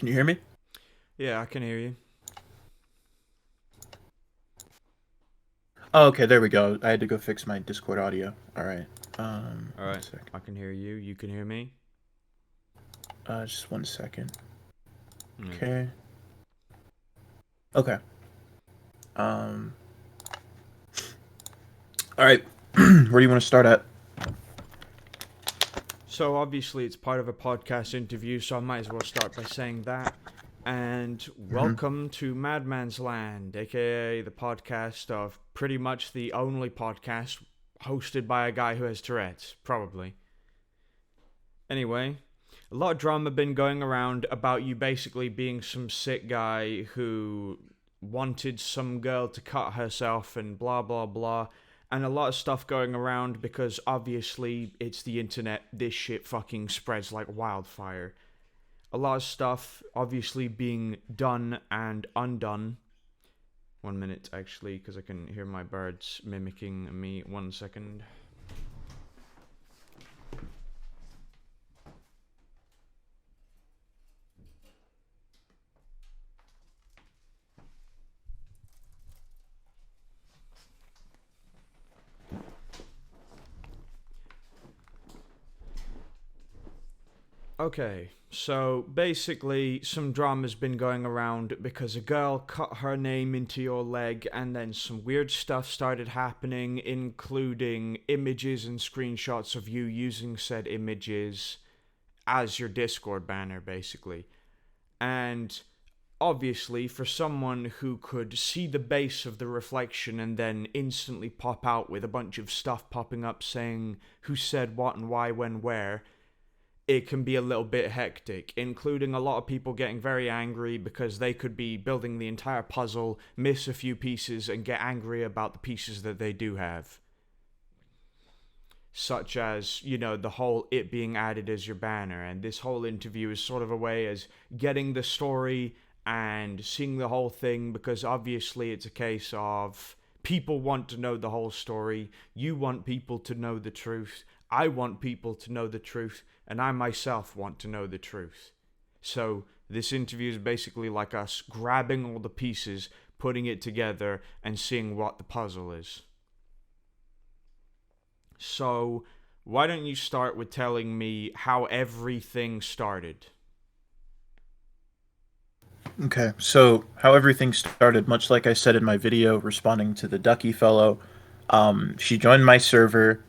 Can you hear me? Yeah, I can hear you. Oh, okay, there we go. I had to go fix my Discord audio. All right. All One right, second. I can hear you. You can hear me. Just 1 second. Okay. Okay. Okay. Um. All right. Where do you want to start at? So obviously it's part of a podcast interview, so I might as well start by saying that. And Hmm. welcome to Madman's Land, aka the podcast of pretty much the only podcast hosted by a guy who has Tourette's, probably. Anyway, a lot of drama been going around about you basically being some sick guy who wanted some girl to cut herself and blah blah blah. And a lot of stuff going around because obviously it's the internet. This shit fucking spreads like wildfire. A lot of stuff obviously being done and undone. 1 minute actually, because I can hear my birds mimicking me. 1 second. Okay, so basically, some drama's been going around because a girl cut her name into your leg, and then some weird stuff started happening, including images and screenshots of you using said images as your Discord banner, basically. And obviously, for someone who could see the base of the reflection and then instantly pop out with a bunch of stuff popping up saying who said what and why, when, where, it can be a little bit hectic, including a lot of people getting very angry because they could be building the entire puzzle, miss a few pieces, and get angry about the pieces that they do have. Such as, the whole it being added as your banner. And this whole interview is sort of a way as getting the story and seeing the whole thing because obviously it's a case of people want to know the whole story. You want people to know the truth. I want people to know the truth. And I myself want to know the truth. So this interview is basically like us grabbing all the pieces, putting it together, and seeing what the puzzle is. So, why don't you start with telling me how everything started? Okay. So, how everything started, much like I said in my video responding to the Ducky fellow, she joined my server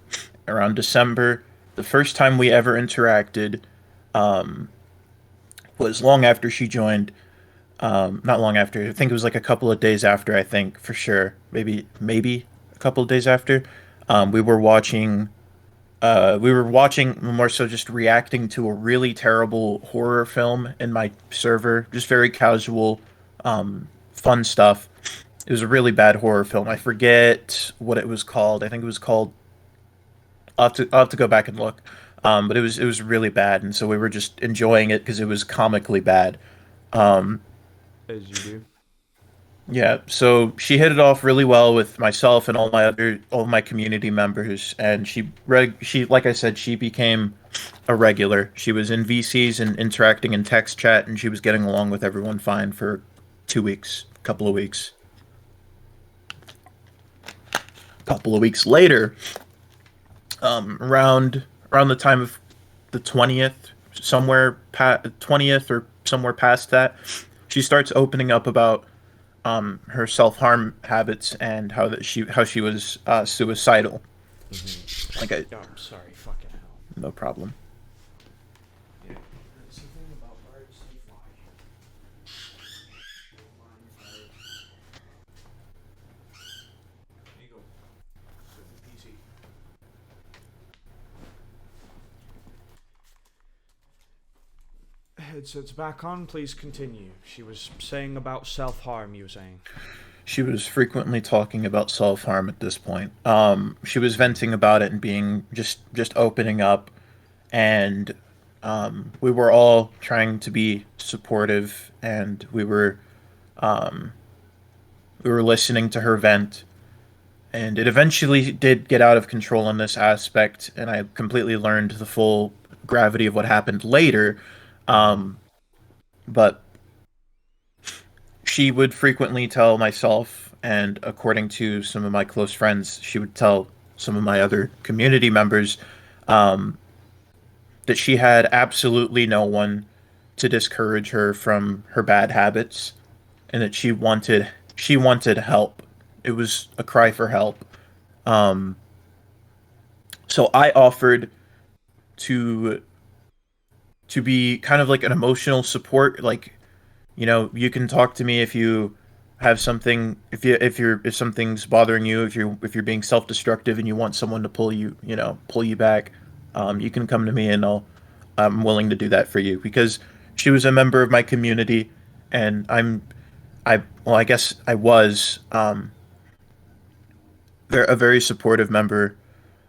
around December. The first time we ever interacted um, was long after she joined. Not long after. I think it was like a couple of days after. I think for sure, maybe a couple of days after. We were watching. We were watching more so just reacting to a really terrible horror film in my server. Just very casual, fun stuff. It was a really bad horror film. I forget what it was called. I think it was called. I'll have to go back and look. But it was really bad, and so we were just enjoying it because it was comically bad. Um, As you do. Yeah, so she hit it off really well with myself and all my community members, and she like I said, she became a regular. She was in VCs and interacting in text chat, and she was getting along with everyone fine for 2 weeks, couple of weeks. A couple of weeks later, around the time of the 20th, 20th or somewhere past that, she starts opening up about her self harm habits and how she was suicidal. Like I, Oh, I'm sorry, fucking hell. no problem. Yeah. That's the thing about birds, they fly. There you go. With the PC. Headset's back on, please continue. She was saying about self harm, you were saying. She was frequently talking about self harm at this point. She was venting about it and being just opening up, and we were all trying to be supportive, and we were listening to her vent, and it eventually did get out of control in this aspect, and I completely learned the full gravity of what happened later. Mm-hmm. Um, but she would frequently tell myself, and according to some of my close friends, she would tell some of my other community members, um, that she had absolutely no one to discourage her from her bad habits, and that she wanted help. It was a cry for help. Um, so I offered to to be kind of like an emotional support. Like, you can talk to me if you have something, if something's bothering you, if you're being self-destructive and you want someone to pull you back. You can come to me, and I'm willing to do that for you, because she was a member of my community, and well, I guess I was, a very supportive member,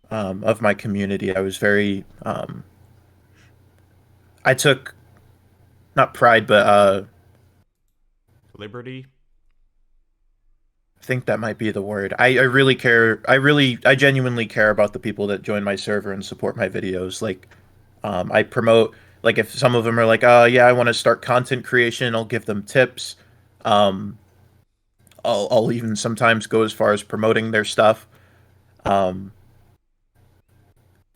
of my community. I was very, I took, not pride, but Liberty. I think that might be the word. I really care. I genuinely care about the people that join my server and support my videos. Like, I promote, like, if some of them are like, yeah, I want to start content creation, I'll give them tips. Um, I'll even sometimes go as far as promoting their stuff. Um,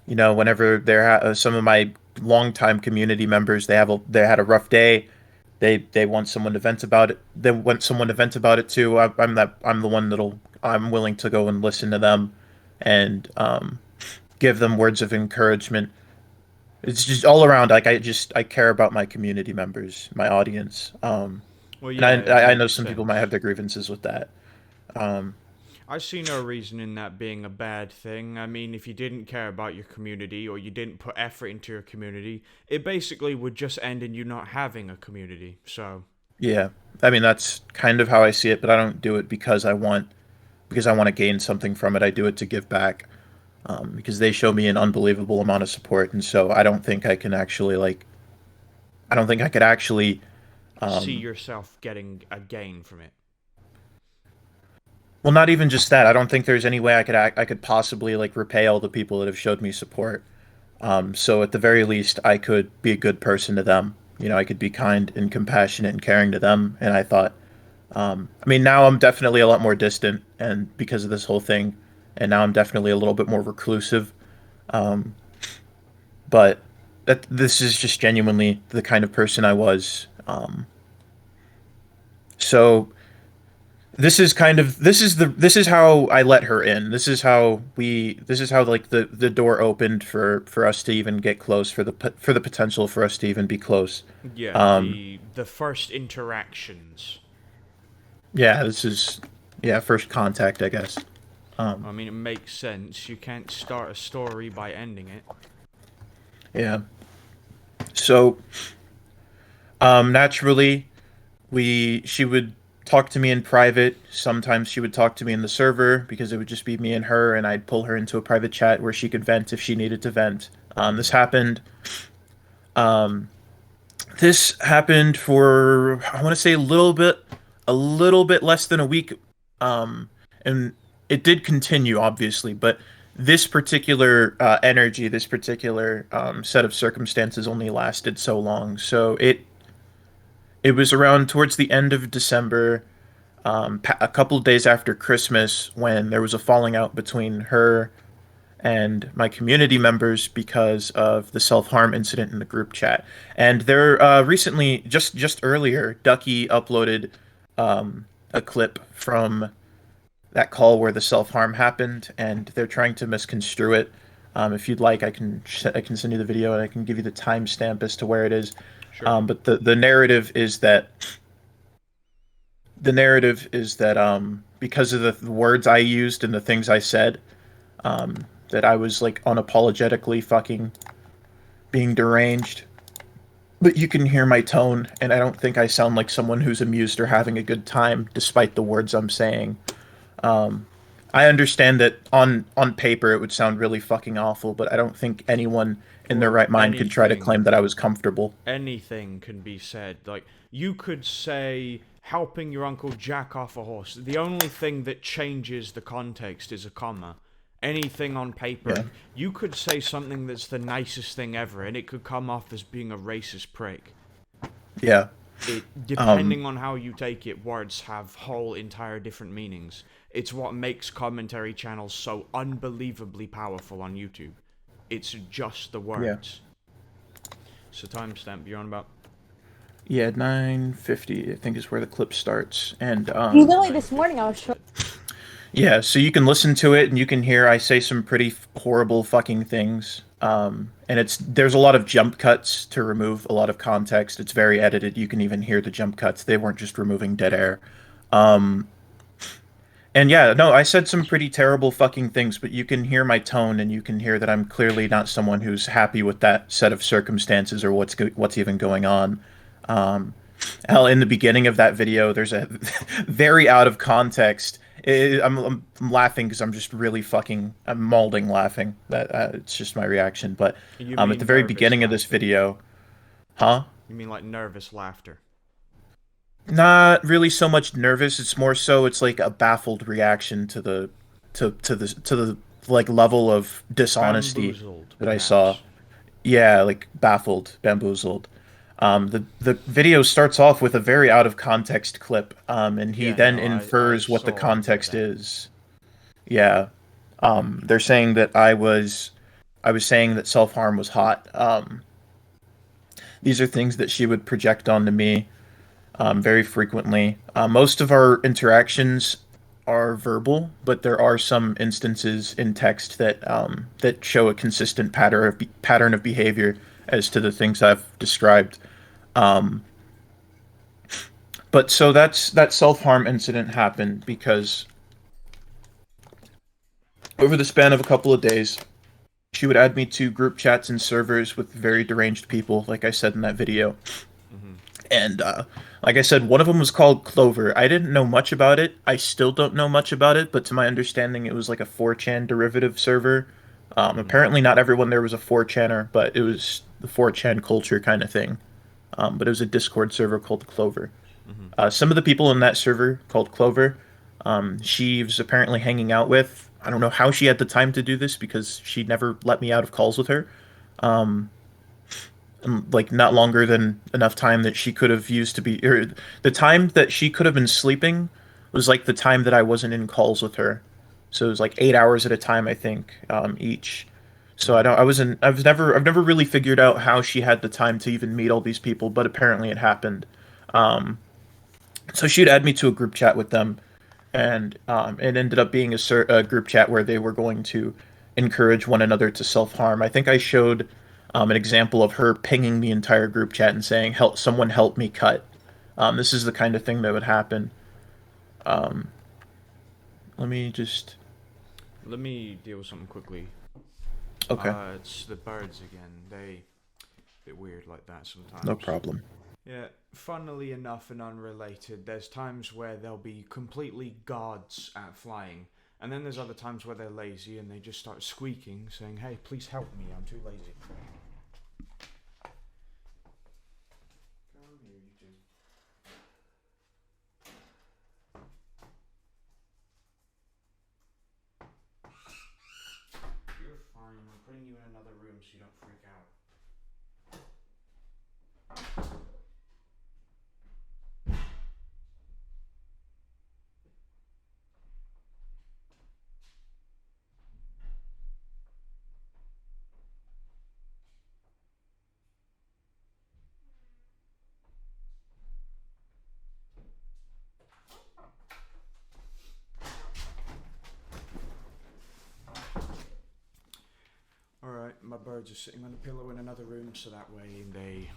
whenever some of my longtime community members, they had a rough day, they want someone to vent about it. They want someone to vent about it too. I'm the one I'm willing to go and listen to them, and give them words of encouragement. It's just all around. Like, I care about my community members, my audience. Well, And yeah, it I know makes some people might have sense. their grievances with that. Um, I see no reason in that being a bad thing. I mean, if you didn't care about your community or you didn't put effort into your community, it basically would just end in you not having a community. So, yeah, I mean, that's kind of how I see it, but I don't do it because I want to gain something from it. I do it to give back, because they show me an unbelievable amount of support, and so I don't think I can actually, like, I don't think I could actually. see Um, yourself getting a gain from it. well, not even just that. I don't think there's any way I could possibly, like, repay all the people that have showed me support. So at the very least, I could be a good person to them. I could be kind and compassionate and caring to them. And I thought, I mean, now I'm definitely a lot more distant, and because of this whole thing, and now I'm definitely a little bit more reclusive. Um, but this is just genuinely the kind of person I was. So this is how I let her in. This is how, like, the door opened for us to even get close, for the potential for us to even be close. Yeah, Um, the first interactions. yeah, this is, yeah, first contact, I guess. Um, I mean, it makes sense. You can't start a story by ending it. yeah. So, naturally, she would talk to me in private. Sometimes she would talk to me in the server, because it would just be me and her, and I'd pull her into a private chat where she could vent if she needed to vent. This happened. Um, this happened for, I want to say, a little bit less than a week, and it did continue, obviously, but this particular this particular set of circumstances only lasted so long. So it was around towards the end of December, a couple of days after Christmas, when there was a falling out between her and my community members because of the self-harm incident in the group chat. And there, recently, just earlier, Ducky uploaded a clip from that call where the self-harm happened, and they're trying to misconstrue it. If you'd like, I can send you the video, and I can give you the timestamp as to where it is. Sure. But the narrative is that, because of the words I used and the things I said, that I was, like, unapologetically fucking being deranged. But you can hear my tone, and I don't think I sound like someone who's amused or having a good time, despite the words I'm saying. Um, I understand that on paper it would sound really fucking awful, but I don't think anyone in their Well, right mind could try to claim that I was comfortable. anything can be said. Like, you could say helping your uncle jack off a horse. The only thing that changes the context is a comma. Anything on paper, Yeah, you could say something that's the nicest thing ever, and it could come off as being a racist prick. yeah. It Um, depending on how you take it, words have whole entire different meanings. It's what makes commentary channels so unbelievably powerful on YouTube. It's just the yeah. words. So timestamp you're on about Yeah, 9:50 I think is where the clip starts. And Literally this morning 9:50. I You was said. yeah, so you can listen to it and you can hear I say some pretty horrible fucking things. And there's a lot of jump cuts to remove a lot of context. It's very edited. You can even hear the jump cuts. They weren't just removing dead air. Um, and yeah, no, I said some pretty terrible fucking things, but you can hear my tone and you can hear that I'm clearly not someone who's happy with that set of circumstances or what's even going on. Um, Hell, in the beginning of that video, there's a very out of context. I'm laughing because I'm just really I'm mauling laughing. That it's just my reaction. But You at the mean very nervous beginning of this laughter. video, huh? You mean like nervous laughter. Not really so much nervous. It's more so it's like a baffled reaction to the like level of dishonesty Bamboozled, that I saw. perhaps. Yeah, like baffled, bamboozled. The video starts off with a very out of context clip, and he Yeah, then no, I infers what the saw context that. is. Yeah, they're saying that I was saying that self harm was hot. These are things that she would project onto me very frequently. Most of our interactions are verbal, but there are some instances in text that show a consistent pattern of behavior as to the things I've described. Um, but so that self harm incident happened because over the span of a couple of days, she would add me to group chats and servers with very deranged people, like I said in that video. Hmm. And like I said, one of them was called Clover. I didn't know much about it. I still don't know much about it, but to my understanding, it was like a 4chan derivative server. Hmm. Apparently, not everyone there was a 4chaner, but it was the 4chan culture kind of thing. But it was a Discord server called Clover. Hmm. Some of the people in that server called Clover, she was apparently hanging out with. I don't know how she had the time to do this because she never let me out of calls with her. Um, like not longer than enough time that she could have used to be or the time that she could have been sleeping was like the time that I wasn't in calls with her. So it was like 8 hours at a time, I think, each. So Hmm. I've never really figured out how she had the time to even meet all these people, but apparently it happened. Um, so she'd add me to a group chat with them, and it ended up being a group chat where they were going to encourage one another to self harm. I think I showed an example of her pinging the entire group chat and saying, "Help! Someone help me cut." This is the kind of thing that would happen. Um, Let me just. Let me deal with something quickly. Okay, It's the birds again. They a bit weird like that no sometimes. problem. Yeah, funnily enough and unrelated, there's times where they'll be completely gods at flying, and then there's other times where they're lazy and they just start squeaking, saying, "Hey, please help me, I'm too lazy." Come here, you two. You're fine. I'm putting you in another room so you don't freak out. Alright, my birds are sitting on a pillow in another room so that way they,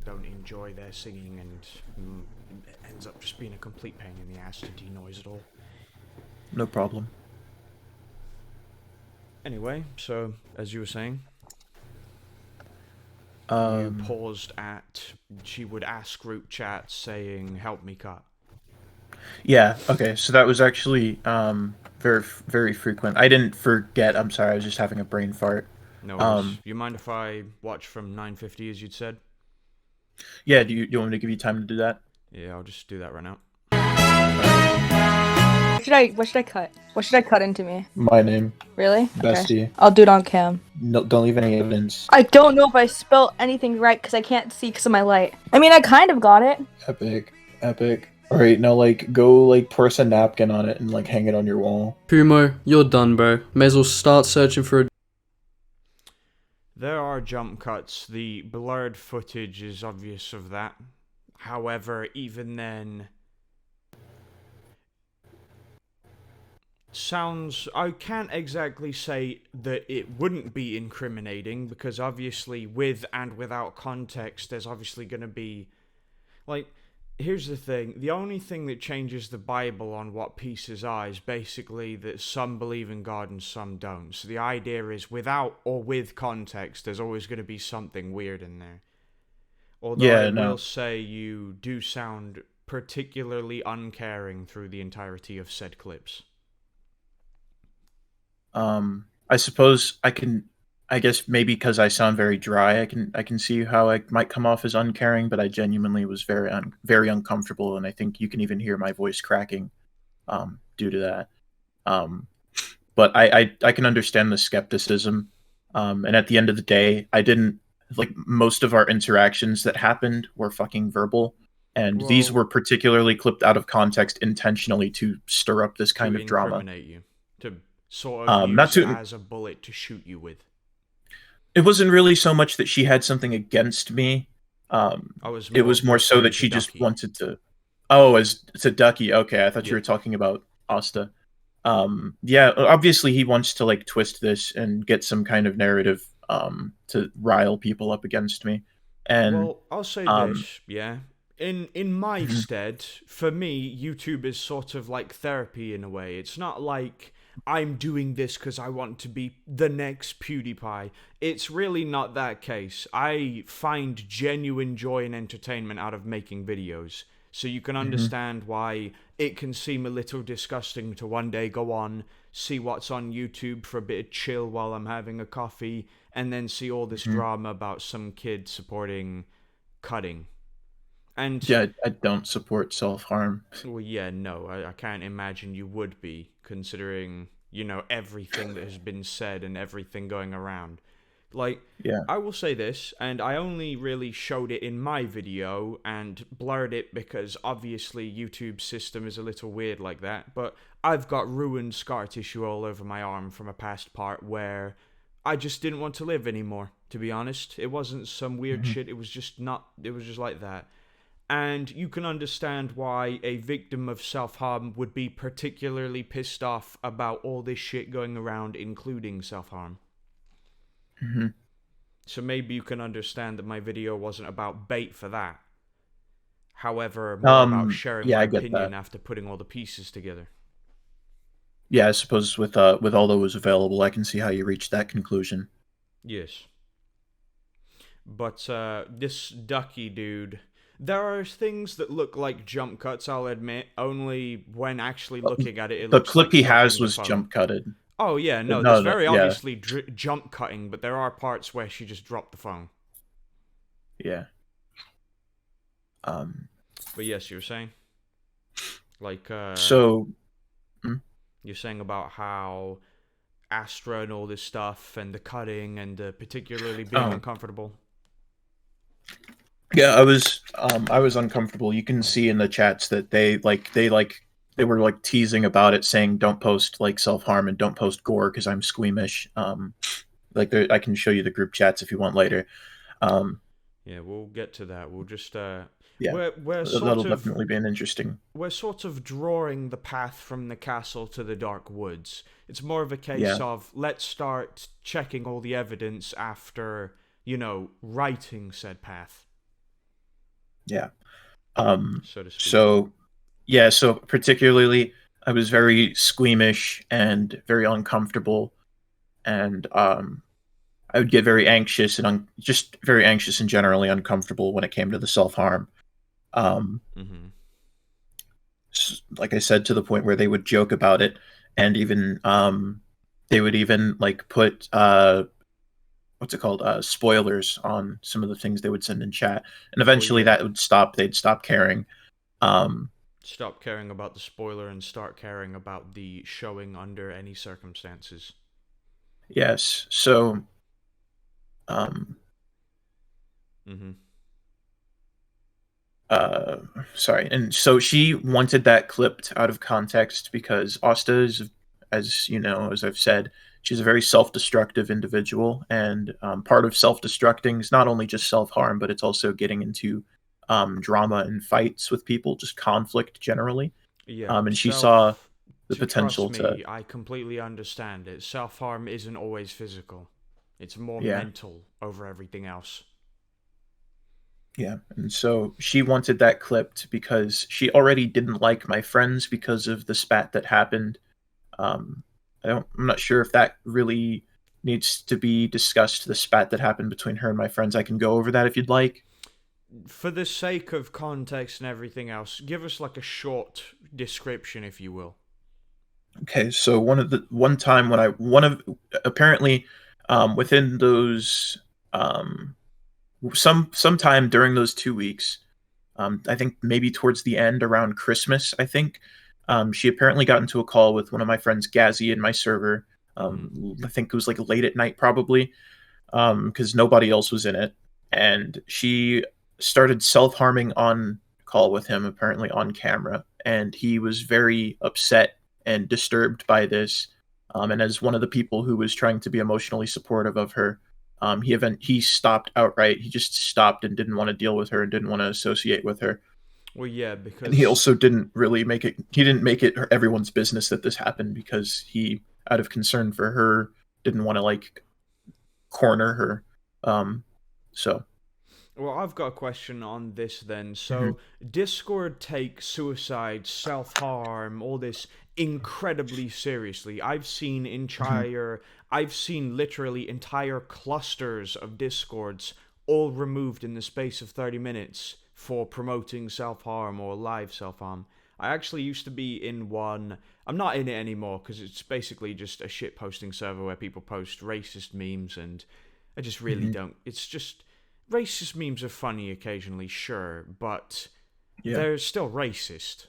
don't enjoy their singing and it ends up just being a complete pain in the ass to denoise it all. No problem. Anyway, so as you were saying, you Um, paused at she would ask group chat saying, "Help me cut." yeah. Okay. So that was actually very frequent. I didn't forget. I'm sorry. I was just having a brain fart. No Um, worries. You mind if I watch from 9:50 as you'd said? yeah. Do you want me to give you time to do that? Yeah, I'll just do that right now. All right. What should I cut? What should I cut into me? My name, Really? Okay. Bestie. I'll do it on cam. No, don't leave any evidence. I don't know if I spelled anything right because I can't see because of my light. I mean, I kind of got it. Epic, epic. All right, now like go like press a napkin on it and like hang it on your wall. Kumo, you're done, bro. May as well start searching for a. There are jump cuts. The blurred footage is obvious of that. However, even then, I can't exactly say that it wouldn't be incriminating, because obviously with and without context there's obviously going to be, like, here's the thing, the only thing that changes the Bible on what pieces are is basically that some believe in God and some don't. So the idea is without or with context there's always going to be something weird in there. Although Yeah, I no. will say you do sound particularly uncaring through the entirety of said clips. I suppose I can. I guess maybe because I sound very dry, I can see how I might come off as uncaring, but I genuinely was very uncomfortable, and I think you can even hear my voice cracking, due to that. Um, but I can understand the skepticism, and at the end of the day, I didn't like most of our interactions that happened were fucking verbal, and these Well, were particularly clipped out of context intentionally to stir up this to kind of drama. incriminate you, to sort of Not use to as a bullet to shoot you with. It wasn't really so much that she had something against me. I was It more was more so referring that to she just Ducky. wanted to. Oh, as to Ducky. Okay, I thought you Yeah. were talking about Asta. Yeah, obviously he wants to like twist this and get some kind of narrative to rile people up against me. And Well, I'll say um this, yeah. In my mhm, stead, for me, YouTube is sort of like therapy in a way. It's not like I'm doing this because I want to be the next PewDiePie. It's really not that case. I find genuine joy and entertainment out of making videos. So you can mhm, understand why it can seem a little disgusting to one day go on, see what's on YouTube for a bit of chill while I'm having a coffee, and then see all this mhm. drama about some kid supporting cutting. And, Yeah, I don't support self-harm. well, yeah, no, I can't imagine you would be, considering, everything that has been said and everything going around. Like, Yeah. I will say this, and I only really showed it in my video and blurred it because obviously YouTube's system is a little weird like that, but I've got ruined scar tissue all over my arm from a past part where I just didn't want to live anymore, to be honest. It wasn't some weird Mhm, shit, it was just not, it was just like that. And you can understand why a victim of self-harm would be particularly pissed off about all this shit going around, including self-harm. mhm. So maybe you can understand that my video wasn't about bait for that. However, more about sharing Yeah, my I get that. opinion after putting all the pieces together. Yeah, I suppose with all that was available, I can see how you reached that conclusion. Yes. But this Ducky dude, there are things that look like jump cuts, I'll admit, only when actually looking at it, it The looks clip like he has dropping the was phone. jump cutted. Oh, yeah, But no, there's no, no, very yeah, obviously jump cutting, but there are parts where she just dropped the phone. yeah. Um, But yes, you were saying? Like, so, mm, you're saying about how Astra and all this stuff, and the cutting, and particularly being oh, uncomfortable. yeah, I was uncomfortable. You can see in the chats that they were like teasing about it, saying don't post like self harm and don't post gore because I'm squeamish. I can show you the group chats if you want later. Um, Yeah, we'll get to that. We'll just yeah, we're that'll sort of definitely be an interesting. drawing the path from the castle to the dark woods. It's more of a case Yeah, of let's start checking all the evidence after, writing said path, yeah. so to speak. So yeah, so particularly I was very squeamish and very uncomfortable, and I would get very anxious and just very anxious and generally uncomfortable when it came to the self harm. Um, Mm-hmm. like I said, to the point where they would joke about it, and even they would even like put what's it called, spoilers on some of the things they would send in chat, and Well, eventually yeah. that would stop. They'd stop caring. Um, Stop caring about the spoiler and start caring about the showing under any circumstances. Yes. So, um, Mm-hmm. uh, sorry. And so she wanted that clipped out of context because Asta is, as you know, as I've said, she's a very self-destructive individual, and part of self-destructing is not only just self-harm, but it's also getting into drama and fights with people, just conflict generally. Yeah, And she saw the to trust potential to, me, I completely understand it. Self harm isn't always physical, it's more yeah, mental over everything else. yeah. And so she wanted that clipped because she already didn't like my friends because of the spat that happened. Um, I'm not sure if that really needs to be discussed. The spat that happened between her and my friends. I can go over that if you'd like. For the sake of context and everything else, give us like a short description, if you will. Okay, so one time when I one of apparently within those um, sometime during those 2 weeks, I think maybe towards the end around Christmas, I think she apparently got into a call with one of my friends, Gazzy, in my server. Mm. I think it was like late at night, probably, because nobody else was in it, and she started self harming on call with him, apparently on camera, and he was very upset and disturbed by this. And as one of the people who was trying to be emotionally supportive of her, he stopped outright. He just stopped and didn't want to deal with her and didn't want to associate with her. Well, yeah, And he because also didn't really make it. He didn't make it everyone's business that this happened because he, out of concern for her, didn't want to like corner her. Um, so well, I've got a question on this then. mhm, So, Discord takes suicide, self harm, all this incredibly seriously. mhm, I've seen literally entire clusters of Discords all removed in the space of 30 minutes for promoting self harm or live self harm. I actually used to be in one. I'm not in it anymore because it's basically just a shit posting server where people post racist memes, and I just really mhm, don't. It's just racist memes are funny occasionally, sure, but yeah, they're still racist.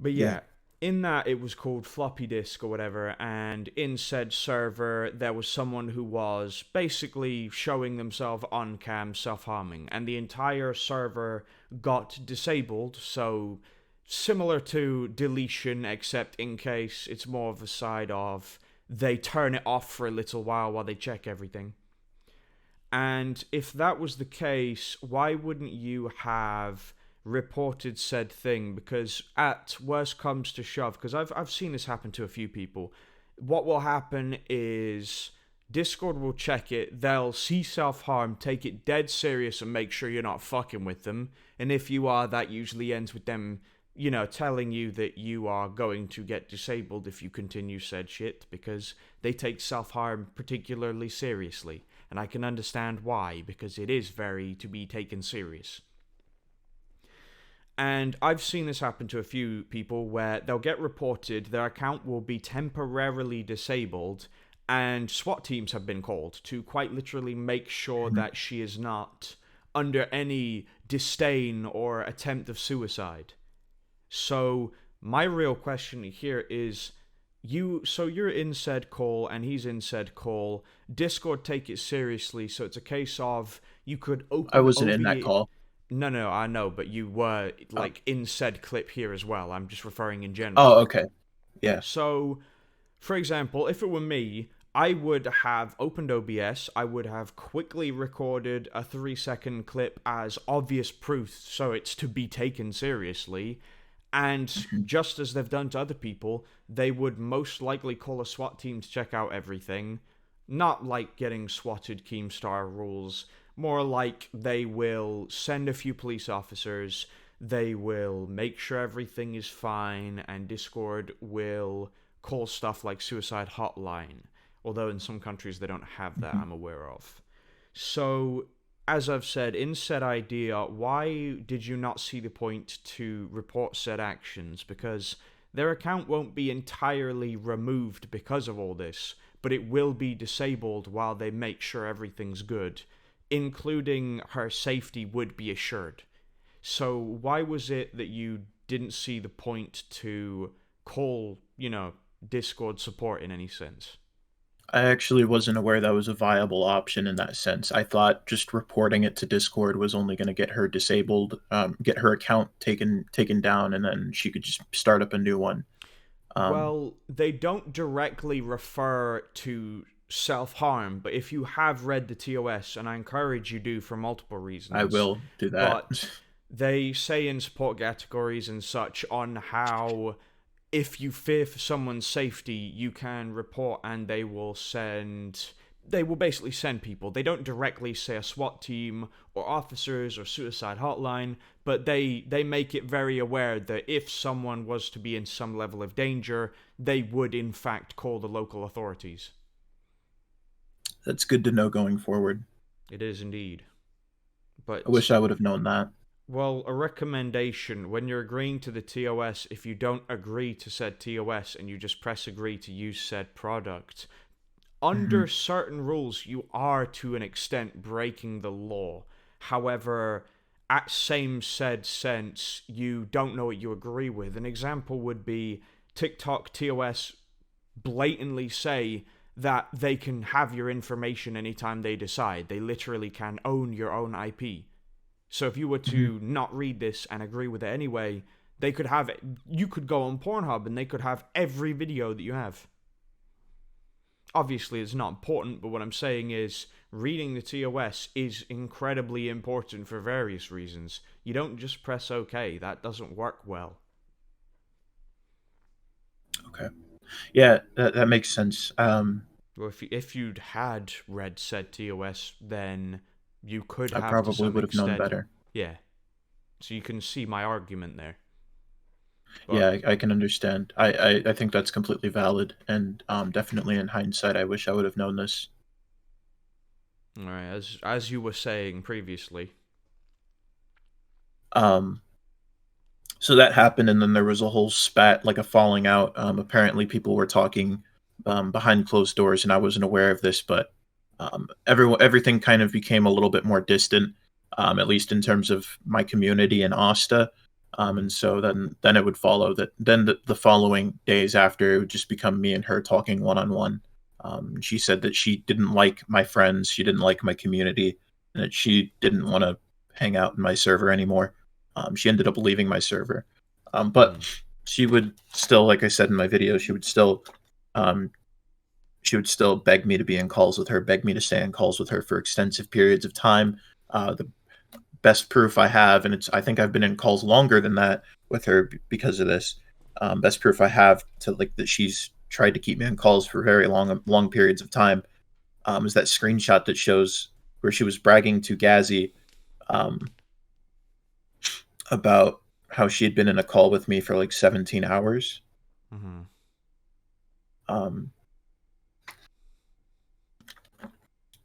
But yeah, yeah, in that it was called floppy disk or whatever, and in said server there was someone who was basically showing themselves on cam self harming, and the entire server got disabled. So similar to deletion, except in case it's more of a side of they turn it off for a little while they check everything. And if that was the case, why wouldn't you have reported said thing? Because at worst comes to shove, because I've seen this happen to a few people. What will happen is Discord will check it, they'll see self harm, take it dead serious, and make sure you're not fucking with them. And if you are, that usually ends with them, telling you that you are going to get disabled if you continue said shit, because they take self harm particularly seriously. And I can understand why, because it is very to be taken serious. And I've seen this happen to a few people where they'll get reported, their account will be temporarily disabled, and SWAT teams have been called to quite literally make sure mhm, that she is not under any disdain or attempt of suicide. So, my real question here is you're in said call and he's in said call. Discord take it seriously, so it's a case of you could I open wasn't in that OBS. call. No, I know, but you were Oh, like in said clip here as well. I'm just referring in general. oh, okay, yeah, So, for example, if it were me, I would have opened OBS, I would have quickly recorded a 3-second clip as obvious proof so it's to be taken seriously. And mhm, just as they've done to other people, they would most likely call a SWAT team to check out everything. Not like getting swatted Keemstar rules, more like they will send a few police officers, they will make sure everything is fine, and Discord will call stuff like suicide hotline. Although in some countries they don't have that, mhm. I'm aware of. So, as I've said, in said idea, why did you not see the point to report said actions? Because their account won't be entirely removed because of all this, but it will be disabled while they make sure everything's good, including her safety would be assured. So, why was it that you didn't see the point to call, Discord support in any sense. I actually wasn't aware that was a viable option in that sense. I thought just reporting it to Discord was only going to get her disabled, get her account taken down, and then she could just start up a new one. Well, they don't directly refer to self-harm, but if you have read the TOS, and I encourage you do for multiple reasons, I will do that. but they say in support categories and such on how if you fear for someone's safety, you can report and they will basically send people. They don't directly say a SWAT team or officers or suicide hotline, but they make it very aware that if someone was to be in some level of danger, they would in fact call the local authorities. That's good to know going forward. It is indeed. But I wish I would have known that. well, a recommendation, when you're agreeing to the TOS, if you don't agree to said TOS and you just press agree to use said product, under certain rules, you are to an extent breaking the law. However, at same said sense, you don't know what you agree with. An example would be TikTok TOS blatantly say that they can have your information anytime they decide. They literally can own your own IP. So if you were to not read this and agree with it anyway, they could have it. You could go on Pornhub and they could have every video that you have. Obviously, it's not important, but what I'm saying is reading the TOS is incredibly important for various reasons. You don't just press OK. That doesn't work well. Okay. Yeah, that makes sense. Well, if you'd had read said TOS, then you could I have probably to some would have known extent. better. Yeah. So you can see my argument there. But, Yeah, I can understand. I think that's completely valid, and definitely in hindsight, I wish I would have known this. all right, as you were saying previously. So that happened, and then there was a whole spat, like a falling out. Apparently, people were talking behind closed doors, and I wasn't aware of this, but everything kind of became a little bit more distant, at least in terms of my community in Asta. And so then it would follow that. Then the following days after, it would just become me and her talking one on one. She said that she didn't like my friends, she didn't like my community, and that she didn't want to hang out in my server anymore. She ended up leaving my server, but she would still, like I said in my video, um, she would still beg me to be in calls with her, beg me to stay in calls with her for extensive periods of time. The best proof I have, and I think I've been in calls longer than that with her because of this. Best proof I have to like that she's tried to keep me on calls for very long periods of time. Is that screenshot that shows where she was bragging to Gazzy about how she had been in a call with me for like 17 hours.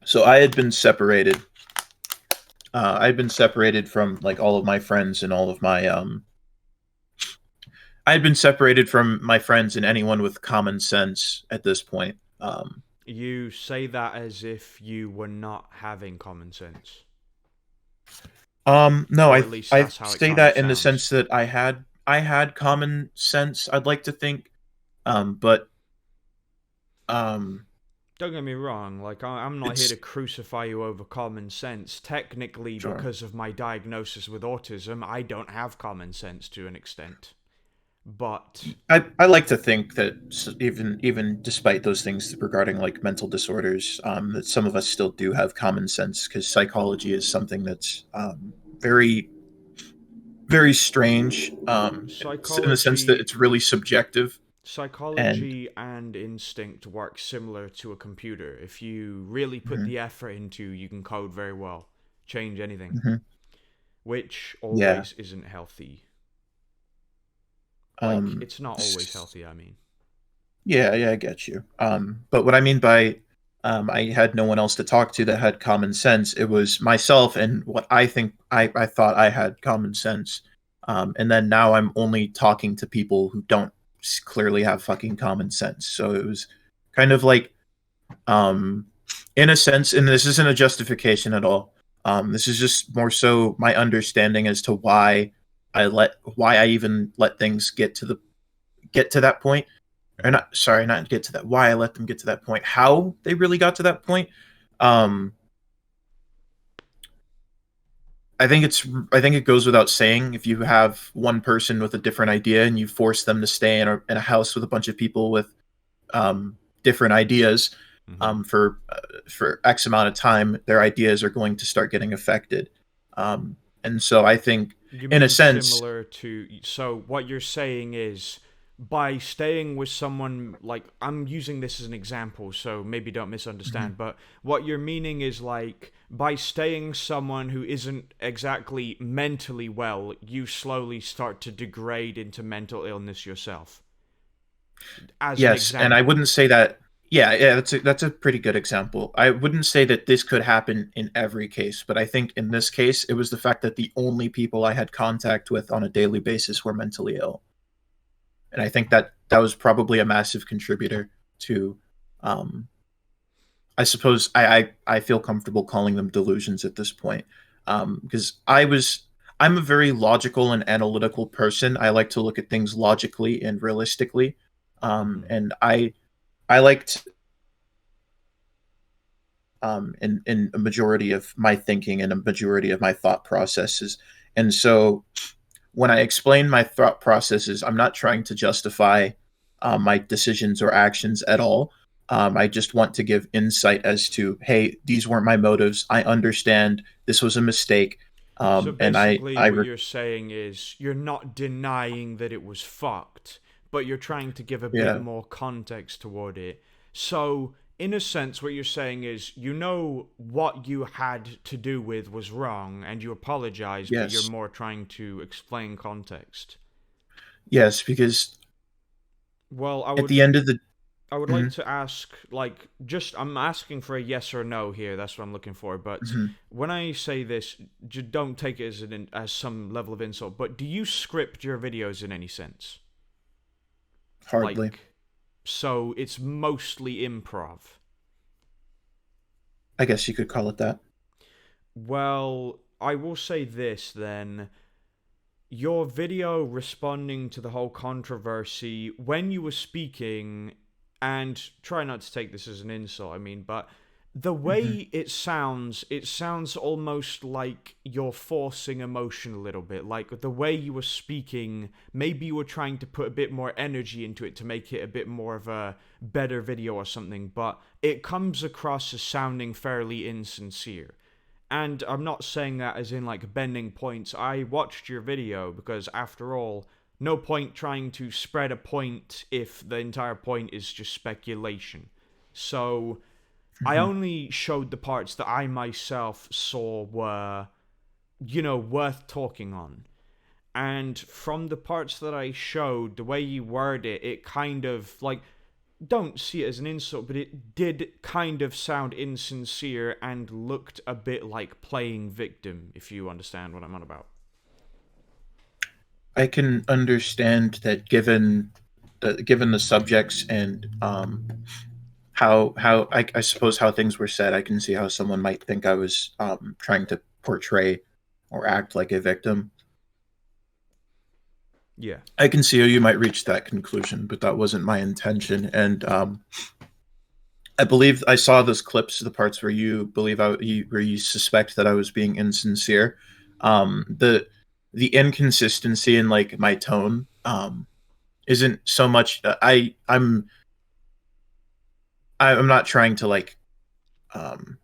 So I had been separated. I'd been separated from like all of my friends and all of my I had been separated from my friends and anyone with common sense at this point. You say that as if you were not having common sense. No, Or I at least I that's how it say kinda that in the sounds. sense that I had common sense, I'd like to think. But Don't get me wrong, like, I'm not here it's to crucify you over common sense. Technically, sure. because of my diagnosis with autism, I don't have common sense to an extent. But I like to think that even despite those things regarding like mental disorders, that some of us still do have common sense because psychology is something that's very very strange in the sense that psychology it's really subjective and psychology and instinct work similar to a computer. If you really put mhm, the effort into, you can code very well, change anything, mhm, which yeah always isn't healthy. Like, um it's not always s- healthy, I mean. yeah, I get you. But what I mean by I had no one else to talk to that had common sense. It was myself and what I think I thought I had common sense. And then now I'm only talking to people who don't clearly have fucking common sense. So it was kind of like, um, in a sense, and this isn't a justification at all. This is just more so my understanding as to why why I even let things get to that point, or not. Sorry, not get to that. Why I let them get to that point. How they really got to that point. Um, I think it goes without saying, if you have one person with a different idea and you force them to stay in a house with a bunch of people with different ideas Hmm. for X amount of time, their ideas are going to start getting affected. And so I think, You in a mean sense, similar to, so what you're saying is by staying with someone, like, I'm using this as an example, so maybe don't misunderstand, mhm, but what you're meaning is like by staying someone who isn't exactly mentally well, you slowly start to degrade into mental illness yourself. As an yes, and I example. wouldn't say that. Yeah, yeah, that's a pretty good example. I wouldn't say that this could happen in every case, but I think in this case, it was the fact that the only people I had contact with on a daily basis were mentally ill, and I think that that was probably a massive contributor to. Um, I suppose I feel comfortable calling them delusions at this point, because I'm a very logical and analytical person. I like to look at things logically and realistically, Hmm. and I liked in a majority of my thinking and a majority of my thought processes. And so when I explain my thought processes, I'm not trying to justify my decisions or actions at all. I just want to give insight as to, hey, these weren't my motives. I understand this was a mistake. So And basically, what you're saying is you're not denying that it was fucked, but you're trying to give a bit yeah, more context toward it. So, in a sense, what you're saying is you know what you had to do with was wrong and you apologize, but you're yes, more trying to explain context. yes, because Well, I at would the end of the, I would like mhm, to ask, like, just I'm asking for a yes or no here. That's what I'm looking for. But mhm, when I say this, don't take it as as some level of insult. But do you script your videos in any sense? hardly, Like, so it's mostly improv. I guess you could call it that. Well, I will say this then. Your video responding to the whole controversy when you were speaking, and try not to take this as an insult, I mean, but the Hmm. way it sounds almost like you're forcing emotion a little bit. Like the way you were speaking, maybe you were trying to put a bit more energy into it to make it a bit more of a better video or something, but it comes across as sounding fairly insincere. And I'm not saying that as in like bending points. I watched your video because, after all, no point trying to spread a point if the entire point is just speculation. So I Hmm. only showed the parts that I myself saw were, worth talking on. And from the parts that I showed, the way you word it, it kind of like, don't see it as an insult, but it did kind of sound insincere and looked a bit like playing victim, if you understand what I'm on about. I can understand that given the subjects and how I suppose how things were said, I can see how someone might think I was trying to portray or act like a victim. Yeah. I can see how you might reach that conclusion, but that wasn't my intention. And I believe I saw those clips, the parts where where you suspect that I was being insincere. The inconsistency in like my tone isn't so much. I'm not trying to like um,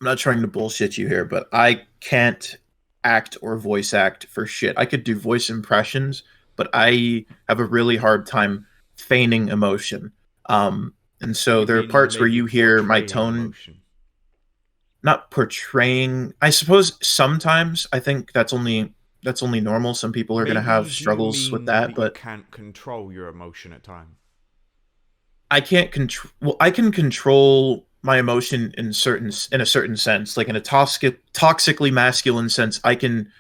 I'm not trying to bullshit you here, but I can't act or voice act for shit. I could do voice impressions, but I have a really hard time feigning emotion. And so You there are mean parts where maybe you hear my portraying tone emotion? not portraying. I suppose sometimes I think that's only normal. Some people are going to Maybe have do you struggles with mean that, that you but can't control your emotion at time? I can't control. Well, I can control my emotion in a certain sense, like in a toxically masculine sense. I can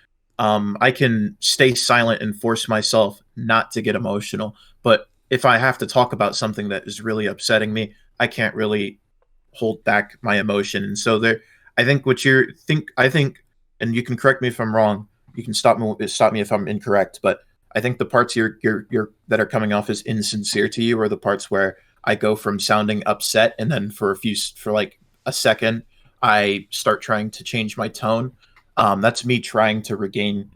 stay silent and force myself not to get emotional. But if I have to talk about something that is really upsetting me, I can't really hold back my emotion. And so there, I think what you're think I think, and you can correct me if I'm wrong. you can stop me if I'm incorrect, but I think the parts you're that are coming off as insincere to you are the parts where I go from sounding upset, and then for like a second I start trying to change my tone. That's me trying to regain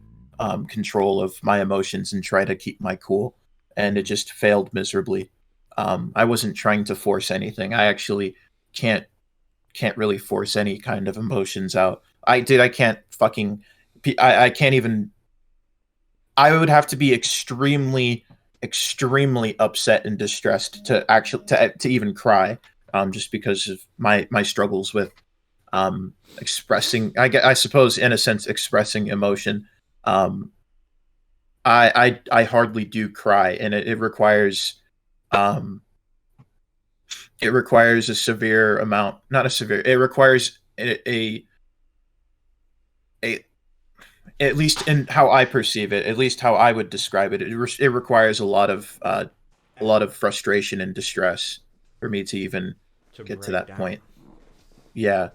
control of my emotions and try to keep my cool, and it just failed miserably. I wasn't trying to force anything. I actually can't can't really force any kind of emotions out. I can't fucking I can't even. I would have to be extremely upset and distressed to to even cry, just because of my struggles with expressing. I suppose in a sense expressing emotion. Um, I hardly do cry, and um, it requires a severe amount, not a severe. It requires a at least in how I perceive it, at least how I would describe it. It requires a lot of frustration and distress for me to even To get to break that down. point. Yeah.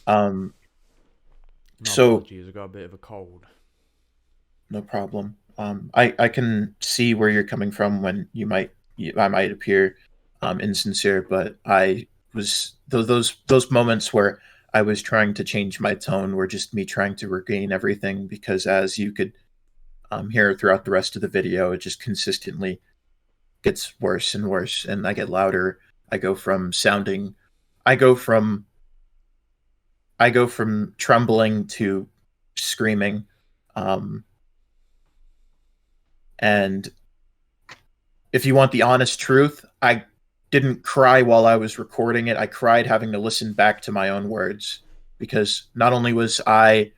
Um. My So apologies, I got a bit of a cold. no problem. I can see where you're coming from when I might appear insincere, but I was those moments where I was trying to change my tone were just me trying to regain everything, because as you could hear throughout the rest of the video, it just consistently gets worse and worse, and I get louder. I go from sounding, I go from I go from trembling to screaming, um, and if you want the honest truth, I didn't cry while I was recording it. I cried having to listen back to my own words, because not only was I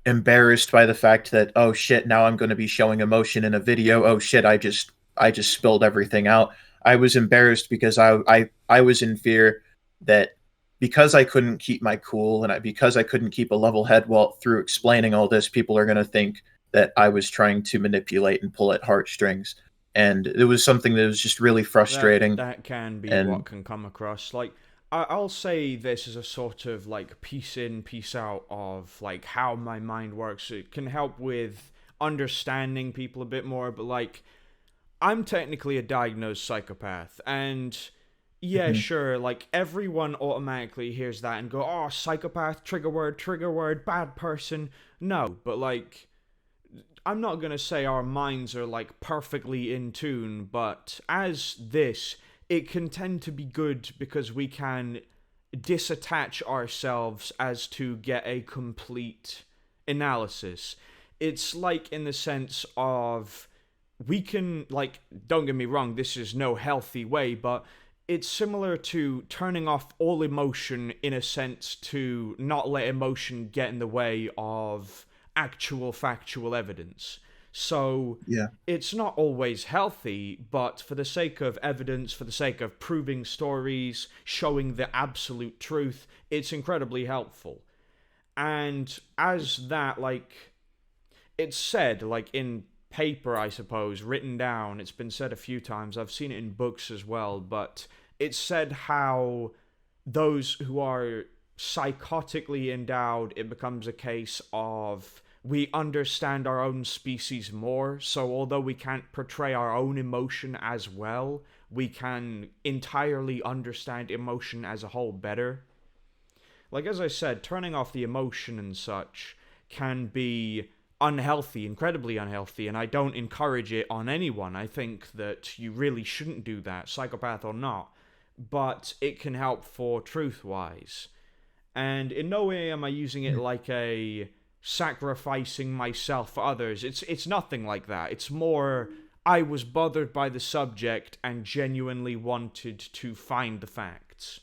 embarrassed by the fact that, oh shit, now I'm going to be showing emotion in a video. Oh shit, I just spilled everything out. I was embarrassed because I was in fear that, because I couldn't keep my cool, and because I couldn't keep a level head while through explaining all this, people are going to think that I was trying to manipulate and pull at heartstrings. And it was something that was just really frustrating. That can be what And can come across. Like, I'll say this is a sort of like piece in, piece out of like how my mind works. It can help with understanding people a bit more, but like, I'm technically a diagnosed psychopath, and yeah, mhm, sure, like everyone automatically hears that and go, oh, psychopath, trigger word, bad person. No, but like, I'm not going to say our minds are like perfectly in tune, but as this, it can tend to be good because we can disattach ourselves as to get a complete analysis. It's like in the sense of we can, like, don't get me wrong, this is no healthy way, but it's similar to turning off all emotion in a sense to not let emotion get in the way of actual factual evidence. So yeah, it's not always healthy, but for the sake of evidence, for the sake of proving stories, showing the absolute truth, it's incredibly helpful. And as that, like, it's said, like, in paper, I suppose, written down, it's been said a few times, I've seen it in books as well, but it's said how those who are psychotically endowed, it becomes a case of we understand our own species more. So, although we can't portray our own emotion as well, we can entirely understand emotion as a whole better. Like, as I said, turning off the emotion and such can be unhealthy, incredibly unhealthy, and I don't encourage it on anyone. I think that you really shouldn't do that, psychopath or not, but it can help for truth wise. And in no way am I using it like a sacrificing myself for others. It's nothing like that. It's more I was bothered by the subject and genuinely wanted to find the facts.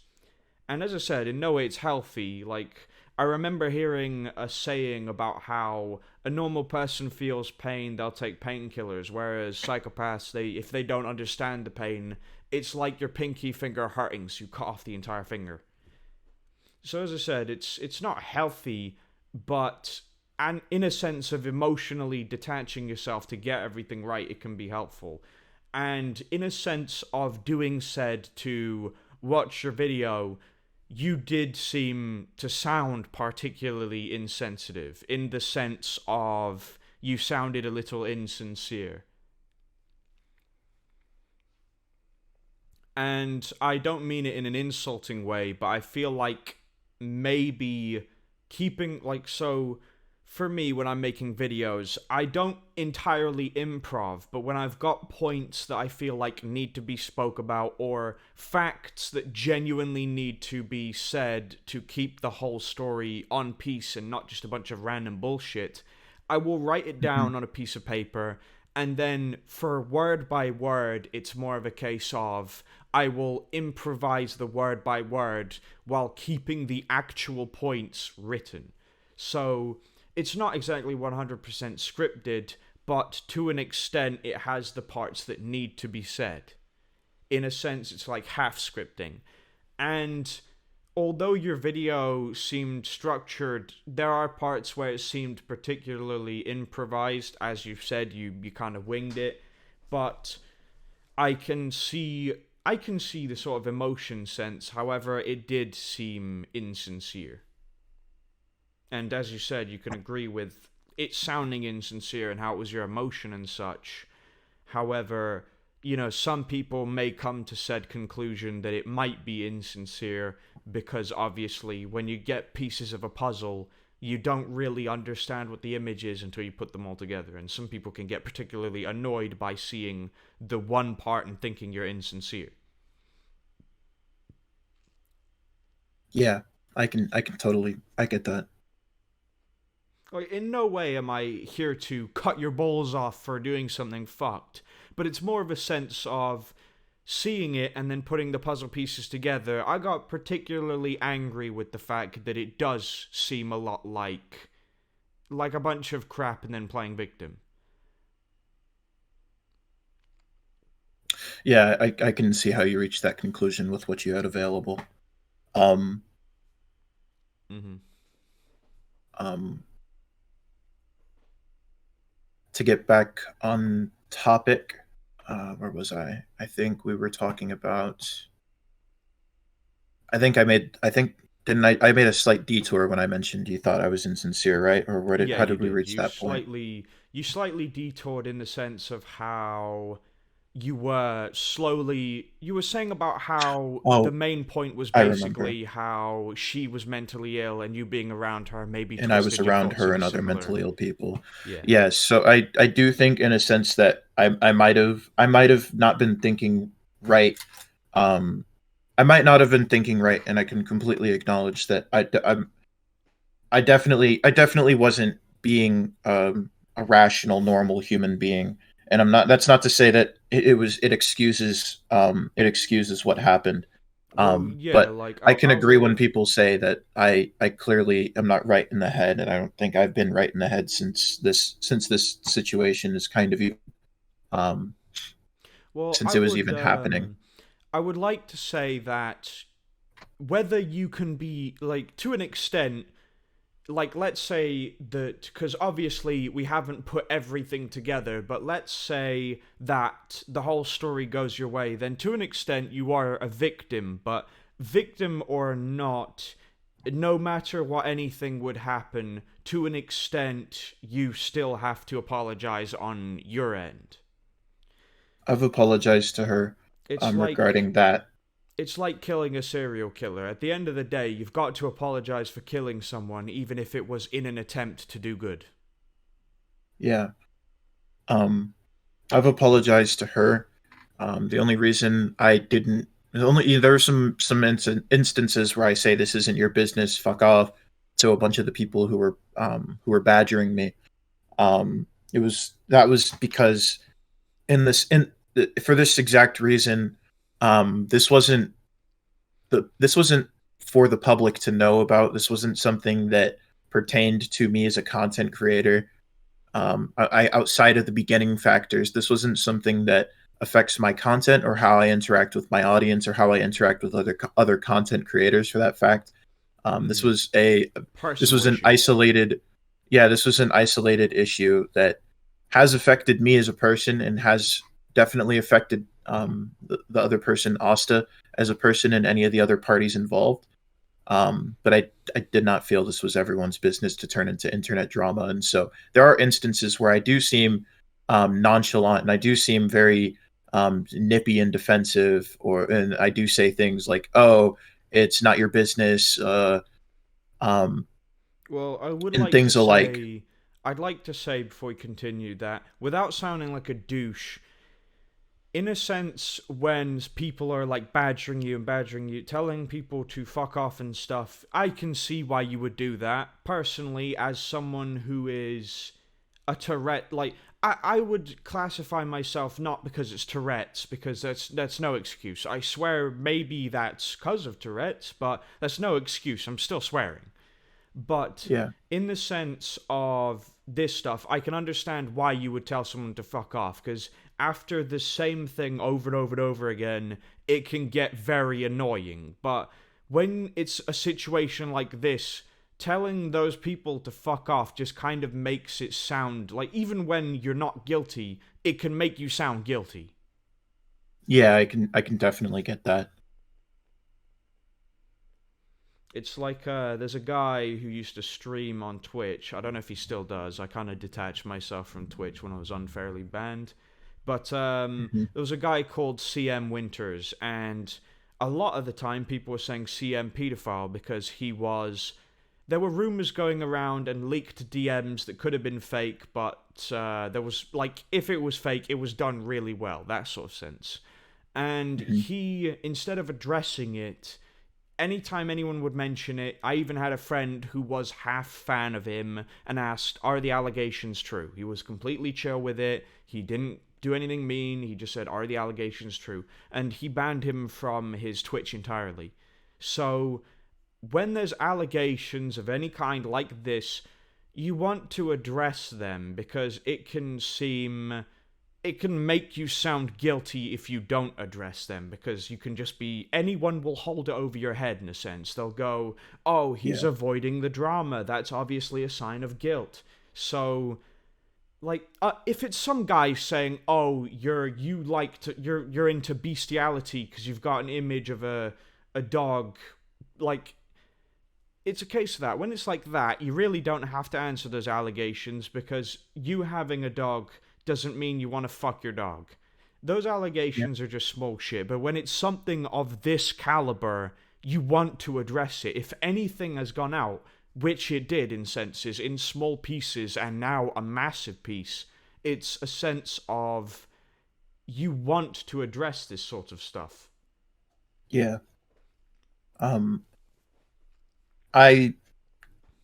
And as I said, in no way it's healthy. Like, I remember hearing a saying about how a normal person feels pain, they'll take painkillers, whereas psychopaths, they if they don't understand the pain, it's like your pinky finger hurting, so you cut off the entire finger. So as I said, it's not healthy, but and in a sense of emotionally detaching yourself to get everything right, it can be helpful. And in a sense of doing said to watch your video, you did seem to sound particularly insensitive, in the sense of you sounded a little insincere. And I don't mean it in an insulting way, but I feel like maybe keeping, like, so for me, when I'm making videos, I don't entirely improv, but when I've got points that I feel like need to be spoke about, or facts that genuinely need to be said to keep the whole story on piece and not just a bunch of random bullshit, I will write it Mhm. down on a piece of paper, and then for word by word, it's more of a case of I will improvise the word by word while keeping the actual points written. So it's not exactly 100% scripted, but to an extent, it has the parts that need to be said. In a sense, it's like half scripting. And although your video seemed structured, there are parts where it seemed particularly improvised. As you've said, you kind of winged it. But I can see I can see the sort of emotion sense. However, it did seem insincere. And as you said, you can agree with it sounding insincere and how it was your emotion and such. However, some people may come to said conclusion that it might be insincere because obviously when you get pieces of a puzzle, you don't really understand what the image is until you put them all together. And some people can get particularly annoyed by seeing the one part and thinking you're insincere. Yeah, I can totally I get that. Like, in no way am I here to cut your balls off for doing something fucked, but it's more of a sense of seeing it and then putting the puzzle pieces together. I got particularly angry with the fact that it does seem a lot like a bunch of crap and then playing victim. Yeah, I can see how you reached that conclusion with what you had available. Um, Mm-hmm. um, to get back on topic, where was I? I think we were talking about. I think didn't I made a slight detour when I mentioned you thought I was insincere, right? Or where did Yeah, how you did we did. reach that point? You slightly detoured in the sense of how you were saying about how the Oh, main point was I remember. basically how she was mentally ill and you being around her maybe And I was twisted your around thoughts her in a and other similar. mentally ill people. Yeah. Yes, so I do think in a sense that I might have not been thinking right. Um, I might not have been thinking right, and I can completely acknowledge that I definitely wasn't being a rational, normal human being, and I'm not. That's not to say that it excuses what happened. Well, yeah, But like I I, can I agree when will. people say that I clearly am not right in the head, and I don't think I've been right in the head since this situation is kind of um Well, since it was even happening. I would like to say that whether you can be like to an extent, like let's say that, because obviously we haven't put everything together, but let's say that the whole story goes your way, then to an extent you are a victim. But victim or not, no matter what anything would happen, to an extent you still have to apologize on your end. I've apologized to her it's like regarding that. it's like killing a serial killer. At the end of the day, you've got to apologize for killing someone, even if it was in an attempt to do good. Yeah. Um, I've apologized to her. The only reason I didn't the only there were instances where I say this isn't your business, fuck off, to a bunch of the people who were badgering me. It was that was because in for this exact reason, this wasn't for the public to know about. This wasn't something that pertained to me as a content creator. Outside of the beginning factors, this wasn't something that affects my content or how I interact with my audience or how I interact with other content creators. For that fact, this Mm-hmm. was a this Personal was an issue. isolated, yeah, this was an isolated issue that has affected me as a person and has definitely affected the other person, Asta, as a person and any of the other parties involved. But I did not feel this was everyone's business to turn into internet drama. And so there are instances where I do seem nonchalant and I do seem very nippy and defensive, and I do say things like, "Oh, it's not your business," um, Well, I would and like to things alike. say, I'd like to say before we continue that, without sounding like a douche, in a sense, when people are like badgering you, telling people to fuck off and stuff, I can see why you would do that. Personally, as someone who is a Tourette, like I would classify myself not because it's Tourette's, because that's no excuse. I swear maybe that's because of Tourette's, but that's no excuse. I'm still swearing. But Yeah, in the sense of this stuff, I can understand why you would tell someone to fuck off, because after the same thing over and over and over again, it can get very annoying. But when it's a situation like this, telling those people to fuck off just kind of makes it sound like, even when you're not guilty, it can make you sound guilty. yeah, I can definitely get that. It's like there's a guy who used to stream on Twitch. I don't know if he still does. I kind of detached myself from Twitch when I was unfairly banned. But Hmm. there was a guy called CM Winters, and a lot of the time people were saying CM pedophile because he was. There were rumors going around and leaked DMs that could have been fake, but there was, like, if it was fake, it was done really well, that sort of sense. And Hmm. he, instead of addressing it, anytime anyone would mention it, I even had a friend who was half fan of him and asked, "Are the allegations true?" He was completely chill with it. He didn't do anything mean. He just said, "Are the allegations true?" And he banned him from his Twitch entirely. So when there's allegations of any kind like this, you want to address them because it can make you sound guilty if you don't address them, because you can just be, anyone will hold it over your head in a sense. They'll go, "Oh, he's Yeah, avoiding the drama, that's obviously a sign of guilt." So like if it's some guy saying, "Oh, you're into bestiality because you've got an image of a dog," like, it's a case of that. When it's like that, you really don't have to answer those allegations, because you having a dog doesn't mean you want to fuck your dog. Those yeah, allegations are just small shit, but when it's something of this caliber, you want to address it. If anything has gone out, which it did in senses, in small pieces, and now a massive piece, it's a sense of you want to address this sort of stuff. yeah. Um, I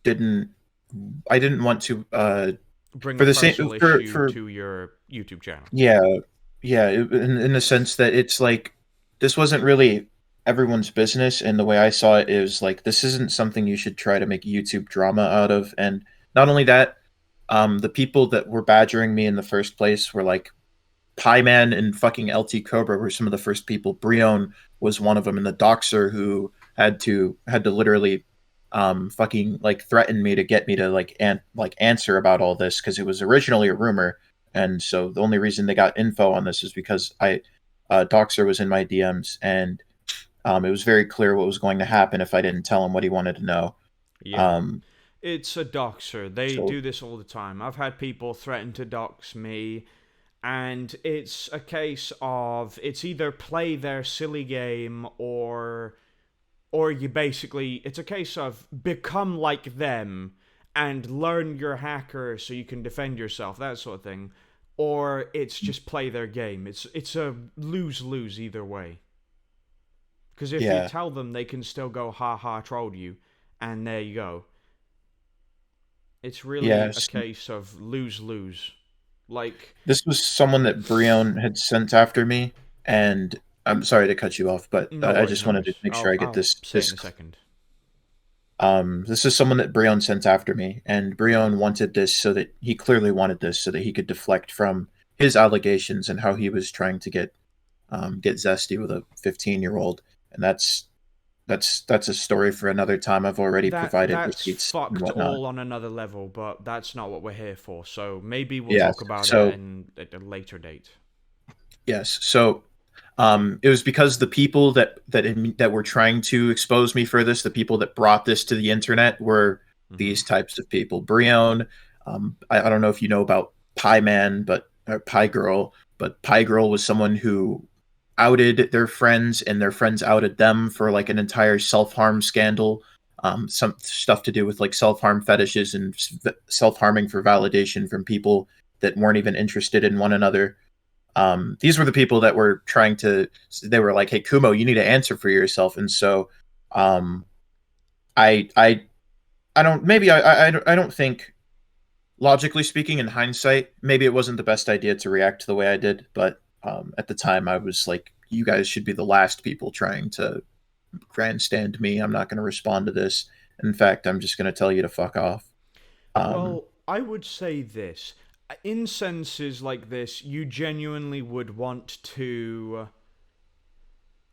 didn't I didn't want to Bring for a the same personal for issue for to your YouTube channel. yeah, yeah, in the sense that it's like this wasn't really everyone's business, and the way I saw it is like this isn't something you should try to make YouTube drama out of. And not only that, the people that were badgering me in the first place were like Pie Man and fucking LT Cobra were some of the first people. Brion was one of them, and the Doxer who had to literally fucking like threaten me to get me to like answer about all this because it was originally a rumor. And so the only reason they got info on this is because I Doxer was in my DMs, and it was very clear what was going to happen if I didn't tell him what he wanted to know. Yeah. Um, It's a doxer. They so do this all the time. I've had people threaten to dox me, and it's a case of it's either play their silly game, or you basically, it's a case of become like them and learn your hacker so you can defend yourself, that sort of thing. Or it's just play their game. It's a lose-lose either way. Because if you yeah, tell them, they can still go, "Ha ha, trolled you," and there you go. It's really a yes. case of lose lose. Like, This was someone that Brion had sent after me, and I'm sorry to cut you off, but no I worries, just no wanted to worries. make sure I'll I get I'll this say it this in a second. this is someone that Brion sent after me, and Brion wanted this so that he clearly wanted this so that he could deflect from his allegations and how he was trying to get zesty with a 15-year-old, and that's a story for another time. I've already provided That's receipts and fucked whatnot. all on another level, but that's not what we're here for. So maybe we'll Yes, talk about it so in at a later date. yes, so It was because the people that were trying to expose me for this, the people that brought this to the internet, were Mm-hmm. these types of people. Brion, I don't know if you know about Pie Man, but or Pie Girl, but Pie Girl was someone who outed their friends, and their friends outed them for like an entire self harm scandal. Some stuff to do with like self harm fetishes and self harming for validation from people that weren't even interested in one another. These were the people that were trying to. They were like, "Hey, Kumo, you need to answer for yourself." And so, um, I, I, I don't. Maybe I don't think, logically speaking, in hindsight, maybe it wasn't the best idea to react the way I did. But at the time, I was like, "You guys should be the last people trying to grandstand me. I'm not going to respond to this. In fact, I'm just going to tell you to fuck off." Um, Well, I would say this. In senses like this, you genuinely would want to.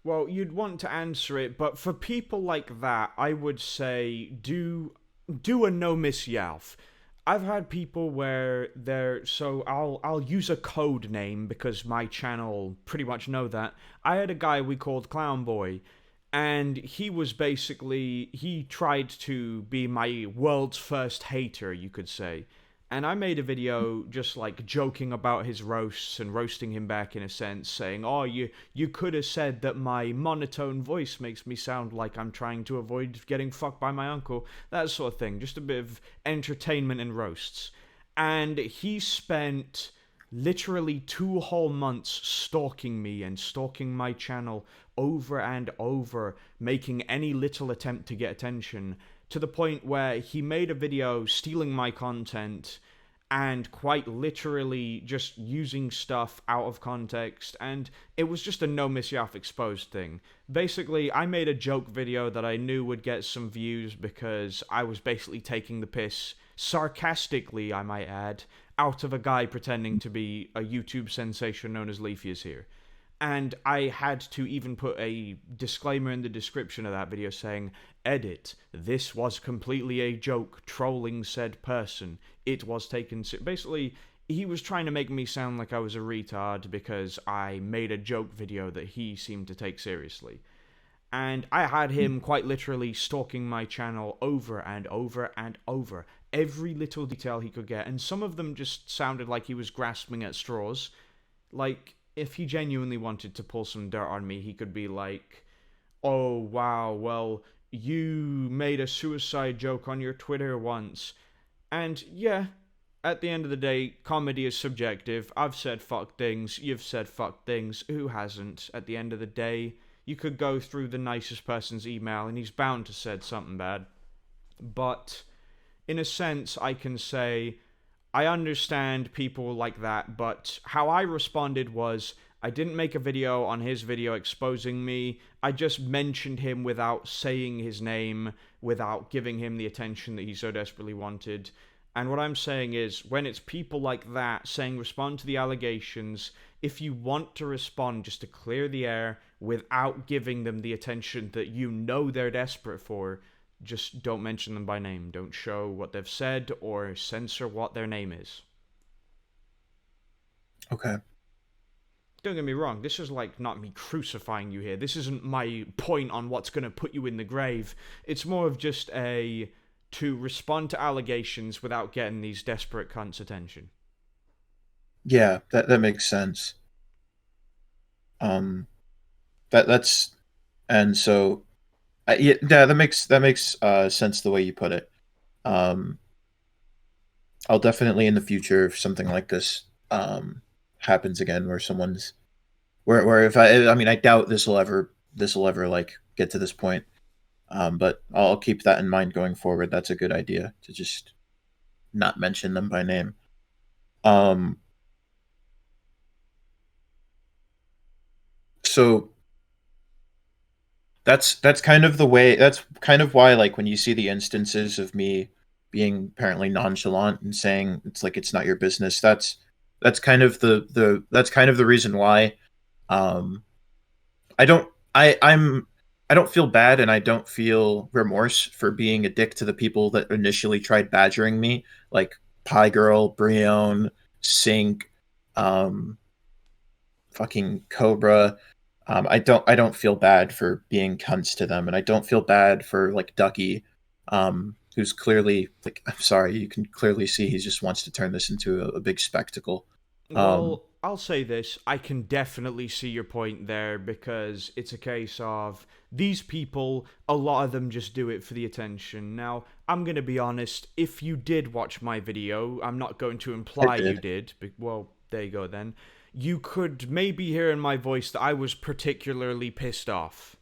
Well, you'd want to answer it, but for people like that, I would say do a no miss Yalf. I've had people where they're so I'll use a code name because my channel pretty much know that. I had a guy we called Clown Boy, and he was basically he tried to be my world's first hater, you could say. And I made a video just like joking about his roasts and roasting him back in a sense, saying, "Oh, you could have said that my monotone voice makes me sound like I'm trying to avoid getting fucked by my uncle." That sort of thing. Just a bit of entertainment and roasts. And he spent literally 2 whole months stalking me and stalking my channel over and over, making any little attempt to get attention, to the point where he made a video stealing my content and quite literally just using stuff out of context, and it was just a no miss Yaff exposed thing. Basically, I made a joke video that I knew would get some views because I was basically taking the piss, sarcastically I might add, out of a guy pretending to be a YouTube sensation known as Leafy is here. And I had to even put a disclaimer in the description of that video saying, "Edit, this was completely a joke, trolling said person. It was taken basically, he was trying to make me sound like I was a retard because I made a joke video that he seemed to take seriously. And I had him quite literally stalking my channel over and over and over. Every little detail he could get. And some of them just sounded like he was grasping at straws. Like, if he genuinely wanted to pull some dirt on me, he could be like, "Oh, wow, well, you made a suicide joke on your Twitter once." And yeah, at the end of the day, comedy is subjective. I've said fuck things, you've said fuck things. Who hasn't? At the end of the day, you could go through the nicest person's email and he's bound to said something bad. But in a sense, I can say I understand people like that, but how I responded was I didn't make a video on his video exposing me. I just mentioned him without saying his name, without giving him the attention that he so desperately wanted. And what I'm saying is, when it's people like that saying respond to the allegations, if you want to respond just to clear the air without giving them the attention that you know they're desperate for, just don't mention them by name. Don't show what they've said or censor what their name is. okay. Don't get me wrong, this is like not me crucifying you here. This isn't my point on what's going to put you in the grave. It's more of just a to respond to allegations without getting these desperate cunts' attention. Yeah, that makes sense. Um, that's and so yeah, that makes sense the way you put it. Um, I'll definitely in the future, if something like this happens again, where someone's where if I mean I doubt this will ever like get to this point. But I'll keep that in mind going forward. That's a good idea to just not mention them by name. Um, so that's kind of the way. That's kind of why, like, when you see the instances of me being apparently nonchalant and saying it's like it's not your business. That's kind of the reason why. Um, I don't I don't feel bad, and I don't feel remorse for being a dick to the people that initially tried badgering me, like Pie Girl, Brion, Sink, um, fucking Cobra. I don't feel bad for being cunts to them, and I don't feel bad for like Ducky, who's clearly like, I'm sorry, you can clearly see he just wants to turn this into a big spectacle. Um, Well, I'll say this. I can definitely see your point there because it's a case of these people, a lot of them just do it for the attention. Now, I'm going to be honest. If you did watch my video, I'm not going to I imply you did. did. Well, there you go then. You could maybe hear in my voice that I was particularly pissed off.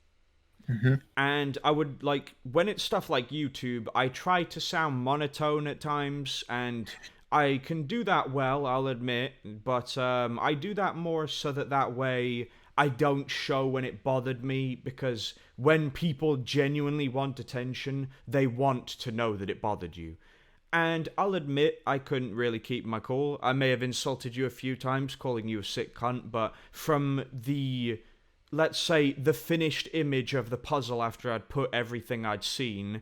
Hmm. And I would like when it's stuff like YouTube, I try to sound monotone at times, and I can do that well, I'll admit, but I do that more so that way I don't show when it bothered me, because when people genuinely want attention, they want to know that it bothered you. And I'll admit, I couldn't really keep my cool. I may have insulted you a few times, calling you a sick cunt, but from the, let's say, the finished image of the puzzle after I'd put everything I'd seen,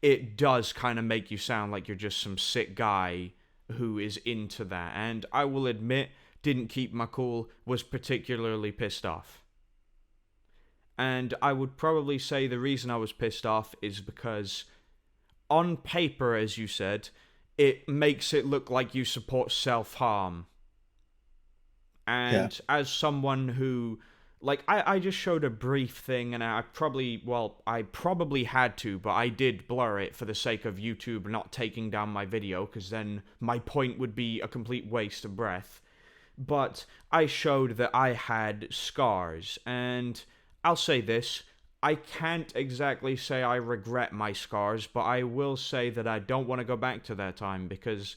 it does kind of make you sound like you're just some sick guy who is into that. And I will admit, didn't keep my cool, was particularly pissed off. And I would probably say the reason I was pissed off is because on paper, as you said, it makes it look like you support self-harm. Yeah. And as someone who, like, I just showed a brief thing, and I probably had to, but I did blur it for the sake of YouTube not taking down my video, because then my point would be a complete waste of breath. But I showed that I had scars, and I'll say this. I can't exactly say I regret my scars, but I will say that I don't want to go back to that time, because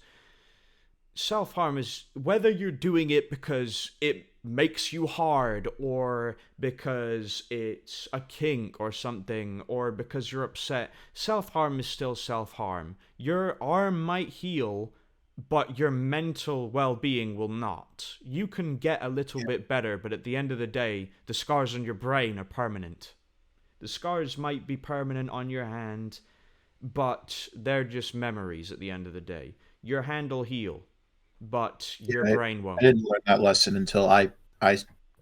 self-harm is whether you're doing it because it makes you hard, or because it's a kink or something, or because you're upset. Self-harm is still self-harm. Your arm might heal, but your mental well-being will not. You can get a little bit better, but at the end of the day, the scars on your brain are permanent. The scars might be permanent on your hand, but they're just memories at the end of the day. Your hand will heal, but Yeah, your brain I won't. didn't learn that lesson until I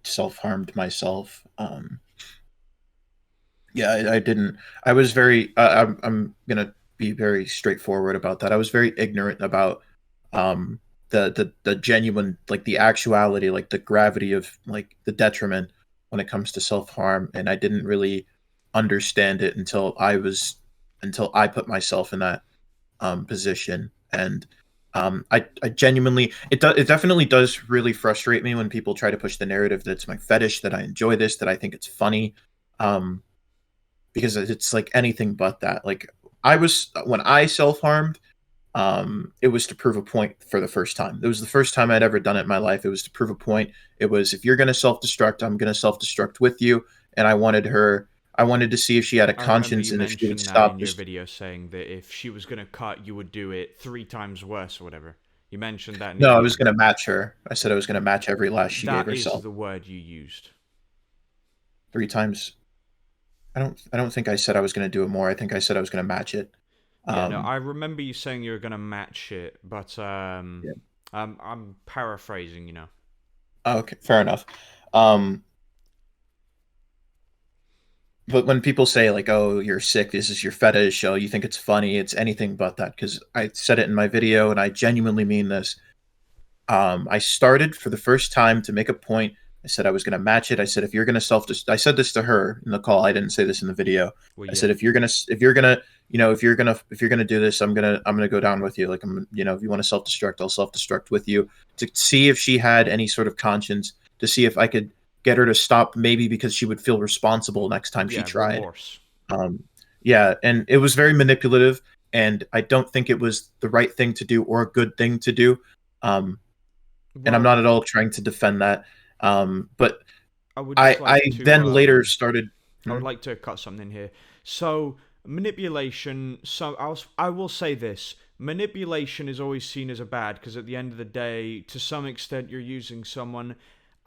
self harmed myself. Yeah, I didn't. I was very. I'm gonna be very straightforward about that. I was very ignorant about um, the genuine, like the actuality, like the gravity of like the detriment when it comes to self harm, and I didn't really understand it until I put myself in that position. And I genuinely, it definitely does really frustrate me when people try to push the narrative that it's my fetish, that I enjoy this, that I think it's funny. Um, because it's like anything but that. Like I was when I self harmed, it was to prove a point for the first time. It was the first time I'd ever done it in my life. It was to prove a point. It was if you're gonna self destruct, I'm gonna self destruct with you. And I wanted her. I wanted to see if she had a I remember conscience you and if she would mentioned that stop in your this. video, saying that if she was going to cut, you would do it 3 times worse or whatever. You mentioned that in your No, I was video. gonna match her. I said I was gonna match every last she gave That is herself the word you used. 3 times. I don't think I said I was gonna do it more. I think I said I was gonna match it. Yeah, no, Um, I remember you saying you were going to match it, but yeah. I'm paraphrasing, you know. Okay, fair enough. Um, but when people say like, "Oh, you're sick. This is your fetish," oh, you think it's funny. It's anything but that. Because I said it in my video, and I genuinely mean this. I started for the first time to make a point. I said I was going to match it. I said if you're going to I said this to her in the call. I didn't say this in the video. Well, I yeah. said if you're gonna do this, I'm gonna go down with you. Like if you want to self destruct, I'll self destruct with you to see if she had any sort of conscience, to see if I could get her to stop, maybe because she would feel responsible next time she Yeah, tried. remorse. Um, yeah, and it was very manipulative, and I don't think it was the right thing to do or a good thing to do. Um, and I'm Well, not at all trying to defend that. But I would just I like to then later started. I Hmm? would like to cut something here. So, manipulation, I will say this. Manipulation is always seen as a bad, because at the end of the day, to some extent, you're using someone.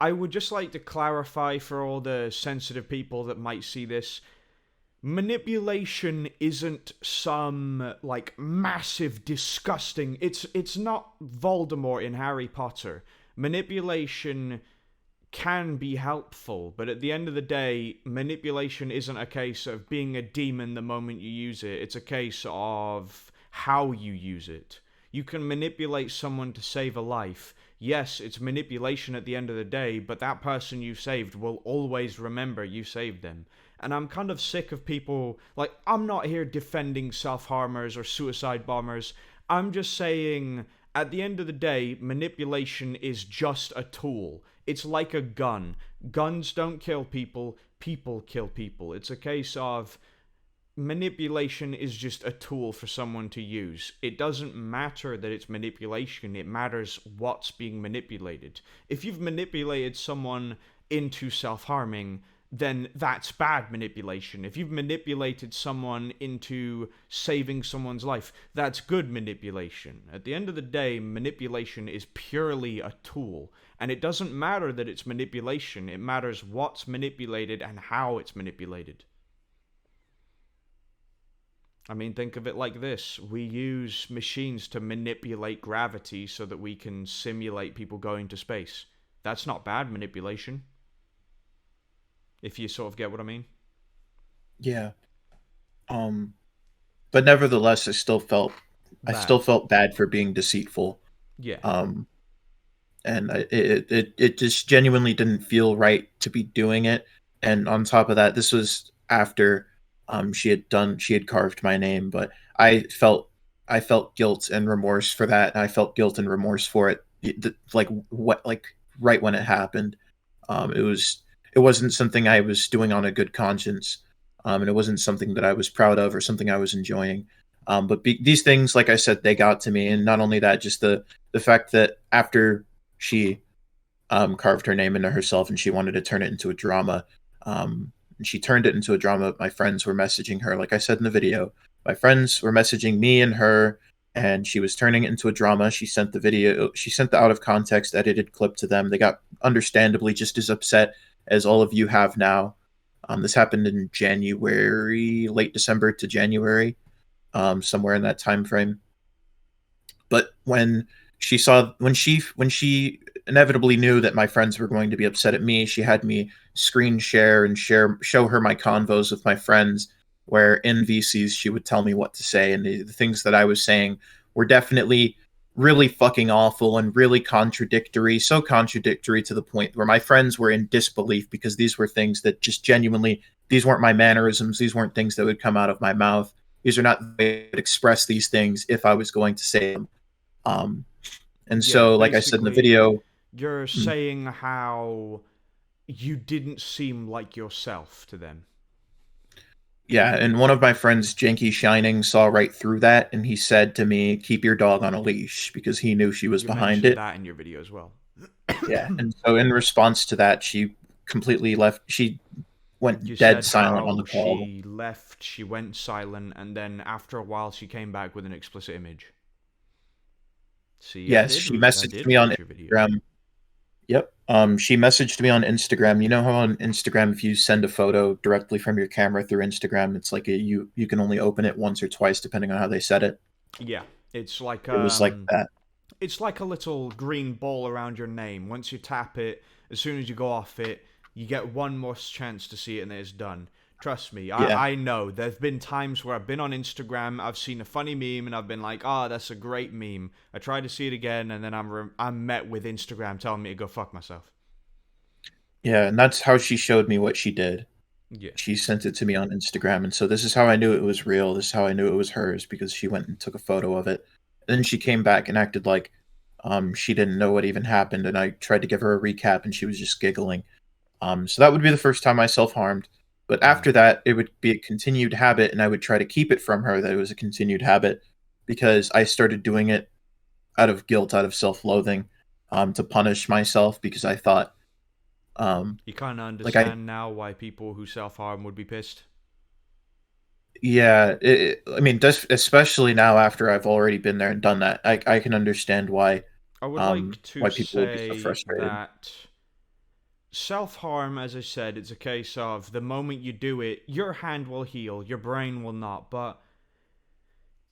I would just like to clarify for all the sensitive people that might see this. Manipulation isn't some like massive disgusting, it's not Voldemort in Harry Potter. Manipulation can be helpful, but at the end of the day, manipulation isn't a case of being a demon the moment you use it. It's a case of how you use it. You can manipulate someone to save a life. Yes, it's manipulation at the end of the day, but that person you saved will always remember you saved them. And I'm kind of sick of people, like, I'm not here defending self-harmers or suicide bombers. I'm just saying, at the end of the day, manipulation is just a tool. It's like a gun. Guns don't kill people, people kill people. It's a case of manipulation is just a tool for someone to use. It doesn't matter that it's manipulation, it matters what's being manipulated. If you've manipulated someone into self-harming, then that's bad manipulation. If you've manipulated someone into saving someone's life, that's good manipulation. At the end of the day, manipulation is purely a tool. And it doesn't matter that it's manipulation, it matters what's manipulated and how it's manipulated. I mean, think of it like this. We use machines to manipulate gravity so that we can simulate people going to space. That's not bad manipulation. If you sort of get what I mean. Yeah. But nevertheless, I still felt bad for being deceitful. Yeah. And it just genuinely didn't feel right to be doing it. And on top of that, this was after she had carved my name, but I felt guilt and remorse for that, and I felt guilt and remorse for it, like right when it happened. It wasn't something I was doing on a good conscience, and it wasn't something that I was proud of or something I was enjoying. These things, like I said, they got to me, and not only that, just the fact that after she carved her name into herself and she wanted to turn it into a drama. And she turned it into a drama. My friends were messaging her, like I said in the video. My friends were messaging me and her, and she was turning it into a drama. She sent the out of context edited clip to them. They got understandably just as upset as all of you have now. This happened in January, late December to January, somewhere in that time frame. But when she inevitably knew that my friends were going to be upset at me, she had me screen share and show her my convos with my friends, where in VCs she would tell me what to say, and the things that I was saying were definitely really fucking awful and really contradictory, so contradictory to the point where my friends were in disbelief, because these were things that just genuinely, these weren't my mannerisms, these weren't things that would come out of my mouth, these are not the way I would express these things if I was going to say them. And Yeah, so, like I said in the video, you're saying how you didn't seem like yourself to them. yeah, and one of my friends, Janky Shining, saw right through that, and he said to me, "Keep your dog on a leash," because he knew she was You behind mentioned it. that in your video as well. Yeah, and so in response to that, she completely left. She went You dead said silent how on the call. she left, she went silent, and then after a while she came back with an explicit image. See, Yes, she messaged me on watch your video. Instagram. Yep. She messaged me on Instagram. You know how on Instagram, if you send a photo directly from your camera through Instagram, it's like you can only open it once or twice depending on how they set it. Yeah, it's like It was like that. it's like a little green ball around your name. Once you tap it, as soon as you go off it, you get one more chance to see it and then it's done. Trust me, Yeah. I know. There's been times where I've been on Instagram, I've seen a funny meme, and I've been like, that's a great meme. I try to see it again, and then I'm met with Instagram telling me to go fuck myself. Yeah, and that's how she showed me what she did. Yeah. She sent it to me on Instagram, and so this is how I knew it was real. This is how I knew it was hers, because she went and took a photo of it. Then she came back and acted like she didn't know what even happened, and I tried to give her a recap, and she was just giggling. So that would be the first time I self-harmed. But after that, it would be a continued habit, and I would try to keep it from her that it was a continued habit, because I started doing it out of guilt, out of self-loathing, to punish myself, because I thought, You kind of like I, understand now why people who self-harm would be pissed. yeah, I mean, especially now after I've already been there and done that, I can understand I would like to people would be so say frustrated. that self-harm, as I said, it's a case of the moment you do it, your hand will heal, your brain will not. But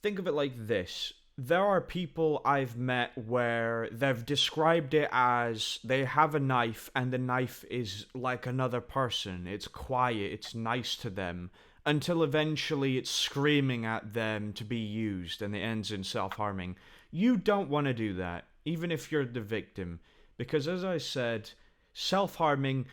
think of it like this. There are people I've met where they've described it as they have a knife and the knife is like another person. It's quiet, it's nice to them, until eventually it's screaming at them to be used and it ends in self harming. You don't want to do that, even if you're the victim. Because as I said, self harming,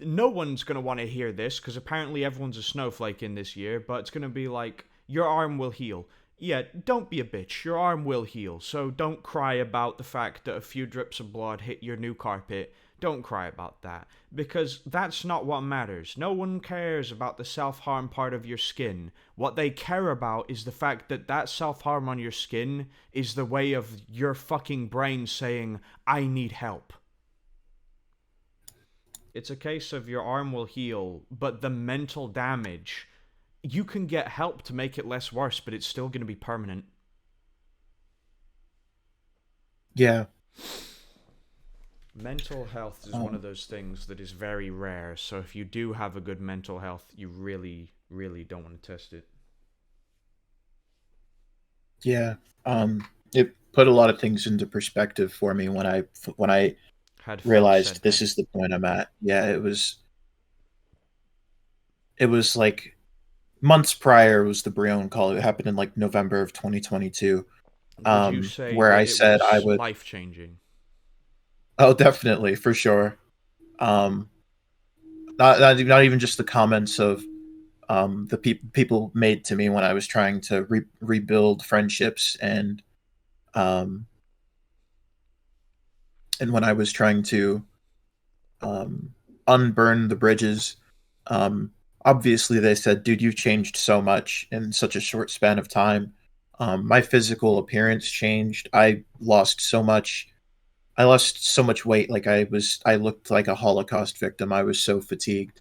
no one's going to want to hear this because apparently everyone's a snowflake in this year, but it's going to be like, your arm will heal. Yeah, don't be a bitch. Your arm will heal. So don't cry about the fact that a few drips of blood hit your new carpet. Don't cry about that. Because that's not what matters. No one cares about the self harm part of your skin. What they care about is the fact that that self harm on your skin is the way of your fucking brain saying, I need help. It's a case of your arm will heal, but the mental damage, you can get help to make it less worse, but it's still going to be permanent. Yeah. Mental health is one of those things that is very rare, so if you do have a good mental health, you really, really don't want to test it. Yeah. It put a lot of things into perspective for me when I Had folks said realized this that. is the point I'm at. Yeah, it was like months prior was the Brion call. It happened in like November of 2022. Would you say Where I that it said I was would. life changing? Oh, definitely for sure. Um, not even just the comments of the people made to me when I was trying to rebuild friendships um, and when I was trying to um, unburn the bridges. Um, Obviously, they said, "Dude, you've changed so much in such a short span of time." My physical appearance changed. I lost so much weight. Like I looked like a Holocaust victim. I was so fatigued.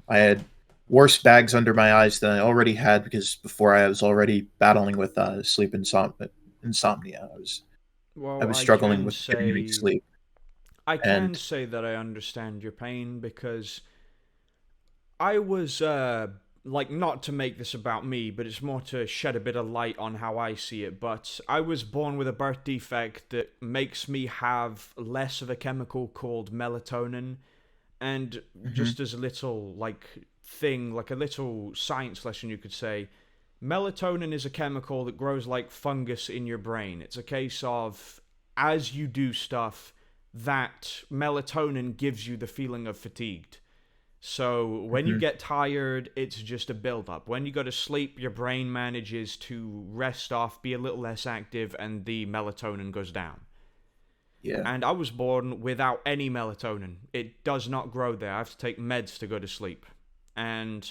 I had worse bags under my eyes than I already had because before I was already battling with insomnia. I Well, was struggling with getting any sleep, I can and say that I understand your pain because I was like, not to make this about me, but it's more to shed a bit of light on how I see it. But I was born with a birth defect that makes me have less of a chemical called melatonin, and Mhm. just as a little like thing, like a little science lesson, you could say, melatonin is a chemical that grows like fungus in your brain. It's a case of as you do stuff, that melatonin gives you the feeling of fatigued. So when you Mhm. get tired, it's just a build up. When you go to sleep, your brain manages to rest off, be a little less active, and the melatonin goes down. Yeah. And I was born without any melatonin. It does not grow there. I have to take meds to go to sleep. And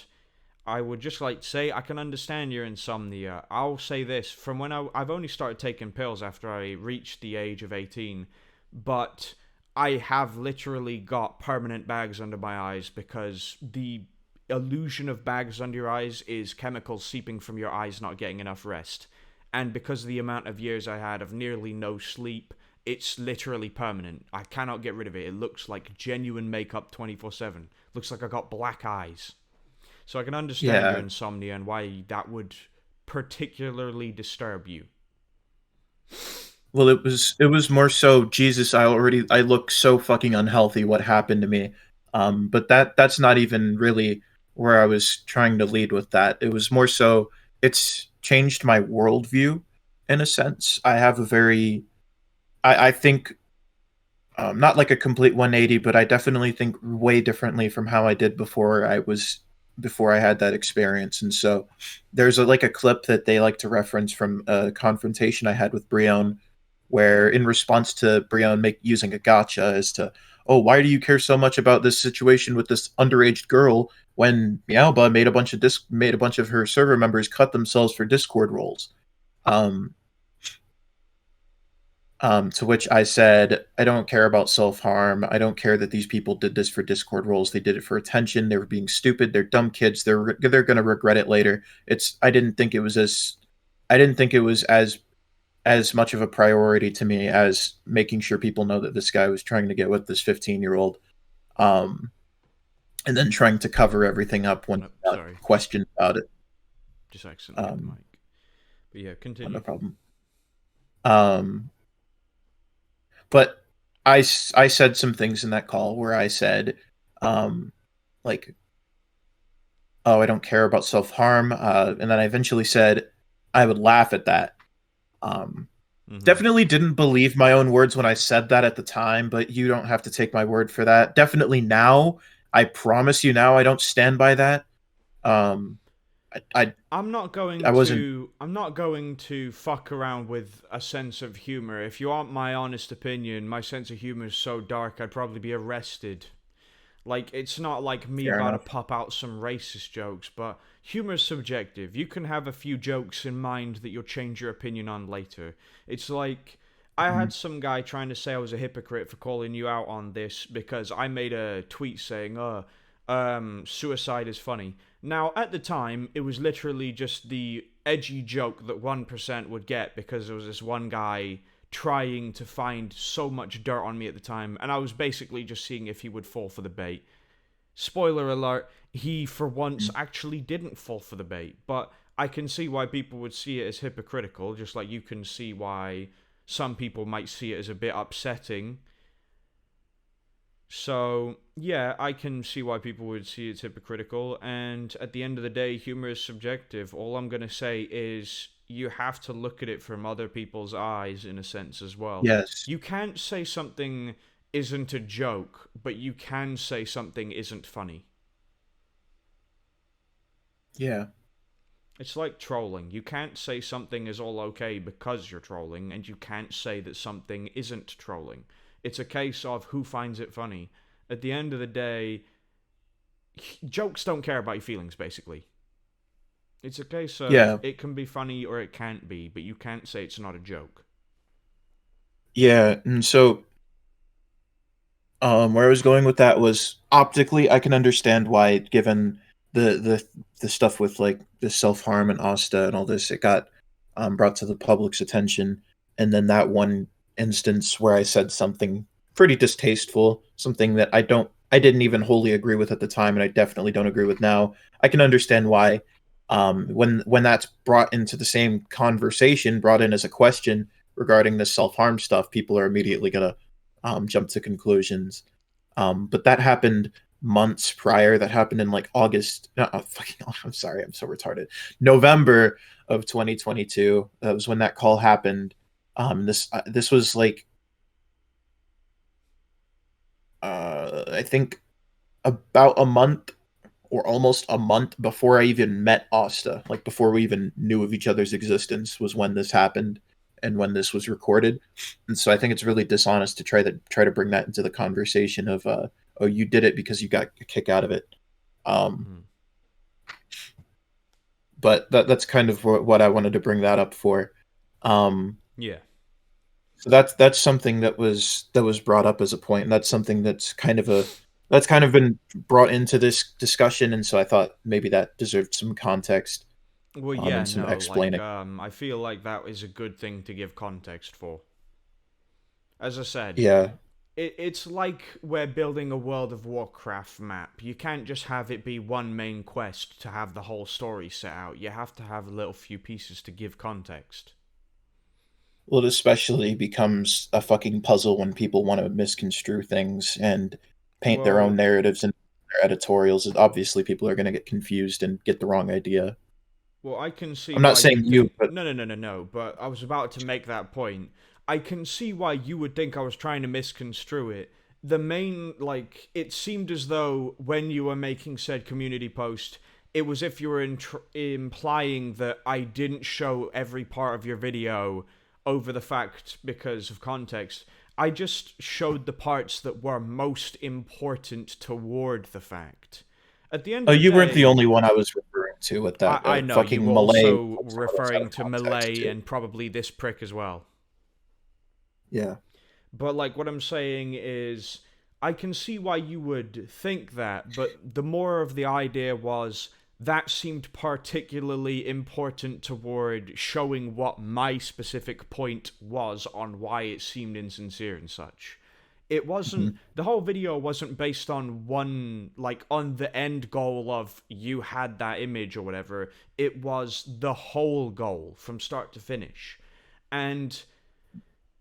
I would just like to say I can understand your insomnia. I'll say this, from when I've only started taking pills after I reached the age of 18, but I have literally got permanent bags under my eyes because the illusion of bags under your eyes is chemicals seeping from your eyes not getting enough rest. And because of the amount of years I had of nearly no sleep, it's literally permanent. I cannot get rid of it. It looks like genuine makeup 24/7. Looks like I got black eyes. So I can understand your Yeah. insomnia and why that would particularly disturb you. Well, it was more so Jesus. I look so fucking unhealthy. What happened to me? But that's not even really where I was trying to lead with that. It was more so it's changed my worldview in a sense. I think not like a complete 180, but I definitely think way differently from how I did before I had that experience. And so there's like a clip that they like to reference from a confrontation I had with Brion, where in response to Brion using a gotcha as to, oh, why do you care so much about this situation with this underage girl when Meowba made a bunch of her server members cut themselves for Discord roles. Um, to which I said, I don't care about self harm. I don't care that these people did this for Discord roles. They did it for attention. They were being stupid. They're dumb kids. They're gonna regret it later. I didn't think it was as much of a priority to me as making sure people know that this guy was trying to get with this 15-year-old, um, and then trying to cover everything up when Oh, he got sorry, questioned about it. just accidentally hit the Um, mic. But yeah, Oh, no continue. problem. Um, but I said some things in that call where I said, um, like, oh, I don't care about self harm, and then I eventually said I would laugh at that. Um, Mm-hmm. Definitely didn't believe my own words when I said that at the time, but you don't have to take my word for that. Definitely now, I promise you now, I don't stand by that. Um, I I wasn't I'm not going to fuck around with a sense of humor. If you want my honest opinion, my sense of humor is so dark I'd probably be arrested. Like, it's not like me fair about to enough. pop out some racist jokes, but humor's subjective. You can have a few jokes in mind that you'll change your opinion on later. It's like, I Mhm. had some guy trying to say I was a hypocrite for calling you out on this because I made a tweet saying, suicide is funny. Now, at the time, it was literally just the edgy joke that 1% would get because there was this one guy trying to find so much dirt on me at the time, and I was basically just seeing if he would fall for the bait. Spoiler alert, he for once actually didn't fall for the bait, but I can see why people would see it as hypocritical, just like you can see why some people might see it as a bit upsetting. So, yeah, I can see why people would see it's hypocritical, and at the end of the day, humor is subjective. All I'm going to say is you have to look at it from other people's eyes in a sense as well. Yes. You can't say something isn't a joke, but you can say something isn't funny. Yeah. It's like trolling. You can't say something is all okay because you're trolling, and you can't say that something isn't trolling. It's a case of who finds it funny. At the end of the day, jokes don't care about your feelings, basically. It's a case of Yeah. it can be funny or it can't be, but you can't say it's not a joke. Yeah. And so where I was going with that was optically, I can understand why, given the stuff with like the self harm and Asta and all this, it got brought to the public's attention, and then that one instance where I said something pretty distasteful, something that I didn't even wholly agree with at the time, and I definitely don't agree with now. I can understand why, when that's brought into the same conversation, brought in as a question regarding the self harm stuff, people are immediately gonna jump to conclusions. But that happened months prior. That happened in like August. No, fucking, I'm sorry, I'm so retarded. November of 2022. That was when that call happened. This was like I think about a month or almost a month before I even met Asta, like before we even knew of each other's existence, was when this happened and when this was recorded. And so I think it's really dishonest to try to bring that into the conversation of oh, you did it because you got a kick out of it. Um, Mm. but that's kind of what I wanted to bring that up for. Um, Yeah. so that's something that was brought up as a point, and that's something that's kind of been brought into this discussion, and so I thought maybe that deserved some context, Well, yeah, and some no, like, explaining. I feel like that is a good thing to give context for. As I said, Yeah, it's like we're building a World of Warcraft map. You can't just have it be one main quest to have the whole story set out. You have to have a little few pieces to give context. well, it especially becomes a fucking puzzle when people want to misconstrue things and paint their own Well, narratives and their editorials. Obviously, people are going to get confused and get the wrong idea. Well, I can see I'm not why you saying you, think. but No, no, no, no, no. But I was about to make that point. I can see why you would think I was trying to misconstrue it. The main, like, it seemed as though when you were making said community post, it was if you were implying that I didn't show every part of your video over the fact because of context. I just showed the parts that were most important toward the fact. At the end oh, of the you weren't the day, only one I was referring to with that. I know you were Fucking Malay also took some of those out referring of to context Malay too. and probably this prick as well. Yeah. But like what I'm saying is I can see why you would think that, but the more of the idea was that seemed particularly important toward showing what my specific point was on why it seemed insincere and such. It Hmm. wasn't, the whole video wasn't based on one, like, on the end goal of you had that image or whatever. It was the whole goal from start to finish. And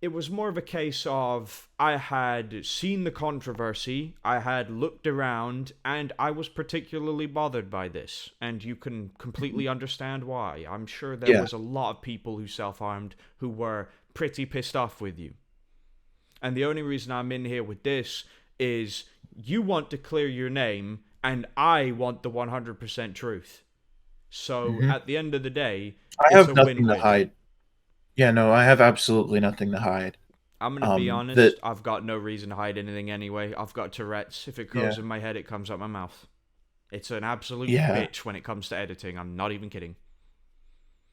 it was more of a case of I had seen the controversy, I had looked around, and I was particularly bothered by this. And you can completely understand why. I'm sure there Yeah. was a lot of people who self harmed who were pretty pissed off with you. And the only reason I'm in here with this is you want to clear your name, and I want the 100% truth. So Hmm. at the end of the day, I it's have a nothing to win-win. hide. Yeah, no, I have absolutely nothing to hide. I'm gonna be That honest, I've got no reason to hide anything anyway. I've got Tourette's. If it yeah, goes in my head, it comes out my mouth. It's an absolute yeah, bitch when it comes to editing. I'm not even kidding.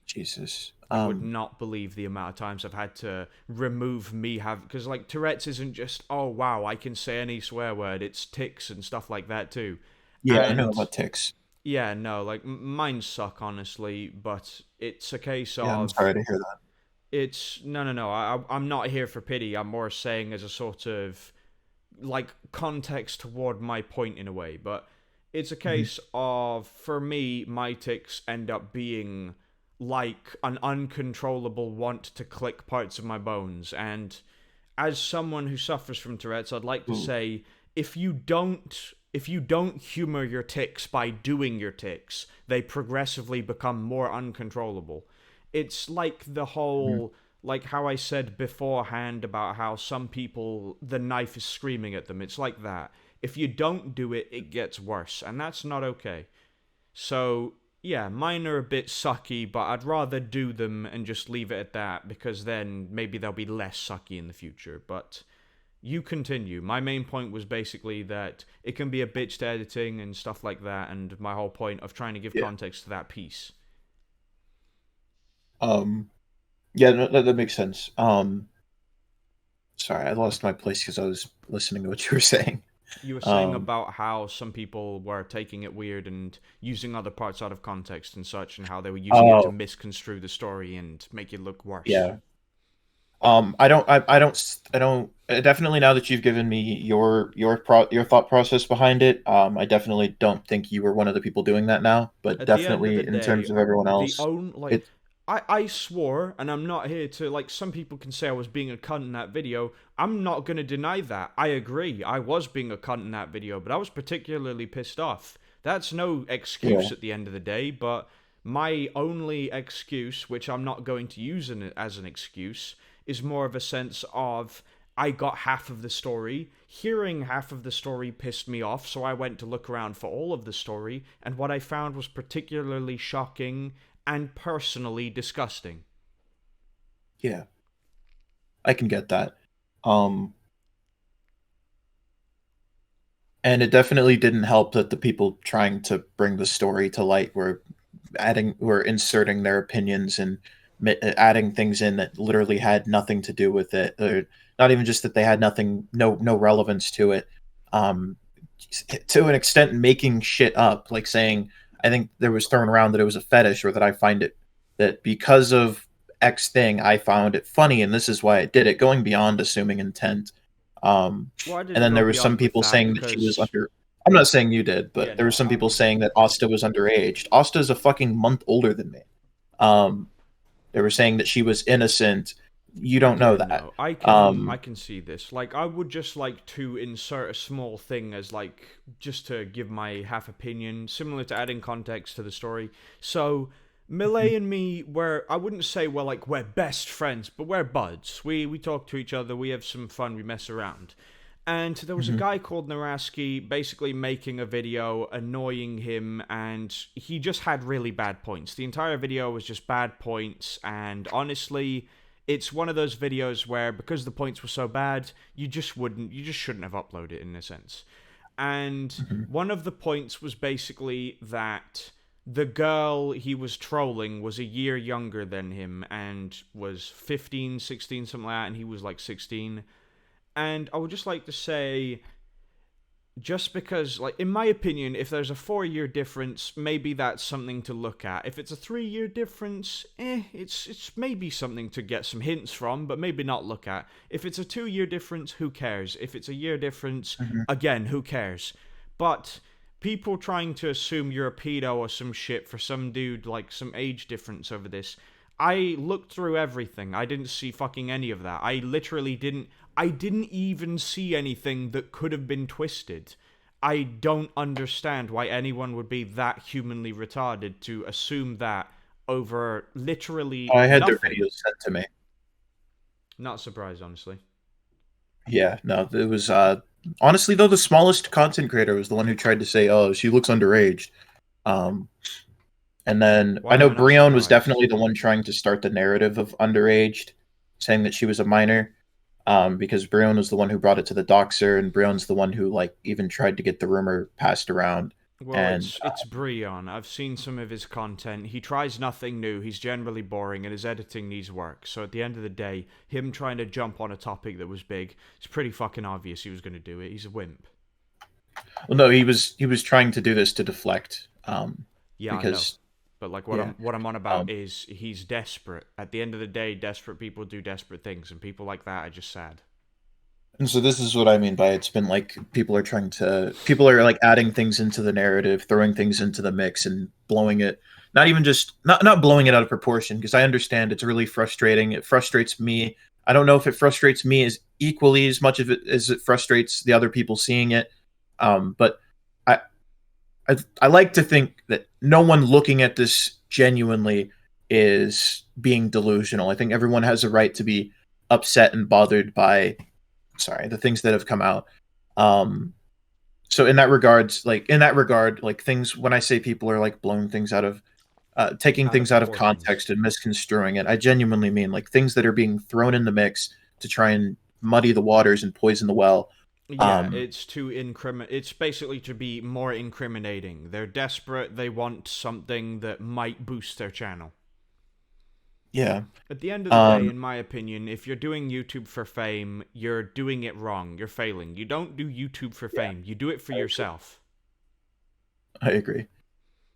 Jesus. You would not believe the amount of times I've had to remove me have because like Tourette's isn't just oh wow I can say any swear word. It's tics and stuff like that too. Yeah, I know And about ticks. yeah, no, like mine suck honestly, but it's a case Yeah, I'm of sorry to hear that. it's no. I'm not here for pity. I'm more saying as a sort of like context toward my point in a way, but it's a Hmm. case of for me my tics end up being like an uncontrollable want to click parts of my bones. And as someone who suffers from Tourette's, I'd like to Ooh. say if you don't humor your tics by doing your tics, they progressively become more uncontrollable. It's like the Mhm. whole like how I said beforehand about how some people the knife is screaming at them. It's like that. If you don't do it, it gets worse, and that's not okay. So yeah, mine are a bit sucky, but I'd rather do them and just leave it at that because then maybe they'll be less sucky in the future. But you continue. My main point was basically that it can be a bitch to editing and stuff like that, and my whole point of trying to give Yeah. context to that piece. Um, yeah, no, that makes sense. Sorry, I lost my place because I was listening to what you were saying. You were saying Um, about how some people were taking it weird and using other parts out of context and such, and how they were using it to oh, misconstrue the story and make it look worse. yeah. I don't. Definitely, now that you've given me your thought process behind it, I definitely don't think you were one of the people doing that now. But At the end of the definitely, in day, terms of everyone the else, own like it's I swore, and I'm not here to like some people can say I was being a cunt in that video. I'm not gonna deny that. I agree, I was being a cunt in that video, but I was particularly pissed off. That's no yeah, excuse at the end of the day, but my only excuse, which I'm not going to use as an excuse, is more of a sense of I got half of the story. Hearing half of the story pissed me off, so I went to look around for all of the story, and what I found was particularly shocking and personally disgusting. yeah, I can get that. Um, and it definitely didn't help that the people trying to bring the story to light were inserting their opinions and adding things in that literally had nothing to do with it, or not even just that they had nothing, no relevance to it. Um, to an extent, making shit up, like saying, I think there was thrown around that it was a fetish, or that I find it that because of X thing, I found it funny, and this is why I did it, going beyond assuming intent. Well, I And didn't then go there was some beyond with people that saying that she was because, under. I'm not saying you did, yeah, but there were no, some people saying that Asta was underage. Asta is a fucking month older than me. Um, they were saying that she was innocent. You don't know yeah, that. no, I can, I Um, can see this. Like, I would just like to insert a small thing as like just to give my half opinion, similar to adding context to the story. So, mhm, Millet and me were, I wouldn't say we're best friends, but we're buds. We talk to each other, we have some fun, we mess around. And there was a mhm, guy called Naraski basically making a video annoying him, and he just had really bad points. The entire video was just bad points, and honestly, it's one of those videos where because the points were so bad, you just shouldn't have uploaded it in a sense. And mhm. one of the points was basically that the girl he was trolling was a year younger than him and was 15, 16, something like that, and he was like 16. And I would just like to say just because, like, in my opinion, if there's a 4 year difference, maybe that's something to look at. If it's a 3 year difference, it's maybe something to get some hints from, but maybe not look at. If it's a 2 year difference, who cares? If it's a year difference, Mhm. again, who cares? But people trying to assume you're a pedo or some shit for some dude, like some age difference over this. I looked through everything. I didn't see fucking any of that. I literally didn't. I didn't even see anything that could have been twisted. I don't understand why anyone would be that humanly retarded to assume that over literally I had their nothing. videos sent to me. Not surprised, honestly. Yeah, no, it was honestly though the smallest content creator was the one who tried to say, "Oh, she looks underage." Um, and then Why I am know I not Brion was surprised? definitely the one trying to start the narrative of underaged, saying that she was a minor. Because Brion was the one who brought it to the doxer, and Brion's the one who like even tried to get the rumor passed around. Well, And it's Brion. I've seen some of his content. He tries nothing new. He's generally boring, and his editing needs work. So at the end of the day, him trying to jump on a topic that was big, it's pretty fucking obvious he was going to do it. He's a wimp. well, no, he was trying to do this to deflect, Yeah, I know. because But like yeah, what I'm on about um, is he's desperate. At the end of the day, desperate people do desperate things, and people like that are just sad. and so this is what I mean by it's been like people are like adding things into the narrative, throwing things into the mix, and blowing it. Not even just not blowing it out of proportion because I understand it's really frustrating. It frustrates me. I don't know if it frustrates me as equally as much of it as it frustrates the other people seeing it. But I, I like to think that no one looking at this genuinely is being delusional. I think everyone has a right to be upset and bothered by the things that have come out. Um, so in that regard, like things when I say people are like blowing things out of taking Out of things out of proportions. context and misconstruing it, I genuinely mean like things that are being thrown in the mix to try and muddy the waters and poison the well. Yeah, Um, it's to incriminate. It's basically to be more incriminating. They're desperate. They want something that might boost their channel. yeah. At the end of the day, Um, in my opinion, if you're doing YouTube for fame, you're doing it wrong. You're failing. You don't do YouTube for yeah, fame. You do it for I agree. yourself. I agree.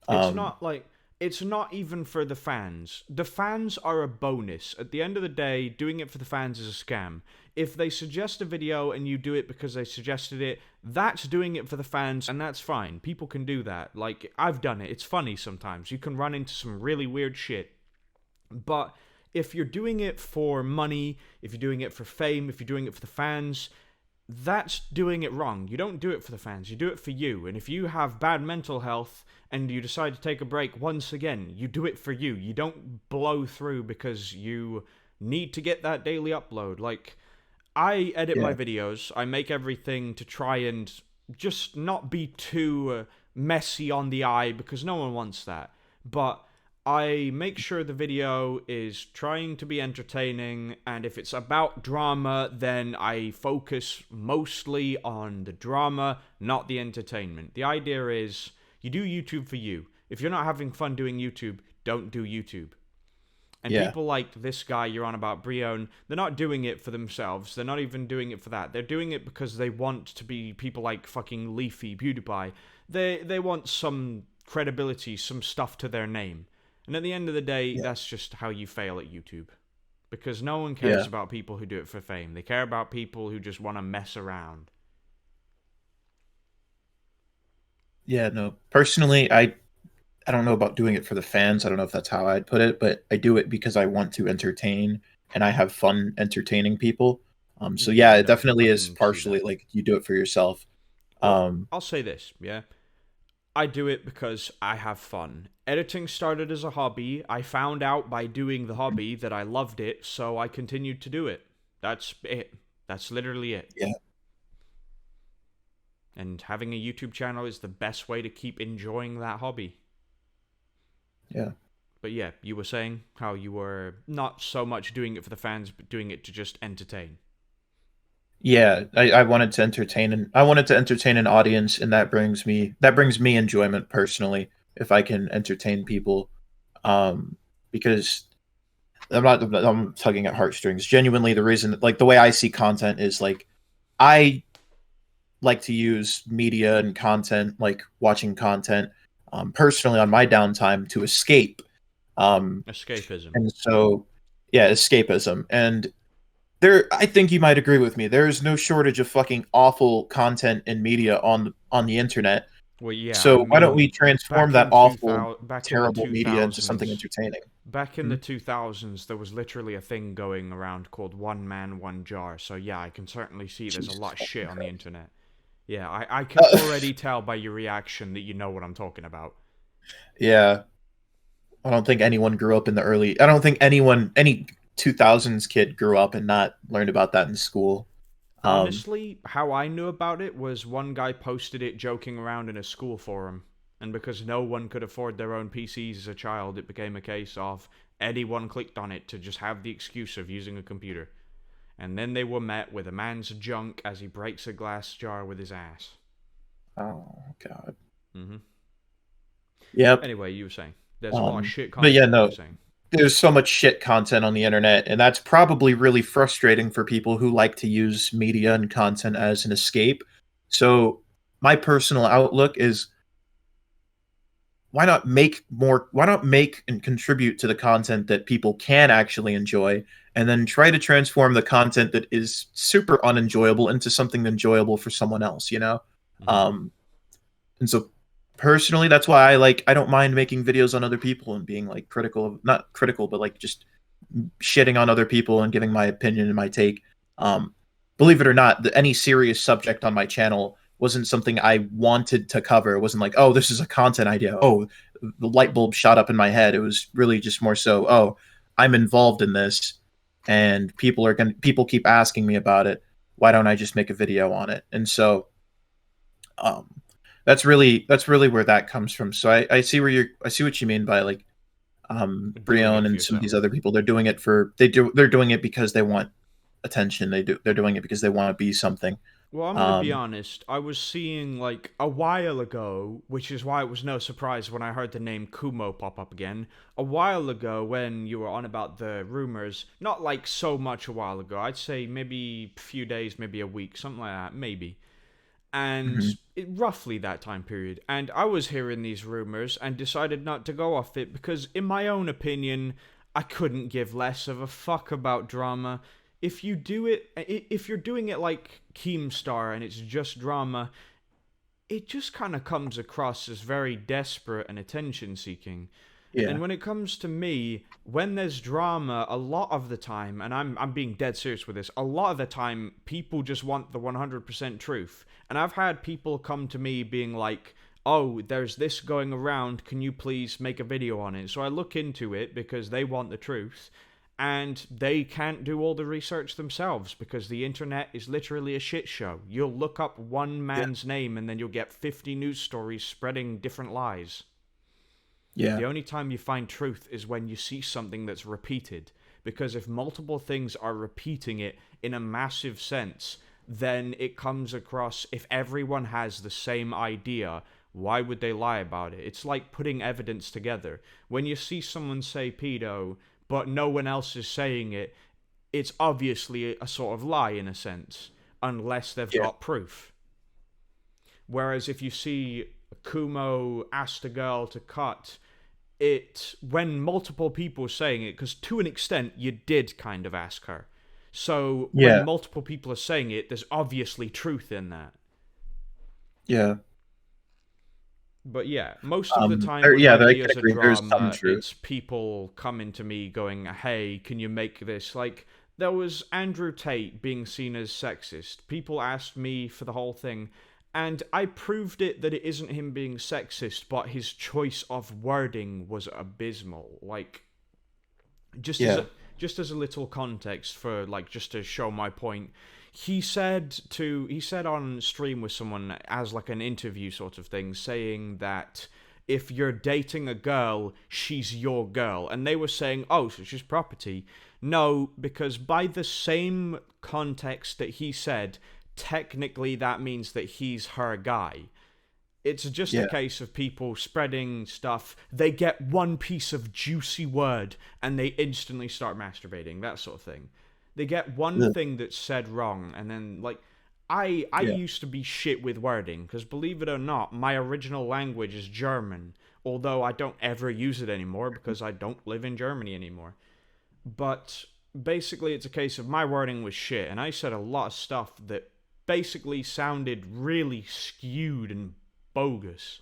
It's Um, not like it's not even for the fans. The fans are a bonus. At the end of the day, doing it for the fans is a scam. If they suggest a video and you do it because they suggested it, that's doing it for the fans and that's fine. People can do that. Like I've done it. It's funny sometimes. You can run into some really weird shit. But if you're doing it for money, if you're doing it for fame, if you're doing it for the fans, that's doing it wrong. You don't do it for the fans, you do it for you. And if you have bad mental health and you decide to take a break, once again, you do it for you. You don't blow through because you need to get that daily upload. Like, I edit my yeah, videos, I make everything to try and just not be too messy on the eye because no one wants that. But I make sure the video is trying to be entertaining, and if it's about drama, then I focus mostly on the drama, not the entertainment. The idea is you do YouTube for you. If you're not having fun doing YouTube, don't do YouTube. And yeah, people like this guy you're on about, Brion, they're not doing it for themselves. They're not even doing it for that. They're doing it because they want to be people like fucking Leafy, PewDiePie. They want some credibility, some stuff to their name. And at the end of the day, yeah, that's just how you fail at YouTube. Because no one cares yeah, about people who do it for fame. They care about people who just want to mess around. yeah. No, personally, I don't know about doing it for the fans. I don't know if that's how I'd put it, but I do it because I want to entertain and I have fun entertaining people. So yeah, Yeah, it no, I definitely is can see partially that. like you do it for yourself. Well, Um, I'll say this, yeah? I do it because I have fun. Editing started as a hobby. I found out by doing the hobby that I loved it, so I continued to do it. That's it. That's literally it. yeah, And having a YouTube channel is the best way to keep enjoying that hobby. yeah, But yeah, you were saying how you were not so much doing it for the fans, but doing it to just entertain. yeah. I wanted to entertain and I wanted to entertain an audience, and that brings me enjoyment personally if I can entertain people. Because I'm tugging at heartstrings. Genuinely, the reason like the way I see content is like I like to use media and content, like watching content, personally on my downtime to escape. Escapism. And so, yeah, escapism. And there, I think you might agree with me. There is no shortage of fucking awful content and media on the internet. Well, yeah, I So why don't we mean, transform back that in awful, 2000, back in the terrible media into something 2000s, entertaining? back in Hmm? the 2000s, there was literally a thing going around called One Man, One Jar. So yeah, I can certainly see there's a Jesus lot of shit fucking on the Christ. internet. Yeah, I can already tell by your reaction that you know what I'm talking about. Yeah, I don't think anyone grew up in the early. I don't think any 2000s kid grew up and not learned about that in school. Um, Honestly, how I knew about it was one guy posted it joking around in a school forum. And because no one could afford their own PCs as a child, it became a case of anyone clicked on it to just have the excuse of using a computer. And then they were met with a man's junk as he breaks a glass jar with his ass. oh God. hmm Yep. Anyway, you were saying. There's a lot of shit But yeah, content, you were no, saying. there's so much shit content on the internet, and that's probably really frustrating for people who like to use media and content as an escape. So my personal outlook is, why not make and contribute to the content that people can actually enjoy, and then try to transform the content that is super unenjoyable into something enjoyable for someone else, you know? hmm um and so personally, that's why I don't mind making videos on other people and being like critical of, not critical, but like just shitting on other people and giving my opinion and my take. Believe it or not, any serious subject on my channel wasn't something I wanted to cover. It wasn't like, oh, this is a content idea. Oh, the light bulb shot up in my head. It was really just more so, oh, I'm involved in this, and people keep asking me about it. Why don't I just make a video on it? And so, um, that's really where that comes from. So I see what you mean by like Doing it Brion for and some of these yourself. other people. They're doing it because they want attention. They're doing it because they want to be something. Well, I'm gonna be Um, honest. I was seeing like a while ago, which is why it was no surprise when I heard the name Kumo pop up again. A while ago, when you were on about the rumors, not like so much a while ago. I'd say maybe a few days, maybe a week, something like that, maybe. And mhm. roughly that time period. And I was hearing these rumors and decided not to go off it because, in my own opinion, I couldn't give less of a fuck about drama. If you're doing it like Keemstar and it's just drama, it just kind of comes across as very desperate and attention seeking. Yeah, And when it comes to me, when there's drama, a lot of the time, and I'm being dead serious with this, a lot of the time people just want the 100% truth. And I've had people come to me being like, "Oh, there's this going around, can you please make a video on it?" So I look into it because they want the truth. And they can't do all the research themselves because the internet is literally a shit show. You'll look up one yeah, man's name and then you'll get 50 news stories spreading different lies. yeah, The only time you find truth is when you see something that's repeated. Because if multiple things are repeating it in a massive sense, then it comes across, if everyone has the same idea, why would they lie about it? It's like putting evidence together. When you see someone say pedo, but no one else is saying it, it's obviously a sort of lie in a sense, unless they've yeah, got proof. Whereas if you see Kumo asked a girl to cut, it when multiple people are saying it, because to an extent you did kind of ask her. So when yeah, multiple people are saying it, there's obviously truth in that. yeah. But yeah, most of the time when Yeah, my I could videos are agree. There's some drama, truth. it's people coming to me going, "Hey, can you make this?" Like, there was Andrew Tate being seen as sexist. People asked me for the whole thing, and I proved it that it isn't him being sexist, but his choice of wording was abysmal. Like, just as Yeah, a just as a little context for like just to show my point, he said on stream with someone as like an interview sort of thing, saying that if you're dating a girl, she's your girl, and they were saying, oh, so she's property. No, because by the same context that he said, technically that means that he's her guy. It's just a yeah, case of people spreading stuff. They get one piece of juicy word and they instantly start masturbating, that sort of thing. They get one the- thing that's said wrong, and then, like, I Yeah. used to be shit with wording because believe it or not, my original language is German. Although I don't ever use it anymore because I don't live in Germany anymore. But basically, it's a case of my wording was shit, and I said a lot of stuff that basically sounded really skewed and bogus.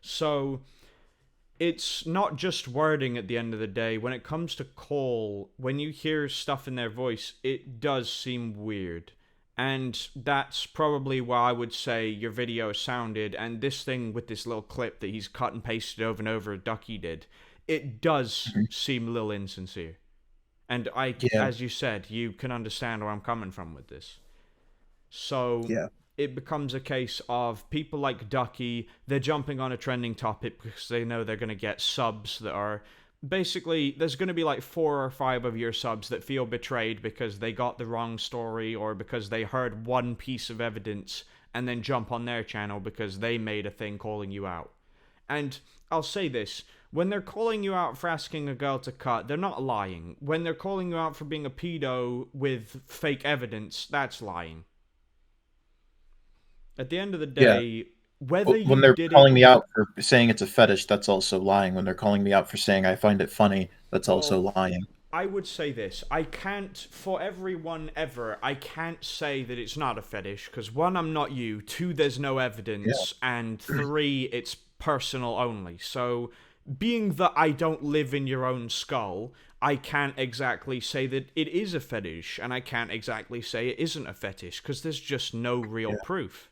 So it's not just wording at the end of the day. When it comes to Cole, when you hear stuff in their voice, it does seem weird. And that's probably why I would say your video sounded, and this thing with this little clip that he's cut and pasted over and over, Ducky did, it does Mhm. seem a little insincere. And Yeah. as you said, you can understand where I'm coming from with this. So Yeah. it becomes a case of people like Ducky, they're jumping on a trending topic because they know they're going to get subs that are basically, there's going to be like 4 or 5 of your subs that feel betrayed because they got the wrong story or because they heard one piece of evidence and then jump on their channel because they made a thing calling you out. And I'll say this, when they're calling you out for asking a girl to cut, they're not lying. When they're calling you out for being a pedo with fake evidence, that's lying. At the end of the Yeah. day, whether When you they're did calling it, me out for saying it's a fetish, that's also lying. When they're calling me out for saying I find it funny, that's also well, lying. I would say this. I can't, for everyone ever, I can't say that it's not a fetish, because one, I'm not you, two, there's no Yeah. evidence, and three, it's personal only. So, being that I don't live in your own skull, I can't exactly say that it is a fetish, and I can't exactly say it isn't a fetish, because there's just no real Yeah. proof.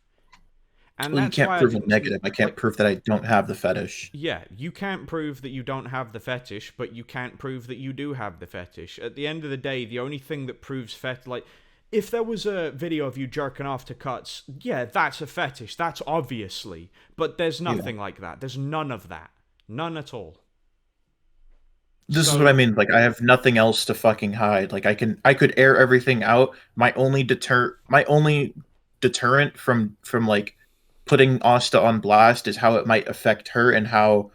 And Well, you that's can't why I prove a didn't, negative. I can't like, prove that I don't have the fetish. yeah, you can't prove that you don't have the fetish, but you can't prove that you do have the fetish. At the end of the day, the only thing that proves like, if there was a video of you jerking off to cuts, yeah, that's a fetish. That's obviously. But there's Yeah. nothing like that. There's none of that. None at all. This is what I So, mean. Like I have nothing else to fucking hide. Like I could air everything out. My only deterrent from like putting Asta on blast is how it might affect her and how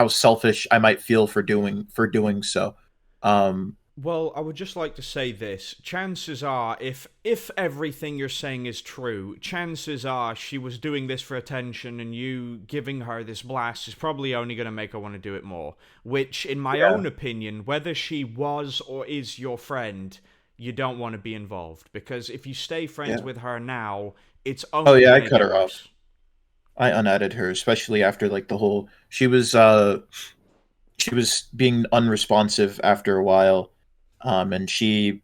selfish I might feel for doing so. Um well, I would just like to say this. Chances are, if everything you're saying is true, chances are she was doing this for attention, and you giving her this blast is probably only going to make her want to do it more. Which, in my yeah, own opinion, whether she was or is your friend, you don't want to be involved. Because if you stay friends yeah. with her now, it's Oh only yeah, I going to cut get her off. worse. I unadded her, especially after like the whole she was being unresponsive after a while. And she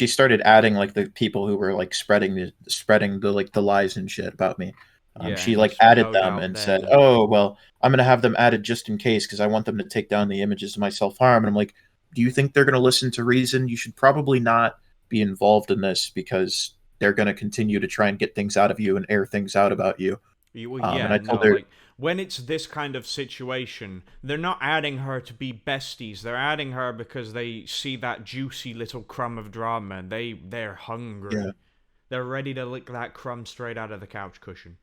started adding like the people who were like spreading the like the lies and shit about me. Yeah, She and like added no them doubt and said, then. "Oh well, I'm gonna have them added just in case because I want them to take down the images of my self harm." And I'm like, "Do you think they're gonna listen to reason? You should probably not be involved in this because they're gonna continue to try and get things out of you and air things out about you." Well, And yeah, I told no, her, like when it's this kind of situation, they're not adding her to be besties. They're adding her because they see that juicy little crumb of drama and they're "Yeah, hungry. They're ready to lick that crumb straight out of the couch cushion.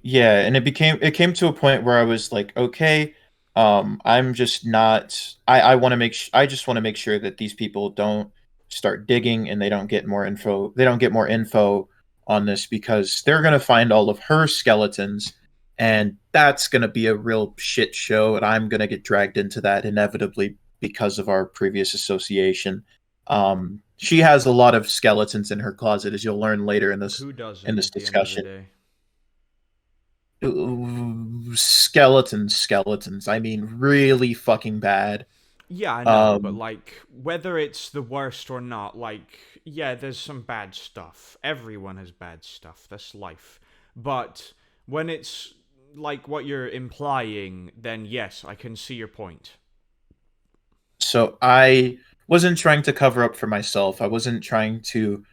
yeah," and it came to a point where I was like, okay, I'm just not. I want to I just want to make sure that these people don't start digging and they don't get more info. They don't get more info on this because they're gonna find all of her skeletons, and that's gonna be a real shit show, and I'm gonna get dragged into that inevitably because of our previous association. She has a lot of skeletons in her closet, as you'll learn later Who in doesn't this at the end of the discussion. day? Skeletons. I mean, really fucking bad. Yeah, I know, but Um, like whether it's the worst or not, like yeah, there's some bad stuff. Everyone has bad stuff. That's life. But when it's like what you're implying, then yes, I can see your point. so I wasn't trying to cover up for myself. I wasn't trying to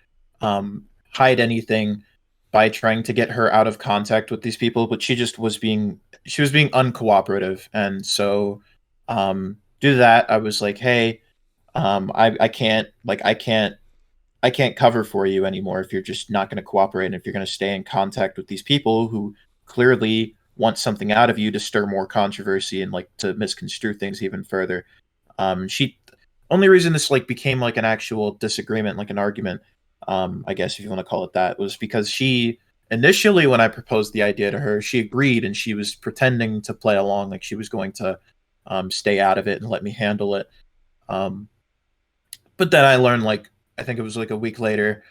hide anything by trying to get her out of contact with these people, but she was being uncooperative, and so due to that, I was like, hey, I can't I can't cover for you anymore if you're just not going to cooperate and if you're going to stay in contact with these people who clearly want something out of you to stir more controversy and like to misconstrue things even further. She only reason this like became like an actual disagreement, like an argument, I guess if you want to call it that, was because she initially, when I proposed the idea to her, she agreed and she was pretending to play along, like she was going to stay out of it and let me handle it. Um, but then I learned, like, I think it was like a week later.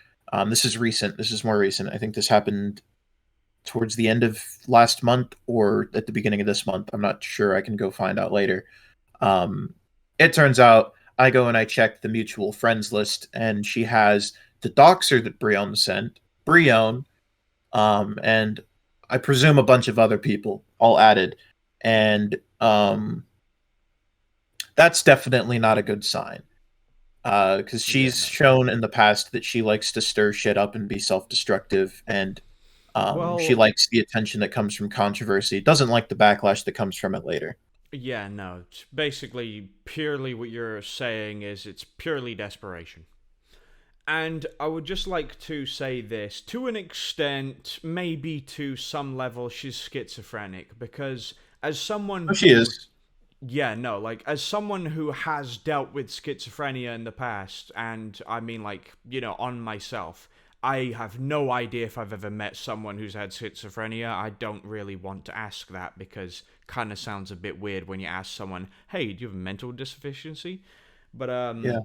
This is recent. This is more recent. I think this happened towards the end of last month or at the beginning of this month. I'm not sure. I can go find out later. Um, it turns out I go and I check the mutual friends list, and she has the doxer that Brion sent, Brion, and I presume a bunch of other people all added, and that's definitely not a good sign. Because Yeah, she's no. shown in the past that she likes to stir shit up and be self-destructive, and she Well, likes the attention that comes from controversy. Doesn't like the backlash that comes from it later. yeah, no. It's basically, purely what you're saying is it's purely desperation. And I would just like to say this to an extent, maybe to some level, she's schizophrenic because as someone Oh, she who, is. yeah, no, like as someone who has dealt with schizophrenia in the past, and I mean, like, on myself, I have no idea if I've ever met someone who's had schizophrenia. I don't really want to ask that because kind of sounds a bit weird when you ask someone, "Hey, do you have a mental deficiency?" But Yeah.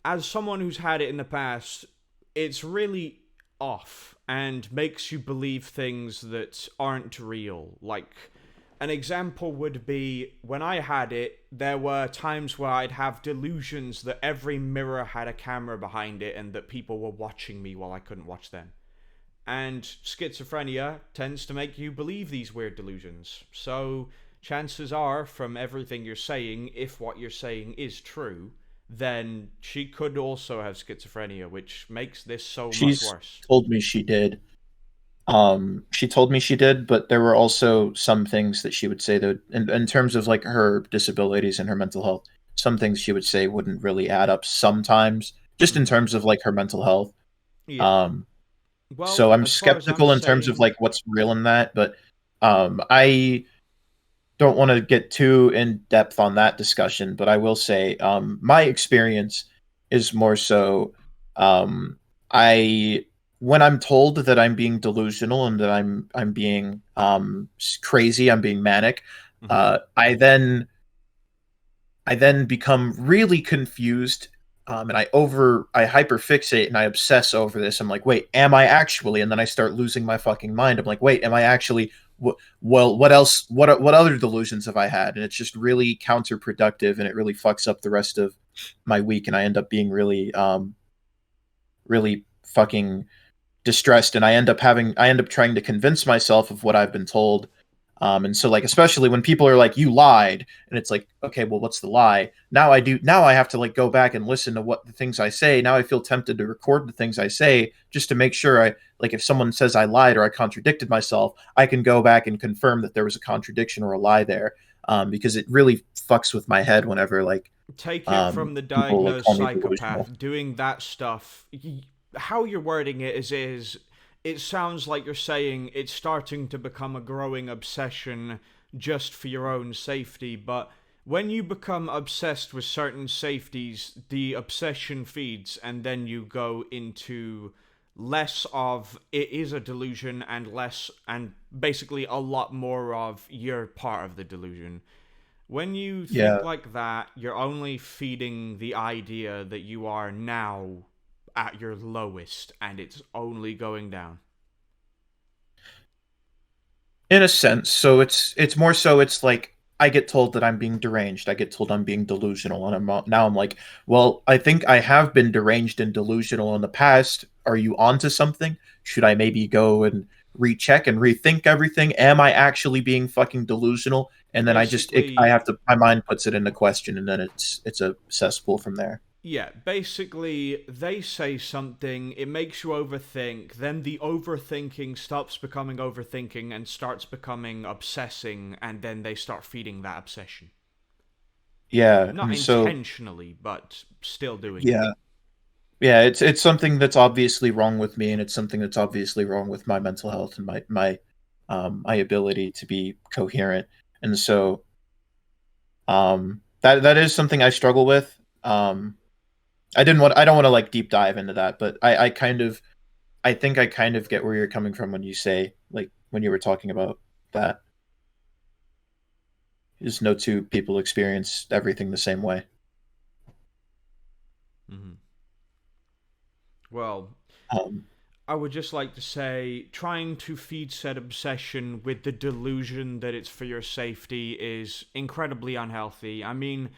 as someone who's had it in the past, it's really off and makes you believe things that aren't real. Like, an example would be when I had it, there were times where I'd have delusions that every mirror had a camera behind it and that people were watching me while I couldn't watch them. And schizophrenia tends to make you believe these weird delusions. So, chances are, from everything you're saying, if what you're saying is true, then she could also have schizophrenia, which makes this so much She's worse. told me she did. She told me she did, but there were also some things that she would say that, in terms of like her disabilities and her mental health, some things she would say wouldn't really add up sometimes, just in Hmm. terms of like her mental health. Yeah. Um, so Well, I'm as far as I'm skeptical in terms of saying, like what's real in that, but I don't want to get too in depth on that discussion, but I will say my experience is more so um, I when I'm told that I'm being delusional and that I'm being crazy, I'm being manic, mhm. I then become really confused, and I hyperfixate and I obsess over this. I'm like, wait, am I actually? And then I start losing my fucking mind. I'm like, wait, am I actually? Well, what else? What other delusions have I had? And it's just really counterproductive, and it really fucks up the rest of my week, and I end up being really fucking distressed, and I end up trying to convince myself of what I've been told. And so, like, especially when people are like, you lied, and it's like, okay, well, what's the lie? Now I have to like go back and listen to what the things I say. Now I feel tempted to record the things I say just to make sure like, if someone says I lied or I contradicted myself, I can go back and confirm that there was a contradiction or a lie there. Because it really fucks with my head whenever like Take it from the people like diagnosed call me delusional. psychopath. Doing that stuff, how you're wording it is it sounds like you're saying it's starting to become a growing obsession just for your own safety, but when you become obsessed with certain safeties, the obsession feeds, and then you go into less of it is a delusion and less and basically a lot more of you're part of the delusion. When you think Yeah. like that, you're only feeding the idea that you are now at your lowest and it's only going down. In a sense, so it's more so it's like I get told that I'm being deranged. I get told I'm being delusional, and now I'm like, well, I think I have been deranged and delusional in the past. Are you onto something? Should I maybe go and recheck and rethink everything? Am I actually being fucking delusional? And then I Basically, have to my mind puts it into question, and then it's a cesspool from there. yeah, basically, they say something, it makes you overthink, then the overthinking stops becoming overthinking and starts becoming obsessing, and then they start feeding that obsession. Yeah, Not and so intentionally, but still doing it. yeah, yeah, it's something that's obviously wrong with me, and it's something that's obviously wrong with my mental health and my ability to be coherent. And so that is something I struggle with. I don't want to like deep dive into that, but I kind of I think I kind of get where you're coming from when you say like when you were talking about that. Just no two people experience everything the same way. Hmm. Well, Um, I would just like to say trying to feed said obsession with the delusion that it's for your safety is incredibly unhealthy. I mean,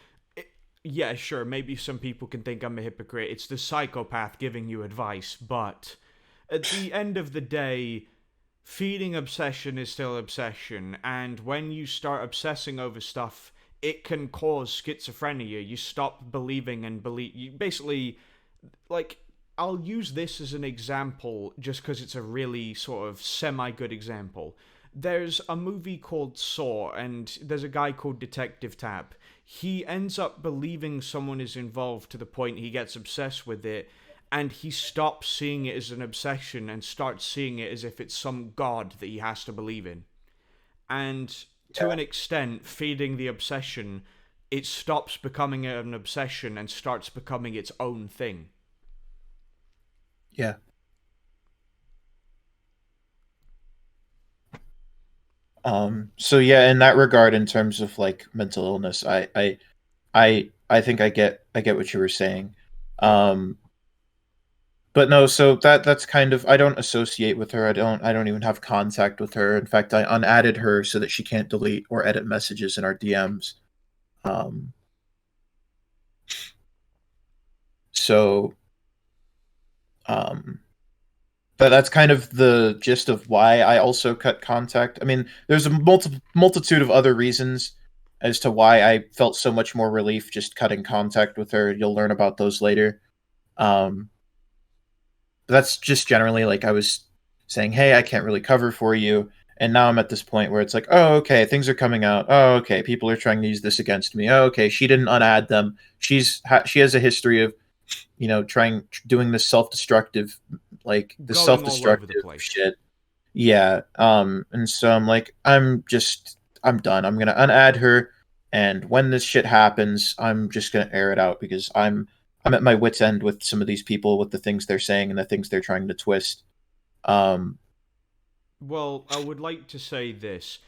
yeah, sure, maybe some people can think I'm a hypocrite. It's the psychopath giving you advice, but at the end of the day, feeding obsession is still obsession, and when you start obsessing over stuff, it can cause schizophrenia. You stop believing and believe. You basically, like, I'll use this as an example just because it's a really sort of semi good example. There's a movie called Saw, and there's a guy called Detective Tapp. He ends up believing someone is involved to the point he gets obsessed with it, and he stops seeing it as an obsession and starts seeing it as if it's some god that he has to believe in. And to yeah, an extent, feeding the obsession, it stops becoming an obsession and starts becoming its own thing. yeah. So yeah, in that regard, in terms of like mental illness, I think I get what you were saying. Um, but no, so that's kind of I don't associate with her. I don't even have contact with her. In fact, I unadded her so that she can't delete or edit messages in our DMs. Um, so um, but that's kind of the gist of why I also cut contact. I mean, there's a multitude of other reasons as to why I felt so much more relief just cutting contact with her. You'll learn about those later. Um, but that's just generally like I was saying, hey, I can't really cover for you. And now I'm at this point where it's like, oh, okay, things are coming out. Oh, okay, people are trying to use this against me. Oh, okay, she didn't unadd them. She has a history of doing this self-destructive, like the Going all over the self-destructive place. shit. Yeah. And so I'm like, I'm done. I'm gonna unadd her, and when this shit happens, I'm just gonna air it out because I'm at my wit's end with some of these people with the things they're saying and the things they're trying to twist. Um, Well, I would like to say this.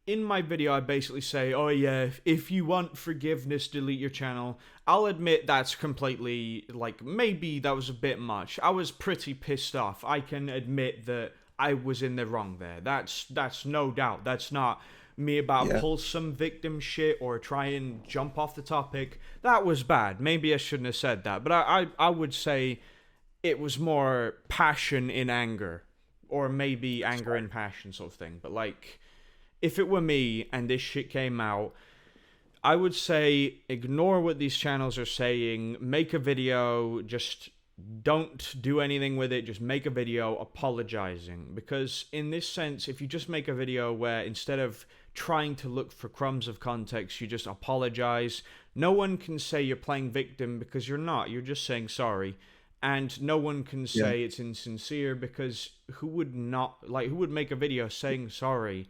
In my video, I basically say, oh yeah, if you want forgiveness, delete your channel. I'll admit that's completely, like, maybe that was a bit much. I was pretty pissed off. I can admit that I was in the wrong there. That's no doubt. That's not me about yeah. pull some victim shit or try and jump off the topic. That was bad. Maybe I shouldn't have said that. But I would say it was more passion in anger. Or maybe anger in passion sort of thing. But like if it were me and this shit came out, I would say ignore what these channels are saying, make a video, just don't do anything with it, just make a video apologizing. Because in this sense, if you just make a video where instead of trying to look for crumbs of context, you just apologize, no one can say you're playing victim because you're not, you're just saying sorry. And no one can Yeah. say it's insincere because who would not, like, who would make a video saying sorry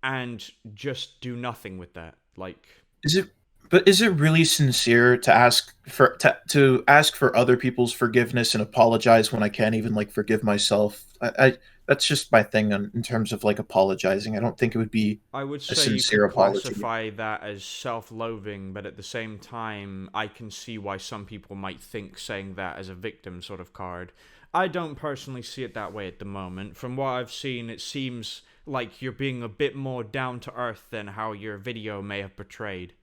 and just do nothing with that? Like, Is it but is it really sincere to ask for other people's forgiveness and apologize when I can't even like forgive myself? I that's just my thing in terms of like apologizing. I don't think it would be I would a say you sincere could apology. classify that as self loathing, but at the same time, I can see why some people might think saying that as a victim sort of card. I don't personally see it that way at the moment. From what I've seen, it seems like you're being a bit more down to earth than how your video may have portrayed.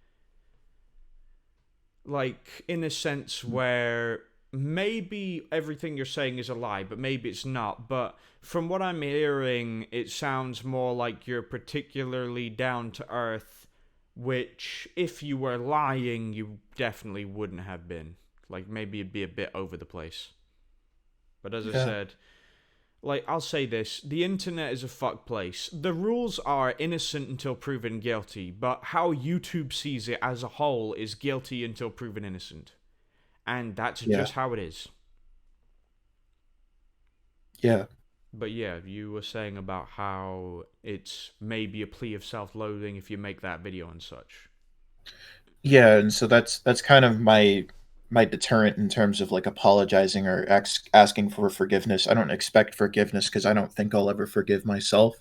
Like, in a sense where maybe everything you're saying is a lie, but maybe it's not. But from what I'm hearing, it sounds more like you're particularly down to earth, which, if you were lying, you definitely wouldn't have been. Like, maybe it'd be a bit over the place. But as I Yeah. said, like, I'll say this, the internet is a fuck place. The rules are innocent until proven guilty, but how YouTube sees it as a whole is guilty until proven innocent. And that's Yeah. just how it is. Yeah. But yeah, you were saying about how it's maybe a plea of self-loathing if you make that video and such. Yeah, and so that's kind of my my deterrent in terms of like apologizing or asking for forgiveness. I don't expect forgiveness because I don't think I'll ever forgive myself,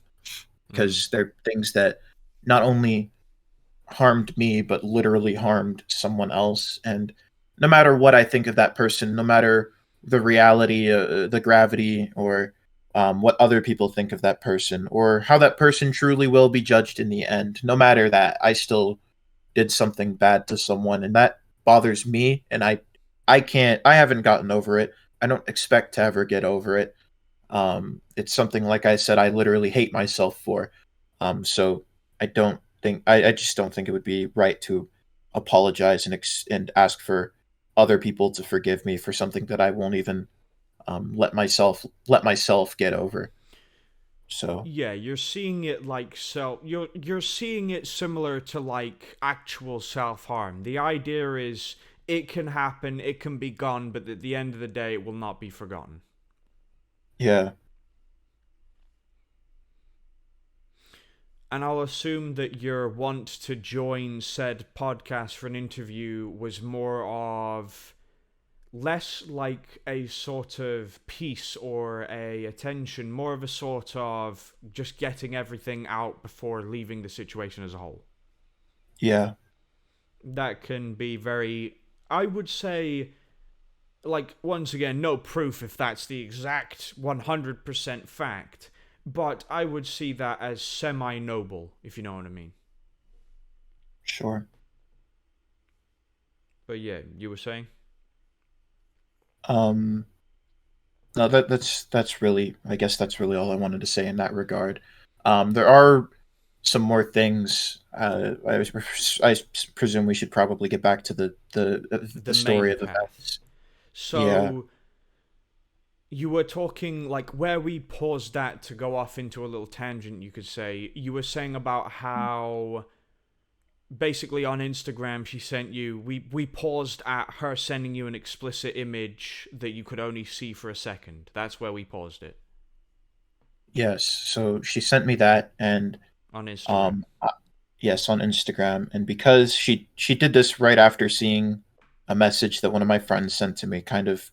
Mm. because they're things that not only harmed me but literally harmed someone else. And no matter what I think of that person, no matter the reality, the gravity, or what other people think of that person, or how that person truly will be judged in the end, no matter that, I still did something bad to someone, and that bothers me. And I haven't gotten over it. I don't expect to ever get over it. It's something, like I said, I literally hate myself for. So I just don't think it would be right to apologize and and ask for other people to forgive me for something that I won't even let myself get over. So Yeah, you're seeing it like you're seeing it similar to like actual self-harm. The idea is it can happen, it can be gone, but at the end of the day it will not be forgotten. yeah, And I'll assume that your want to join said podcast for an interview was more of less like a sort of piece or a attention, more of a sort of just getting everything out before leaving the situation as a whole. yeah, That can be very, I would say, like, once again, no proof if that's the exact 100% fact, but I would see that as semi noble, if you know what I mean. sure. But yeah, you were saying? Um, no, that's really, I guess that's really all I wanted to say in that regard. There are some more things. I presume we should probably get back to the The story main of path. events. Yeah, So, you were talking, like, where we paused that to go off into a little tangent, you could say, you were saying about how basically on Instagram she sent you we paused at her sending you an explicit image that you could only see for a second. That's where we paused it yes. So she sent me that, and on Instagram. um, yes, on Instagram, and because she did this right after seeing a message that one of my friends sent to me, kind of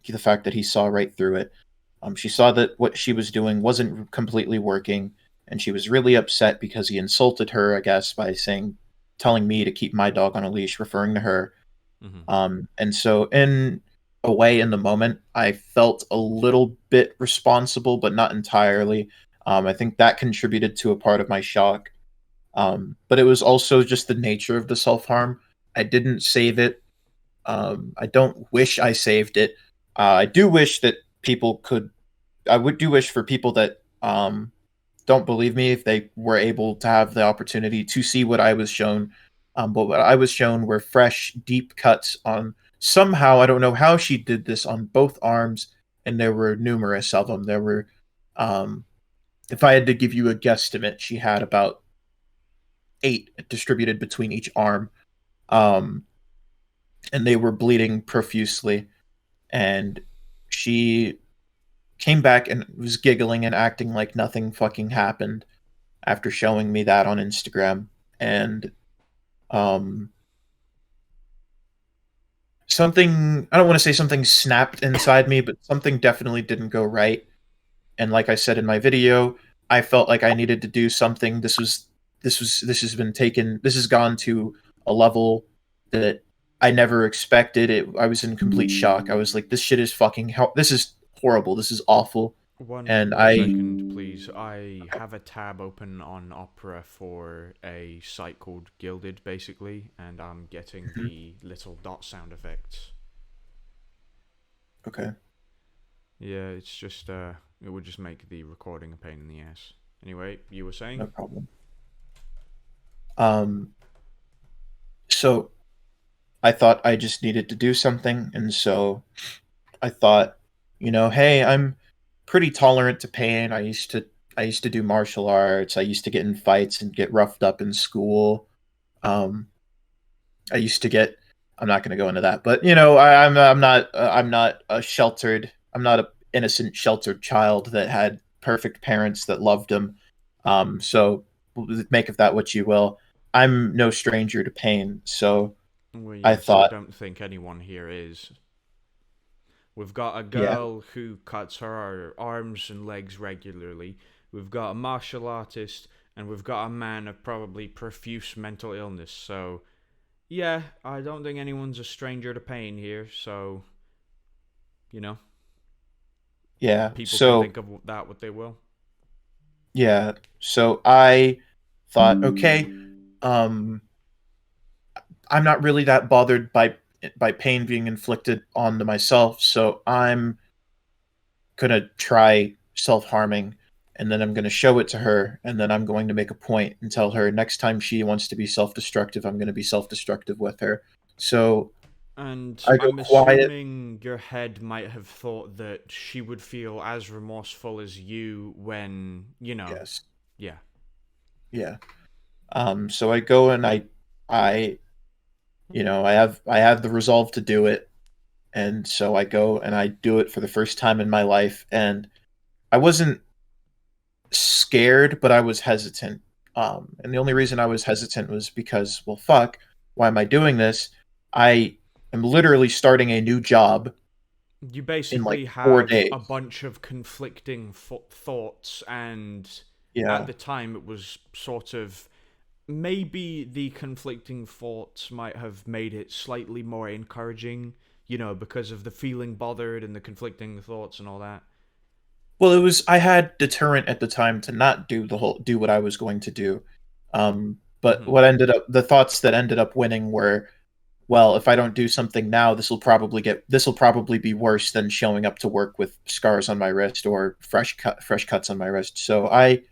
the fact that he saw right through it. She saw that what she was doing wasn't completely working, and she was really upset because he insulted her, I guess, by telling me to keep my dog on a leash, referring to her. Mm-hmm. And so, in a way, in the moment, I felt a little bit responsible, but not entirely. I think that contributed to a part of my shock. But it was also just the nature of the self harm. I didn't save it. I don't wish I saved it. I do wish that people could. I would do wish for people that don't believe me, if they were able to have the opportunity to see what I was shown. But what I was shown were fresh, deep cuts on, somehow, I don't know how she did this, on both arms, and there were numerous of them. There were, um, if I had to give you a guesstimate, she had about eight distributed between each arm, um, and they were bleeding profusely. And she came back and was giggling and acting like nothing fucking happened after showing me that on Instagram. And um something, I don't want to say something snapped inside me, but something definitely didn't go right. And like I said in my video, I felt like I needed to do something. This has been taken, this has gone to a level that I never expected. I was in complete shock. I was like, this shit is fucking this is horrible. This is awful. And One second, please. I have a tab open on Opera for a site called Gilded, basically, and I'm getting Mhm. the little dot sound effects. Okay, Yeah, it's just it would just make the recording a pain in the ass. Anyway, you were saying? no problem. Um so I thought I just needed to do something, and so I thought, hey, I'm pretty tolerant to pain. I used to do martial arts. I used to get in fights and get roughed up in school. Um, I used to get. I'm not going to go into that, but I'm not a sheltered. I'm not a innocent sheltered child that had perfect parents that loved him. So make of that what you will. I'm no stranger to pain. So Well, I yes, I thought, don't think anyone here is. We've got a yeah, girl who cuts her arms and legs regularly. We've got a martial artist, and we've got a man of probably profuse mental illness. So, yeah, I don't think anyone's a stranger to pain here. So, you know, yeah. people can So think of that what they will. yeah, so I thought, okay, um, I'm not really that bothered by pain being inflicted onto myself, so I'm gonna try self-harming, and then I'm gonna show it to her, and then I'm going to make a point and tell her next time she wants to be self-destructive, I'm gonna be self-destructive with her. So And I go I'm quiet. assuming your head might have thought that she would feel as remorseful as you when, Yes. yeah. Yeah. So I go and I, I have the resolve to do it, and so I go and I do it for the first time in my life, and I wasn't scared, but I was hesitant. And the only reason I was hesitant was because, well, fuck, why am I doing this? I am literally starting a new job You in like basically four have a days. bunch of conflicting thoughts, and at Yeah. the time it was sort of maybe the conflicting thoughts might have made it slightly more encouraging, because of the feeling bothered and the conflicting thoughts and all that. Well, it was I had deterrent at the time to not do what I was going to do. But Hmm. the thoughts that ended up winning were, well, if I don't do something now, this will probably be worse than showing up to work with scars on my wrist or fresh cuts on my wrist. So I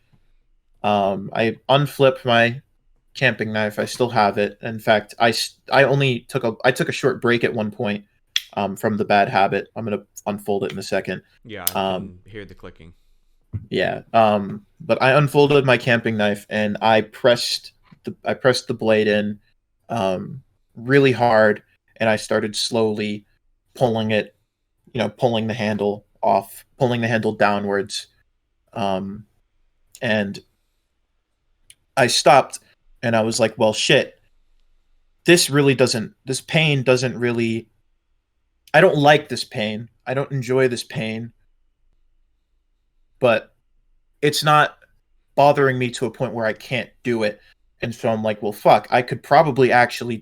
unflipped my camping knife. I still have it. In fact, I took a short break at one point from the bad habit. I'm gonna unfold it in a second. Yeah, I Um, can hear the clicking. yeah. But I unfolded my camping knife and I pressed the blade in um, really hard, and I started slowly pulling it, pulling the handle off, pulling the handle downwards. Um, and I stopped, and I was like, well, shit. This pain doesn't really, I don't like this pain. I don't enjoy this pain, but it's not bothering me to a point where I can't do it. And so I'm like, well, fuck, I could probably actually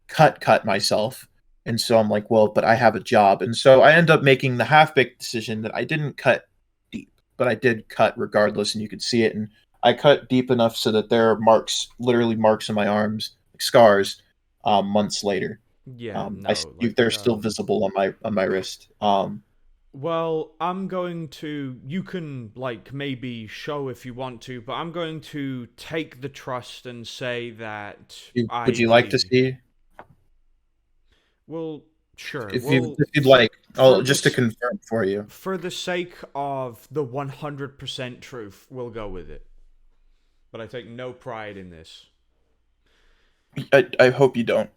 cut myself. And so I'm like, well, but I have a job. And so I end up making the half baked decision that I didn't cut deep, but I did cut regardless. And you could see it. And I cut deep enough so that there are marks, literally marks on my arms, like scars, months later. Yeah, no, like, They're still visible on my wrist. well, I'm going to. You can, like, maybe show if you want to, but I'm going to take the trust and say that Would I you like to believe you. see? Well, sure. If you Well, if you'd like, for just to this, confirm for you. for the sake of the 100% truth, we'll go with it. But I take no pride in this. I hope you don't.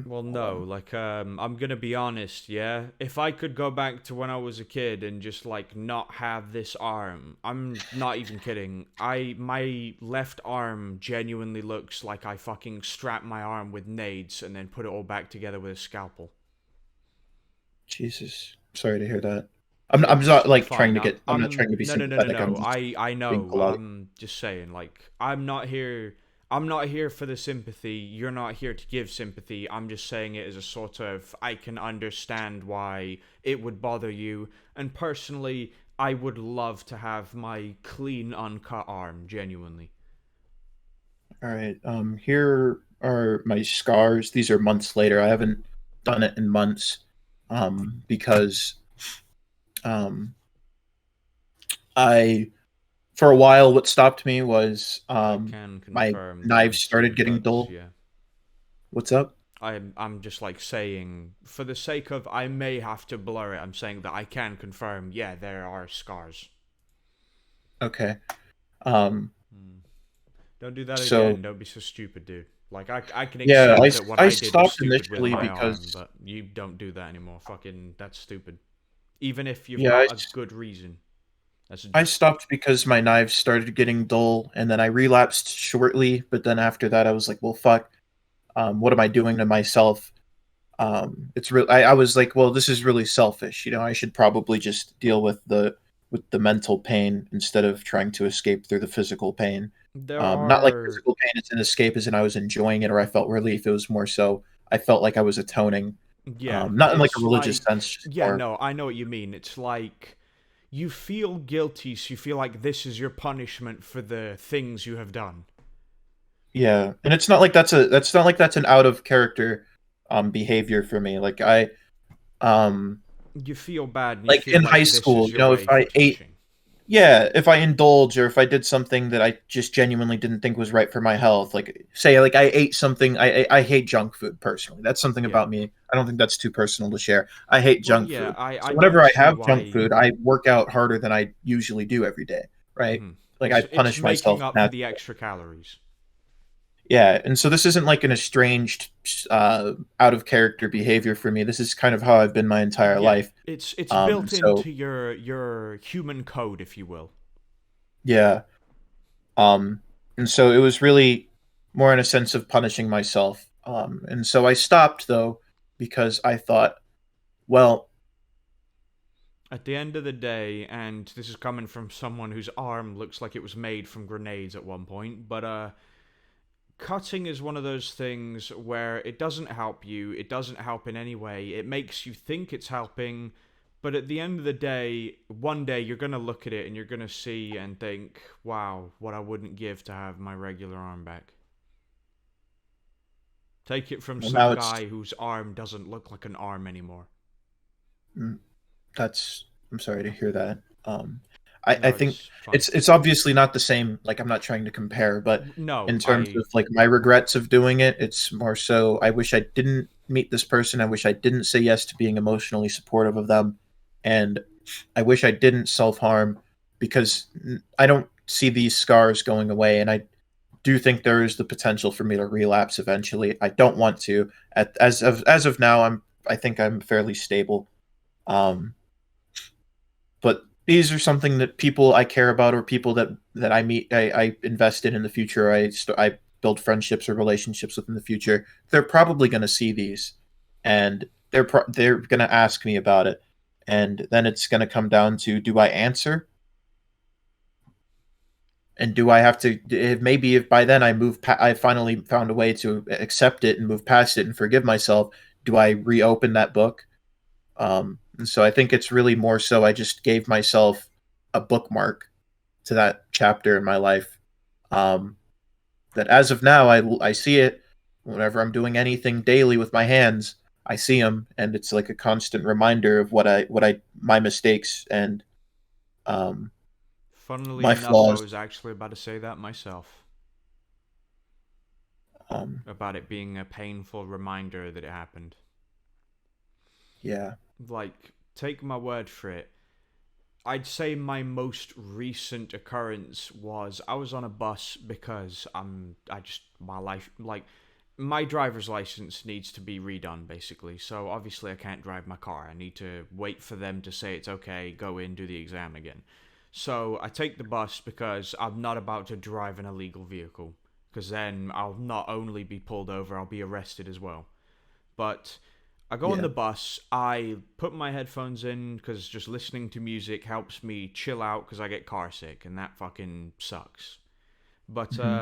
Well, Hold no, on. like, I'm gonna be honest, yeah? If I could go back to when I was a kid and just, like, not have this arm, I'm not even kidding. My left arm genuinely looks like I fucking strapped my arm with nades and then put it all back together with a scalpel. Jesus, sorry to hear that. It's Trying fine. to get. I'm not trying to be No, no, no, no, sympathetic. I'm no. just I being know. polite. I'm just saying, like, I'm not here. I'm not here for the sympathy. You're not here to give sympathy. I'm just saying it as a sort of, I can understand why it would bother you. And personally, I would love to have my clean, uncut arm, genuinely. All right. Here are my scars. These are months later. I haven't done it in months. Because um, I for a while, what stopped me was I can my confirm that knives you've started seen getting cuts, dull. yeah. What's up? I'm just like saying, for the sake of I may have to blur it, I'm saying that I can confirm, yeah, there are scars. Okay. Um, Hmm. Don't do that so again. Don't be so stupid, dude. Like, I can yeah, accept that what I I did was stopped stupid with initially my arm, because but you don't do that anymore. Fucking, that's stupid. Even if you've yeah, got a good reason. That's I stopped because my knives started getting dull, and then I relapsed shortly. But then after that, I was like, well, fuck. What am I doing to myself? It's real. I was like, well, this is really selfish. I should probably just deal with the mental pain instead of trying to escape through the physical pain. There Not like are, physical pain; it's an escape, as in I was enjoying it or I felt relief. It was more so I felt like I was atoning, yeah, not in like a it's religious sense, like, just yeah, more. no, I know what you mean. It's like you feel guilty, so you feel like this is your punishment for the things you have done. Yeah, and it's not like that's not like that's an out of character behavior for me. Um You feel bad and you like feel in high like this school, is your if way for I ate, teaching. yeah, if I indulge or if I did something that I just genuinely didn't think was right for my health, like say like I ate something, I hate junk food personally. That's something Yeah. about me. I don't think that's too personal to share. I hate Well, junk yeah, food. I So don't whenever I see have junk why. food, I work out harder than I usually do every day, right? Like I It's punish making myself in up for that. the extra calories. Yeah, and so this isn't like an estranged, out of character behavior for me. This is kind of how I've been my entire Yeah, life. it's built So into your human code, if you will. yeah, um, and so it was really more in a sense of punishing myself. And so I stopped though because I thought, well, At the end of the day, and this is coming from someone whose arm looks like it was made from grenades at one point, but cutting is one of those things where it doesn't help you, it doesn't help in any way, it makes you think it's helping, but at the end of the day, one day you're going to look at it and you're going to see and think, wow, what I wouldn't give to have my regular arm back. Take it from well some now it's guy whose arm doesn't look like an arm anymore. mm, that's I'm sorry to hear that. I No, think it's fine. it's obviously not the same. Like I'm not trying to compare, but No, in terms I of like my regrets of doing it, it's more so I wish I didn't meet this person. I wish I didn't say yes to being emotionally supportive of them, and I wish I didn't self harm because I don't see these scars going away, and I do think there is the potential for me to relapse eventually. I don't want to. As of now, I think I'm fairly stable. Um, but these are something that people I care about or people that I meet, I invest in the future. I build friendships or relationships with in the future. They're probably going to see these, and they're going to ask me about it, and then it's going to come down to do I answer and do I have to if maybe if by then I finally found a way to accept it and move past it and forgive myself. Do I reopen that book? And so I think it's really more so I just gave myself a bookmark to that chapter in my life. Um, that as of now, I see it whenever I'm doing anything daily with my hands. I see them, and it's like a constant reminder of what I my mistakes and um, funnily my enough, I flaws. was actually about to say that myself. Um, About it being a painful reminder that it happened. yeah. Like, take my word for it. I'd say my most recent occurrence was I was on a bus because my life, like, my driver's license needs to be redone basically. So obviously I can't drive my car. I need to wait for them to say it's okay, go in, do the exam again. So I take the bus because I'm not about to drive an illegal vehicle, because then I'll not only be pulled over, I'll be arrested as well. But I go on Yeah. the bus, I put my headphones in because just listening to music helps me chill out because I get car sick and that fucking sucks. But Hmm.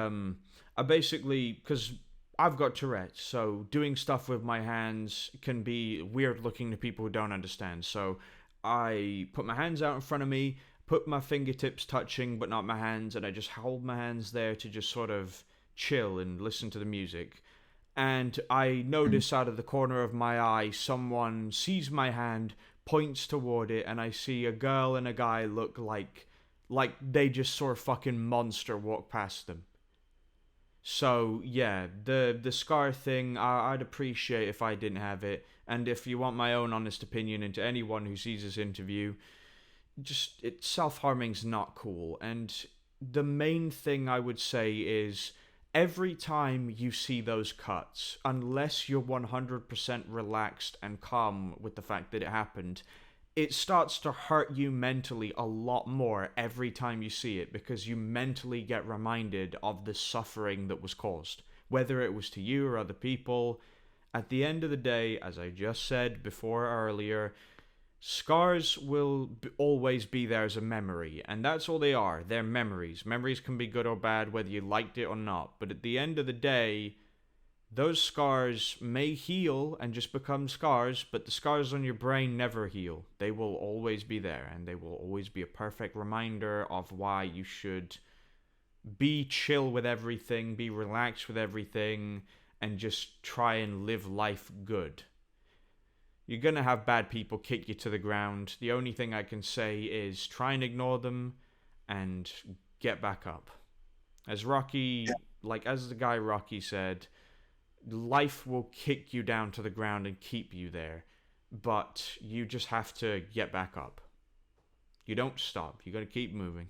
I basically, because I've got Tourette's, so doing stuff with my hands can be weird looking to people who don't understand. So I put my hands out in front of me, put my fingertips touching but not my hands, and I just hold my hands there to just sort of chill and listen to the music. And I notice out of the corner of my eye someone sees my hand, points toward it, and I see a girl and a guy look like they just saw a fucking monster walk past them. So yeah, the scar thing, I'd appreciate if I didn't have it. And if you want my own honest opinion into anyone who sees this interview, just self harming's not cool. And the main thing I would say is every time you see those cuts, unless you're 100% relaxed and calm with the fact that it happened, it starts to hurt you mentally a lot more every time you see it because you mentally get reminded of the suffering that was caused. whether it was to you or other people. At the end of the day, as I just said before earlier, scars will always be there as a memory, and that's all they are. They're memories. Memories can be good or bad, whether you liked it or not. But at the end of the day, those scars may heal and just become scars, but the scars on your brain never heal. They will always be there, and they will always be a perfect reminder of why you should be chill with everything, be relaxed with everything, and just try and live life good. You're going to have bad people kick you to the ground. The only thing I can say is try and ignore them and get back up. As as the guy Rocky said, life will kick you down to the ground and keep you there. But you just have to get back up. You don't stop. You got to keep moving.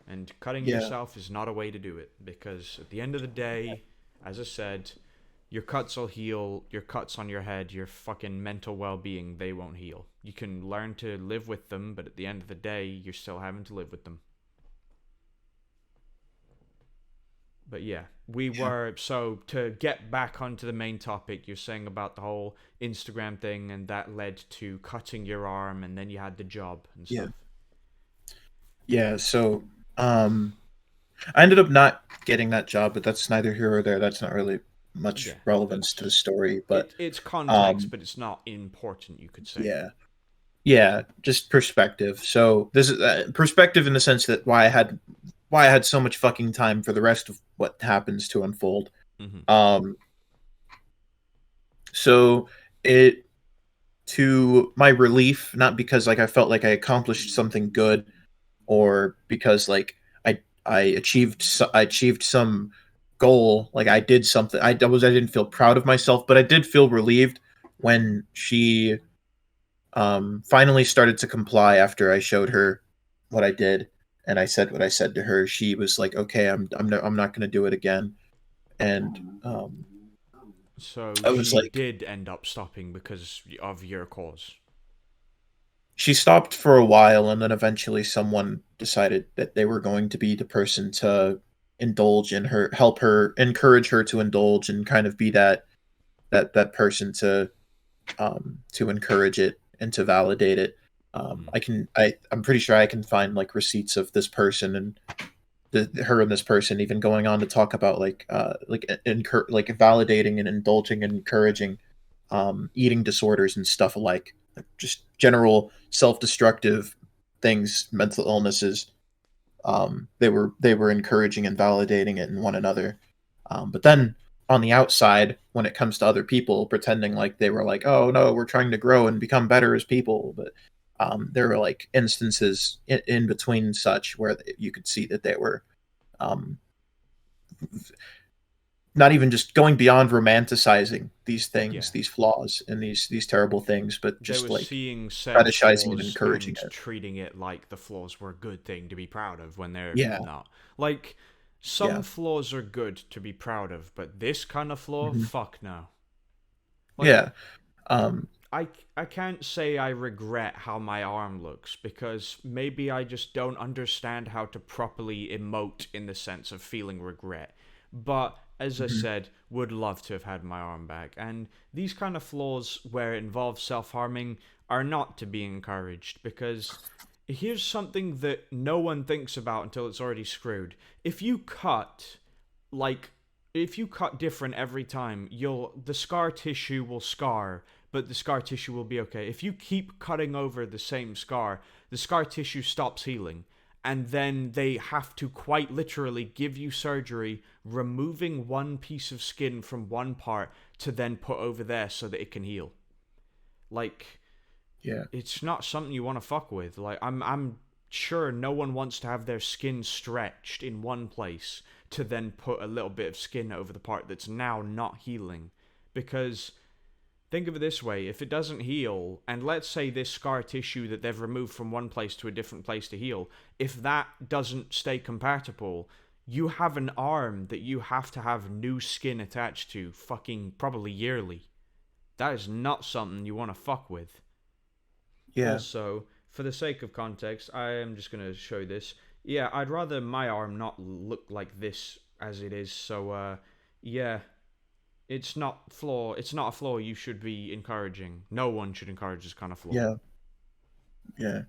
And cutting yourself is not a way to do it. Because at the end of the day, as I said, your cuts will heal, your cuts on your head, your fucking mental well-being, they won't heal. You can learn to live with them, but at the end of the day, you're still having to live with them. But yeah, so to get back onto the main topic, you're saying about the whole Instagram thing, and that led to cutting your arm, and then you had the job and stuff. Yeah, so, I ended up not getting that job, but that's neither here or there. That's not really much relevance to the story, but it's context, but it's not important, you could say. Yeah, just perspective. So this is perspective in the sense that why I had so much fucking time for the rest of what happens to unfold. So it to my relief, not because like I felt like I accomplished something good, or because like I achieved some goal, like I did something. I didn't feel proud of myself, but I did feel relieved when she finally started to comply after I showed her what I did and I said what I said to her. She was like, "Okay, I'm not going to do it again." And so I was she like, did end up stopping because of your cause. she stopped for a while, and then eventually someone decided that they were going to be the person to indulge in her, help her, encourage her to indulge, and kind of be that person to encourage it and to validate it. I'm pretty sure I can find like receipts of this person and her and this person even going on to talk about like validating and indulging and encouraging eating disorders and stuff alike, like just general self-destructive things, mental illnesses. They were encouraging and validating it in one another. But then on the outside, when it comes to other people, pretending like they were like, "Oh no, we're trying to grow and become better as people," but there were like instances in between such where you could see that they were um, not even just going beyond romanticizing these things, these flaws, and these terrible things, but just they were like seeing said fetishizing and flaws encouraging and it. treating it like the flaws were a good thing to be proud of when they're Yeah, not. Like, some flaws are good to be proud of, but this kind of flaw, fuck no. Like, yeah. I can't say I regret how my arm looks, because maybe I just don't understand how to properly emote in the sense of feeling regret. But as I said, would love to have had my arm back. And these kind of flaws where it involves self-harming are not to be encouraged, because here's something that no one thinks about until it's already screwed. If you cut different every time, the scar tissue will scar, but the scar tissue will be okay. If you keep cutting over the same scar, the scar tissue stops healing, and then they have to quite literally give you surgery, removing one piece of skin from one part to then put over there so that it can heal. Like, it's not something you want to fuck with. Like, I'm sure no one wants to have their skin stretched in one place to then put a little bit of skin over the part that's now not healing. Because think of it this way, if it doesn't heal, and let's say this scar tissue that they've removed from one place to a different place to heal, if that doesn't stay compatible, you have an arm that you have to have new skin attached to fucking probably yearly. That is not something you want to fuck with. Yeah. Also, for the sake of context, I am just going to show this. Yeah, I'd rather my arm not look like this as it is. So yeah, it's not flaw. It's not a flaw you should be encouraging. No one should encourage this kind of flaw. Yeah, yeah.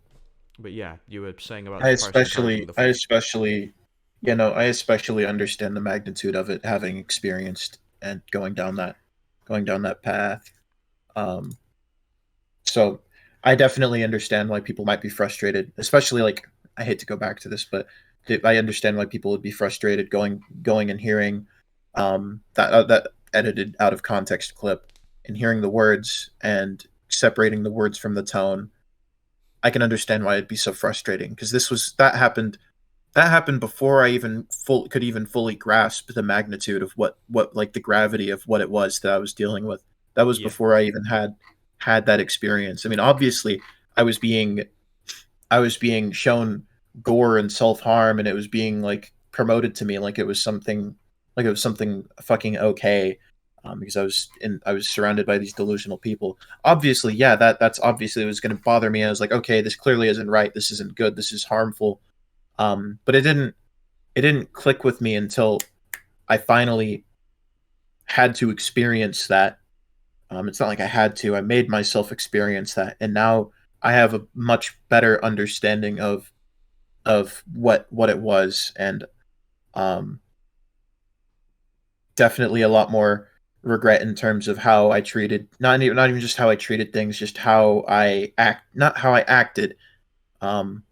But yeah, you were saying about I this person encouraging especially, the I flaw. especially, you know, I especially understand the magnitude of it, having experienced and going down that path. Um, so I definitely understand why people might be frustrated, especially like I hate to go back to this, but I understand why people would be frustrated going and hearing that edited out of context clip and hearing the words and separating the words from the tone. I can understand why it'd be so frustrating because that happened before I even could even fully grasp the magnitude of what like the gravity of what it was that I was dealing with. That was Yeah, before I even had that experience. I mean, obviously, I was being I was being shown gore and self harm, and it was being like promoted to me like it was something fucking okay. Because I was surrounded by these delusional people. Obviously, yeah, that's obviously it was going to bother me. I was like, okay, this clearly isn't right. This isn't good. This is harmful. But it didn't click with me until I finally had to experience that. It's not like I had to. I made myself experience that, and now I have a much better understanding of what it was, and um, definitely a lot more regret in terms of how I treated not even just how I treated things, just how I act, not how I acted. Um,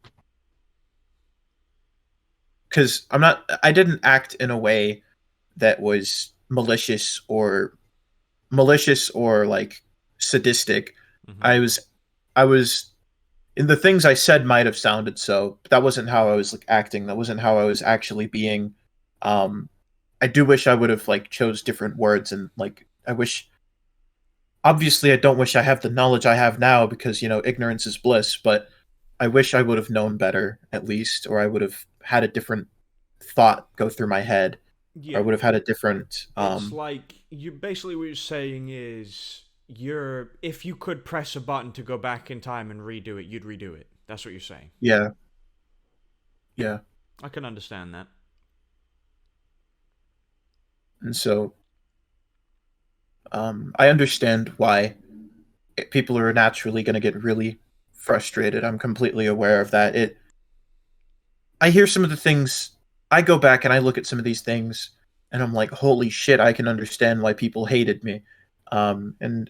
because I didn't act in a way that was malicious or like sadistic. hmm I was I was and the things I said might have sounded so, but that wasn't how I was like acting. That wasn't how I was actually being. Um, I do wish I would have like chose different words and like I wish. Obviously, I don't wish I have the knowledge I have now because you know ignorance is bliss. But I wish I would have known better at least, or I would have had a different thought go through my head, or I yeah. would have had a different. It's like you basically what you're saying is you're if you could press a button to go back in time and redo it, you'd redo it. That's what you're saying. Yeah, yeah, I can understand that. and so I understand why people are naturally going to get really frustrated. I'm completely aware of that. I hear some of the things. I go back and I look at some of these things, and I'm like, holy shit! I can understand why people hated me. And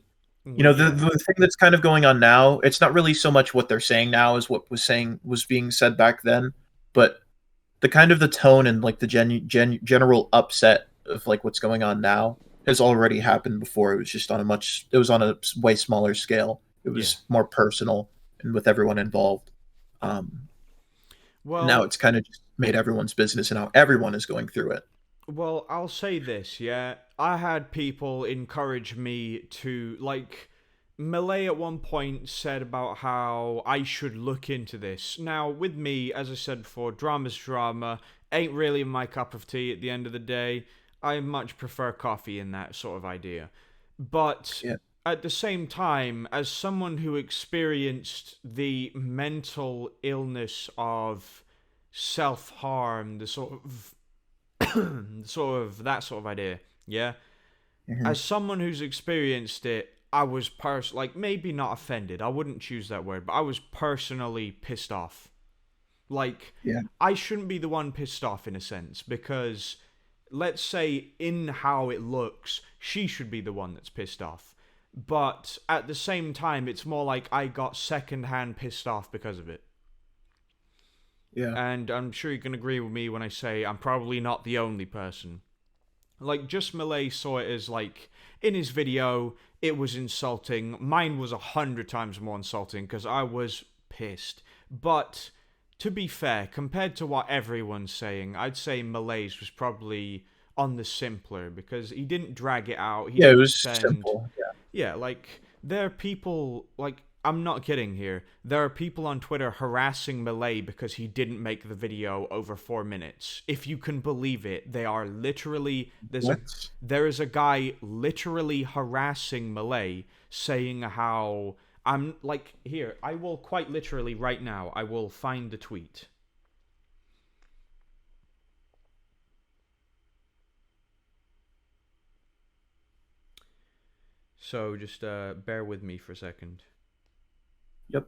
you Well, know, yeah, the thing that's kind of going on now, it's not really so much what they're saying now as what was being said back then, but the kind of the tone and like the general upset of like what's going on now has already happened before. It was on a way smaller scale. It yeah. was more personal and with everyone involved. Um, Now Well, it's kind of just made everyone's business, and now everyone is going through it. well, I'll say this, yeah. I had people encourage me to like Malay at one point said about how I should look into this. Now, with me, as I said before, drama's drama, ain't really my cup of tea at the end of the day. I much prefer coffee in that sort of idea. But Yeah. at the same time, as someone who experienced the mental illness of self harm, the sort of that sort of idea. Yeah. Hmm. As someone who's experienced it, I was like maybe not offended. I wouldn't choose that word, but I was personally pissed off. Like Yeah. I shouldn't be the one pissed off in a sense because let's say in how it looks, she should be the one that's pissed off. But at the same time, it's more like I got secondhand pissed off because of it. Yeah. And I'm sure you can agree with me when I say I'm probably not the only person. Like, just Malay saw it as, like, in his video, it was insulting. Mine was 100 times more insulting because I was pissed. But, to be fair, compared to what everyone's saying, I'd say Malay's was probably on the simpler because he didn't drag it out. He Yeah. It didn't was spend simple. Yeah. yeah, like there are people like I'm not kidding here. There are people on Twitter harassing Malay because he didn't make the video over 4 minutes. If you can believe it, they are literally What? there is a guy literally harassing Malay saying how I'm like here, I will quite literally right now, I will find the tweet. So just bear with me for a second. Yep.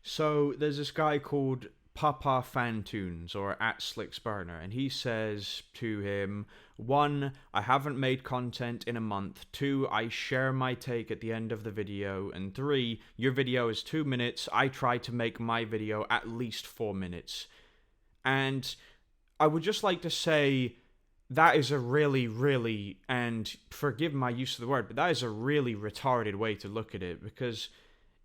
So there's this guy called Papa Fantunes or at Slicksburner, and he says to him, 1, I haven't made content in a month. 2, I share my take at the end of the video. And 3, your video is 2 minutes. I try to make my video at least 4 minutes. And I would just like to say that is a really, really, and forgive my use of the word, but that is a really retarded way to look at it, because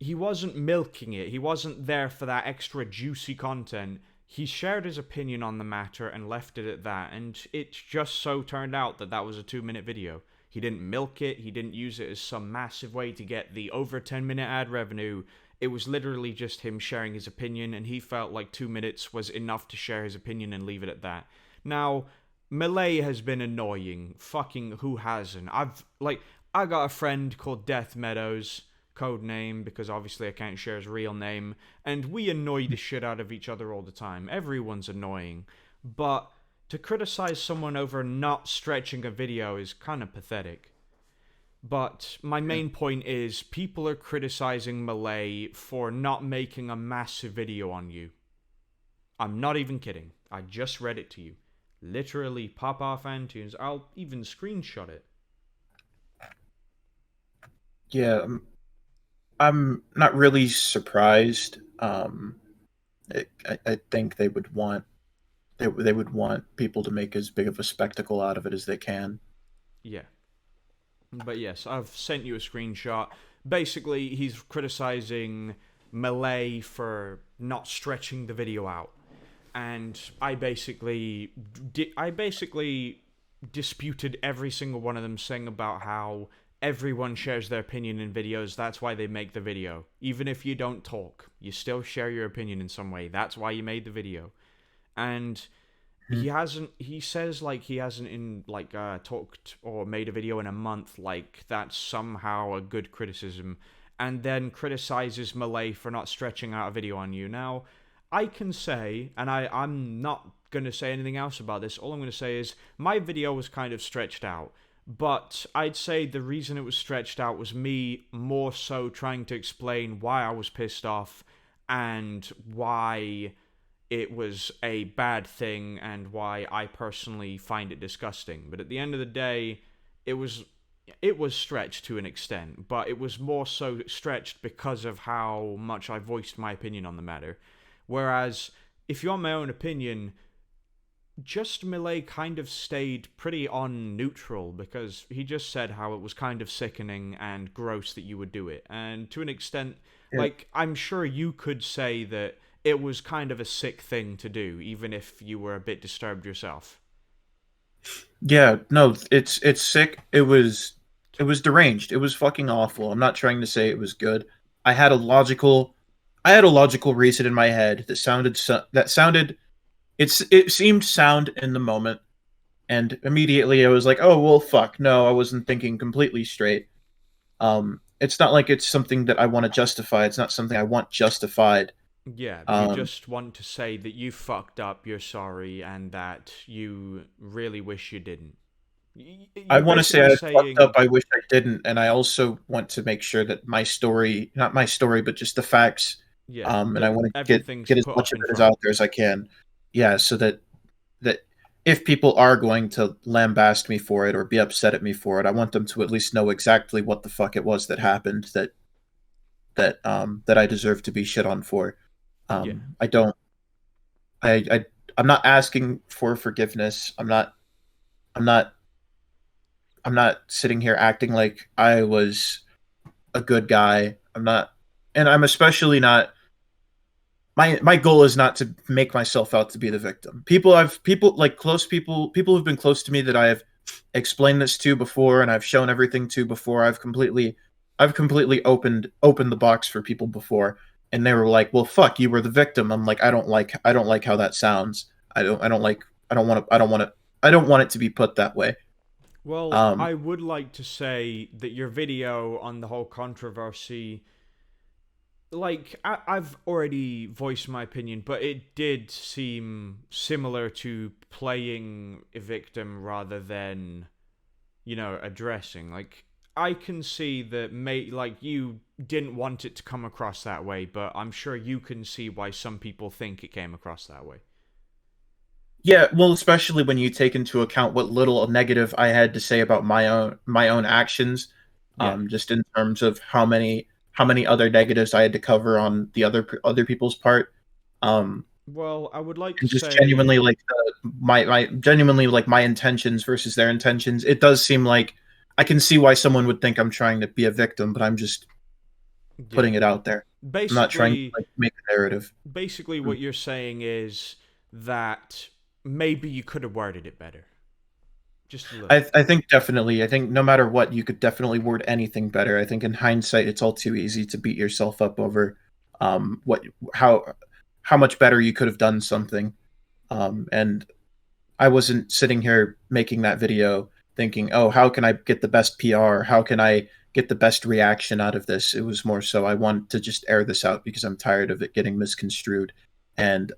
he wasn't milking it. He wasn't there for that extra juicy content. He shared his opinion on the matter and left it at that, and it just so turned out that that was a 2-minute video. He didn't milk it. He didn't use it as some massive way to get the over 10-minute ad revenue. It was literally just him sharing his opinion, and he felt like 2 minutes was enough to share his opinion and leave it at that. Now, Malay has been annoying. Fucking who hasn't? I got a friend called Death Meadows, code name, because obviously I can't share his real name, and we annoy the shit out of each other all the time. Everyone's annoying. But to criticize someone over not stretching a video is kind of pathetic. But my main point is, people are criticizing Malay for not making a massive video on you. I'm not even kidding. I just read it to you. Literally, Papa Fantunes. I'll even screenshot it. Yeah, I'm not really surprised. I think they would want people to make as big of a spectacle out of it as they can. Yeah. But yes, I've sent you a screenshot. Basically, he's criticizing Malay for not stretching the video out. And I basically disputed every single one of them, saying about how everyone shares their opinion in videos. That's why they make the video. Even if you don't talk, you still share your opinion in some way. That's why you made the video. And he says like he hasn't talked or made a video in a month, like that's somehow a good criticism, and then criticizes Malay for not stretching out a video on you. Now, I can say, and I'm not going to say anything else about this, all I'm going to say is my video was kind of stretched out, but I'd say the reason it was stretched out was me more so trying to explain why I was pissed off and why it was a bad thing and why I personally find it disgusting. But at the end of the day, it was stretched to an extent, but it was more so stretched because of how much I voiced my opinion on the matter. Whereas, if you want my own opinion, just Malay kind of stayed pretty on neutral, because he just said how it was kind of sickening and gross that you would do it. And to an extent, like, I'm sure you could say that it was kind of a sick thing to do, even if you were a bit disturbed yourself. Yeah, no, it's sick. It was deranged. It was fucking awful. I'm not trying to say it was good. I had a logical I had a logical reason in my head that sounded it seemed sound in the moment, and immediately I was like, "Oh, well, fuck. No, I wasn't thinking completely straight." It's not like it's something that I want to justify. It's not something I want justified. Yeah, you Um, just want to say that you fucked up, you're sorry, and that you really wish you didn't. I You're want to say basically I fucked up. saying, I wish I didn't, and I also want to make sure that my story, not my story, but just the facts, yeah, and I that want to everything's get as put much up of in it as front. out there as I can. Yeah, so that if people are going to lambast me for it or be upset at me for it, I want them to at least know exactly what the fuck it was that happened that I deserve to be shit on for. Yeah. I don't. I I'm not asking for forgiveness. I'm not. I'm not sitting here acting like I was a good guy. I'm not, and I'm especially not. My goal is not to make myself out to be the victim. People like close people who've been close to me that I have explained this to before, and I've shown everything to before. I've completely opened the box for people before, and they were like, "Well, fuck, you were the victim." I'm like, I don't like how that sounds. I don't like I don't want it to be put that way. Well, Um, I would like to say that your video on the whole controversy like I've already voiced my opinion, but it did seem similar to playing a victim rather than, addressing. Like I can see that like you didn't want it to come across that way, but I'm sure you can see why some people think it came across that way. Yeah, well, especially when you take into account what little negative I had to say about my own actions, Yeah. just in terms of how many other negatives I had to cover on the other people's part, um, Well, I would like to and just say, genuinely like my genuinely like my intentions versus their intentions. It does seem like I can see why someone would think I'm trying to be a victim, but I'm just yeah. putting it out there. I'm not trying to Basically, like make a narrative. basically Mm. what you're saying is that maybe you could have worded it better. Just a little. I think definitely. I think no matter what, you could definitely word anything better. I think in hindsight, it's all too easy to beat yourself up over what how how much better you could have done something. And I wasn't sitting here making that video thinking, oh, how can I get the best PR? How can I get the best reaction out of this? It was more so I want to just air this out because I'm tired of it getting misconstrued, and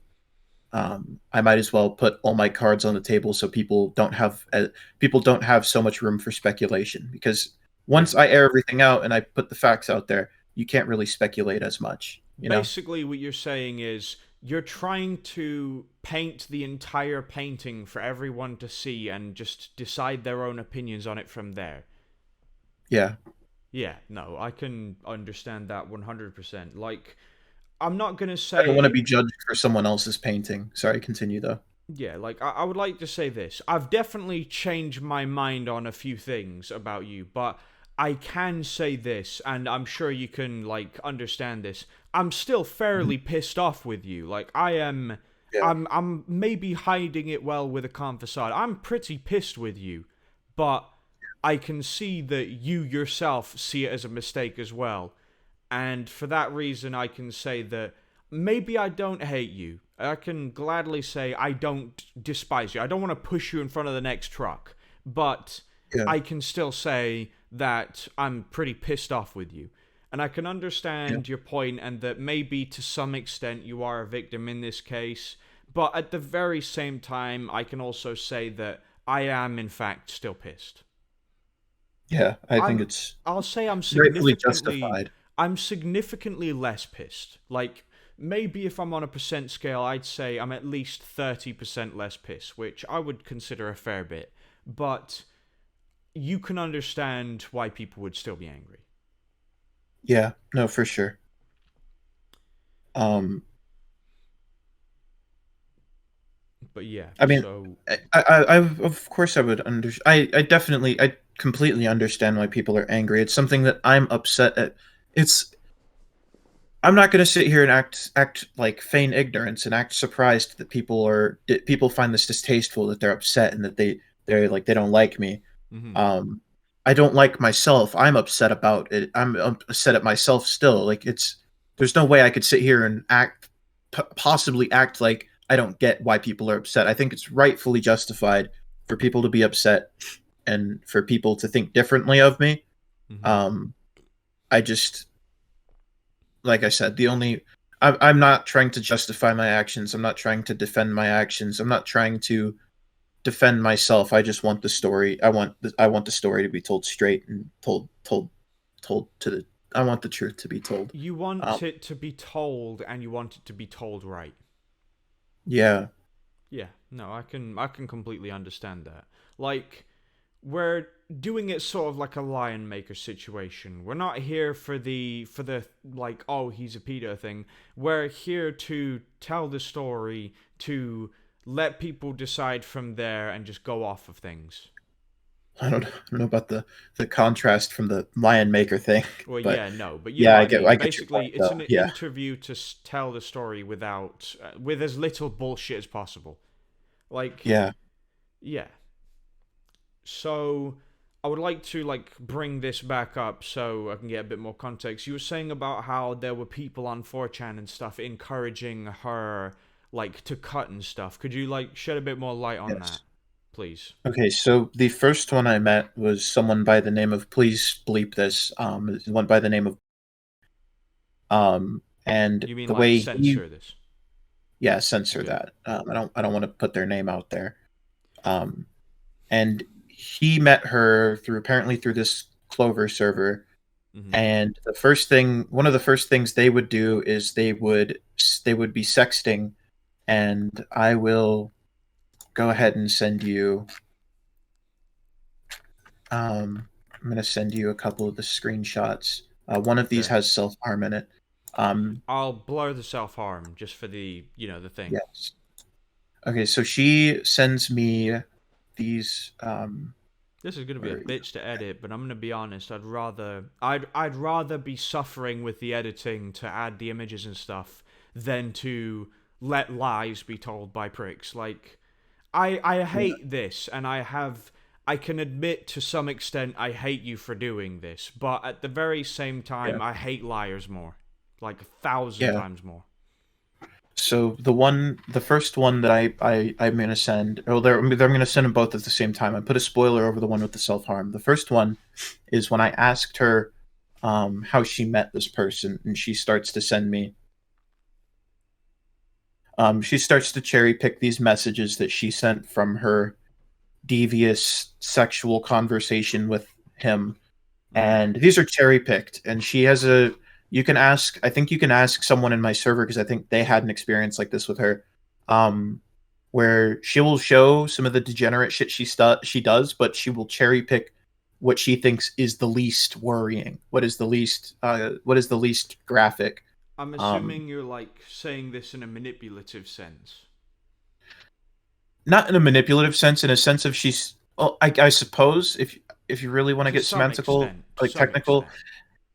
I might as well put all my cards on the table so people don't have so much room for speculation. Because Yeah. once I air everything out and I put the facts out there, you can't really speculate as much. You know? Basically, what you're saying is you're trying to paint the entire painting for everyone to see and just decide their own opinions on it from there. Yeah. Yeah, no, I can understand that 100%. Like, I'm not gonna I don't want to say, be judged for someone else's painting. Sorry, continue though. yeah, like, I would like to say this. I've definitely changed my mind on a few things about you, but I can say this, and I'm sure you can, like, understand this. I'm still Mhm. fairly pissed off with you. Like, I am. Yeah. I'm maybe hiding it well with a calm facade. I'm pretty pissed with you, but I can see that you yourself see it as a mistake as well. And for that reason, I can say that maybe I don't hate you. I can gladly say I don't despise you. I don't want to push you in front of the next truck, but Yeah. I can still say that I'm pretty pissed off with you. And I can Yeah. understand your point, and that maybe to some extent you are a victim in this case. But at the very same time, I can also say that I am, in fact, still pissed. Yeah. I think I'm it's I'll say rightfully justified. I'm significantly less pissed. Like maybe if I'm on a percent scale, I'd say I'm at least 30% less pissed, which I would consider a fair bit. But you can understand why people would still be angry. Yeah. No, for sure. Um, But yeah, I mean, so of course I would I completely understand why people are angry. It's something that I'm upset at. It's I'm not going to sit here and act like feign ignorance and act surprised that people find this distasteful, that they're upset and that they're like they don't like me. mhm. Um, I don't like myself. I'm upset about it. I'm upset at myself still. Like there's no way I could sit here and possibly act like I don't get why people are upset. I think it's rightfully justified for people to be upset and for people to think differently of me. Mhm. Um, I just like I said, I'm not trying to justify my actions. I'm not trying to defend my actions. I'm not trying to defend myself. I just want the story. I want the story to be told straight and told to the. I want the truth to be told. You Um, want it to be told and you want it to be told right. yeah, Yeah, no, I can completely understand that. Like we're doing it sort of like a lion maker situation. We're not here for the like oh he's a pedo thing. We're here to tell the story, to let people decide from there and just go off of things. I don't know about the contrast from the lion maker thing, Well, but yeah, no, but you know yeah, what I mean. I get your Basically, point it's though. an Yeah, interview to tell the story without with as little bullshit as possible. Like, yeah, yeah. So I would like to like bring this back up so I can get a bit more context. You were saying about how there were people on 4chan and stuff encouraging her like to cut and stuff. Could you like shed a bit more light on that, yes. please? Okay, so the first one I met was someone by the name of please bleep this. One by the name of And You mean the like way he, censor this? yeah, censor Okay. that. I don't want to put their name out there. Um, and he met her through apparently through this Clover server. Hmm. And one of the first things they would do is they would be sexting, and I will go ahead and send you. I'm gonna send you a couple of the screenshots. One of these Okay. has self harm in it. Um, I'll blur the self harm just for the the thing. yes. Okay, so she sends me these. This is gonna be a Where are you? bitch to edit, but I'm gonna be honest. I'd rather be suffering with the editing to add the images and stuff than to let lies be told by pricks. Like I Yeah, hate this, and I can admit to some extent I hate you for doing this, but at the very same yeah, time I hate liars more, like 1,000 yeah. times more. So the first one that I'm gonna send, oh, I'm gonna send them both at the same time. I put a spoiler over the one with the self harm. The first one is when I asked her how she met this person, and she starts to cherry pick these messages that she sent from her devious sexual conversation with him, Mm. and these are cherry picked. And she has a you can ask I think you can ask someone in my server because I think they had an experience like this with her, um where she will show some of the degenerate shit she does, but she will cherry pick what she thinks is the least worrying, what is the least graphic. I'm um assuming you're like saying this in a manipulative sense. Not in a manipulative sense, in a sense of she's, well, I suppose if you really want to To get some semantical, extent. To like some technical, extent.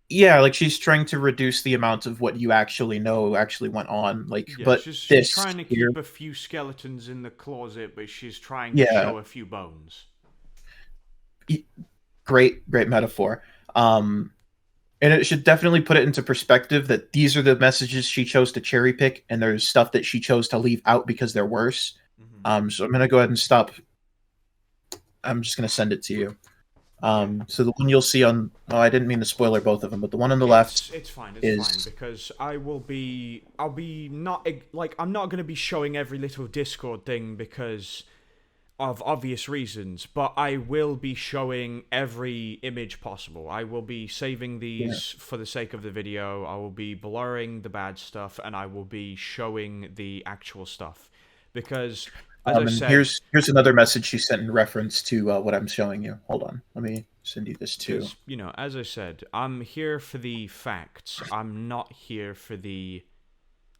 yeah, like she's trying to reduce the amount of what you actually know actually went on. Like, Yeah, but she's this trying to here, keep a few skeletons in the closet, but she's trying to yeah, show a few bones. great metaphor. Um, and it should definitely put it into perspective that these are the messages she chose to cherry pick, and there's stuff that she chose to leave out because they're worse. Hmm. So I'm gonna go ahead and stop. I'm just gonna send it to you. Yeah. So the one you'll see on, oh, I didn't mean to spoiler both of them, but the one on the left It's fine. It's fine is, because I'll be not like I'm not gonna be showing every little Discord thing because of obvious reasons, but I will be showing every image possible. I will be saving yeah. these for the sake of the video. I will be blurring the bad stuff, and I will be showing the actual stuff because, as I And said, here's another message she sent in reference to what I'm showing you. Hold on, let me send you this too. because as I said, I'm here for the facts. I'm not here for the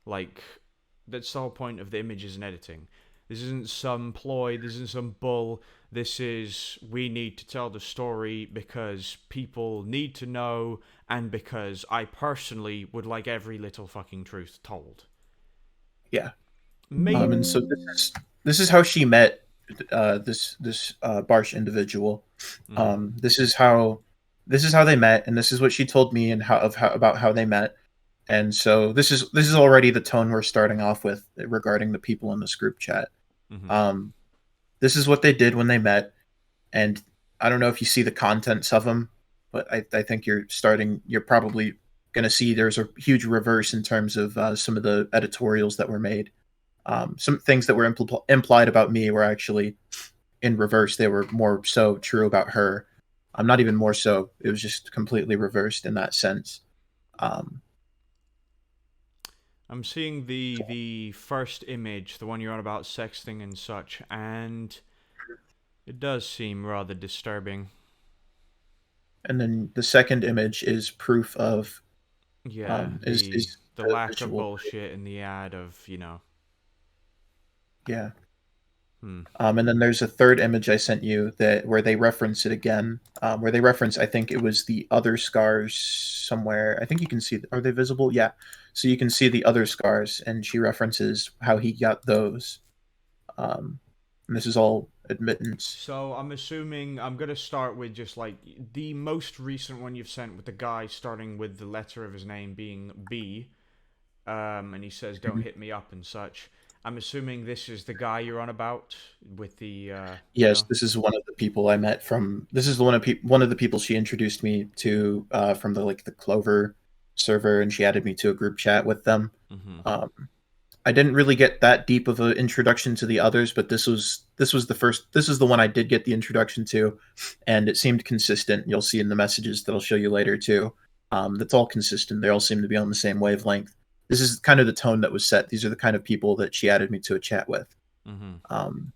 like. That's the whole point of the images and editing. This isn't some ploy. This isn't some bull. This is we need to tell the story because people need to know, and because I personally would like every little fucking truth told. Yeah. Maybe. And so this is how she met this Barsh individual. Mm-hmm. This is how they met, and this is what she told me, and about how they met. And so this is already the tone we're starting off with regarding the people in this group chat. Mm-hmm. Um, this is what they did when they met, and I don't know if you see the contents of them, but I think you're probably going to see there's a huge reverse in terms of some of the editorials that were made. Some things that were implied about me were actually in reverse. They were more so true about her. Not even more so. It was just completely reversed in that sense. Um, I'm seeing the first image, the one you're on about sexting and such, and it does seem rather disturbing. and then the second image is proof of Yeah, is the the lack of visual. bullshit in the ad of Yeah. hmm. And then there's a third image I sent you that where they reference it again, where they reference, I think it was the other scars somewhere. I think you can see, are they visible? Yeah. So you can see the other scars, and she references how he got those. And this is all admittance. So I'm assuming I'm gonna start with just like the most recent one you've sent with the guy starting with the letter of his name being B, and he says "Don't Mhm. hit me up" and such. I'm assuming this is the guy you're on about with the Yes, this is one of the people I met from. This is one of the people she introduced me to from the Clover. server, and she added me to a group chat with them. Mm-hmm. Um, I didn't really get that deep of an introduction to the others, but this was the first. This is the one I did get the introduction to, and it seemed consistent. You'll see in the messages that I'll show you later too. That's all consistent. They all seem to be on the same wavelength. This is kind of the tone that was set. These are the kind of people that she added me to a chat with. Mm-hmm. Um,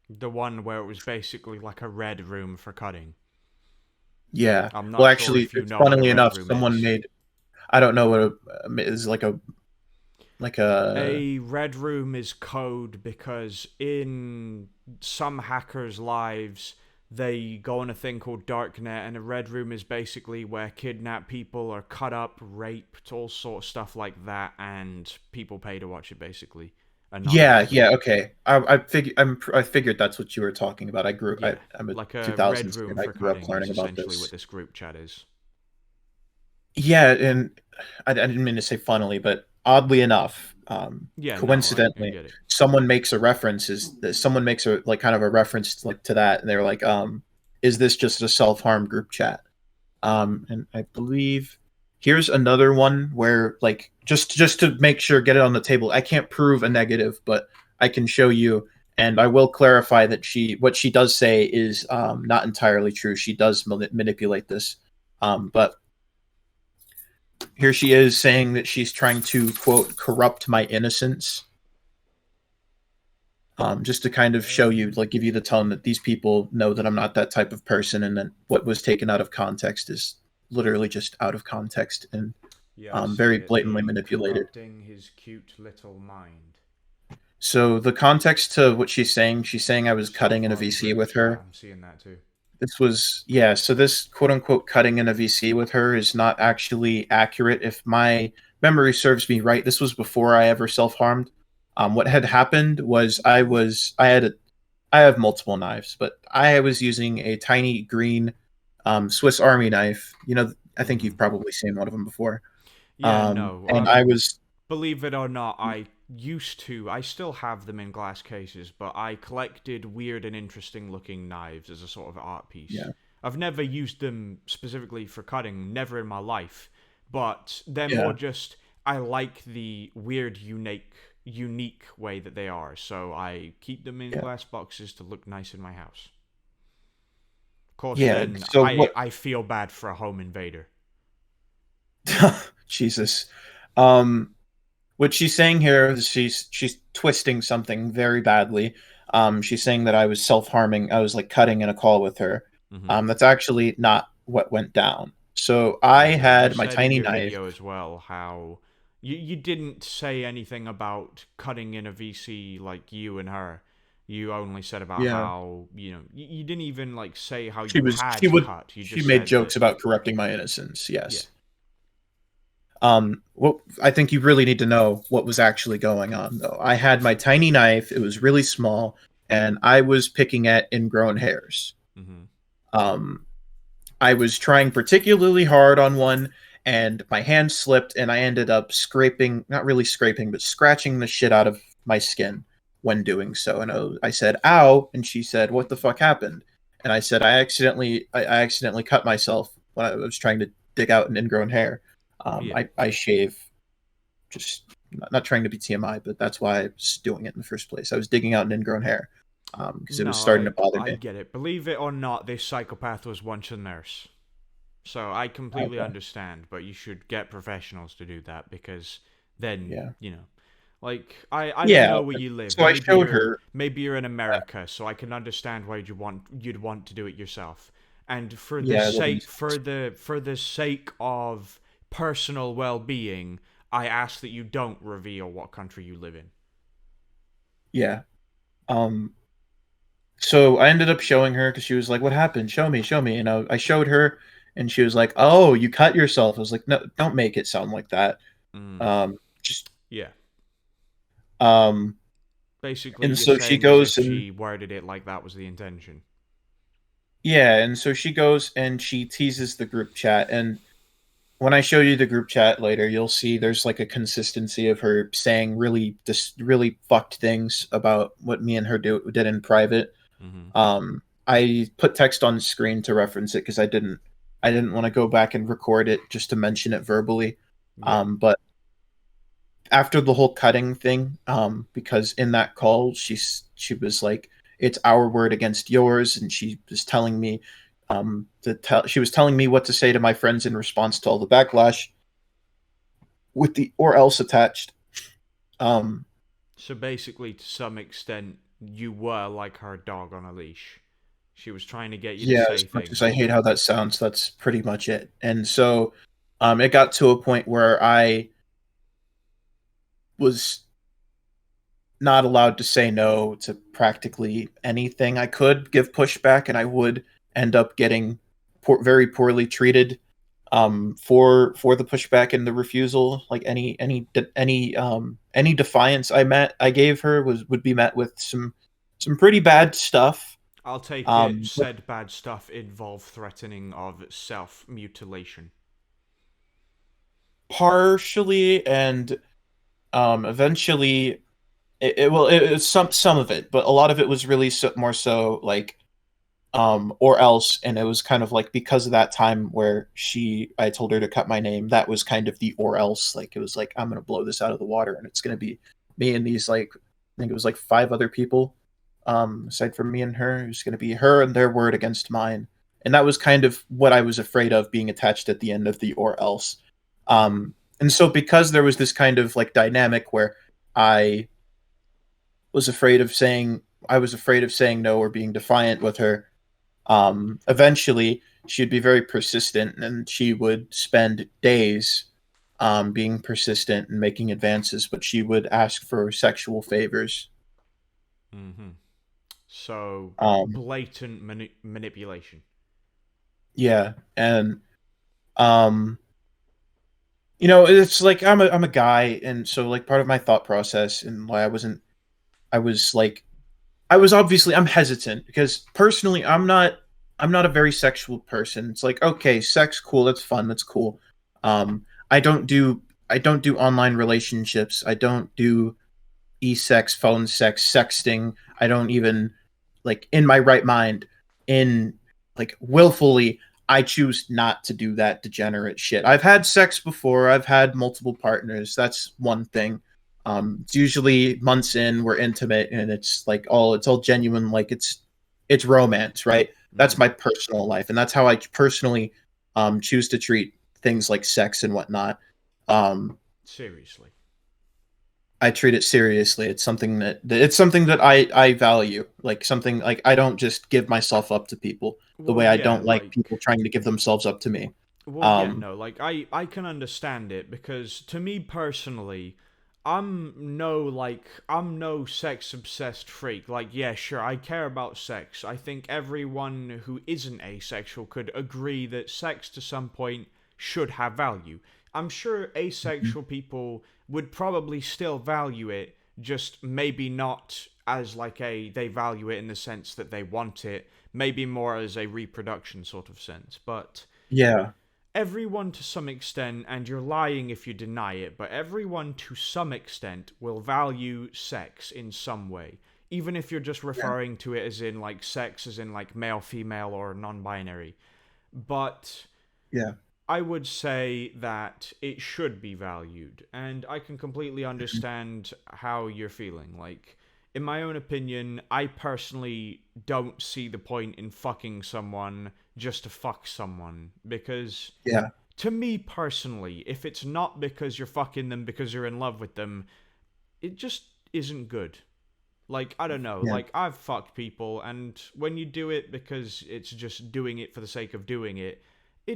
The one where it was basically like a red room for cutting. yeah. I'm Well, not sure actually, if you it's know what a funnily red enough, room someone is. made. I don't know what is like a. A red room is code because in some hackers' lives, they go on a thing called darknet, and a red room is basically where kidnapped people are cut up, raped, all sort of stuff like that, and people pay to watch it basically Yeah, anonymously. yeah, okay. I figured that's what you were talking about. Yeah, I'm a like a red 2000s room kid. I for grew up cutting is learning about essentially what this. this group chat is. Yeah, and I didn't mean to say funnily, but oddly enough, Yeah, no, I coincidentally, get it. someone makes a reference someone makes a like kind of a reference to that, and they're like, is this just a self-harm group chat? And I believe here's another one where like just to make sure, get it on the table. I can't prove a negative, but I can show you, and I will clarify that what she does say is not entirely true. She does manipulate this, but here she is saying that she's trying to quote corrupt my innocence. Just to kind of show you, like, give you the tone that these people know that I'm not that type of person, and that what was taken out of context is literally just out of context and Yeah, I see very it. blatantly The manipulated. corrupting his cute little mind. So the context to what she's saying I was cutting in a Self-harm VC group with chat. her. I'm seeing that too. This was, yeah, so this quote unquote cutting in a VC with her is not actually accurate. If my memory serves me right, this was before I ever self harmed. What had happened was I have multiple knives, but I was using a tiny green Swiss Army knife. I think Mm-hmm. you've probably seen one of them before. Yeah, no. And I was, Believe it or not, I used to. I still have them in glass cases, but I collected weird and interesting looking knives as a sort of art piece. yeah, I've never used them specifically for cutting, never in my life, but they're more yeah, just I like the weird, unique way that they are, so I keep them in yeah, glass boxes to look nice in my house. Of course, yeah. then So what? I feel bad for a home invader. Jesus. Um, what she's saying here is she's twisting something very badly. She's saying that I was self harming. I was like cutting in a call with her. Mm-hmm. That's actually not what went down. So I Yeah, but you had my said in tiny your knife. video as well how you didn't say anything about cutting in a VC like you and her. You only said about Yeah, how, you didn't even like say how she you was. She had would. cut. You She just made said that, jokes about corrupting my innocence. yeah. Yes. Well, I think you really need to know what was actually going on, though. I had my tiny knife. It was really small, and I was picking at ingrown hairs. Mm-hmm. Um, I was trying particularly hard on one, and my hand slipped, and I ended up scraping, not really scraping, but scratching the shit out of my skin when doing so. And I said, "Ow!" And she said, "What the fuck happened?" And I said, I accidentally cut myself when I was trying to dig out an ingrown hair. Yeah. I shave, just not trying to be TMI, but that's why I was doing it in the first place. I was digging out an ingrown hair because it was No, starting to bother I me. get it. Believe it or not, this psychopath was once a nurse. So I completely Okay. understand, but you should get professionals to do that because then, Yeah. like I don't Yeah. know where you live. So I showed her. Maybe you're in America, so I can understand why you'd want to do it yourself. And for the Yeah, I live in. sake for the sake of personal well-being, I ask that you don't reveal what country you live in. Yeah. Um. So I ended up showing her because she was like, "What happened? Show me, show me." And I showed her, and she was like, "Oh, you cut yourself." I was like, "No, don't make it sound like that." Mm, Just yeah. um. Basically, And you're so she saying as if goes and she worded it like that was the intention. yeah, and so she goes and she teases the group chat. And when I show you the group chat later, you'll see there's like a consistency of her saying really fucked things about what me and her did in private. Mm-hmm. I put text on screen to reference it because I didn't want to go back and record it just to mention it verbally. Yeah. But after the whole cutting thing, because in that call she was like, "It's our word against yours," and she was telling me, she was telling me what to say to my friends in response to all the backlash with the "or else" attached. Um, So basically, to some extent, you were like her dog on a leash. She was trying to get you to yeah, as say much as I things. hate how that sounds, that's pretty much it. And so, it got to a point where I was not allowed to say no to practically anything. I could give pushback, and I would end up getting very poorly treated for the pushback and the refusal. Like any defiance I gave her would be met with some pretty bad stuff. I'll take it But said bad stuff involved threatening of self mutilation. partially, and eventually it's some of it, but a lot of it was really more so like or else. And it was kind of like, because of that time where I told her to cut my name, that was kind of the or else. Like, it was like, I'm gonna blow this out of the water, and it's gonna be me and these, like, I think it was like 5 other people, aside from me and her. It was gonna be her and their word against mine. And that was kind of what I was afraid of, being attached at the end of the or else. And so, because there was this kind of like dynamic where I was afraid of saying I was afraid of saying no or being defiant with her. Eventually, she'd be very persistent, and she would spend days being persistent and making advances, but she would ask for sexual favors. Mm-hmm. So, Um, blatant manipulation. yeah, and um, it's like, I'm a guy, and so, like, part of my thought process and why I was like I'm hesitant, because personally I'm not a very sexual person. It's like, okay, sex, cool, that's fun, that's cool. I don't do online relationships. I don't do e-sex, phone sex, sexting. I don't even, like, in my right mind, in like willfully, I choose not to do that degenerate shit. I've had sex before. I've had multiple partners. That's one thing. It's usually months in, we're intimate, and it's all genuine, like it's romance, right? That's Mm-hmm. my personal life, and that's how I personally choose to treat things like sex and whatnot. Um, Seriously. I treat it seriously. It's something that I value. Like, something like, I don't just give myself up to people the Well, way I yeah, don't like like people trying to give themselves up to me. Well, yeah, Um, no, like I can understand it because to me personally, I'm no sex obsessed freak. Like, yeah, sure, I care about sex. I think everyone who isn't asexual could agree that sex to some point should have value. I'm sure asexual people would probably still value it, just maybe not as like they value it in the sense that they want it, maybe more as a reproduction sort of sense, but yeah, everyone to some extent, and you're lying if you deny it, but everyone to some extent will value sex in some way. Even if you're just yeah, referring to it as in like sex, as in like male, female, or non binary. But yeah, I would say that it should be valued, and I can completely mhm, understand how you're feeling. Like, in my own opinion, I personally don't see the point in fucking someone just to fuck someone, because yeah, to me personally, if it's not because you're fucking them because you're in love with them, it just isn't good. Like, I don't know, yeah. like, I've fucked people, and when you do it because it's just doing it for the sake of doing it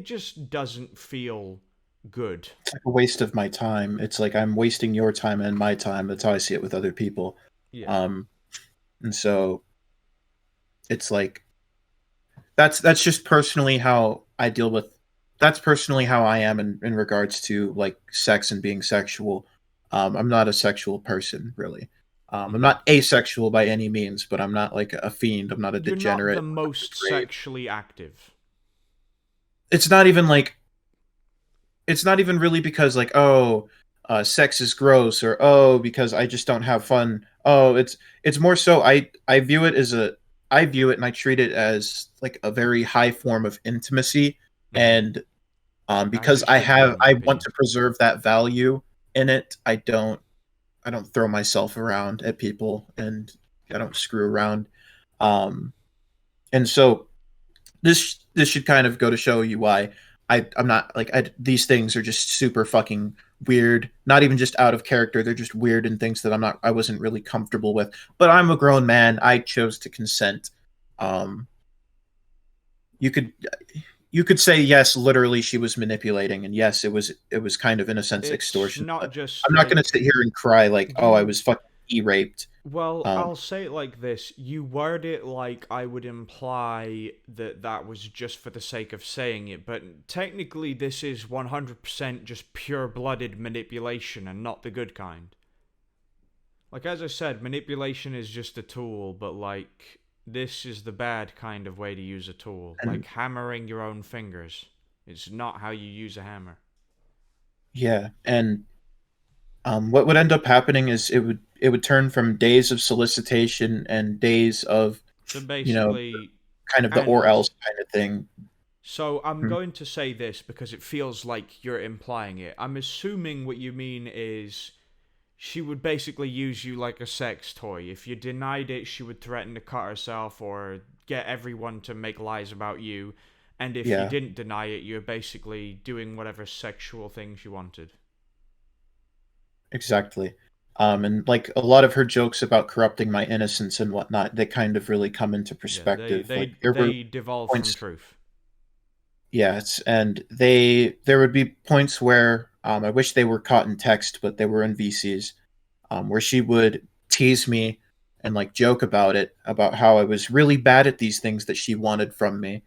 just doesn't feel good. It's like a waste of my time. It's like, I'm wasting your time and my time. That's how I see it with other people. Yeah. Um, and so it's like, that's just personally how I deal with. That's personally how I am in regards to, like, sex and being sexual. I'm not a sexual person, really. I'm Mm-hmm. not asexual by any means, but I'm not like a fiend. I'm not a You're not the degenerate. I'm not most depraved. sexually active. It's not even like, it's not even really because, like, oh, sex is gross, or, oh, because I just don't have fun. Oh, it's more so, I view it as a I view it and I treat it as like a very high form of intimacy, Mm-hmm. and As because it should be, in my I want opinion. to preserve that value in it. I don't throw myself around at people, and I don't screw around. Um, and so this should kind of go to show you why I'm not like these things are just super fucking weird. Not even just out of character; they're just weird and things that I wasn't really comfortable with. But I'm a grown man. I chose to consent. Um, you could you could say yes, literally she was manipulating, and yes, it was kind of in a sense It's extortion. not But just I'm not going to like sit here and cry like, oh, I you. was fucking e-raped. Well, Um, I'll say it like this. You word it like I would imply that that was just for the sake of saying it, but technically this is 100% just pure-blooded manipulation and not the good kind. Like, as I said, manipulation is just a tool, but like, this is the bad kind of way to use a tool. and Like hammering your own fingers. It's not how you use a hammer. yeah, and what would end up happening is it would turn from days of solicitation and days of, So you know, basically, kind of the or and else kind of thing. so I'm Hmm. going to say this because it feels like you're implying it. I'm assuming what you mean is she would basically use you like a sex toy. If you denied it, she would threaten to cut herself or get everyone to make lies about you. And if you Yeah, didn't deny it, you're basically doing whatever sexual things you wanted. exactly. And like a lot of her jokes about corrupting my innocence and whatnot, they kind of really come into Yeah, they perspective. Like they there were they devolve from points, truth. yes, and there would be points where I wish they were caught in text, but they were in VCs, where she would tease me and like joke about it, about how I was really bad at these things that she wanted from me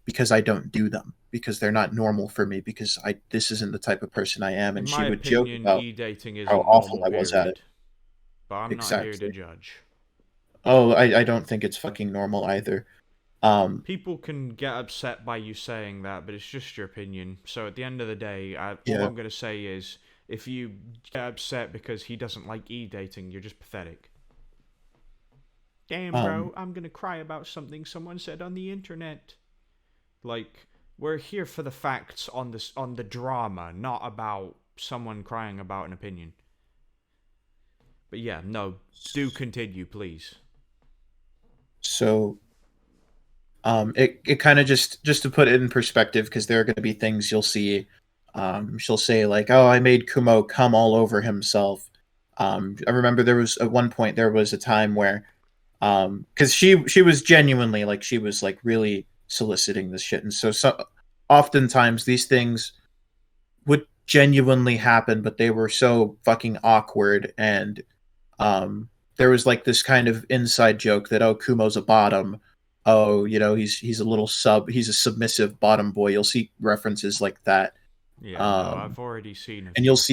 because I don't do them, because they're not normal for me, because I this isn't the type of person I am, In and she my would joke opinion, about e-dating how isn't awful normal, I was at it. period. But I'm not here to Exactly. judge. Oh, I don't think it's fucking normal either. Um, People can get upset by you saying that, but it's just your opinion. So at the end of the day, all yeah. I'm going to say is if you get upset because he doesn't like e-dating, you're just pathetic. Damn, Um, bro, I'm going to cry about something someone said on the internet. Like, we're here for the facts on the drama, not about someone crying about an opinion. But yeah, no, do continue, please. so it kind of just to put it in perspective, because there are going to be things you'll see. She'll say like, "Oh, I made Kumo come all over himself." I remember there was at one point there was a time where, because she was genuinely like she was like really soliciting this shit, and so oftentimes these things would genuinely happen, but they were so fucking awkward, and there was like this kind of inside joke that, oh, Kumo's a bottom. Oh, you know, he's a little he's a submissive bottom boy. You'll see references like that. Yeah, no, Um, I've already seen a and few.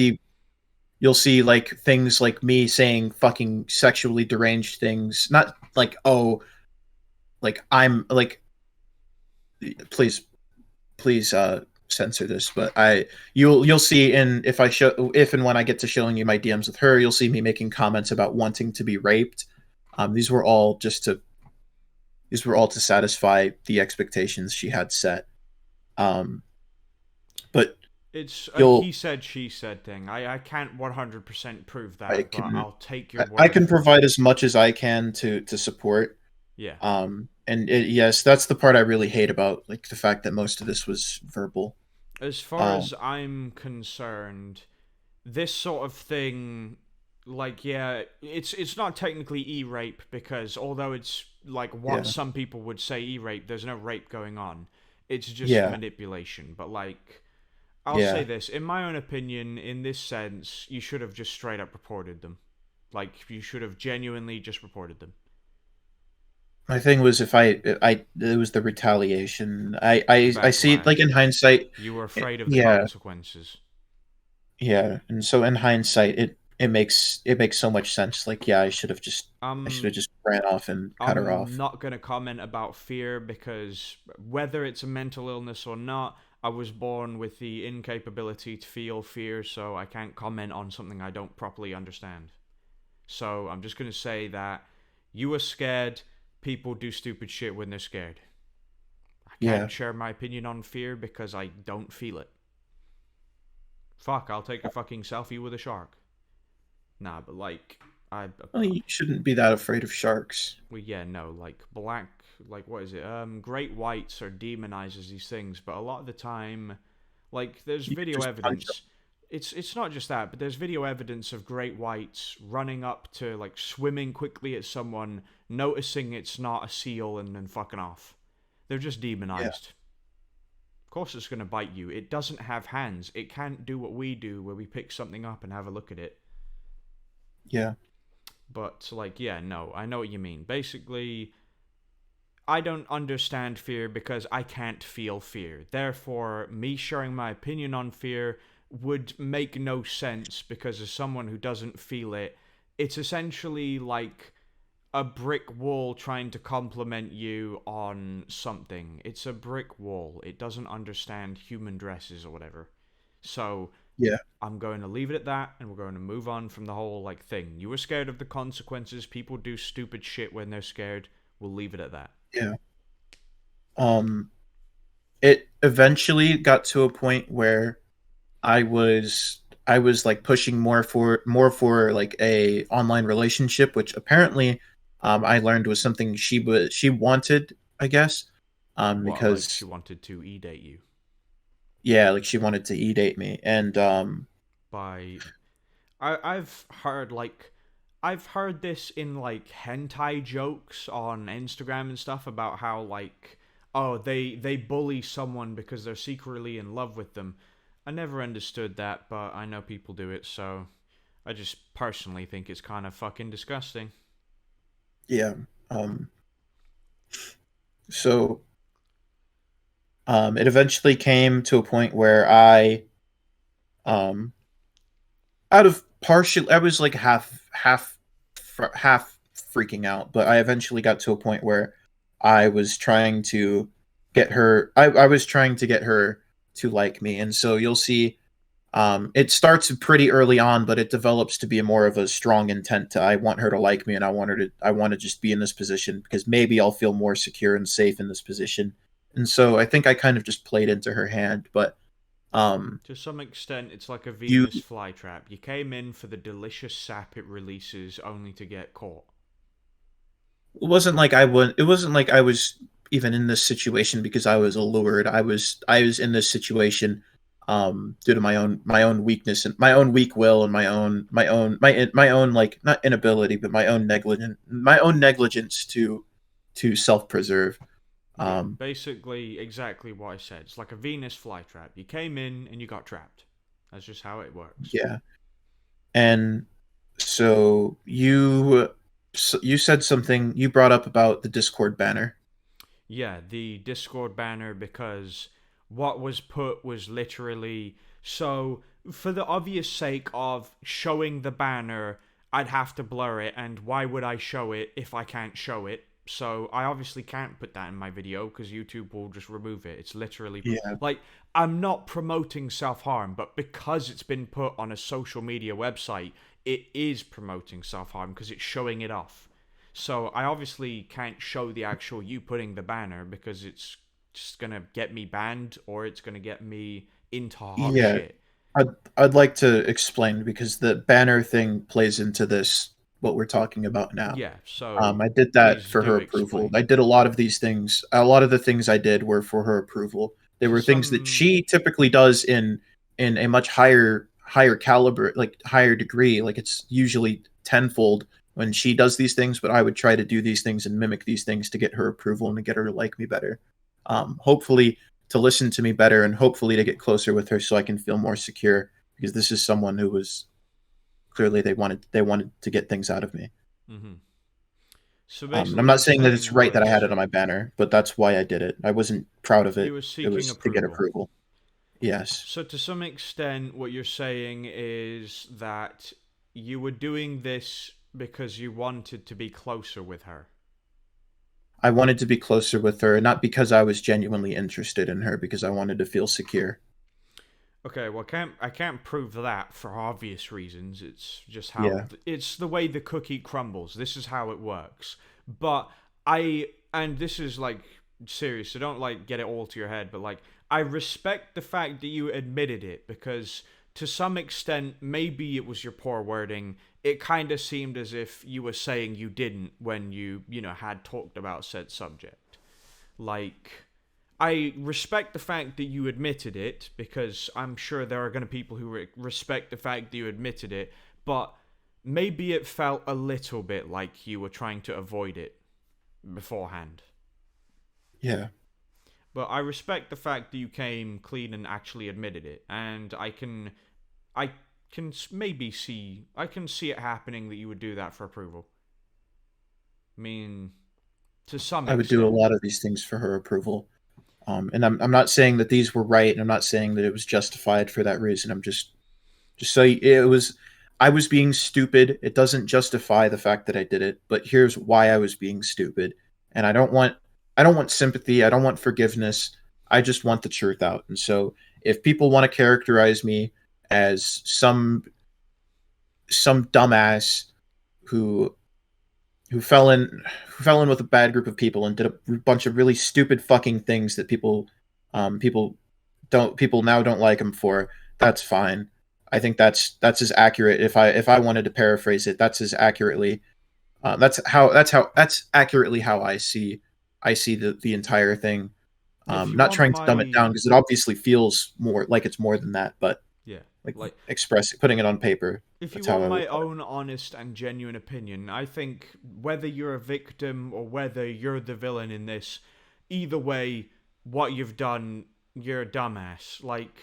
you'll see like things like me saying fucking sexually deranged things. Not like, oh, like I'm like, please please censor this, but you'll see in if I show if and when I get to showing you my DMs with her, you'll see me making comments about wanting to be raped. These were all just to these were all to satisfy the expectations she had set. Um, but It's a you'll he said, she said thing. I can't 100% prove I that, but can I'll take your I word can for it. provide as much as I can to support. Yeah. Yes, that's the part I really hate about like the fact that most of this was verbal. As far Um, as I'm concerned, this sort of thing, like, yeah, it's not technically e-rape because although it's like what yeah, some people would say e-rape, there's no rape going on. It's just yeah, manipulation. But like, I'll say yeah. this, in my own opinion, in this sense, you should have just straight up reported them. Like, you should have genuinely just reported them. My thing was if I it was the retaliation. The I see it like in backlash. hindsight. You were afraid of the Yeah, consequences. yeah, and so in hindsight, it makes so much sense. Like, yeah, I should Um, have just ran off and cut her I'm off. not going to comment about fear because whether it's a mental illness or not, I was born with the incapability to feel fear, so I can't comment on something I don't properly understand. So I'm just going to say that you were scared. People do stupid shit when they're scared. I Yeah, can't share my opinion on fear because I don't feel it. Fuck, I'll take a fucking selfie with a shark. Nah, but like, Well, you shouldn't be that afraid of sharks. well, yeah, no, like like what is it? Great whites are demonized as these things, but a lot of the time, like, there's You video just punch evidence. It's not just that, but there's video evidence of great whites running up to, like, swimming quickly at someone, noticing it's not a seal, and then fucking off. They're just them. Yeah, demonized. Of course, it's gonna bite you. It doesn't have hands. It can't do what we do, where we pick something up and have a look at it. yeah, But, like, yeah, no, I know what you mean. Basically, I don't understand fear because I can't feel fear. Therefore, me sharing my opinion on fear would make no sense because, as someone who doesn't feel it, it's essentially like a brick wall trying to compliment you on something. It's a brick wall. It doesn't understand human dresses or whatever. So, yeah, I'm going to leave it at that, and we're going to move on from the whole, like, thing. You were scared of the consequences. People do stupid shit when they're scared. We'll leave it at that. yeah. Um, it eventually got to a point where I was like pushing more for like a online relationship, which apparently I learned was something she wanted, I guess. What, like, she Because wanted to e-date you? yeah, like she wanted to e-date me, and By... I've heard, like... I've heard this in, like, hentai jokes on Instagram and stuff about how, like... Oh, they bully someone because they're secretly in love with them. I never understood that, but I know people do it, so... I just personally think it's kind of fucking disgusting. yeah, um, so it eventually came to a point where um, out of partial, I was like half freaking out, but I eventually got to a point where I was trying to get her. I was trying to get her to like me, and so you'll see. It starts pretty early on, but it develops to be more of a strong intent to I want her to like me, and I want to just be in this position because maybe I'll feel more secure and safe in this position. And so I think I kind of just played into her hand, but um, To some extent, it's like a you Venus flytrap. You came in for the delicious sap it releases, only to get caught. it wasn't like I would. It wasn't like I was even in this situation because I was allured. I was in this situation due to my own weakness and my own weak will and my own like not inability but my own negligence to self preserve. Yeah, Um, basically exactly what I said. It's like a Venus flytrap. You came in and you got trapped. That's just how it works. yeah, and so you said something you brought up about the Discord banner. Yeah, the Discord banner, because what was put was literally, so for the obvious sake of showing the banner, I'd have to blur it, and why would I show it if I can't show it? So I obviously can't put that in my video because YouTube will just remove it. It's literally Yeah, like, I'm not promoting self-harm, but because it's been put on a social media website, it is promoting self-harm because it's showing it off. So I obviously can't show the actual you putting the banner because it's just gonna get me banned or it's gonna get me into hot yeah. shit. I'd I'd like to explain because the banner thing plays into this what we're talking about now. Yeah, so I did that please for do her approval. explain. I did a lot of these things. A lot of the things I did were for her approval. They To were things that some, she typically does in a much higher caliber, like higher degree. Like it's usually tenfold when she does these things, but I would try to do these things and mimic these things to get her approval and to get her to like me better. Hopefully to listen to me better and hopefully to get closer with her so I can feel more secure because this is someone who was clearly they wanted to get things out of me. hmm so I'm basically, what not you're saying that it's saying right that I had was it on my banner, but that's why I did it. I wasn't proud of you it. were It seeking was to get approval. approval. Yes. So to some extent, what you're saying is that you were doing this because you wanted to be closer with her. I wanted to be closer with her, not because I was genuinely interested in her, because I wanted to feel secure. Okay, well, I can't prove that for obvious reasons. It's just how Yeah. it's the way the cookie crumbles. This is how it works. But and this is like serious, so don't like get it all to your head. But like, I respect the fact that you admitted it because to some extent, maybe it was your poor wording. It kind of seemed as if you were saying you didn't when you know, had talked about said subject. Like, I respect the fact that you admitted it, because I'm sure there are going to be people who respect the fact that you admitted it, but maybe it felt a little bit like you were trying to avoid it beforehand. Yeah. But I respect the fact that you came clean and actually admitted it, and I can maybe see, I can see it happening that you would do that for approval. I mean, to some I would do a extent. lot of these things for her approval. And I'm not saying that these were right, and I'm not saying that it was justified for that reason. I'm just so it was, I was being stupid. It doesn't justify the fact that I did it, but here's why I was being stupid. And I don't want sympathy. I don't want forgiveness. I just want the truth out. And so if people want to characterize me as some dumbass who who fell in with a bad group of people and did a bunch of really stupid fucking things that people people now don't like him for, that's fine. I think that's as accurate. If I wanted to paraphrase it, that's as accurately that's accurately how I see the entire thing. If you Not want trying to dumb it my down because it obviously feels more like it's more than that, but yeah, like like putting it on paper. if you That's how want I my would. own honest and genuine opinion, I think whether you're a victim or whether you're the villain in this, either way, what you've done, you're a dumbass. Like,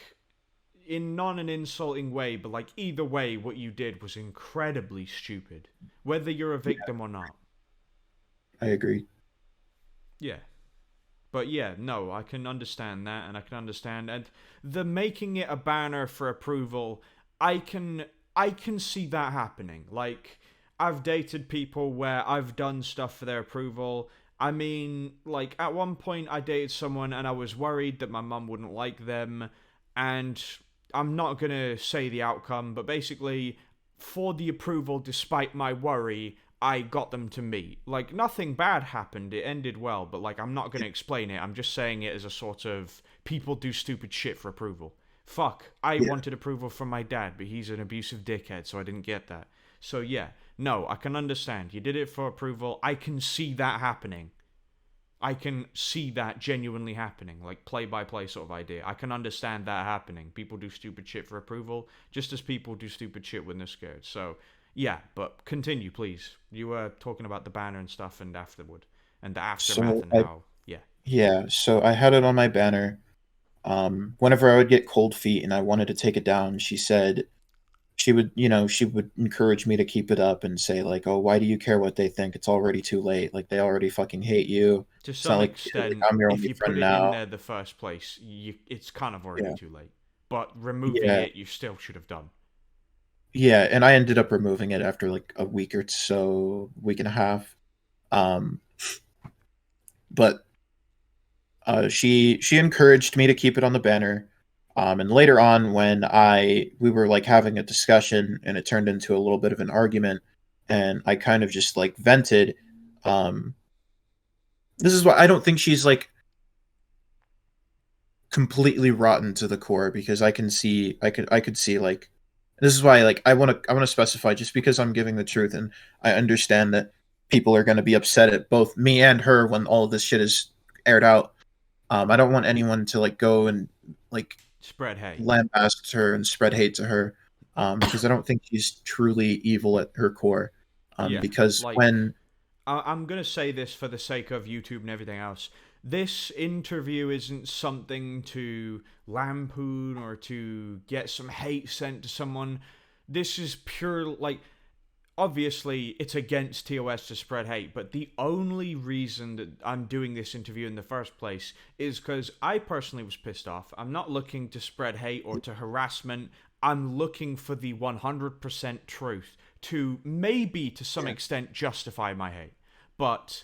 in not an insulting way, but like either way, what you did was incredibly stupid. Whether you're a Yeah, victim or not. I agree. Yeah. But yeah, no, I can understand that, and I can understand, and the making it a banner for approval, I can I can see that happening. Like, I've dated people where I've done stuff for their approval. I mean, like, at one point I dated someone and I was worried that my mum wouldn't like them, and I'm not gonna say the outcome, but basically, for the approval, despite my worry, I got them to meet. Like, nothing bad happened. It ended well, but like, I'm not going to explain it. I'm just saying it as a sort of people do stupid shit for approval. Fuck, I Yeah. wanted approval from my dad, but he's an abusive dickhead, so I didn't get that. So yeah, no, I can understand. You did it for approval. I can see that happening. I can see that genuinely happening, like play by play sort of idea. I can understand that happening. People do stupid shit for approval, just as people do stupid shit when they're scared. So, yeah, but continue, please. You were talking about the banner and stuff, and afterward, and the aftermath, So and I how, yeah. Yeah, so I had it on my banner. Whenever I would get cold feet and I wanted to take it down, she said she would encourage me to keep it up and say like, "Oh, why do you care what they think? It's already too late. Like they already fucking hate you. To It's not some like extent, I'm your if only you put friend it in now." there the first place, it's kind of already Yeah. too late. But removing Yeah. it, you still should have done. Yeah, and I ended up removing it after like a week or so, week and a half. Um, but she encouraged me to keep it on the banner. And later on, when I we were like having a discussion, and it turned into a little bit of an argument, and I kind of just like vented. Um, this is why I don't think she's like completely rotten to the core, because I could see like this is why like I want to specify, just because I'm giving the truth, and I understand that people are going to be upset at both me and her when all of this shit is aired out. I don't want anyone to like go and like Spread hate. lambast her and spread hate to her, because I don't think she's truly evil at her core. Yeah, Because like, when I'm going to say this for the sake of YouTube and everything else. This interview isn't something to lampoon or to get some hate sent to someone. This is pure, like, obviously it's against TOS to spread hate, but the only reason that I'm doing this interview in the first place is because I personally was pissed off. I'm not looking to spread hate or to harassment. I'm looking for the 100% truth to maybe to some extent justify my hate. But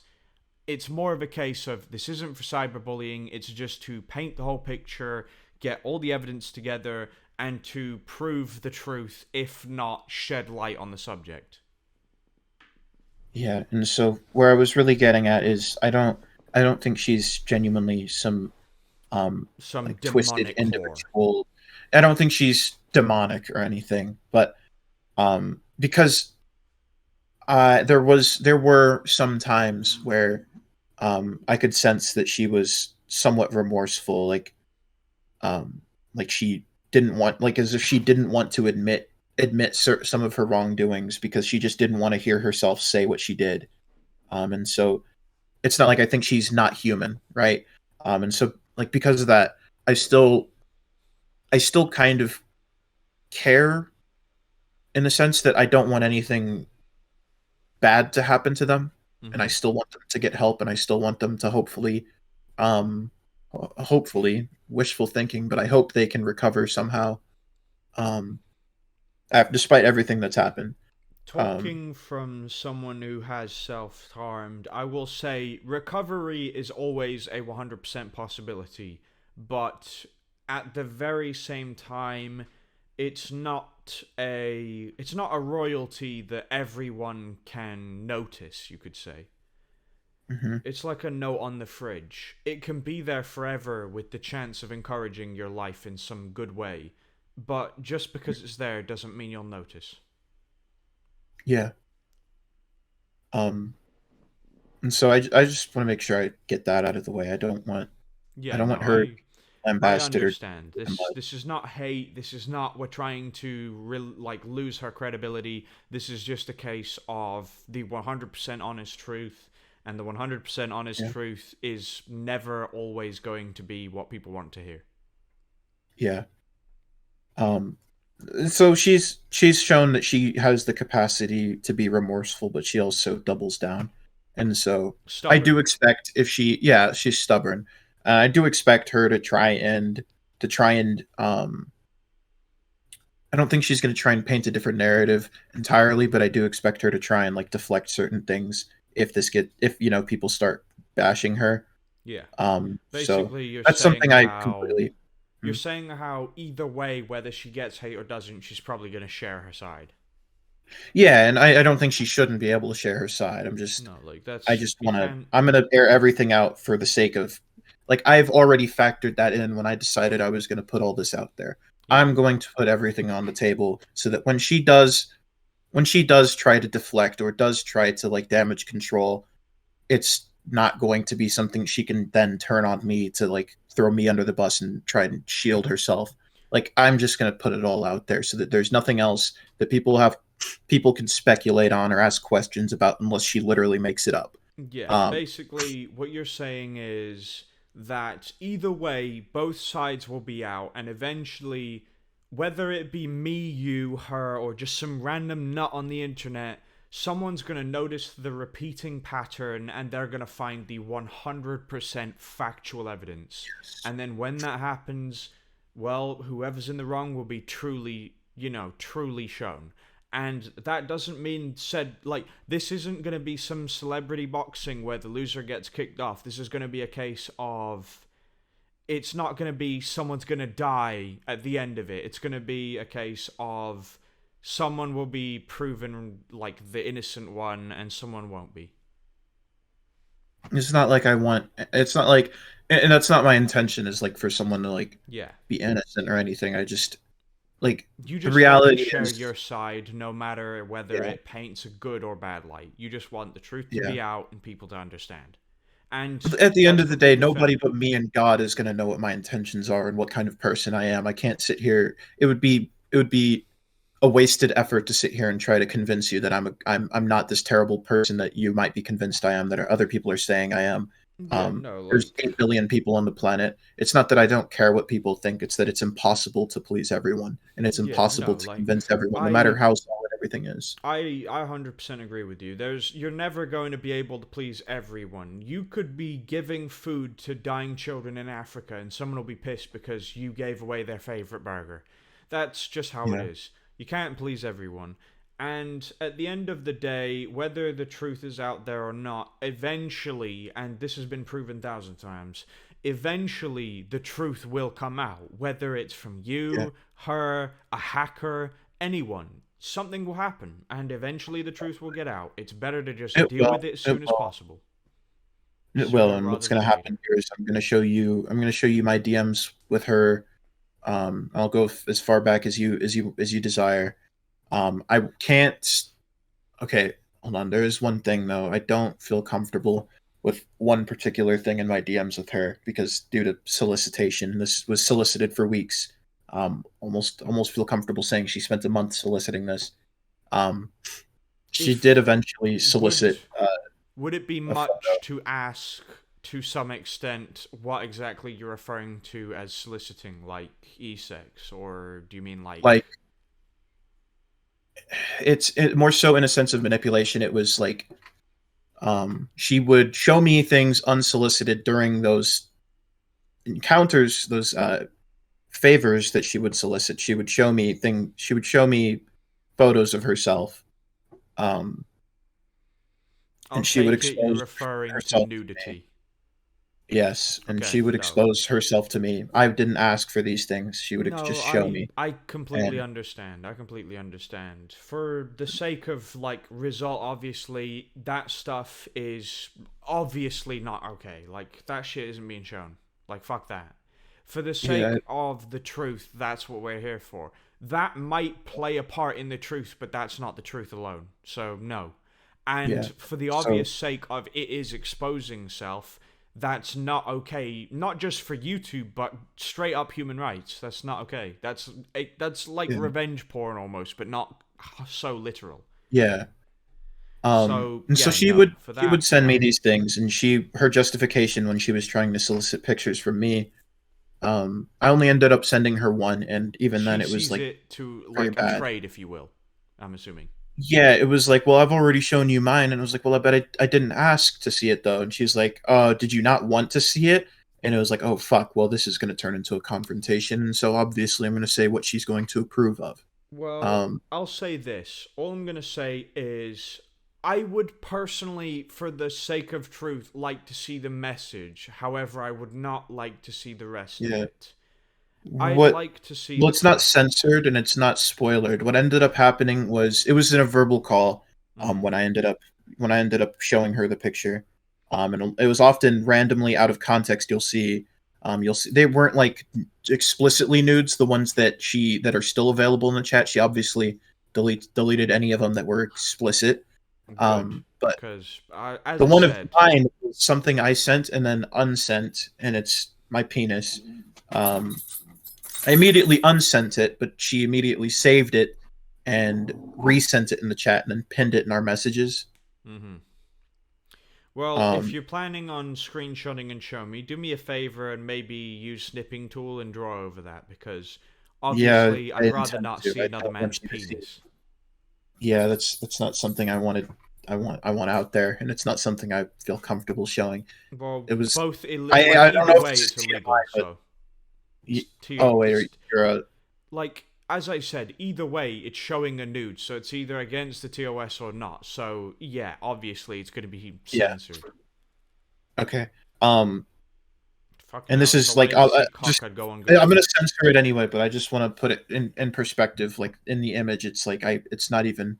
it's more of a case of this isn't for cyberbullying, it's just to paint the whole picture, get all the evidence together, and to prove the truth, if not shed light on the subject. Yeah, and so where I was really getting at is I don't think she's genuinely some Some like twisted demonic whore. individual. I don't think she's demonic or anything, but because there were some times where I could sense that she was somewhat remorseful, um, like she didn't want, like as if she didn't want to admit some of her wrongdoings because she just didn't want to hear herself say what she did. And so it's not like I think she's not human, right? And so like because of that, I still I still kind of care in the sense that I don't want anything bad to happen to them, and I Hmm. still want them to get help, and I still want them to um, hopefully, wishful thinking, but I hope they can recover somehow, um, despite everything that's happened. Um, Talking from someone who has self harmed, I will say recovery is always a 100% possibility, but at the very same time, it's not a royalty that everyone can notice, you could say. mhm. It's like a note on the fridge. It can be there forever with the chance of encouraging your life in some good way, but just because it's there doesn't mean you'll notice. Yeah. Um, and so I just want to make sure I get that out of the way. I Yeah, don't no, want her I lambasted or understand. and This is not hate. This is not we're trying to like lose her credibility. This is just a case of the 100% honest truth, and the 100% honest yeah, truth is never always going to be what people want to hear. yeah. Um, so she's shown that she has the capacity to be remorseful, but she also doubles down. And so I do Stubborn. expect if she, yeah, she's stubborn. I do expect her to try and I don't think she's going to try and paint a different narrative entirely, but I do expect her to try and like deflect certain things if people start bashing her. Yeah. So Basically, that's something I completely. you're saying how either way, whether she gets hate or doesn't, she's probably going to share her side. Yeah, and I don't think she shouldn't be able to share her side. No, like I that's just you want to. can't. I'm gonna air everything out for the sake of, like, I've already factored that in when I decided I was gonna put all this out there. Yeah. I'm going to put everything on the table so that when she does try to deflect or does try to like damage control, it's not going to be something she can then turn on me to like throw me under the bus and try and shield herself. Like I'm just going to put it all out there so that there's nothing else that people can speculate on or ask questions about unless she literally makes it up. Yeah, Um, basically, what you're saying is that either way, both sides will be out, and eventually, whether it be me, you, her, or just some random nut on the internet, someone's going to notice the repeating pattern and they're going to find the 100% factual evidence. And then when that happens, well, whoever's in the wrong will be truly, truly shown. And that doesn't mean said like this isn't going to be some celebrity boxing where the loser gets kicked off. This is going to be a case of it's not going to be someone's going to die at the end of it. It's going to be a case of someone will be proven like the innocent one and someone won't be. it's not like I want. It's not like, and that's not my intention. Is like for someone to like Yeah. be innocent or anything. I just like You the just want to reality share is, your side no matter whether yeah, it paints a good or bad light. You just want the truth to yeah. be out and people to understand. And At the end that's of the day, completely nobody fair. but me and God is going to know what my intentions are and what kind of person I am. I can't sit here. It would be a wasted effort to sit here and try to convince you that I'm not this terrible person that you might be convinced I am, that other people are saying I am. Yeah, no, There's like 8 billion people on the planet. It's not that I don't care what people think, it's that it's impossible to please everyone, and it's yeah, impossible no, to like convince everyone, no matter I how solid everything is. I 100% agree with you. You're never going to be able to please everyone. You could be giving food to dying children in Africa and someone will be pissed because you gave away their favorite burger. That's just how it Yeah. is. You can't please everyone. And at the end of the day, whether the truth is out there or not, eventually, and this has been proven 1,000 times, eventually the truth will come out. Whether it's from Yeah. you, her, a hacker, anyone, something will happen, and eventually the truth will get out. It's better to just It deal will. with it as It soon as will. possible. It will. Sooner And what's rather going than to later. happen here is I'm going to show you my DMs with her, I'll go as far back as you desire. I can't. Okay, hold on. There is one thing though. I don't feel comfortable with one particular thing in my DMs with her because due to solicitation, this was solicited for weeks. Almost feel comfortable saying she spent a month soliciting this. Um, she If did eventually would solicit would it be a much photo. to ask to some extent what exactly you're referring to as soliciting, like e-sex, or do you mean like? Like more so in a sense of manipulation. It was like she would show me things unsolicited during those encounters, those favors that she would solicit. She would show me photos of herself, um, I'll and she would take it you're expose referring to herself to me. nudity. Yes, and Okay, she would no. expose herself to me. I didn't ask for these things. She would No, just show me, I completely and understand. I completely understand. For the sake of like result, obviously that stuff is obviously not okay. Like that shit isn't being shown. Like fuck that. For the yeah, sake of the truth, that's what we're here for. That might play a part in the truth, but that's not the truth alone. So no. And yeah. for the So obvious sake of it is exposing self, that's not okay. Not just for YouTube, but straight up human rights. That's not okay. That's like yeah, revenge porn almost, but not so literal. yeah. So And so yeah, no. For she would that, send me no. these things, and her justification when she was trying to solicit pictures from me, I only ended up sending her one, and even then She it was sees like it to very like a bad. trade, if you will. I'm assuming. Yeah, it was like, well, I've already shown you mine, and I was like, well, I bet I didn't ask to see it though, and she's like, did you not want to see it? And it was like, oh fuck, well, this is going to turn into a confrontation, and so obviously I'm going to say what she's going to approve of. Well, Um, I'll say this. All I'm going to say is I would personally, for the sake of truth, like to see the message. However, I would not like to see the rest of yeah, it. I'd what like to see well, the it's not truth. censored and it's not spoilered. What ended up happening was it was in a verbal call. Mm-hmm. When I ended up showing her the picture, and it was often randomly out of context. You'll see they weren't like explicitly nudes. The ones that are still available in the chat, she obviously deleted any of them that were explicit. Good. But Because, as the I one of said, mine was something I sent and then unsent, and it's my penis. Um, I immediately unsent it, but she immediately saved it and resent it in the chat and then pinned it in our messages. mm-hmm. Well, if Um, you're planning on screenshotting and showing me, do me a favor and maybe use snipping tool and draw over that because yeah, obviously I I'd rather intend not to. see I another don't want man's you to see it. penis. Yeah, that's not something I wanted. I want out there, and it's not something I feel comfortable showing. Well, It was. both like I don't either know if way, this is it's TMI, illegal. but So it's to your, oh wait, it's you're a like as I said, either way, it's showing a nude, so it's either against the TOS or not. So yeah, obviously it's going to be yeah. censored. Okay. Um, Fucking and this hell, if I is like wanted to see just cock, I'd go on I'm Google. gonna censor it anyway, but I just want to put it in perspective. Like in the image, it's like it's not even.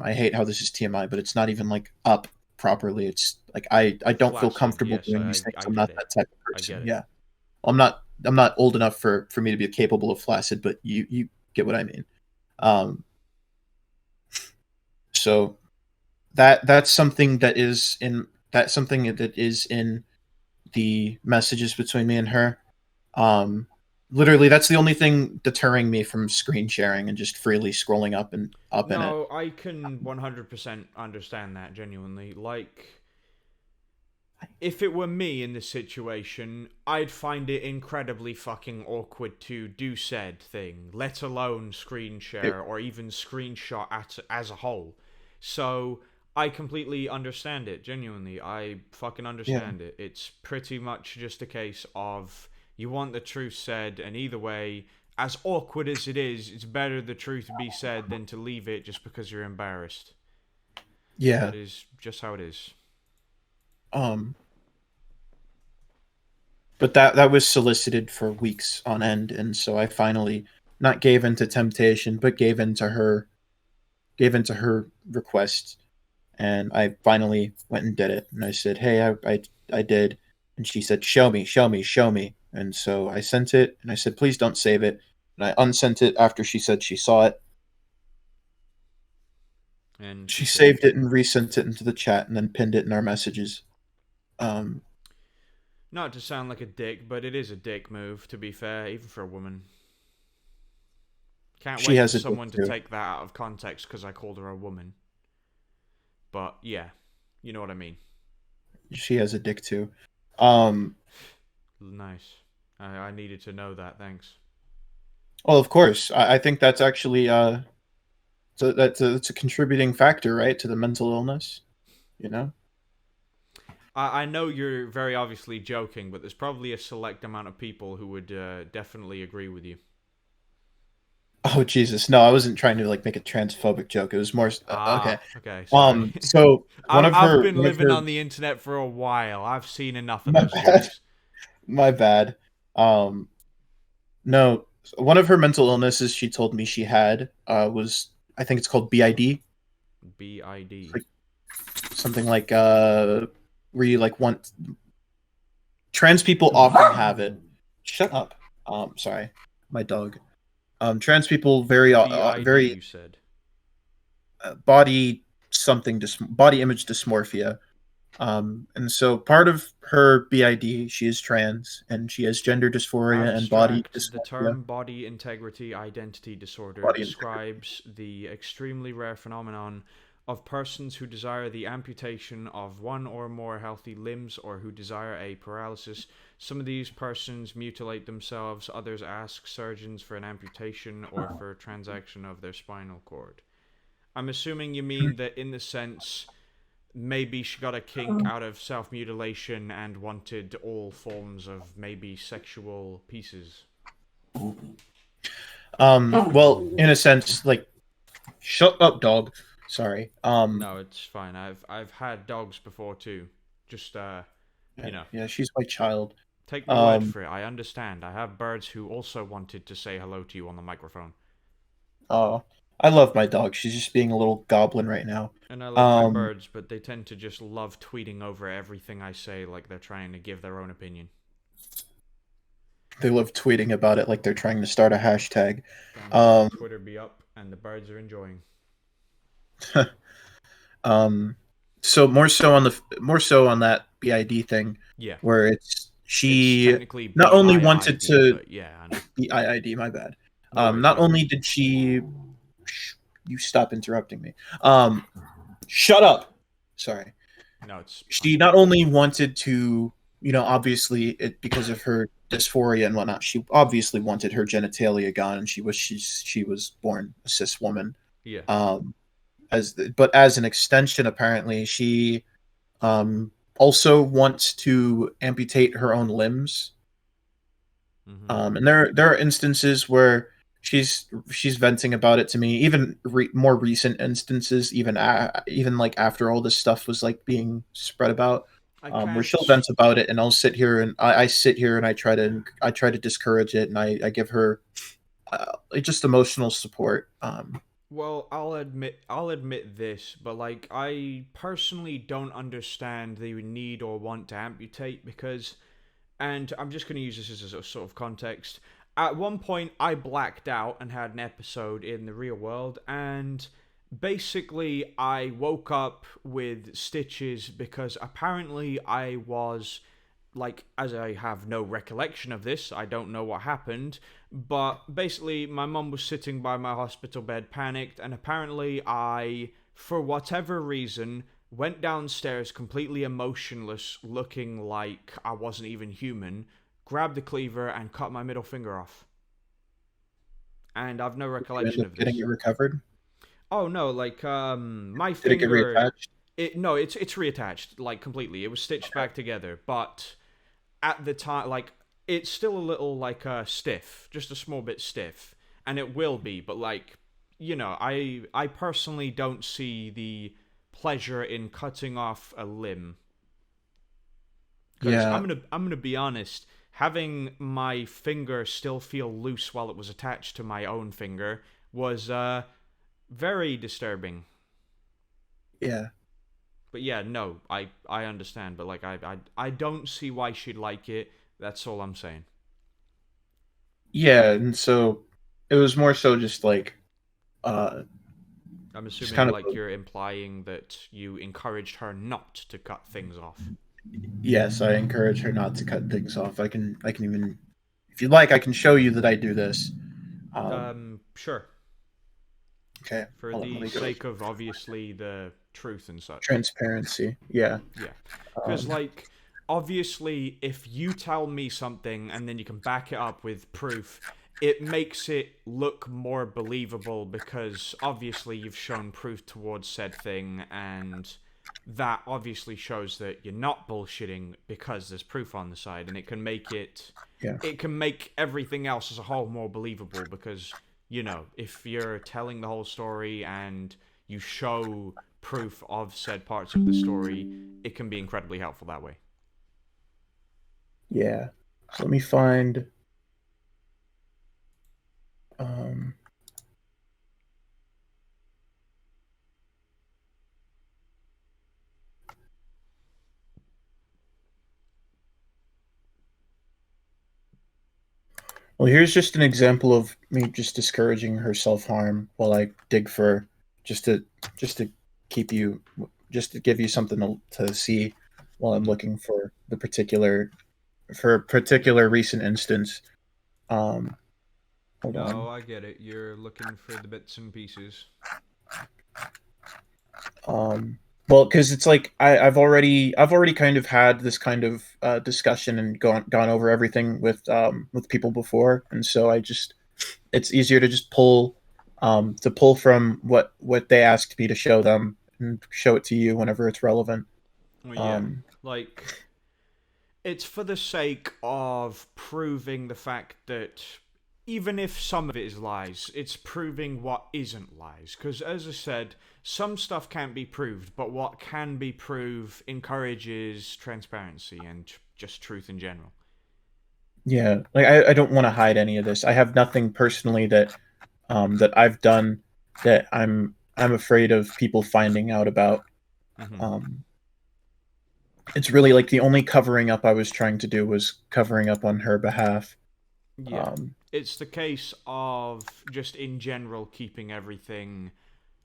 I hate how this is TMI, but it's not even like up properly. It's like I don't feel Flaccid, comfortable yes, doing these things. I I'm get not it. that type of I get person. it. Yeah, I'm not old enough for me to be capable of flaccid, but you get what I mean. Um, so that's something that is in the messages between me and her. Um, Literally, that's the only thing deterring me from screen sharing and just freely scrolling up in it. No, I can 100% understand that genuinely. Like, if it were me in this situation, I'd find it incredibly fucking awkward to do said thing, let alone screen It share or even screenshot as a whole. So, I completely understand it, genuinely. I fucking yeah, understand it. It's pretty much just a case of you want the truth said, and either way, as awkward as it is, it's better the truth be said than to leave it just because you're embarrassed. yeah. That is just how it is. Um, but that was solicited for weeks on end, and so I finally not gave in to temptation, but gave in to her request, and I finally went and did it. And I said, "Hey, I did," and she said, "Show me, show me, show me." And so I sent it, and I said, please don't save it. And I unsent it after she said she saw it. And she She saved saved it. it and resent it into the chat, and then pinned it in our messages. Um, Not to sound like a dick, but it is a dick move, to be fair, even for a woman. Can't she wait for has a dick someone to too. take that out of context because I called her a woman. But yeah, you know what I mean. She has a dick too. Um, Nice. I needed to know that, thanks. well, of course, I think that's actually so that's a contributing factor, right, to the mental illness. You know. I know you're very obviously joking, but there's probably a select amount of people who would definitely agree with you. Oh Jesus, no, I wasn't trying to like make a transphobic joke. It was more okay. Ah, okay, sorry. So I've been one of living her on the internet for a while. I've seen enough of my those bad, jokes. my bad. Um, no, one of her mental illnesses she told me she had was I think it's called BID, BID. like something like where you like want trans people often have it. Shut up. Sorry, my dog. Trans people BID, very you said. body body image dysmorphia. And so part of her BID, she is trans and she has gender dysphoria and body Abstract. The dysmorphia. term body integrity identity disorder Body integrity. describes the extremely rare phenomenon of persons who desire the amputation of one or more healthy limbs or who desire a paralysis. Some of these persons mutilate themselves, others ask surgeons for an amputation or for transaction of their spinal cord. I'm assuming you mean that in the sense maybe she got a kink out of self mutilation and wanted all forms of maybe sexual pieces. Well, in a sense, like, shut up, dog. Sorry. No, it's fine. I've had dogs before too. Just you Yeah, know, yeah, she's my child. take my word Um, for it. I understand. I have birds who also wanted to say hello to you on the microphone. oh, I love my dog. She's just being a little goblin right now. And I love my Um, birds, but they tend to just love tweeting over everything I say like they're trying to give their own opinion. they love tweeting about it like they're trying to start a hashtag. Damn right. Um, Twitter be up and the birds are enjoying. Um, so more so on that BID thing, Yeah. where it's It's she technically not only wanted BIID, to but yeah, I know. BIID, my bad. No worries, Not bro. only did she, you stop interrupting me. Shut up. Sorry. No, it's fine. She not only wanted to, obviously it because of her dysphoria and whatnot. She obviously wanted her genitalia gone, and she was born a cis woman. Yeah. Um, but as an extension, apparently she also wants to amputate her own limbs. Mm-hmm. And there are instances where she's venting about it to me. Even more recent instances, even like after all this stuff was like being spread about, I where she'll can't. vent about it, and I'll sit here and I sit here and I try to discourage it, and I give her just emotional support. Well, I'll admit this, but like I personally don't understand the need or want to amputate because, and I'm just going to use this as a sort of context. At one point, I blacked out and had an episode in the real world, and basically, I woke up with stitches because apparently I was like, as I have no recollection of this, I don't know what happened, but basically my mum was sitting by my hospital bed panicked, and apparently I, for whatever reason, went downstairs completely emotionless, looking like I wasn't even human, grabbed the cleaver and cut my middle finger off. And I've no Did you end recollection up of getting this. it recovered? Oh no, like my Did it get finger, reattached? it's reattached like completely. It was stitched back together, but at the time, like, it's still a little like stiff, just a small bit stiff, and it will be. But like, I personally don't see the pleasure in cutting off a limb because Yeah, I'm gonna be honest. Having my finger still feel loose while it was attached to my own finger was very disturbing. yeah. But yeah, no, I understand, but like I don't see why she'd like it. That's all I'm saying. yeah, and so it was more so just like uh I'm just assuming kind of like you're implying that you encouraged her not to cut things off. yes, I encourage her not to cut things off. I can even if you'd like I can show you that I do this. Sure. Okay, For hold on, let the me go sake of obviously the truth and such. transparency. Yeah. Yeah. Because, Um like, obviously, if you tell me something and then you can back it up with proof, it makes it look more believable because obviously you've shown proof towards said thing, and that obviously shows that you're not bullshitting because there's proof on the side, and it can make it. yeah. It can make everything else as a whole more believable because, if you're telling the whole story and you show proof of said parts of the story, it can be incredibly helpful that way. Yeah. So let me find um well, here's just an example of me just discouraging her self-harm while I dig for just to just to keep you just to give you something to see while I'm Mm-hmm. looking for the particular for a particular recent instance. Um, hold No, on. I get it. You're looking for the bits and pieces. Um, well, because it's like I've already kind of had this kind of discussion and gone over everything with people before, and so I just it's easier to just pull from what they asked me to show them and show it to you whenever it's relevant. Well, yeah. Um, Like, it's for the sake of proving the fact that even if some of it is lies, it's proving what isn't lies. Because, as I said, some stuff can't be proved, but what can be proved encourages transparency and just truth in general. yeah, like I don't want to hide any of this. I have nothing personally that I've done that I'm afraid of people finding out about. Mm-hmm. Um, it's really like the only covering up I was trying to do was covering up on her behalf. Yeah. Um, It's the case of just in general keeping everything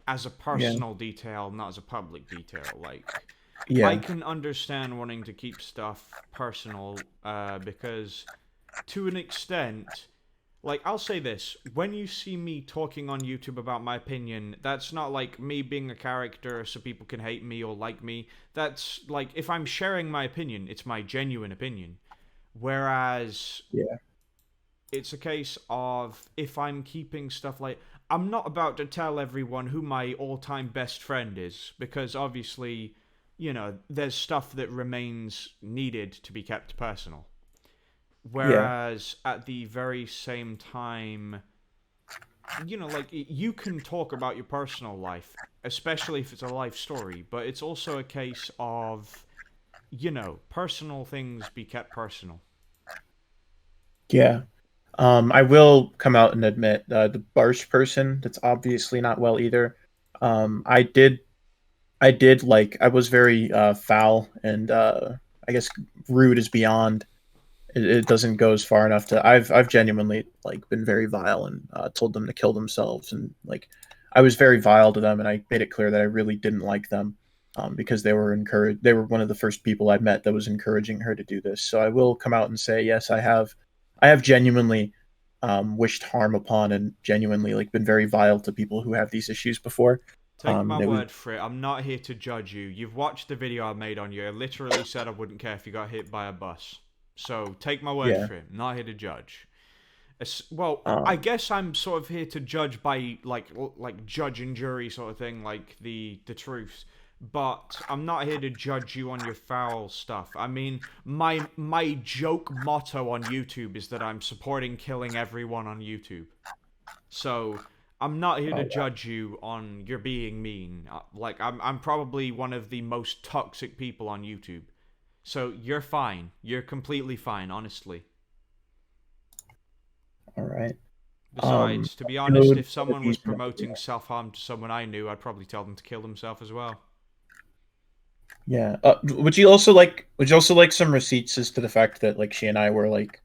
as a yeah, personal detail, not as a public detail. Like, I yeah, can understand wanting to keep stuff personal because, to an extent, like, I'll say this: when you see me talking on YouTube about my opinion, that's not like me being a character so people can hate me or like me. That's like, if I'm sharing my opinion, it's my genuine opinion. Whereas yeah, it's a case of if I'm keeping stuff like I'm not about to tell everyone who my all-time best friend is because obviously, there's stuff that remains needed to be kept personal. yeah, Whereas at the very same time, like you can talk about your personal life, especially if it's a life story, but it's also a case of, personal things be kept personal. yeah. I will come out and admit the Barsh person. That's obviously not well either. I did like I was very foul and I guess rude is beyond. It doesn't go as far enough to. I've genuinely like been very vile and told them to kill themselves and like I was very vile to them and I made it clear that I really didn't like them because they were encouraged. They were one of the first people I met that was encouraging her to do this. So I will come out and say yes, I have genuinely wished harm upon and genuinely like been very vile to people who have these issues before. Take my It was word for it. I'm not here to judge you. You've watched the video I made on you. I literally said I wouldn't care if you got hit by a bus. So take my word yeah. for it. I'm not here to judge. Well, I Um, guess I'm sort of here to judge by like judge and jury sort of thing, like the truth. But I'm not here to judge you on your foul stuff. I mean, my joke motto on YouTube is that I'm supporting killing everyone on YouTube. So I'm not here to oh, judge you on your being mean. Like I'm probably one of the most toxic people on YouTube. So you're fine. You're completely fine, honestly. all right. Besides, to be honest, Good. if someone was promoting self-harm to someone I knew, I'd probably tell them to kill themselves as well. Yeah. Would you also like some receipts as to the fact that like she and I were like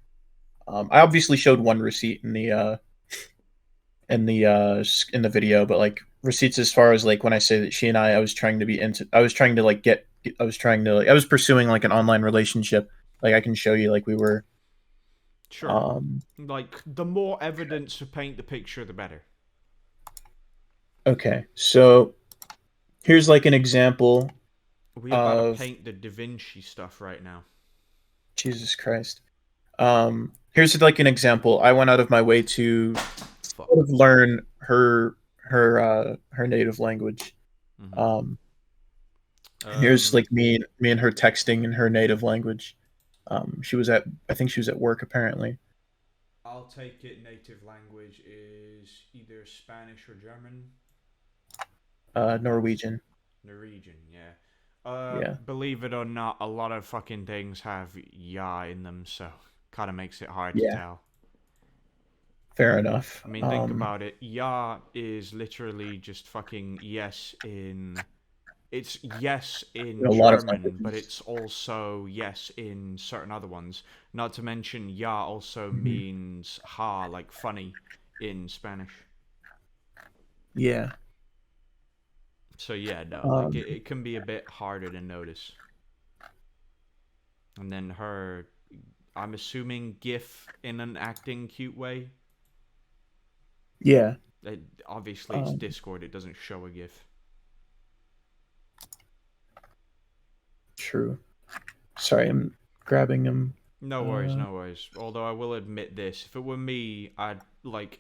I obviously showed one receipt in the video, but like receipts as far as like when I say that she and I was trying to be into, I was trying to like get, I was trying to like, I was pursuing like an online relationship. Like I can show you like we were. Sure. Like, the more evidence to paint the picture, the better. Okay, so here's like an example We about to of paint the Da Vinci stuff right now. Jesus Christ. Here's like an example. I went out of my way to Fuck. sort of learn her native language. Um, here's like me and her texting in her native language. She was at I think she was at work apparently. I'll take it native language is either Spanish or German. Norwegian. Norwegian, yeah. Yeah. Believe it or not, a lot of fucking things have ya in them, so kind of makes it hard to Yeah. tell. Fair enough. I mean, think about it. Ya is literally just fucking yes in. It's yes in a lot of German, but languages. it's also yes in certain other ones. Not to mention, ya also Mhm. means ha, like funny, in Spanish. Yeah. So yeah, no, like Um, it can be a bit harder to notice. And then her, I'm assuming GIF in an acting cute way. yeah. Obviously, it's Um, Discord. It doesn't show a GIF. True. Sorry, I'm grabbing them. No worries, no worries. Although I will admit this, if it were me, I'd like,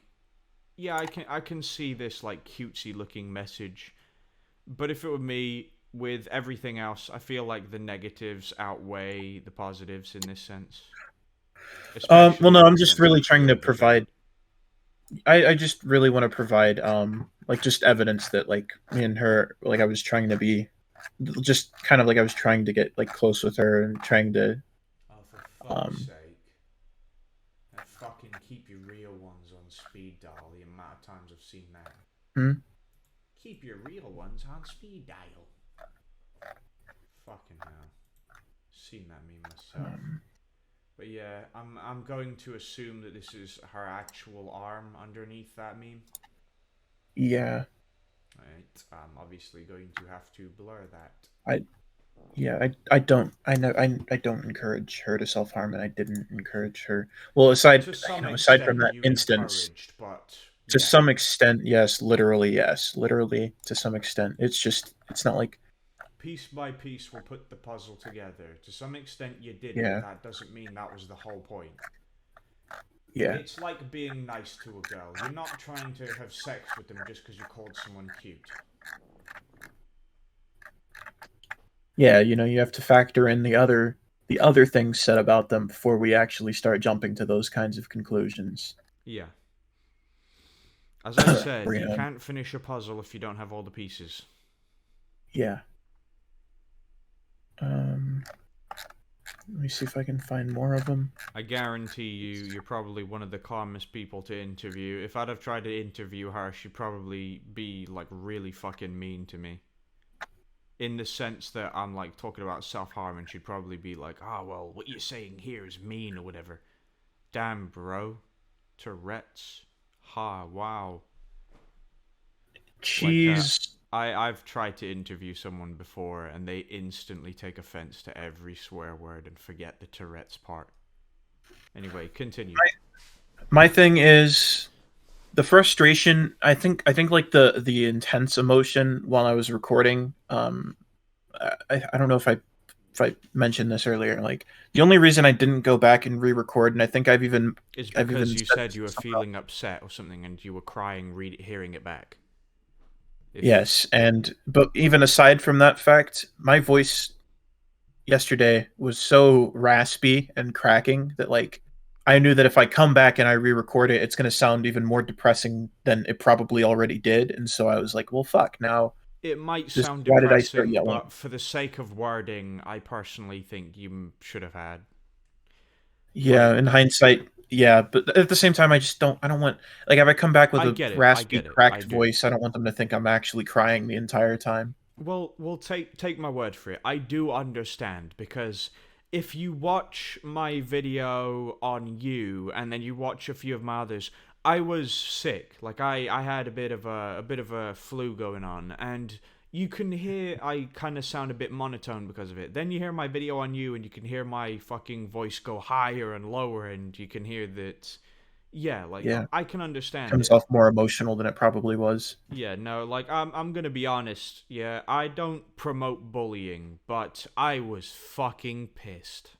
yeah, I can see this like cutesy looking message, but if it were me, with everything else, I feel like the negatives outweigh the positives in this sense. Well, Especially no, in I'm the just sense really of trying to the girl. provide. I just really want to provide, like just evidence that like me and her, like I was trying to be, just kind of like I was trying to get like close with her and trying to, Oh, for fuck's um, sake. And fucking keep your real ones on speed dial, the amount of times I've seen that. hmm? Keep your real ones on speed dial. Fucking hell. Seen that meme myself. But yeah, I'm going to assume that this is her actual arm underneath that meme. Yeah, Right. I'm obviously going to have to blur that. I, yeah, I don't, I know, I don't encourage her to self harm, and I didn't encourage her. Well, To aside, some aside from extent, that you instance, encouraged, but to yeah. some extent, yes, literally to some extent. It's just, it's not like, Piece by piece, we'll put the puzzle together. To some extent, you did it. yeah, That doesn't mean that was the whole point. yeah. It's like being nice to a girl. You're not trying to have sex with them just because you called someone cute. Yeah, you have to factor in the other things said about them before we actually start jumping to those kinds of conclusions. Yeah. As I said, You you know, can't finish a puzzle if you don't have all the pieces. yeah. Let me see if I can find more of them. I guarantee you're probably one of the calmest people to interview. If I'd have tried to interview her, she'd probably be, like, really fucking mean to me. In the sense that I'm, like, talking about self-harm, and she'd probably be like, oh, well, what you're saying here is mean, or whatever. Damn, bro. Tourette's. Ha, wow. Like, She's I've tried to interview someone before, and they instantly take offense to every swear word and forget the Tourette's part. Anyway, continue. my thing is the frustration. I think like the intense emotion while I was recording. I don't know if I mentioned this earlier. Like the only reason I didn't go back and re-record, and I think Is I've because even you said said this you were somewhere else. feeling upset or something, and you were crying hearing it back. If Yes, and but even aside from that fact, my voice yesterday was so raspy and cracking that like I knew that if I come back and I re-record it, it's going to sound even more depressing than it probably already did. And so I was like, well, fuck. Now, it might just sound why did I start depressing, yelling? but for the sake of wording, I personally think you should have had. Yeah, in Like, hindsight, yeah, but at the same time, I don't want like if I come back with I a get it, I raspy, get it, I cracked do. voice, I don't want them to think I'm actually crying the entire time. Well, take my word for it. I do understand because if you watch my video on you and then you watch a few of my others, I was sick. Like I had a bit of a flu going on, and you can hear I kind of sound a bit monotone because of it. Then you hear my video on you and you can hear my fucking voice go higher and lower, and you can hear that. Yeah, like Yeah, I can understand comes it. off more emotional than it probably was. Yeah, no, like I'm gonna be honest. Yeah, I don't promote bullying, but I was fucking pissed.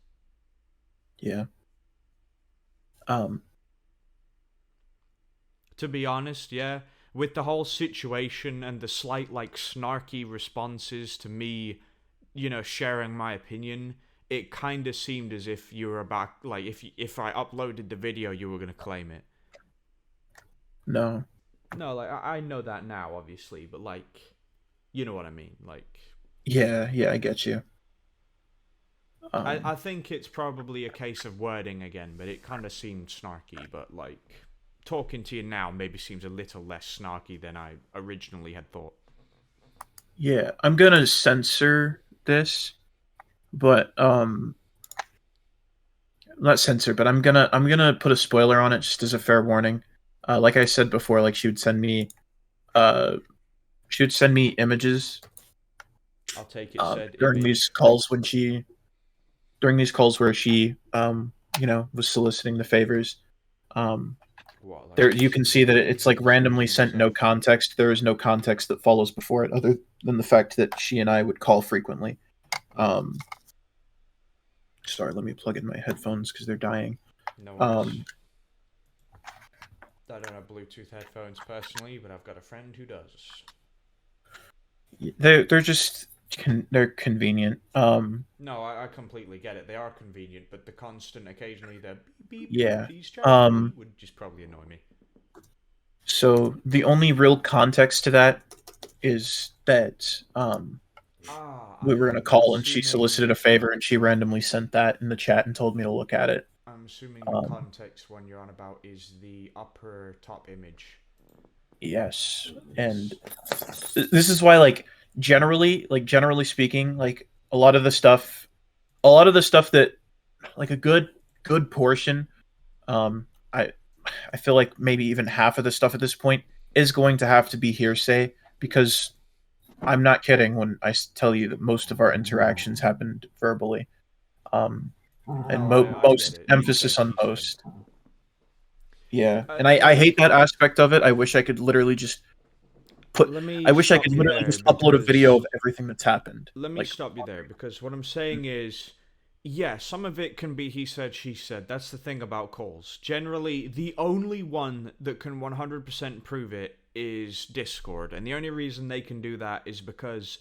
Yeah. Um. To be honest, yeah, with the whole situation and the slight like snarky responses to me, sharing my opinion, it kind of seemed as if you were about like if I uploaded the video, you were gonna claim it. No. No, like I know that now, obviously, but like, you know what I mean. Like, Yeah. Yeah. I get you. I think it's probably a case of wording again, but it kind of seemed snarky. But like, talking to you now maybe seems a little less snarky than I originally had thought. Yeah. I'm gonna censor this, but not censor, but I'm gonna put a spoiler on it just as a fair warning. Like I said before, like uh she would send me images I'll take it said during these image. calls during these calls where she was soliciting the favors. Um, What, like there you can see that it's like randomly images sent, no of? context. There is no context that follows before it other than the fact that she and I would call frequently. Um, sorry, let me plug in my headphones because they're dying. No worries. Um, I don't have Bluetooth headphones personally, but I've got a friend who does. they're just they're convenient. No, I completely get it. They are convenient, but the constant, occasionally the beep beep, Yeah. please charge me, Um, would just probably annoy me. so the only real context to that is that Ah, we were gonna I'm call and she assuming. solicited a favor and she randomly sent that in the chat and told me to look at it. I'm assuming the Um, context one you're on about is the upper top image. yes, and Yes. this is why, generally speaking, like a lot of the stuff that, like, a good portion, um, I I feel like maybe even half of the stuff at this point is going to have to be hearsay because I'm not kidding when tell you that most of our interactions happened verbally. Um, and No, I get most it. He emphasis said, on she said. most. Yeah, and I Like, hate that aspect of it. I wish I could literally just put. let me I wish I could stop you literally there just upload a video of because everything that's happened. let me Like, stop you there because what I'm saying is, yeah, some of it can be he said, she said. That's the thing about calls. Generally, the only one that can 100% prove it is Discord. And the only reason they can do that is because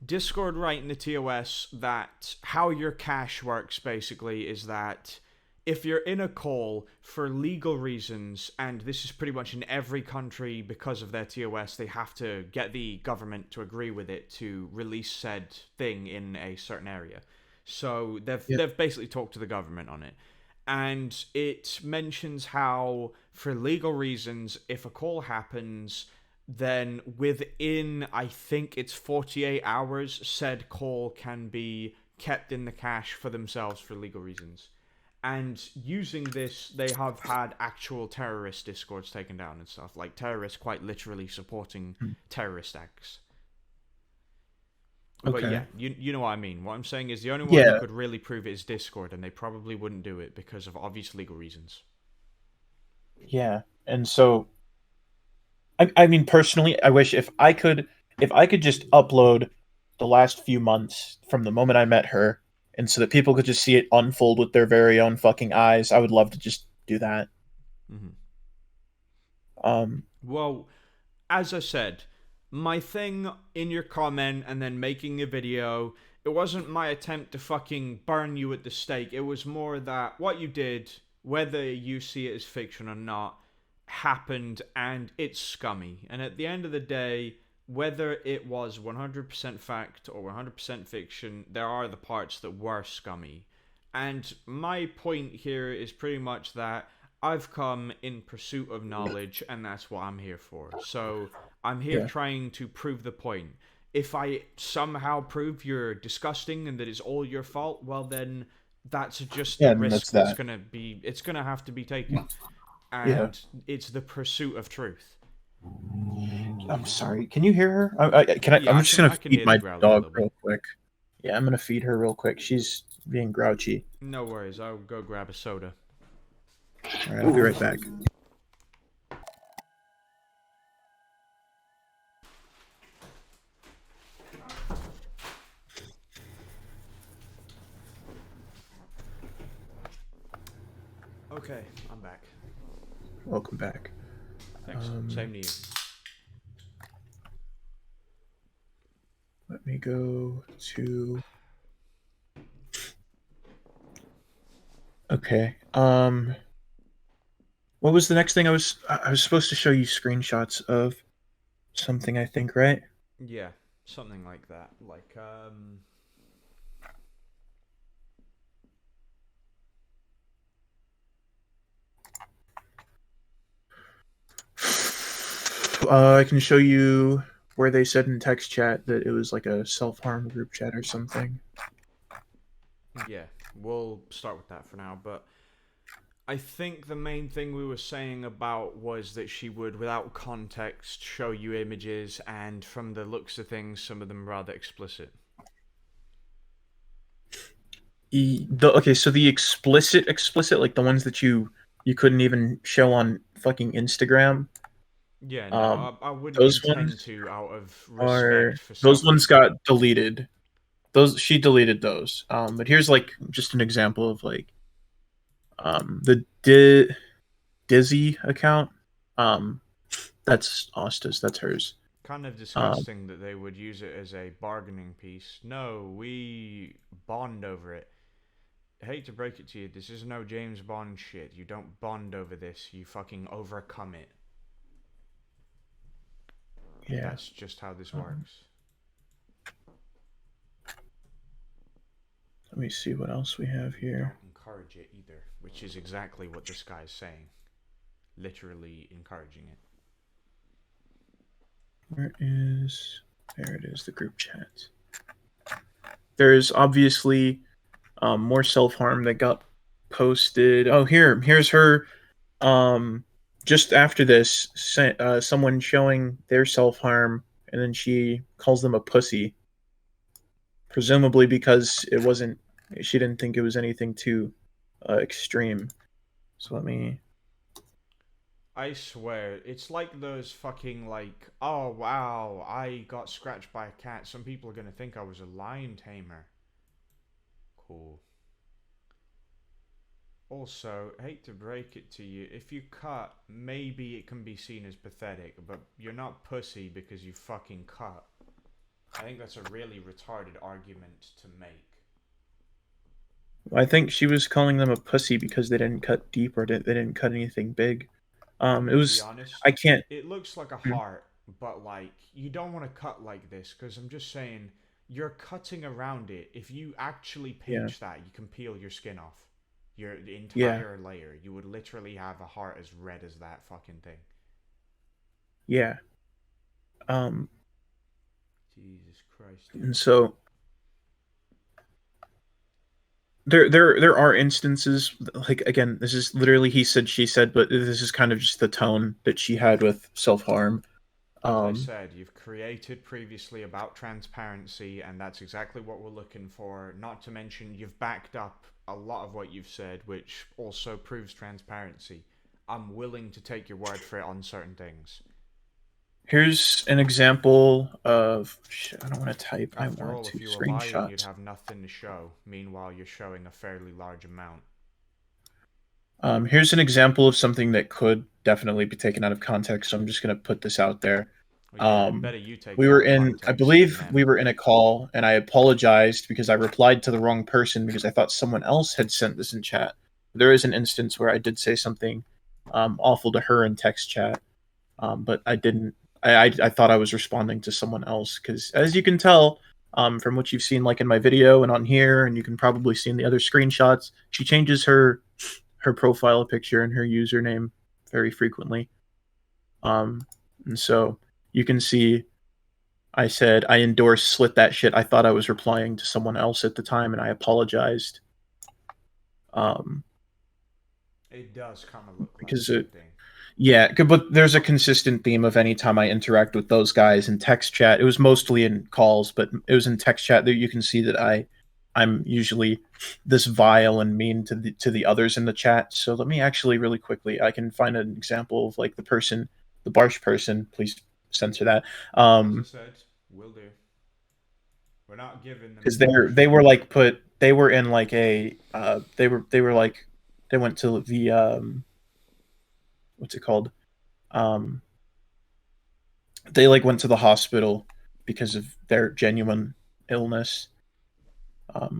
Discord, right in the TOS, that how your cache works basically is that if you're in a call for legal reasons, and this is pretty much in every country because of their TOS, they have to get the government to agree with it to release said thing in a certain area. So yeah, they've basically talked to the government on it. And it mentions how, for legal reasons, if a call happens, then within, I think it's 48 hours, said call can be kept in the cache for themselves for legal reasons. And using this, they have had actual terrorist discords taken down and stuff, like terrorists quite literally supporting hmm, terrorist acts. But okay, yeah, you know what I mean. What I'm saying is the only one that yeah, could really prove it is Discord, and they probably wouldn't do it because of obvious legal reasons. yeah. And so, I mean, personally, I wish if I could just upload the last few months from the moment I met her, and so that people could just see it unfold with their very own fucking eyes. I would love to just do that. Hmm. Um, Well, as I said, my thing in your comment and then making a video, it wasn't my attempt to fucking burn you at the stake. It was more that what you did, whether you see it as fiction or not, happened and it's scummy. And at the end of the day, whether it was 100% fact or 100% fiction, there are the parts that were scummy. And my point here is pretty much that I've come in pursuit of knowledge, and that's what I'm here for. So I'm here yeah, trying to prove the point. If I somehow prove you're disgusting and that it's all your fault, well then That's just Yeah, the and risk that's that's that. gonna be. It's gonna have to be taken, Yeah. and it's the pursuit of truth. I'm sorry. Can you hear her? Can I? Yeah, I'm I just can. gonna I can feed hear the my growling a dog little bit. real quick. Yeah, I'm gonna feed her real quick. She's being grouchy. No worries. I'll go grab a soda. All right, I'll be right back. Okay, I'm back. Welcome back. Thanks. Same to you. Let me go to. Okay. What was the next thing I was supposed to show you screenshots of something, I think, right? Yeah, something like that. Like I can show you where they said in text chat that it was like a self-harm group chat or something. Yeah, we'll start with that for now, but I think the main thing we were saying about was that she would, without context, show you images, and from the looks of things, some of them rather explicit. Okay, so the explicit, like the ones that you couldn't even show on fucking Instagram. Yeah, Um, no, I wouldn't those intend ones to out of respect are for those ones somebody. got deleted. Those she deleted those. But here's like just an example of like the Dizzy account. Um, that's Asta's. That's hers. Kind of Um, disgusting that they would use it as a bargaining piece. No, we bond over it. I hate to break it to you, this is no James Bond shit. You don't bond over this, you fucking overcome it. yeah. That's just how this Um, works. Let me see what else we have You here. don't encourage it either, which is exactly what this guy's saying. Literally encouraging it. Where is there it is, the group chat. There's obviously more self-harm that got posted. Oh, here's her just after this someone showing their self-harm, and then she calls them a pussy, presumably because it wasn't she didn't think it was anything too extreme. So let me. I swear, it's like those fucking like, oh wow, I got scratched by a cat. Some people are gonna think I was a lion tamer. Cool. Also, hate to break it to you, if you cut, maybe it can be seen as pathetic, but you're not pussy because you fucking cut. I think that's a really retarded argument to make. I think she was calling them a pussy because they didn't cut deep, or they didn't cut anything big. I'm It gonna be was. honest, I can't. it looks like a heart, but like, you don't want to cut like this, because I'm just saying, you're cutting around it. If you actually Yeah. pinch that, you can peel your skin off. Your Yeah. entire layer. You would literally have a heart as red as that fucking thing. Yeah. Um. Jesus Christ, And dude. so there are instances, like, again, this is literally he said she said, but this is kind of just the tone that she had with self-harm. As I um said, you've created previously about transparency, and that's exactly what we're looking for. Not to mention, you've backed up a lot of what you've said, which also proves transparency. I'm willing to take your word for it on certain things. Here's an example of shit, I don't want to type, I After want all, to if you were lying, you'd screenshot. have nothing to show. Meanwhile, you're showing a fairly large amount. Here's an example of something that could definitely be taken out of context, so I'm just going to put this out there. Well, yeah, um better you take it out of I context than believe we them. were in a call, and I apologized because I replied to the wrong person because I thought someone else had sent this in chat. There is an instance where I did say something awful to her in text chat, but I didn't. I thought I was responding to someone else because, as you can tell, from what you've seen, like in my video and on here, and you can probably see in the other screenshots, she changes her profile picture and her username very frequently. Um, and so you can see I said I endorse slit that shit. I thought I was replying to someone else at the time, and I apologized. Um, It does kind of look like because something. yeah, but there's a consistent theme of any time I interact with those guys in text chat. It was mostly in calls, but it was in text chat that you can see that I'm usually this vile and mean to the others in the chat. So let me actually really quickly I can find an example of like the person, the Barsh person. Please censor that. As I said, will do. We're not giving them Because barf. they were like they were in like a they were like they went to the what's it called um they like went to the hospital because of their genuine illness,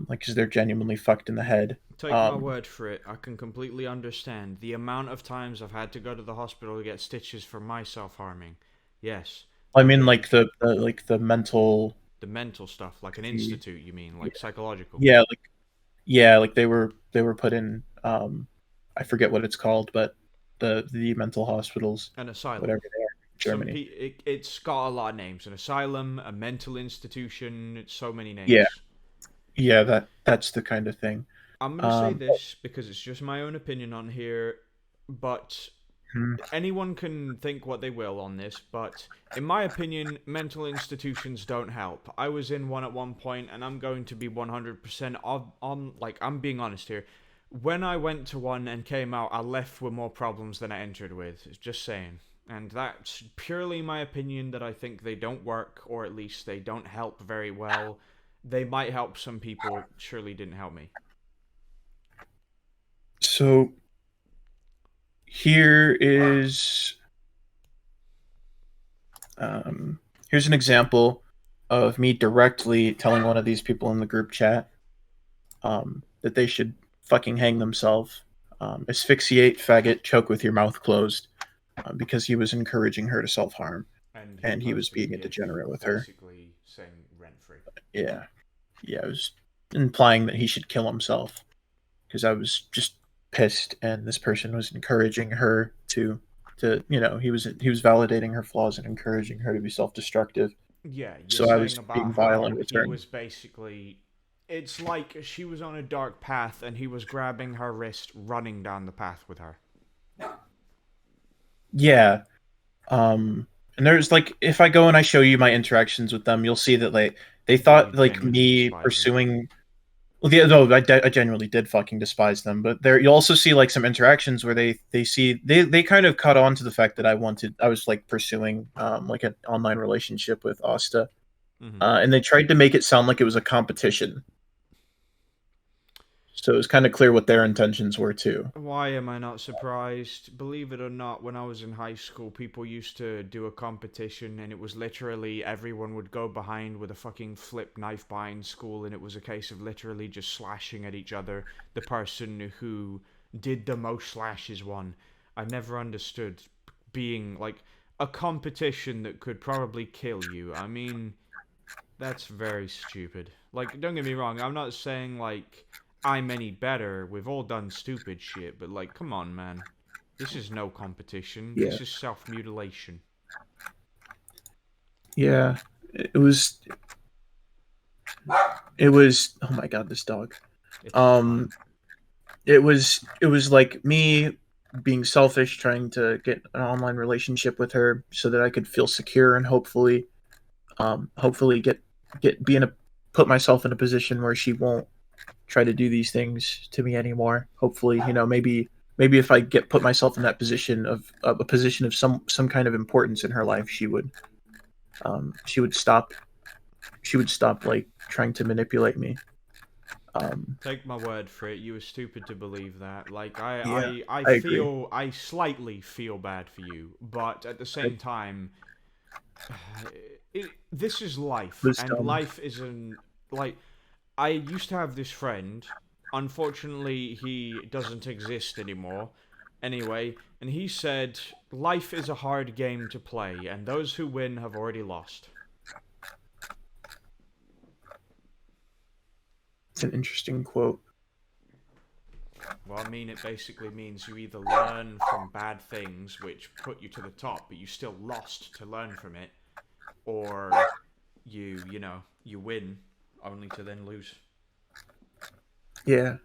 like because they're genuinely fucked in the head. Take my word for it, I can completely understand the amount of times I've had to go to the hospital to get stitches for my self-harming. Yes, I I mean, get it. like the mental, The mental stuff, like an the institute, you mean, yeah, like psychological. yeah, like yeah, like they were put in, I forget what it's called, but the mental hospitals, An asylum. whatever they are, in Germany. It's got a lot of names. An asylum, a mental institution, it's so many Yeah, names. yeah, that's the kind of thing. I'm gonna say Um, this because it's just my own opinion on here, but mhm. anyone can think what they will on this, but in my opinion, mental institutions don't help. I was in one at one point, and I'm going to be 100% on, like, I'm being honest here. When I went to one and came out, I left with more problems than I entered with. Just saying. And that's purely my opinion that I think they don't work, or at least they don't help very well. They might help some people, surely didn't help me. So here is um, here's an example of me directly telling one of these people in the group chat that they should fucking hang themselves, asphyxiate, faggot, choke with your mouth closed, because he was encouraging her to self harm And he and he was posted a being a gif degenerate with her. basically saying rent free. Yeah, yeah, it was implying that he should kill himself because I was just pissed, and this person was encouraging her to he was validating her flaws and encouraging her to be self destructive. Yeah, you're So I saying was about being vile in how he return. was basically. It's like she was on a dark path and he was grabbing her wrist, running down the path with her. Yeah. And there's like if I go and I show you my interactions with them, you'll see that like they That you thought like genuinely me despise them. pursuing. Well, yeah, no, I genuinely did fucking despise them. But there, you'll also see like some interactions where they kind of caught on to the fact that I was like pursuing like an online relationship with Asta, Hmm. and they tried to make it sound like it was a competition. So it was kind of clear what their intentions were too. Why am I not surprised? Believe it or not, when I was in high school, people used to do a competition, and it was literally everyone would go behind with a fucking flip knife behind school, and it was a case of literally just slashing at each other. The person who did the most slashes won. I never understood being like a competition that could probably kill you. I mean, that's very stupid. Like, don't get me wrong, I'm not saying, like, I'm any better. We've all done stupid shit, but, like, come on, man. This is no competition. Yeah, This is self mutilation. yeah. It was it was. Oh my god, this dog. It's Um, fine. it was like me being selfish, trying to get an online relationship with her so that I could feel secure and hopefully get be in a put myself in a position where she won't try to do these things to me anymore. Hopefully, maybe if I get put myself in that position of a position of some kind of importance in her life, she would stop like trying to manipulate me. Um, Take my word for it. You were stupid to believe that. Like, yeah, I agree. I slightly feel bad for you, but at the same time, this is It life, was and dumb. life isn't like. I used to have this friend. Unfortunately, he doesn't exist anymore. Anyway, and he said, life is a hard game to play, and those who win have already lost. It's an interesting quote. Well, I mean, it basically means you either learn from bad things, which put you to the top, but you still lost to learn from it, or you win, only to then lose. Yeah,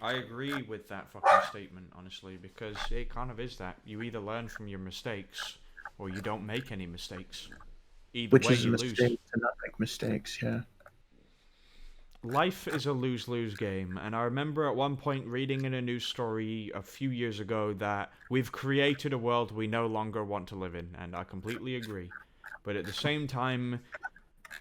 I agree with that fucking statement, honestly, because it kind of is that. You either learn from your mistakes, or you don't make any mistakes. Either Which way, is a you lose. mistake to not make mistakes. Yeah. Life is a lose-lose game, and I remember at one point reading in a news story a few years ago that we've created a world we no longer want to live in, and I completely agree. But at the same time,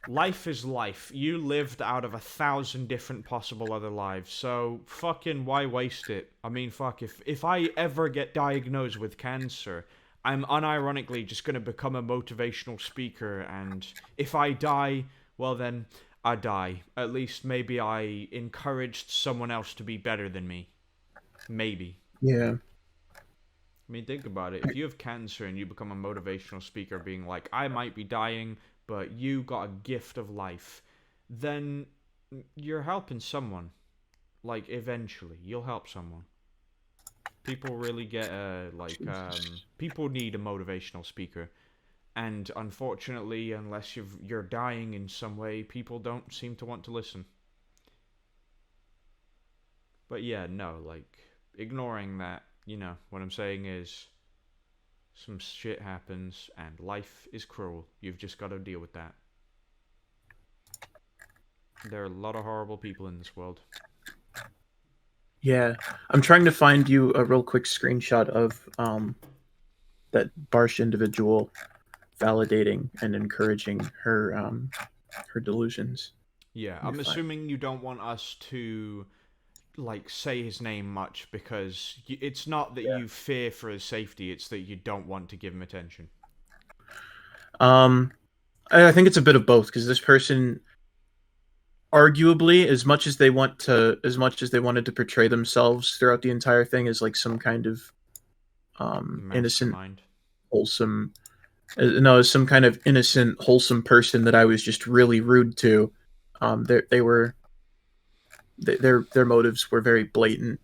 life is life. You lived out of 1,000 different possible other lives, so fucking why waste it? I mean, fuck, if I ever get diagnosed with cancer, I'm unironically just gonna become a motivational speaker, and if I die, well then, I die. At least maybe I encouraged someone else to be better than me. Maybe. Yeah. I mean, think about it. If you have cancer and you become a motivational speaker being like, I might be dying, but you got a gift of life, then you're helping someone. Like, eventually, you'll help someone. People really get Jesus. people need a motivational speaker. And unfortunately, unless you're dying in some way, people don't seem to want to listen. But yeah, no, like, ignoring that, what I'm saying is some shit happens and life is cruel. You've just got to deal with that. There are a lot of horrible people in this world. Yeah. I'm trying to find you a real quick screenshot of that Barsh individual validating and encouraging her delusions. Yeah, Let me I'm find. assuming you don't want us to like say his name much because it's not that Yeah. you fear for his safety, it's that you don't want to give him attention. Um, I think it's a bit of both because this person, arguably, as much as they wanted to portray themselves throughout the entire thing as like some kind of innocent, Mastermind. wholesome, no, as some kind of innocent, wholesome person that I was just really rude to. They were their motives were very blatant.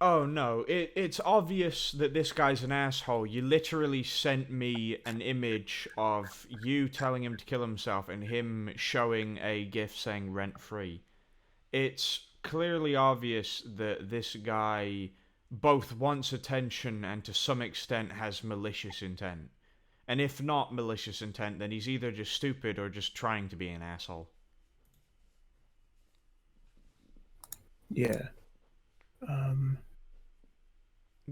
Oh no, it's obvious that this guy's an asshole. You literally sent me an image of you telling him to kill himself and him showing a gif saying rent free. It's clearly obvious that this guy both wants attention and to some extent has malicious intent. And if not malicious intent, then he's either just stupid or just trying to be an asshole. Yeah. Um,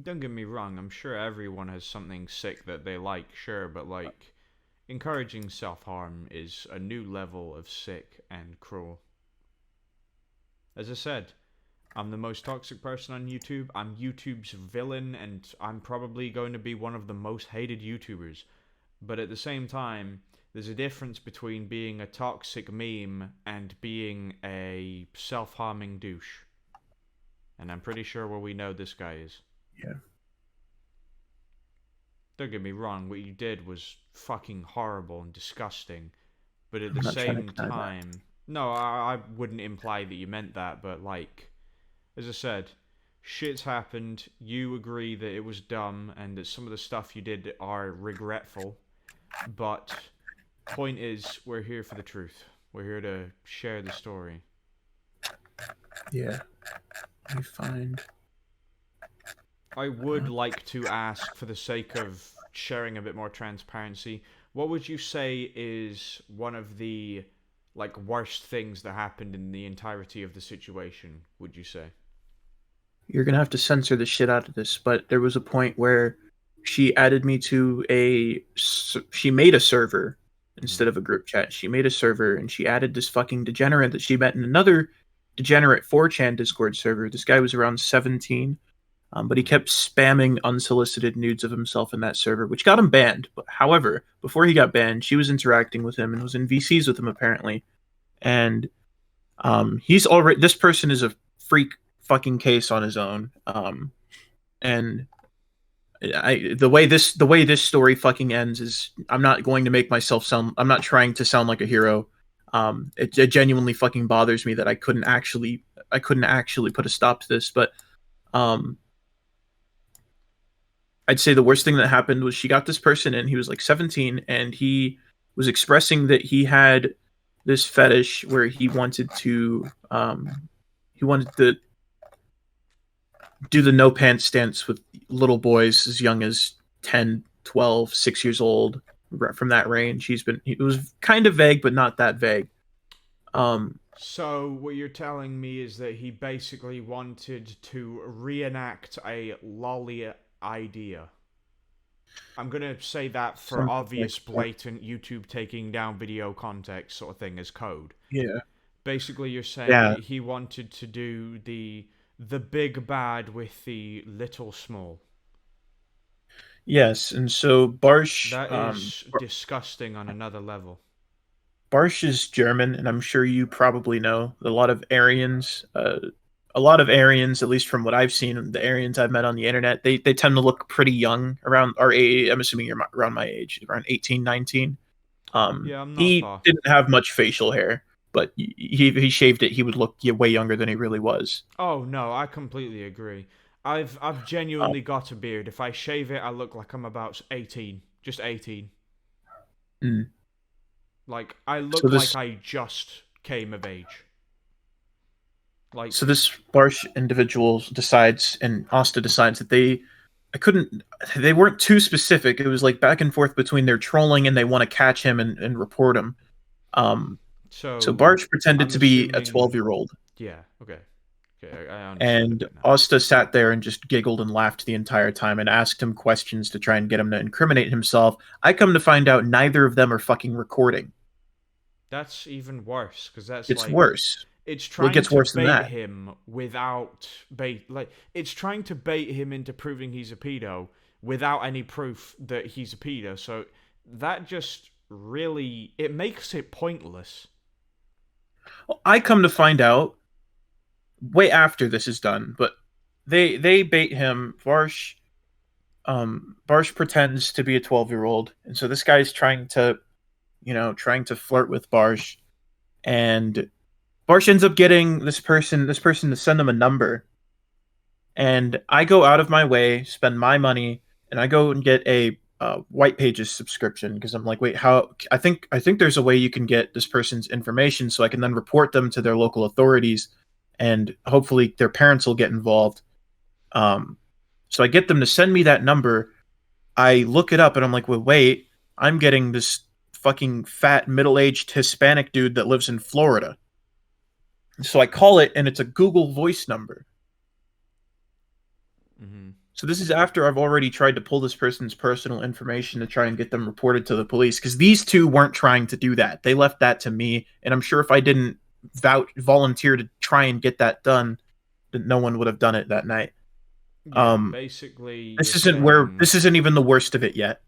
Don't get me wrong, I'm sure everyone has something sick that they like, sure, but like, encouraging self harm is a new level of sick and cruel. As I said, I'm the most toxic person on YouTube. I'm YouTube's villain, and I'm probably going to be one of the most hated YouTubers. But at the same time, there's a difference between being a toxic meme and being a self harming douche. And I'm pretty sure where we know this guy is. yeah. Don't get me wrong, what you did was fucking horrible and disgusting. But at I'm the not trying to same deny that. time, no, I wouldn't imply that you meant that, but like, as I said, shit's happened. You agree that it was dumb and that some of the stuff you did are regretful. But point is, we're here for the truth. We're here to share the story. Yeah. Let me find. I would like to ask, for the sake of sharing a bit more transparency, what would you say is one of the like worst things that happened in the entirety of the situation? Would you say? You're gonna have to censor the shit out of this, but there was a point where she added me to she made a server Hmm. instead of a group chat. She made a server and she added this fucking degenerate that she met in another degenerate 4chan Discord server. This guy was around 17, but he Hmm. kept spamming unsolicited nudes of himself in that server, which got him banned. But however, before he got banned, she was interacting with him and was in VCs with him apparently. And he's already this person is a freak fucking case on his own. And the way this story fucking ends is I'm not going to make myself sound I'm not trying to sound like a hero. It genuinely fucking bothers me that I couldn't actually put a stop to this, but um I'd say the worst thing that happened was she got this person in. He was like 17, and he was expressing that he had this fetish where he wanted to do the no pants stance with little boys as young as 10, 12, 6 years old, from that range. It was kind of vague, but not that vague. So what you're telling me is that he basically wanted to reenact a lolly idea. I'm gonna say that for Something like obvious, that. blatant YouTube taking down video context sort of thing as code. Yeah. Basically, you're saying Yeah. he wanted to do the big bad with the little small. Yes, and so That is disgusting on another level. Barsch is German, and I'm sure you probably know a lot of Aryans, at least from what I've seen, the Aryans I've met on the internet, they tend to look pretty young around our age. I'm assuming you're around my age, around 18, 19. Yeah, I'm not He far. didn't have much facial hair, but he shaved it. He would look way younger than he really was. Oh no, I completely agree. I've Um, genuinely got a beard. If I shave it, I look like I'm about 18. Just 18. mm. Like I So look like this I just came of age. so Like this Barsch individual decides, and Asta decides that I couldn't, they weren't too specific. It was like back and forth between their trolling and they want to catch him and report him. Um, so so Barsch pretended I'm to be a assuming 12-year-old, yeah, okay. Okay, I understand a and bit now. Asta sat there and just giggled and laughed the entire time and asked him questions to try and get him to incriminate himself. I come to find out neither of them are fucking recording. That's even worse because that's It's like worse. it's What trying gets to worse than bait that? him without bait like it's trying to bait him into proving he's a pedo without any proof that he's a pedo. So that just really it makes it pointless. Well, I come to find out way after this is done, but they bait him. Barsh pretends to be a 12-year-old, and so this guy's trying to flirt with Barsh, and Barsh ends up getting this person to send him a number, and I go out of my way, spend my money, and I go and get a White Pages subscription because I'm like, wait, how? I think there's a way you can get this person's information so I can then report them to their local authorities, and hopefully their parents will get involved. Um, so I get them to send me that number. I look it up and I'm like, well, wait, I'm getting this fucking fat middle-aged Hispanic dude that lives in Florida. So I call it and it's a Google Voice number. Hmm. So this is after I've already tried to pull this person's personal information to try and get them reported to the police because these two weren't trying to do that. They left that to me, and I'm sure if I didn't volunteer to try and get that done, that no one would have done it that night. Yeah, Um, basically this you're isn't where saying this isn't even the worst of it yet.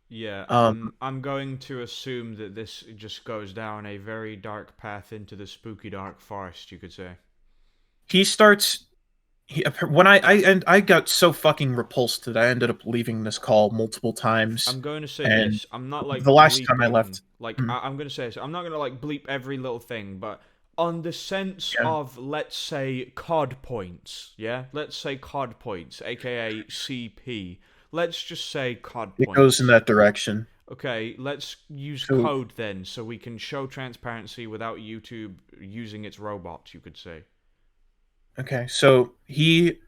yeah, Um, I'm going to assume that this just goes down a very dark path into the spooky dark forest, you could say. he starts when I got so fucking repulsed that I ended up leaving this call multiple times, I'm going to say and this. I'm not like the last time I bleeping. left, Like mm, I'm going to say this. I'm not going to like bleep every little thing, but on the sense yeah, of let's say COD points, yeah. Let's say COD points, aka CP. Let's just say COD it goes in points. that direction. Okay, let's use So code then, so we can show transparency without YouTube using its robots. You could say. okay, so he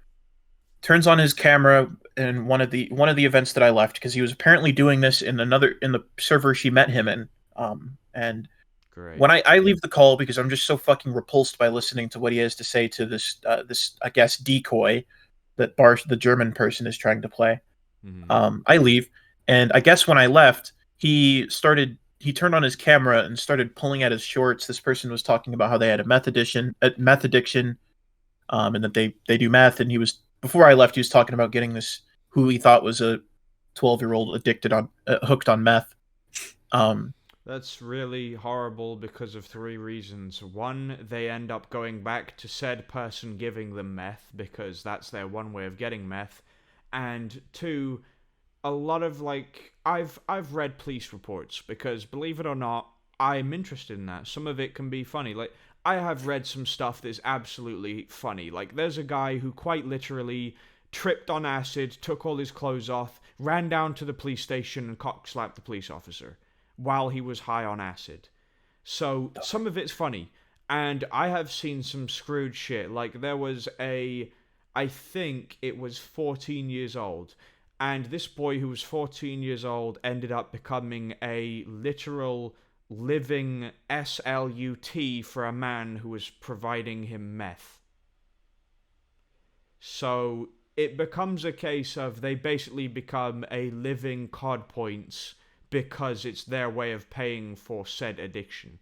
turns on his camera in one of the events that I left because he was apparently doing this in the server she met him in. And Great. when I leave the call because I'm just so fucking repulsed by listening to what he has to say to this I guess decoy that the German person is trying to play. Hmm. I leave, and I guess when I left, he turned on his camera and started pulling at his shorts. This person was talking about how they had a meth addiction, and that they do meth. And he was before I left, he was talking about getting this who he thought was a 12-year-old addicted on hooked on meth. Um, That's really horrible because of three reasons. One, they end up going back to said person giving them meth because that's their one way of getting meth. And two, a lot of like I've read police reports because believe it or not, I'm interested in that. Some of it can be funny. Like I have read some stuff that's absolutely funny. Like there's a guy who quite literally tripped on acid, took all his clothes off, ran down to the police station and cock slapped the police officer while he was high on acid. So some of it's funny. And I have seen some screwed shit. Like, there was I think it was 14 years old. And this boy who was 14 years old ended up becoming a literal living SLUT for a man who was providing him meth. So it becomes a case of they basically become a living COD points because it's their way of paying for said addiction.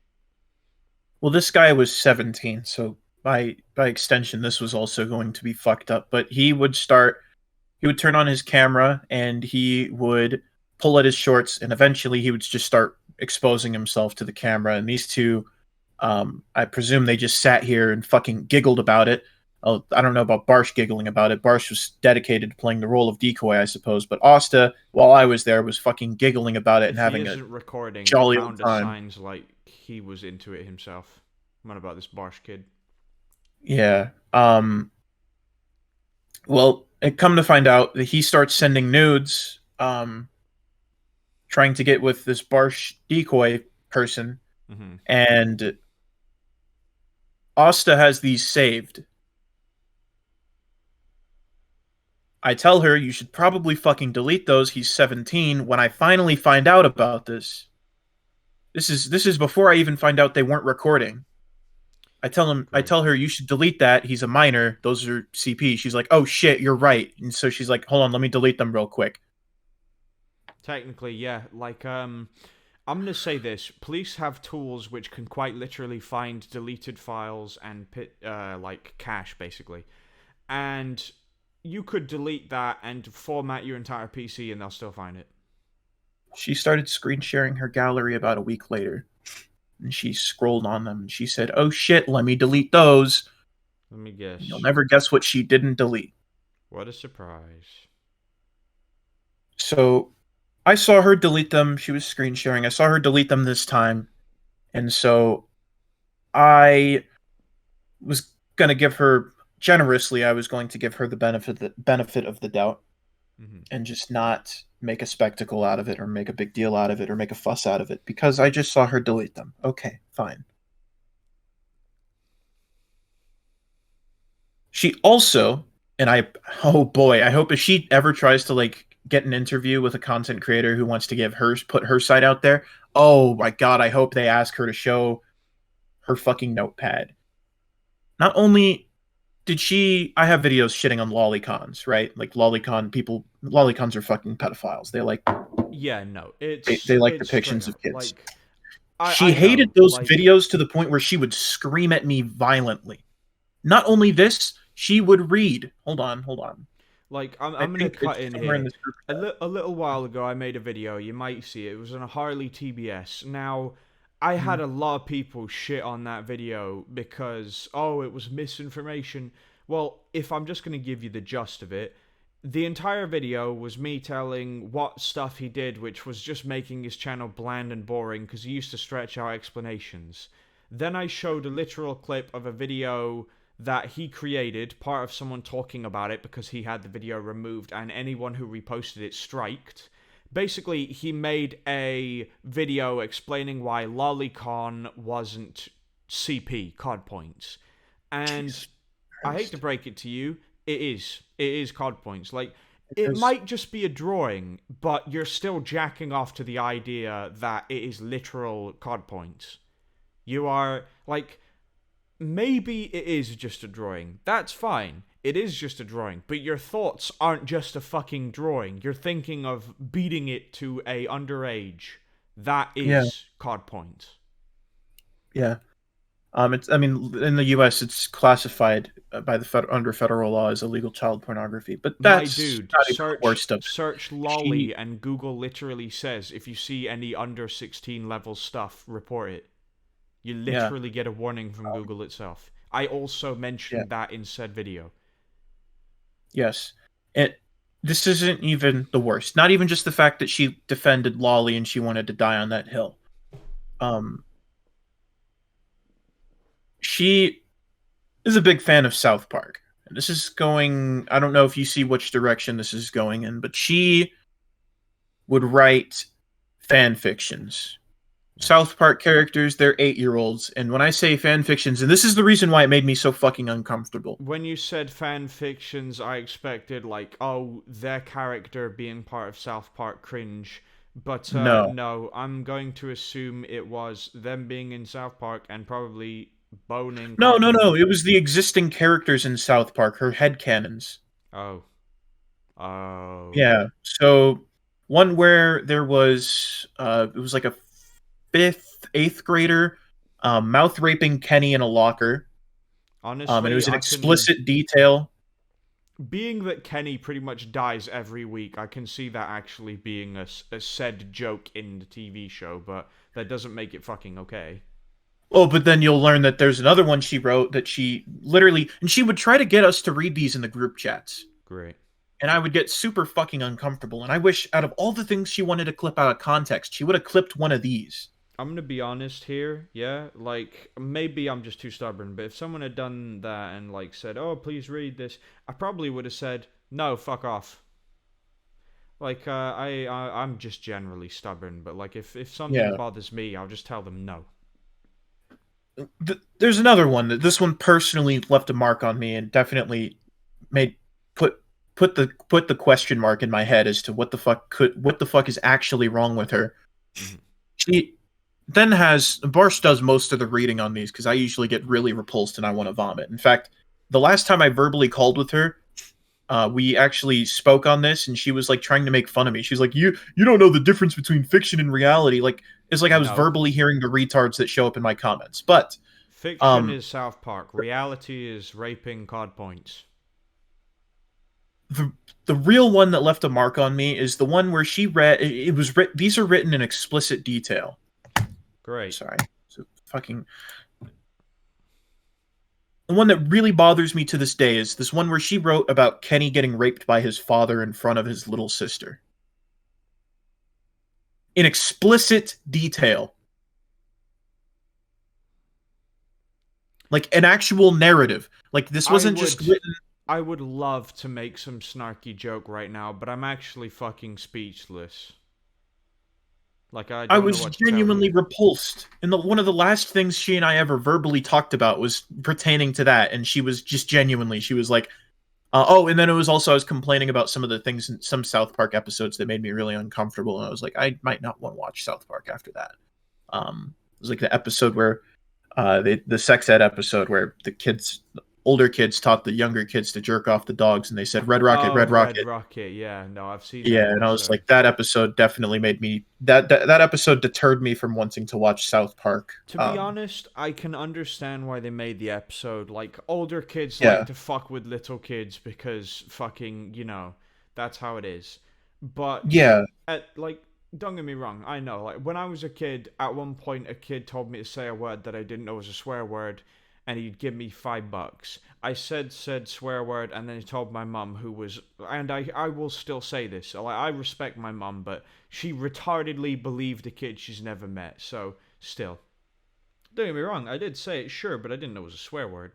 Well, this guy was 17, so by extension, this was also going to be fucked up. But he would turn on his camera and he would pull at his shorts, and eventually he would just start exposing himself to the camera. And these two, I presume they just sat here and fucking giggled about it. Oh, I don't know about Barsh giggling about it. Barsh was dedicated to playing the role of decoy, I suppose. But Asta, while I was there, was fucking giggling about it and If he having a isn't recording, it jolly old kind of time. sounds like he was into it himself. What about this Barsh kid? Yeah. Well, it come to find out that he starts sending nudes, trying to get with this Barsh decoy person, Mm-hmm. and Asta has these saved. I tell her you should probably fucking delete those. He's 17. When I finally find out about this, this is before I even find out they weren't recording. I Great. tell her you should delete that. He's a minor. Those are CP. She's like, oh shit, you're right. And so she's like, hold on, let me delete them real quick. Technically, yeah. Like, I'm gonna say this: police have tools which can quite literally find deleted files and like cache, basically. And you could delete that and format your entire PC, and they'll still find it. She started screen sharing her gallery about a week later, and she scrolled on them and she said, oh shit, let me delete those. Let me And you'll guess. never guess what she didn't delete. What a surprise! So I saw her delete them. She was screen sharing. I saw her delete them this time. And so I was going to give her generously, I was going to give her the benefit of the doubt Mm-hmm. and just not make a spectacle out of it or make a big deal out of it or make a fuss out of it because I just saw her delete them. Okay, fine. She also, and oh boy, I hope if she ever tries to like get an interview with a content creator who wants to put her side out there, oh my god, I hope they ask her to show her fucking notepad. Not only did she, I have videos shitting on lolicons, right? Like lolicons are fucking pedophiles. Yeah, no, They like it's straight depictions of up. kids. Like, She I hated know, those like, videos to the point where she would scream at me violently. Not only this, she would read. Hold on. I I'm gonna think cut it's in somewhere in here. this group chat. A little while ago, I made a video. You might see it. It was on a Harley TBS. Now, I had a lot of people shit on that video because it was misinformation. Well, if I'm just gonna give you the gist of it, the entire video was me telling what stuff he did, which was just making his channel bland and boring because he used to stretch out explanations. Then I showed a literal clip of a video that he created, part of someone talking about it because he had the video removed and anyone who reposted it striked. Basically, he made a video explaining why Lolicon wasn't CP, COD points. And Jesus I hate Christ. to break it to you, it is. It is COD points. Like, it Because might just be a drawing, but you're still jacking off to the idea that it is literal COD points. You are, like, maybe it is just a drawing. That's fine. It is just a drawing, but your thoughts aren't just a fucking drawing. You're thinking of beating it to a underage. That yeah, is COD points. yeah. It's I mean in the U.S. it's classified by under federal law as illegal child pornography, but My that's dude, not even the worst of it. search lolly She, and Google literally says if you see any under 16 level stuff, report it. You yeah, literally get a warning from Google itself. I also yeah, mentioned that in said video. yes. It. This isn't even the worst. Not even just the fact that she defended Lolly and she wanted to die on that hill. Um, she is a big fan of South Park. And this is going, I don't know if you see which direction this is going in, but she would write fan fictions South Park characters, they're 8-year-olds. And when I say fan fictions, and this is the reason why it made me so fucking uncomfortable. When you said fan fictions, I expected like, oh, their character being part of South Park cringe. But No. no, I'm going to assume it was them being in South Park and probably boning No, no, cartoon. no. It was the existing characters in South Park, her headcanons. Oh, oh, Yeah. So one where there was it was like a fifth, eighth grader mouth raping Kenny in a locker. And it honestly, was an I can. explicit detail. Being that Kenny pretty much dies every week, I can see that actually being a said joke in the TV show, but that doesn't make it fucking okay. Oh, but then you'll learn that there's another one she wrote that she literally, and she would try to get us to read these in the group chats. Great. And I would get super fucking uncomfortable. And I wish out of all the things she wanted to clip out of context, she would have clipped one of these. I'm gonna be honest here, yeah. Like maybe I'm just too stubborn, but if someone had done that and like said, "Oh, please read this," I probably would have said, "No, fuck off." Like I'm just generally stubborn, but like if something Yeah. bothers me, I'll just tell them no. There's another one that this one personally left a mark on me and definitely made put put the question mark in my head as to what the fuck is actually wrong with her. Mhm. She then has Barsh does most of the reading on these because I usually get really repulsed and I want to vomit. In fact, the last time I verbally called with her, we actually spoke on this, and she was like trying to make fun of me. She's like, "You don't know the difference between fiction and reality." Like it's like I was No. verbally hearing the retards that show up in my comments. But Fiction um, is South Park. Reality is raping cod points. the the real one that left a mark on me is the one where she read. It was these are written in explicit detail. Great. Sorry, so fucking the one that really bothers me to this day is this one where she wrote about Kenny getting raped by his father in front of his little sister. In explicit detail. Like an actual narrative. Like this I wasn't just would written. I would love to make some snarky joke right now, but I'm actually fucking speechless. Like I I don't know was what to tell you. genuinely repulsed. And one of the last things she and I ever verbally talked about was pertaining to that. And she was just genuinely, she was like, oh, and then it was also, I was complaining about some of the things in some South Park episodes that made me really uncomfortable. And I was like, I might not want to watch South Park after that. It was like the episode where the sex ed episode where older kids taught the younger kids to jerk off the dogs, and they said Red Rocket, Oh, Red Red Rocket. Rocket. Yeah, no, I've seen that Yeah, and I was episode. like, that episode definitely made me that episode deterred me from wanting to watch South Park. To be honest, I can understand why they made the episode. Like, older kids like Yeah, to fuck with little kids because fucking, that's how it is. But, yeah, don't get me wrong, I know. Like, when I was a kid, at one point, a kid told me to say a word that I didn't know was a swear word, and he'd give me $5. I said swear word, and then he told my mum, who was, and I will still say this. Like, I respect my mum, but she retardedly believed a kid she's never met. So, still. Don't get me wrong, I did say it, sure, but I didn't know it was a swear word.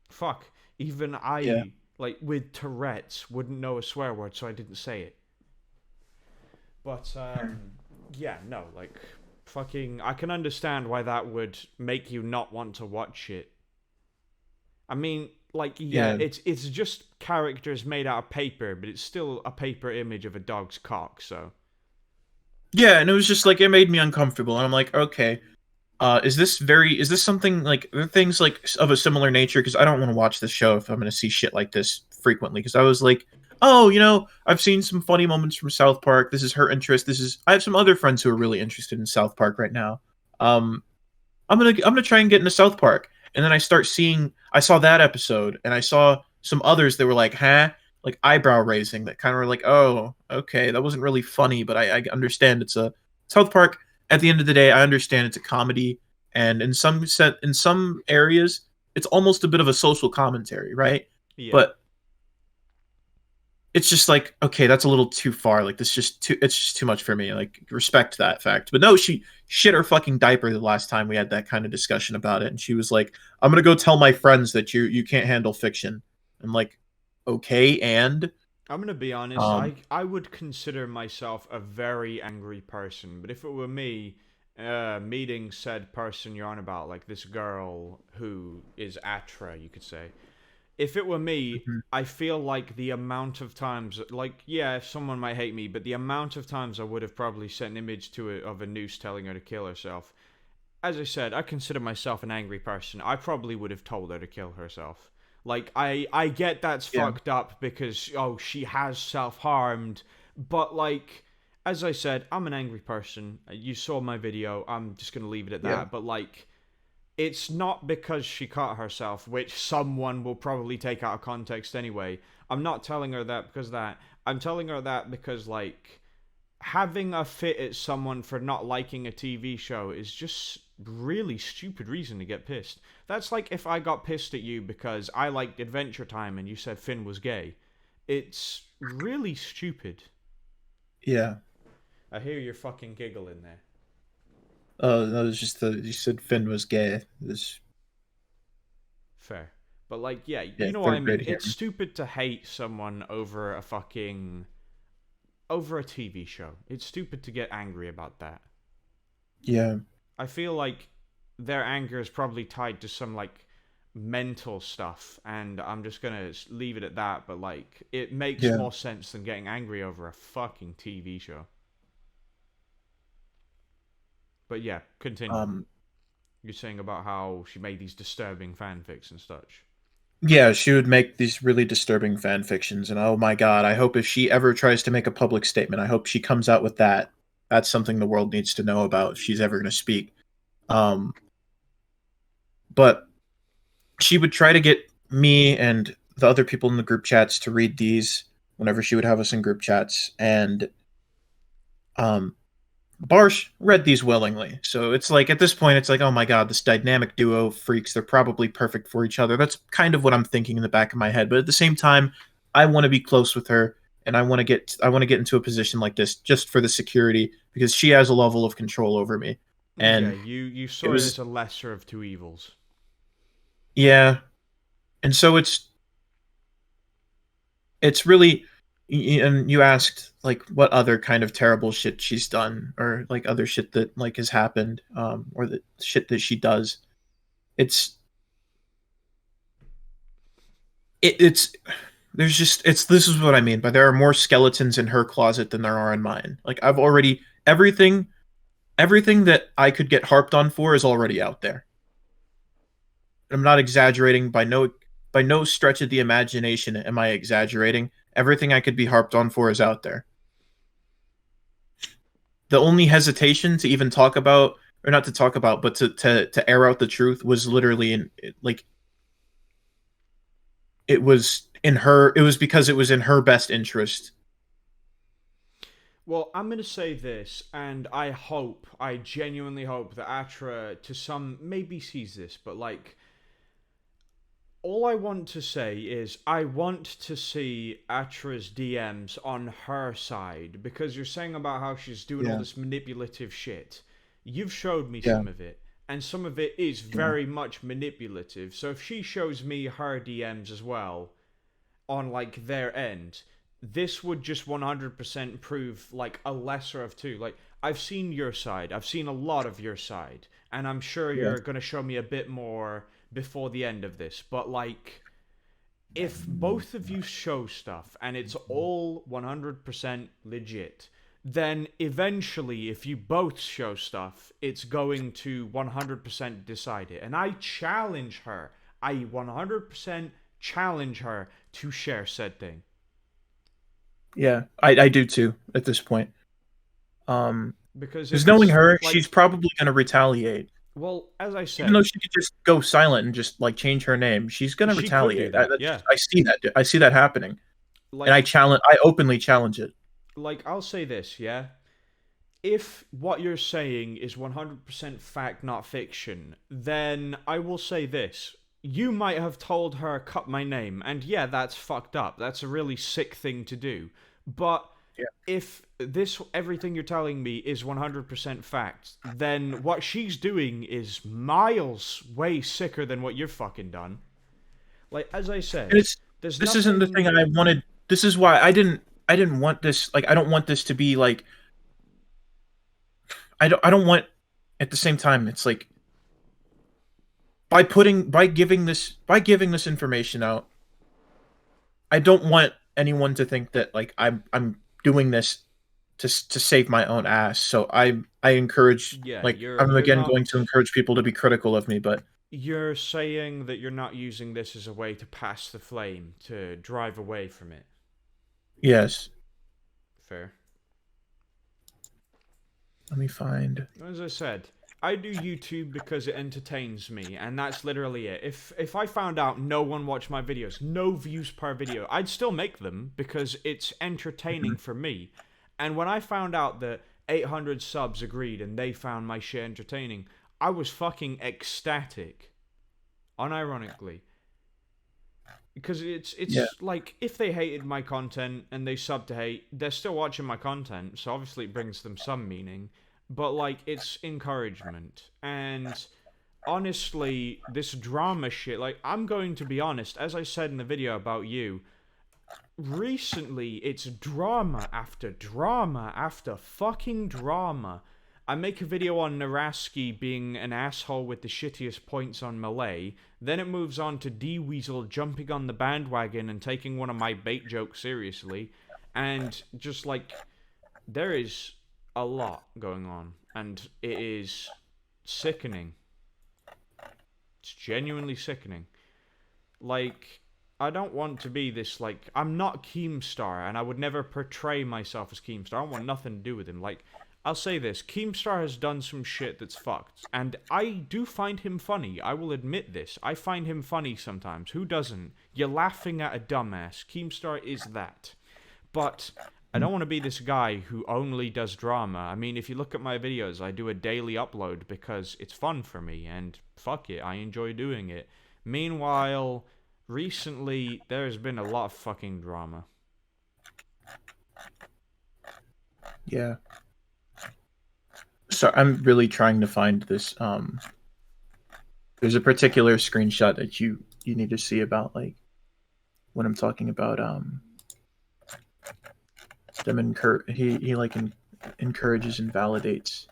Fuck. Even yeah, I, like, with Tourette's, wouldn't know a swear word, so I didn't say it. But, yeah, no, like, fucking, I can understand why that would make you not want to watch it. I mean, like, yeah, yeah, it's just characters made out of paper, but it's still a paper image of a dog's cock, so. yeah. And it was just like it made me uncomfortable, and I'm like, okay, is this something like are things like of a similar nature? Because I don't want to watch this show if I'm going to see shit like this frequently. Because I was like, oh, I've seen some funny moments from South Park. This is her interest. I have some other friends who are really interested in South Park right now. Um, I'm gonna try and get into South Park. And then I saw that episode, and I saw some others that were like, huh, like eyebrow raising, that kind of were like, oh, okay, that wasn't really funny, but I understand it's a South Park. At the end of the day, I understand it's a comedy, and in some areas, it's almost a bit of a social commentary, right? Yeah. But it's just like, okay, that's a little too far. Like it's just too much for me. Like respect that fact. But no, she shit her fucking diaper the last time we had that kind of discussion about it, and she was like, "I'm gonna go tell my friends that you can't handle fiction." I'm like, okay, and I'm gonna be honest, um, I would consider myself a very angry person, but if it were me, meeting said person you're on about, like this girl who is Atra, you could say. If it were me, Mhm. I feel like the amount of times, like, yeah, if someone might hate me, but the amount of times I would have probably sent an image to it of a noose telling her to kill herself. As I said, I consider myself an angry person. I probably would have told her to kill herself. Like, I get that's Yeah. fucked up because, oh, she has self-harmed, but, like, as I said, I'm an angry person. You saw my video. I'm just going to leave it at Yeah. that. But, like, it's not because she cut herself, which someone will probably take out of context anyway. I'm not telling her that because of that. I'm telling her that because, like, having a fit at someone for not liking a TV show is just really stupid reason to get pissed. That's like if I got pissed at you because I liked Adventure Time and you said Finn was gay. It's really stupid. Yeah. I hear your fucking giggle in there. That was just you said Finn was gay. It was, Fair. But, like, yeah, yeah, you know what I third mean. grade It's humor. stupid to hate someone over a fucking over a TV show. It's stupid to get angry about that. Yeah. I feel like their anger is probably tied to some, like, mental stuff, and I'm just gonna leave it at that. But, like, it makes Yeah. more sense than getting angry over a fucking TV show. But yeah, continue. Um. You're saying about how she made these disturbing fanfics and such. Yeah, she would make these really disturbing fan fictions, and oh my god, I hope if she ever tries to make a public statement, I hope she comes out with that. That's something the world needs to know about if she's ever going to speak. Um, but she would try to get me and the other people in the group chats to read these whenever she would have us in group chats, and um, Barsh read these willingly. So it's like at this point, it's like, oh my god, this dynamic duo of freaks, they're probably perfect for each other. That's kind of what I'm thinking in the back of my head. But at the same time, I want to be close with her, and I want to get into a position like this just for the security because she has a level of control over me. Yeah, And you it saw it as was a lesser of two evils. yeah, and so it's really and you asked like what other kind of terrible shit she's done or like other shit that like has happened or the shit that she does. It's it's there's just it's this is what I mean by there are more skeletons in her closet than there are in mine. Like I've already everything that I could get harped on for is already out there. I'm not exaggerating by no stretch of the imagination am I exaggerating. Everything I could be harped on for is out there. The only hesitation to even talk about or not to talk about but to air out the truth was literally in like it was because it was in her best interest. Well, I'm going to say this, and I genuinely hope that Atra, to some, maybe sees this, but, like, all I want to say is I want to see Atra's DMs on her side, because you're saying about how she's doing all Yeah. this manipulative shit. You've showed me Yeah. some of it, and some of it is Yeah. very much manipulative, so if she shows me her DMs as well, on like their end, this would just 100% prove like a lesser of two. Like I've seen your side, I've seen a lot of your side, and I'm sure Yeah. you're gonna show me a bit more before the end of this. But like, if both of you show stuff and it's all 100% legit, then eventually, if you both show stuff, it's going to 100% decide it. And I challenge her. I 100% challenge her to share said thing. Yeah. I do too at this point. Um Because because if knowing it's her, she's like, probably going to retaliate. well, as I Even though said, she could just go silent and just like change her name, she's going to she could do retaliate. I, that, that's yeah. just, I see that. I see that happening. And Like, I openly challenge it. I'll say this, yeah? If what you're saying is 100% fact, not fiction, then I will say this. You might have told her, cut my name, and yeah, that's fucked up. That's a really sick thing to do. But Yeah. if everything you're telling me is 100% fact, then what she's doing is miles way sicker than what you've fucking done. Like, as I said, And it's there's this isn't the nothing. thing I wanted. This is why I didn't want this like I don't want this to be like I don't want at the same time, it's like by giving this information out, I don't want anyone to think that like I'm doing this to save my own ass. So I encourage, Yeah, like, you're I'm you're again not going to encourage people to be critical of me, but you're saying that you're not using this as a way to pass the flame, to drive away from it. yes. Fair. Let me find. As I said, I do YouTube because it entertains me, and that's literally it. If I found out no one watched my videos, no views per video, I'd still make them because it's entertaining for me. And when I found out that 800 subs agreed and they found my shit entertaining, I was fucking ecstatic. Unironically. Because it's Yeah. like, if they hated my content and they sub to hate, they're still watching my content, so obviously it brings them some meaning. But, like, it's encouragement. And honestly, this drama shit, like, I'm going to be honest, as I said in the video about you, recently it's drama after fucking drama. I make a video on Naraski being an asshole with the shittiest points on Malay. Then it moves on to D-Weasel jumping on the bandwagon and taking one of my bait jokes seriously. And just like, there is a lot going on. And it is sickening. It's genuinely sickening. Like, I don't want to be this, like, I'm not Keemstar, and I would never portray myself as Keemstar. I don't want nothing to do with him. Like, I'll say this, Keemstar has done some shit that's fucked, and I do find him funny. I will admit this. I find him funny sometimes. Who doesn't? You're laughing at a dumbass. Keemstar is that. But I don't want to be this guy who only does drama. I mean, if you look at my videos, I do a daily upload because it's fun for me, and fuck it, I enjoy doing it. Meanwhile, recently, there's been a lot of fucking drama. Yeah. So I'm really trying to find this. There's a particular screenshot that you need to see about, like, when I'm talking about them he like encourages and validates,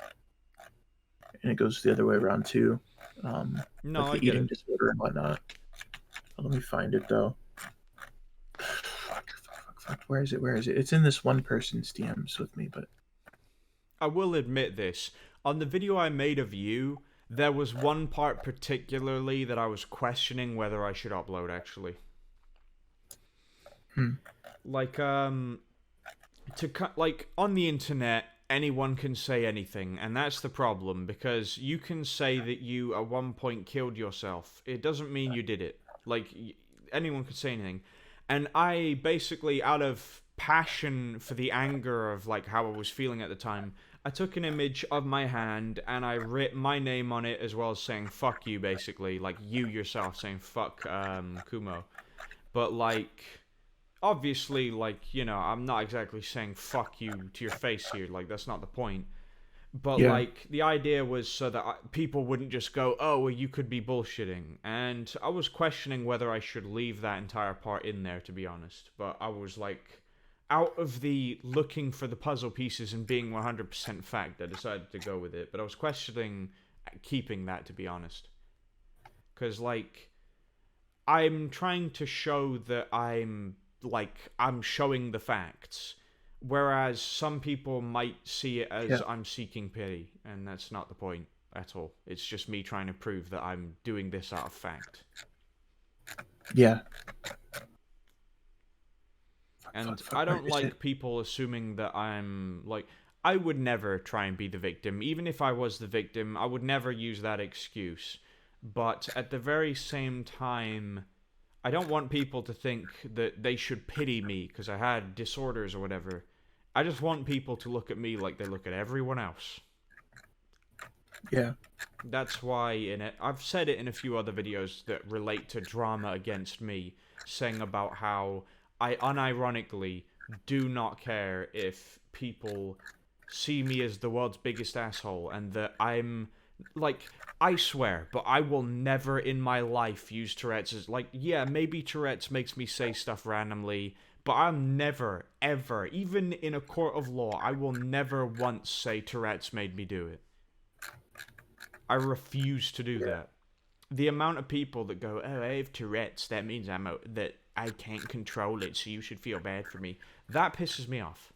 and it goes the other way around too. No, like I the get eating it. disorder and whatnot. Let me find it though. Fuck. Where is it? Where is it? It's in this one person's DMs with me, but I will admit this. On the video I made of you, there was one part particularly that I was questioning whether I should upload, actually. Like, like, on the internet, anyone can say anything, and that's the problem, because you can say that you at one point killed yourself. It doesn't mean you did it. Like, anyone could say anything. And I basically, out of passion for the anger of, like, how I was feeling at the time, I took an image of my hand and I writ my name on it, as well as saying fuck you, basically. Like, you yourself saying fuck Kumo. But, like, obviously, like, you know, I'm not exactly saying fuck you to your face here. Like, that's not the point. But, yeah, like, the idea was so that people wouldn't just go, oh, well, you could be bullshitting. And I was questioning whether I should leave that entire part in there, to be honest. But I was, like, out of the looking for the puzzle pieces and being 100% fact, I decided to go with it. But I was questioning keeping that, to be honest. Because, like, I'm trying to show that I'm showing the facts. Whereas some people might see it as I'm seeking pity, and that's not the point at all. It's just me trying to prove that I'm doing this out of fact. yeah. And I don't like people assuming that I'm, like, I would never try and be the victim. Even if I was the victim, I would never use that excuse. But at the very same time, I don't want people to think that they should pity me because I had disorders or whatever. I just want people to look at me like they look at everyone else. Yeah. That's why I've said it in a few other videos that relate to drama against me, saying about how I unironically do not care if people see me as the world's biggest asshole, and that I'm, like, I swear, but I will never in my life use Tourette's as, like, yeah, maybe Tourette's makes me say stuff randomly, but I'll never, ever, even in a court of law, I will never once say Tourette's made me do it. I refuse to do that. The amount of people that go, "Oh, I have Tourette's. That means that I can't control it. So you should feel bad for me." That pisses me off.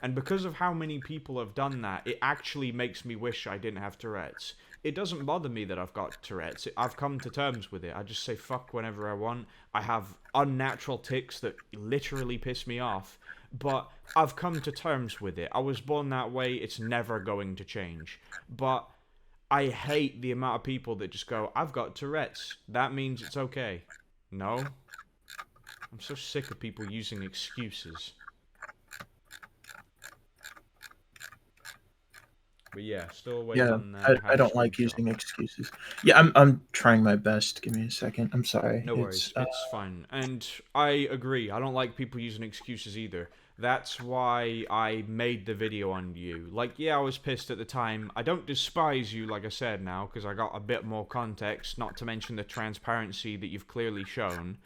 And because of how many people have done that, it actually makes me wish I didn't have Tourette's. It doesn't bother me that I've got Tourette's. I've come to terms with it. I just say fuck whenever I want. I have unnatural tics that literally piss me off. But I've come to terms with it. I was born that way. It's never going to change. But I hate the amount of people that just go, "I've got Tourette's. That means it's okay." No. I'm so sick of people using excuses. But yeah, still waiting Yeah, on I Hash don't like screenshot. using excuses. Yeah, I'm trying my best. Give me a second. I'm sorry. No worries, it's fine. And I agree, I don't like people using excuses either. That's why I made the video on you. Like, yeah, I was pissed at the time. I don't despise you, like I said now, because I got a bit more context, not to mention the transparency that you've clearly shown.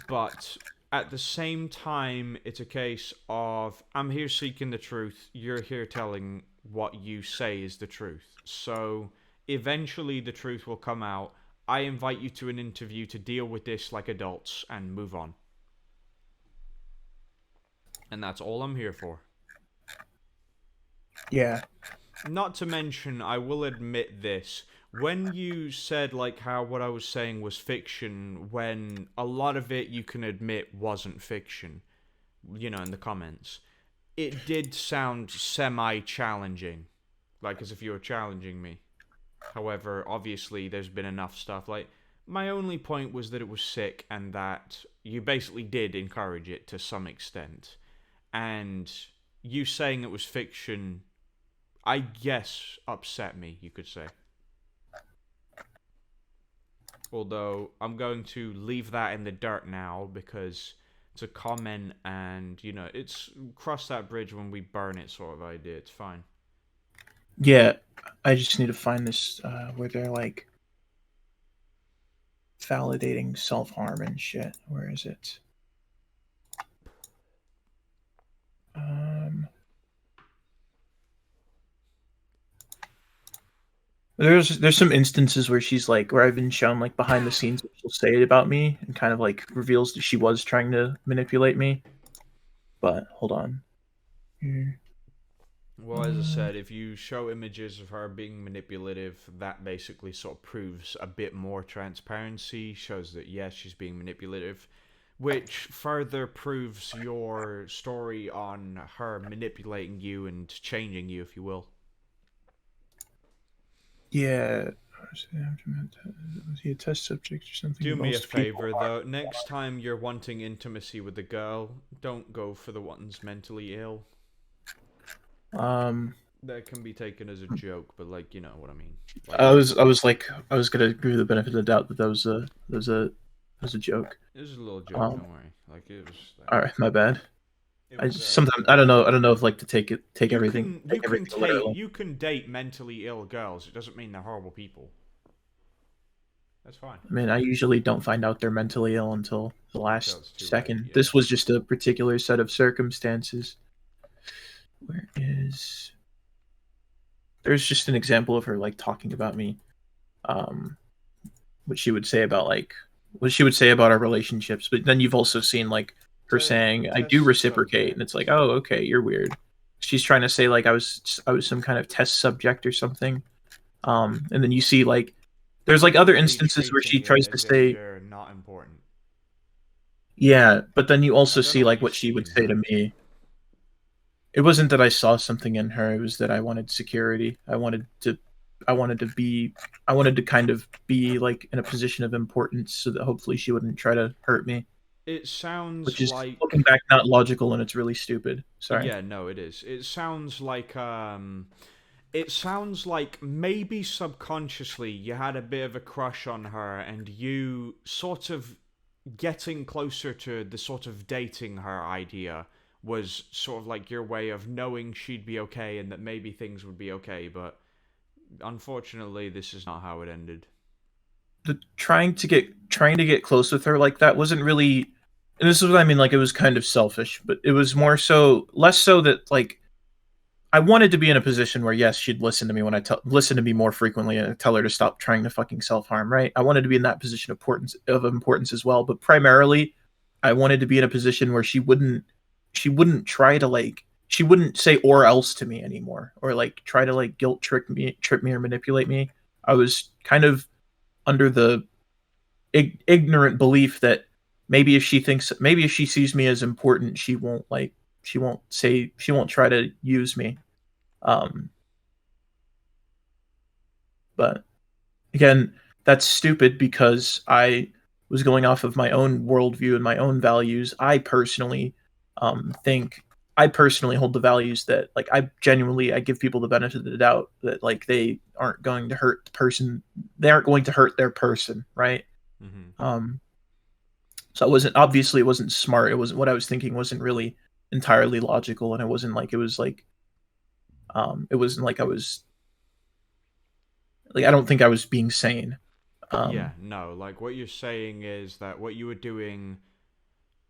But at the same time, it's a case of, I'm here seeking the truth, you're here telling what you say is the truth. So eventually the truth will come out. I invite you to an interview to deal with this like adults and move on. And that's all I'm here for. Yeah. Not to mention, I will admit this. When you said, like, how what I was saying was fiction, when a lot of it you can admit wasn't fiction, you know, in the comments, it did sound semi-challenging. Like, as if you were challenging me. However, obviously, there's been enough stuff. Like, my only point was that it was sick and that you basically did encourage it to some extent. And you saying it was fiction, I guess, upset me, you could say. Although, I'm going to leave that in the dirt now because it's a comment and, you know, it's cross that bridge when we burn it sort of idea. It's fine. Yeah, I just need to find this where they're like validating self-harm and shit. Where is it? There's some instances where she's like where I've been shown like behind the scenes what she'll say about me and kind of like reveals that she was trying to manipulate me. But hold on. Here. Well, as I said, if you show images of her being manipulative, that basically sort of proves a bit more transparency, shows that yes, she's being manipulative, which further proves your story on her manipulating you and changing you, if you will. Yeah. Was he a test subject or something? Do me a Most people favor, are. though. Next time you're wanting intimacy with a girl, don't go for the ones mentally ill. That can be taken as a joke, but like, you know what I mean. Like, I was gonna give you the benefit of the doubt that that was a joke. it was a little joke, Um, don't worry. Like, it was. all right, my bad. It I was, just, sometimes I don't know if like to take everything you can literally. you can date mentally ill girls. It doesn't mean they're horrible people. That's fine. I mean, I usually don't find out they're mentally ill until the Until last it's too late, second. yeah. This was just a particular set of circumstances. Where is? There's just an example of her like talking about me. What she would say about our relationships, but then you've also seen like her saying I do reciprocate, and it's like, oh, okay, you're weird. She's trying to say like I was some kind of test subject or something. And then you see like there's like other instances where she tries to say you're not important. yeah, but then you also I don't see know like what what you she would see in say to her. me. It wasn't that I saw something in her, it was that I wanted security. I wanted to kind of be like in a position of importance so that hopefully she wouldn't try to hurt me. It sounds Which is like looking back not logical and it's really stupid. Sorry. yeah, no, it is. It sounds like maybe subconsciously you had a bit of a crush on her and you sort of getting closer to the sort of dating her idea was sort of like your way of knowing she'd be okay and that maybe things would be okay, but unfortunately this is not how it ended. The trying to get close with her like that wasn't really, and this is what I mean, like it was kind of selfish, but it was more so less so that like I wanted to be in a position where yes, she'd listen to me when listen to me more frequently and tell her to stop trying to fucking self-harm, right? I wanted to be in that position of importance as well, but primarily I wanted to be in a position where she wouldn't try to like she wouldn't say or else to me anymore or like try to like guilt trip me or manipulate me. I was kind of under the ignorant belief that maybe if she sees me as important, she won't try to use me. um but again, that's stupid because I was going off of my own worldview and my own values. Think I personally hold the values that like I give people the benefit of the doubt that like they aren't going to hurt their person, right? Hmm. um so it wasn't smart. It wasn't what I was thinking wasn't really entirely logical, and it wasn't like I was like I don't think I was being sane. Yeah, um no, like what you're saying is that what you were doing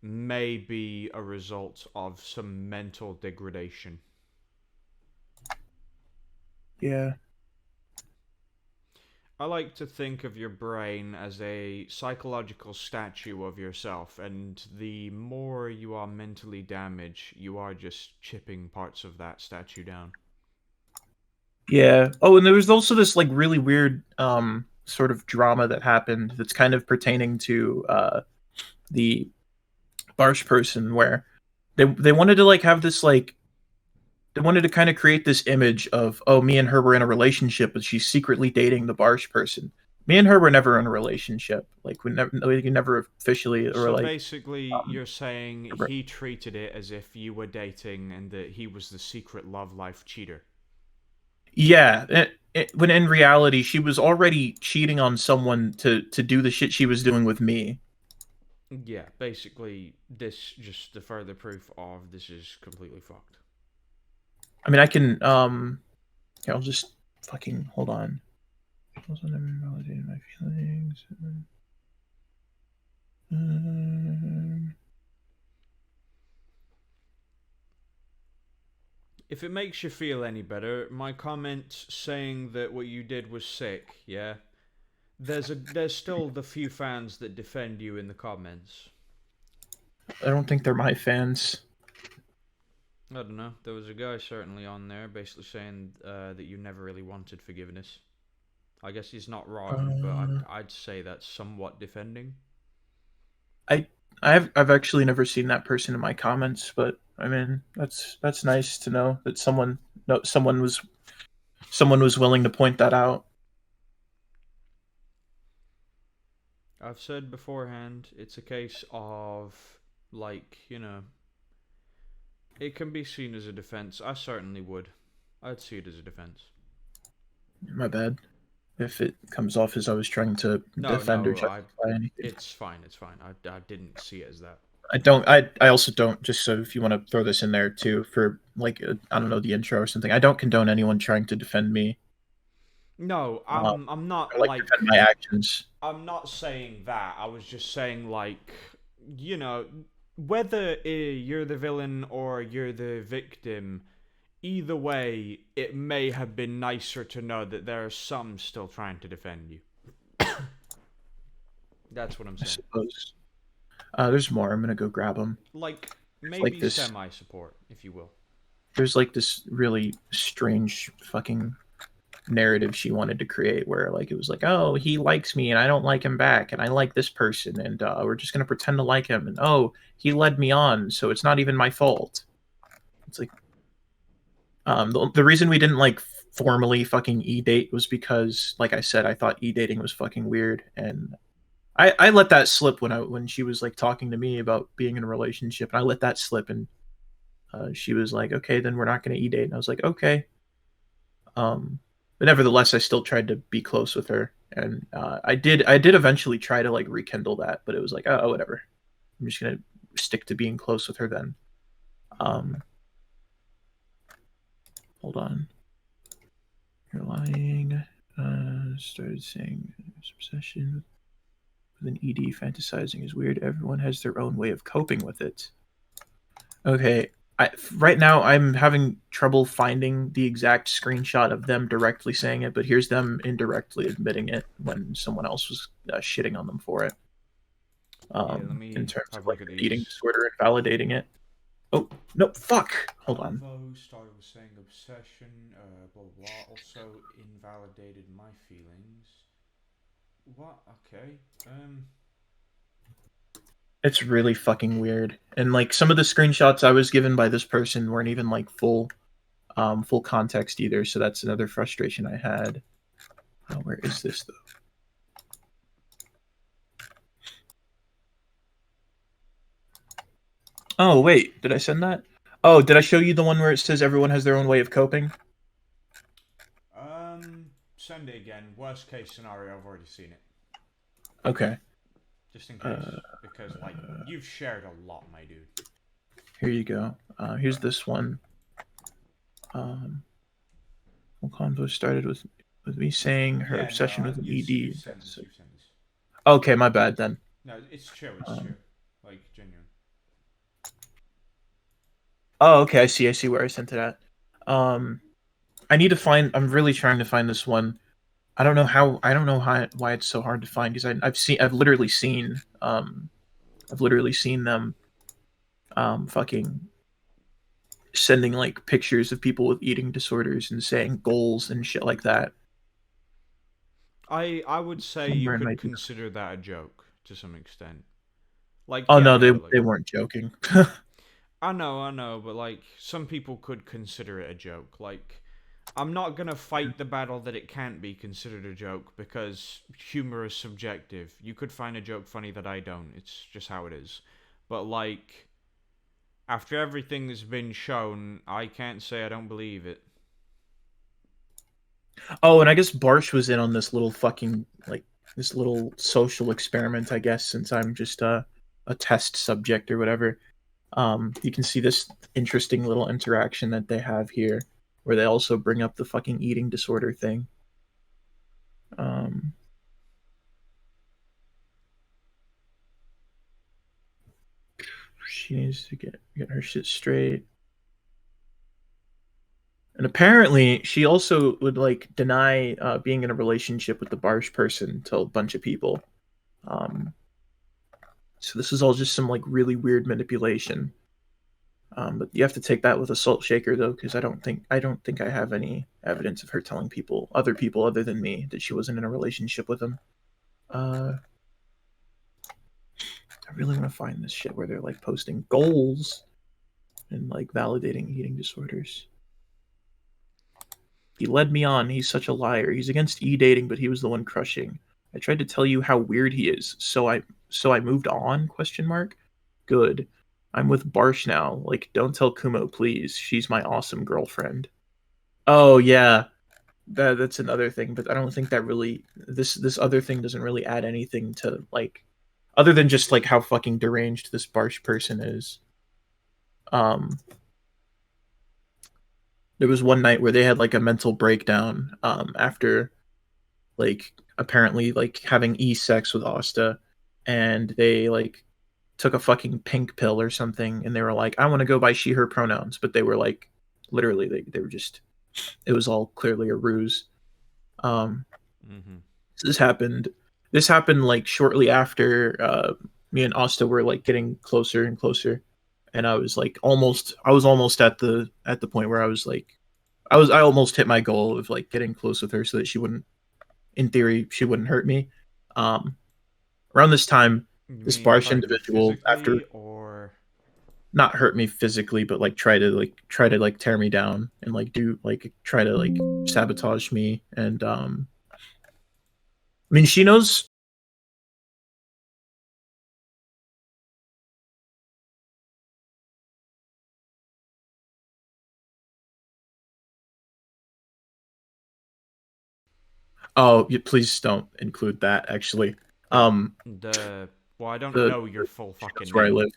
may be a result of some mental degradation. yeah. I like to think of your brain as a psychological statue of yourself, and the more you are mentally damaged, you are just chipping parts of that statue down. Yeah. Oh, and there was also this like really weird sort of drama that happened that's kind of pertaining to the Barsh person where they wanted to like have this like they wanted to kind of create this image of, oh, me and her were in a relationship, but she's secretly dating the Barsh person. Me and her were never in a relationship. Like we never officially or So like basically, um you're saying he treated it as if you were dating and that he was the secret love life cheater. yeah. When in reality she was already cheating on someone to do the shit she was doing with me. Yeah, basically, this just the further proof of this is completely fucked. I mean, I can here, I'll just fucking hold on. Also never validated my feelings. Um, If it makes you feel any better, my comment saying that what you did was sick, yeah? There's still the few fans that defend you in the comments. I don't think they're my fans. I don't know. There was a guy certainly on there basically saying that you never really wanted forgiveness. I guess he's not wrong, but Uh, I'd say that's somewhat defending. I I've actually never seen that person in my comments, but I mean that's nice to know that no someone was willing to point that out. I've said beforehand, it's a case of, like, it can be seen as a defense. I certainly would. I'd see it as a defense. My bad if it comes off as I was trying to No, defend or no, justify anything. it's fine, it's fine. I didn't see it as that. I also don't, just so if you want to throw this in there too for like I don't know, the intro or something. I don't condone anyone trying to defend me. No, Um, I'm or not like like defend my actions. I'm not saying that. I was just saying, like, you know, whether you're the villain or you're the victim, either way, it may have been nicer to know that there are some still trying to defend you. That's what I'm I saying. suppose. There's more. I'm gonna go grab them. Like, There's like maybe this. semi support, if you will. There's like this really strange fucking narrative she wanted to create where like it was like, oh, he likes me and I don't like him back, and I like this person, and we're just gonna pretend to like him, and oh, he led me on, so it's not even my fault. It's like the reason we didn't like formally fucking e-date was because, like I said, I thought e-dating was fucking weird, and I let that slip when she was like talking to me about being in a relationship, and I let that slip, and she was like, okay, then we're not going to e-date, and I was like, okay. But nevertheless, I still tried to be close with her, and I did eventually try to like rekindle that, but it was like, oh, whatever. I'm just gonna stick to being close with her then. Um, hold on. You're lying. Started saying obsession with an ED fantasizing is weird. Everyone has their own way of coping with it. Okay. Right now I'm having trouble finding the exact screenshot of them directly saying it, but here's them indirectly admitting it when someone else was shitting on them for it. Yeah, let In me terms of have a like look at an eating these. disorder and validating it. Oh no, fuck! Hold on. Convo started with saying obsession, blah blah blah. Also invalidated my feelings. What? Okay. It's really fucking weird. And like some of the screenshots I was given by this person weren't even like full context either. So that's another frustration I had. Where is this though? Oh wait, did I send that? Oh, did I show you the one where it says everyone has their own way of coping? Send it again. Worst case scenario, I've already seen it. Okay. Just in case, because like you've shared a lot, my dude. Here you go. Here's this one. Well, convo started with me saying her Yeah, no, obsession with an you've ED. sent this. You've sent this. Okay, my bad then. No, it's chill. It's Um, chill. Like genuine. oh, okay. I see where I sent it at. Um, I need to find. I'm really trying to find this one. I don't know how. I don't know why it's so hard to find because I've literally seen. I've literally seen them. Fucking sending like pictures of people with eating disorders and saying goals and shit like that. I would say you Somewhere in my. could consider that a joke to some extent. Like, Oh yeah, no, totally. they weren't joking. I know, but like some people could consider it a joke. Like, I'm not gonna fight the battle that it can't be considered a joke because humor is subjective. You could find a joke funny that I don't. It's just how it is. But like, after everything that's been shown, I can't say I don't believe it. Oh, and I guess Barsh was in on this little fucking like this little social experiment, I guess, since I'm just a test subject or whatever. You can see this interesting little interaction that they have here, where they also bring up the fucking eating disorder thing. Um, she needs to get her shit straight. And apparently, she also would like deny being in a relationship with the Barsh person to a bunch of people. Um, so this is all just some like really weird manipulation. But you have to take that with a salt shaker, though, because I don't think I have any evidence of her telling people other than me, that she wasn't in a relationship with him. Uh, I really want to find this shit where they're like posting goals and like validating eating disorders. He led me on. He's such a liar. He's against e-dating, but he was the one crushing. I tried to tell you how weird he is, so I moved on? Question mark. Good. I'm with Barsh now. Like, don't tell Kumo, please. She's my awesome girlfriend. Oh yeah, that's another thing, but I don't think that really this other thing doesn't really add anything to like other than just like how fucking deranged this Barsh person is. Um, there was one night where they had like a mental breakdown after like apparently like having sex with Asta, and they like took a fucking pink pill or something, and they were like, I want to go by she her pronouns, but they were like literally they were just it was all clearly a ruse. Um, Mm-hmm. this happened. This happened like shortly after me and Asta were like getting closer and closer, and I was almost at the point where I was like I almost hit my goal of like getting close with her so that she wouldn't, in theory, she wouldn't hurt me. Um, Around this time, You this mean Barsh hurt you individual, after physically or? not hurt me physically, but like try to like tear me down and like do like try to like sabotage me. And I mean, she knows. Oh, please don't include that. Actually, Wait, um, well, I don't the know your full she knows fucking where I name. live.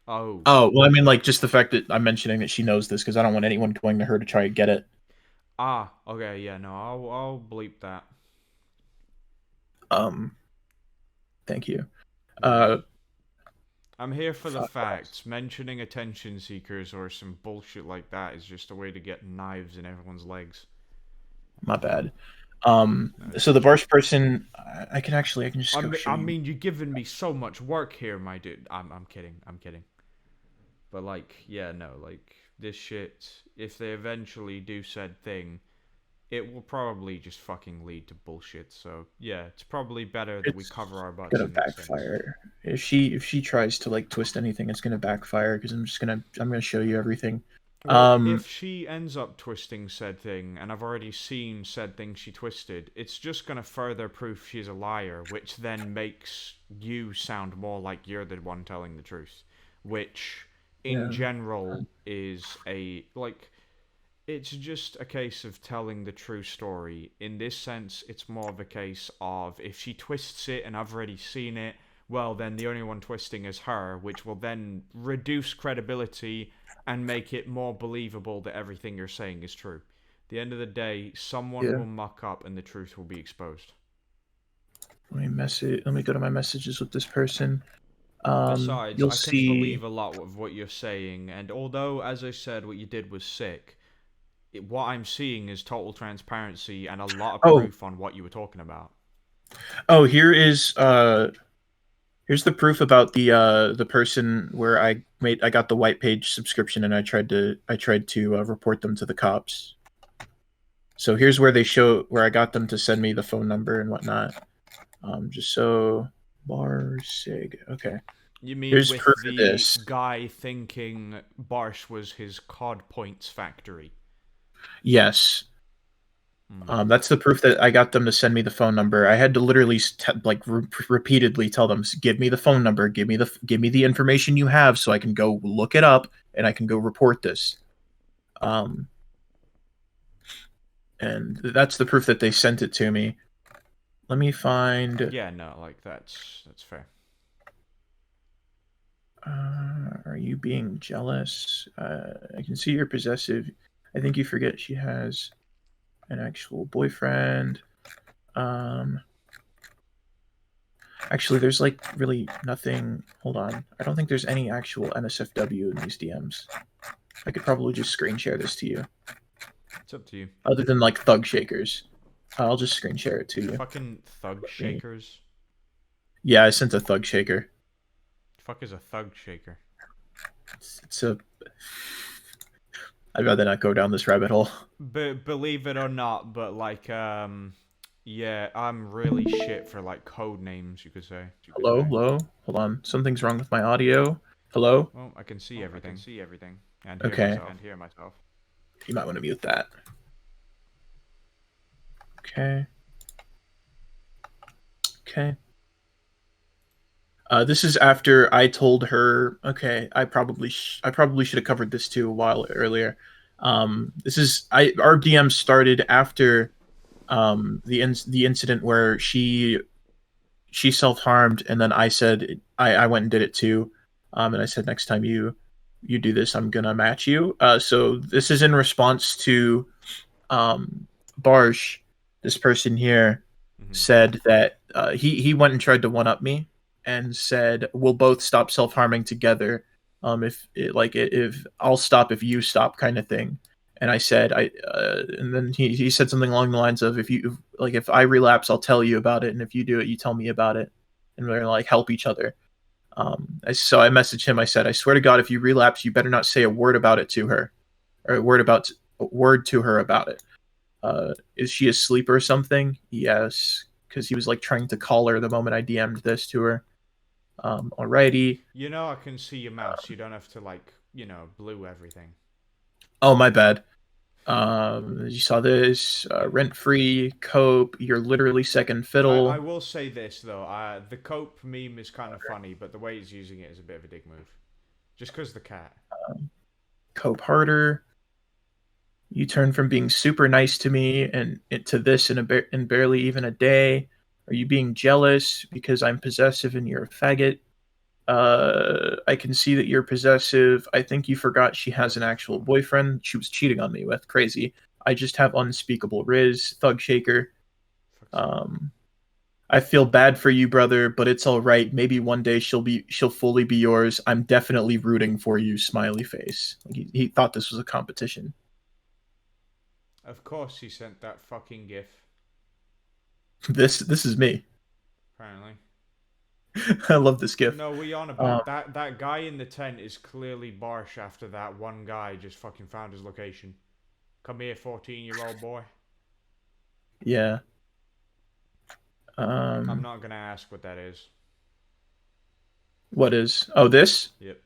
Oh. Oh, well, I mean, like just the fact that I'm mentioning that she knows this because I don't want anyone going to her to try and get it. Ah, okay, yeah, no, I'll bleep that. Um, Thank you. No Uh, worries. I'm here for the Fuck off. facts. Mentioning attention seekers or some bullshit like that is just a way to get knives in everyone's legs. My bad. No, So it's the chill. Barsh person, I can actually, I can just go show I you. mean, you're giving me so much work here, my dude. I'm kidding. I'm kidding. But like, yeah, no, like this shit. If they eventually do said thing, it will probably just fucking lead to bullshit. So yeah, it's probably better that we It's cover our butts gonna in that sense. backfire. If she tries to like twist anything, it's gonna backfire because I'm gonna show you everything. Well, Um, if she ends up twisting said thing, and I've already seen said thing she twisted, it's just gonna further proof she's a liar, which then makes you sound more like you're the one telling the truth. Which, in yeah, general, is a like. It's just a case of telling the true story. In this sense, it's more of a case of if she twists it and I've already seen it, well, then the only one twisting is her, which will then reduce credibility and make it more believable that everything you're saying is true. At the end of the day, someone yeah. will muck up and the truth will be exposed. Let me go to my messages with this person. Besides, You'll I can believe see. a lot of what you're saying, and although, as I said, what you did was sick, what I'm seeing is total transparency and a lot of Oh, proof on what you were talking about. oh, here's the proof about the person where I got the white page subscription and I tried to report them to the cops. So here's where they show where I got them to send me the phone number and whatnot. Just so bar sig. Okay. You mean Here's with proof of the this. guy thinking Barsh was his COD points factory? Yes. Hmm. That's the proof that I got them to send me the phone number. I had to literally repeatedly tell them, "Give me the phone number. Give me the information you have, so I can go look it up and I can go report this." Um, and that's the proof that they sent it to me. Let me find. Yeah, no, like that's fair. Are you being jealous? I can see you're possessive. I think you forget she has an actual boyfriend. Um, Actually, there's like really nothing. Hold on. I don't think there's any actual NSFW in these DMs. I could probably just screen share this to you. It's up to you. Other than like thug shakers. I'll just screen share it to you. Fucking thug shakers. Yeah, I sent a thug shaker. Fuck is a thug shaker? It's a. I'd rather not go down this rabbit hole. But believe it or not, but like yeah, I'm really shit for like code names, you could say. Hello, hello. Hold on. Something's wrong with my audio. Hello. Well, I can see everything. And hear Okay. myself. You might want to mute that. Okay. Okay. This is after I told her. Okay, I probably should have covered this too a while earlier. This is our DM started after the incident where she self harmed, and then I said I went and did it too, and I said next time you do this, I'm gonna match you. So this is in response to Barsh. This person here Hmm. said that he went and tried to one up me and said we'll both stop self harming together. If I'll stop if you stop, kind of thing. And I said and then he said something along the lines of if I relapse, I'll tell you about it, and if you do it, you tell me about it, and we're gonna like help each other. So I messaged him. I said, I swear to God, if you relapse, you better not say a word about it to her, or a word to her about it. Is she asleep or something? Yes, because he was like trying to call her the moment I DM'd this to her. Alrighty. You know, I can see your mouse. You don't have to like, blue everything. Oh, my bad. You saw this rent free cope. You're literally second I fiddle. will say this though, the cope meme is kind of funny, but the way he's using it is a bit of a dick move. Just because the cat. Cope harder. You turn from being super nice to me and to this in barely even a day. Are you being jealous because I'm possessive and you're a faggot? I can see that you're possessive. I think you forgot she has an actual boyfriend she was cheating on me with. Crazy. I just have unspeakable riz. Thug shaker. Fuck's sake. Um, I feel bad for you, brother, but it's all right. Maybe one day she'll fully be yours. I'm definitely rooting for you. Smiley face. Like he thought this was a competition. Of course he sent that fucking gif. This is me. Apparently. I love this gif. No, we on Um, about that guy in the tent is clearly Barsh after that one guy just fucking found his location. Come here, 14-year-old boy. yeah. I'm not gonna ask what that is. What is? Oh, this? Yep.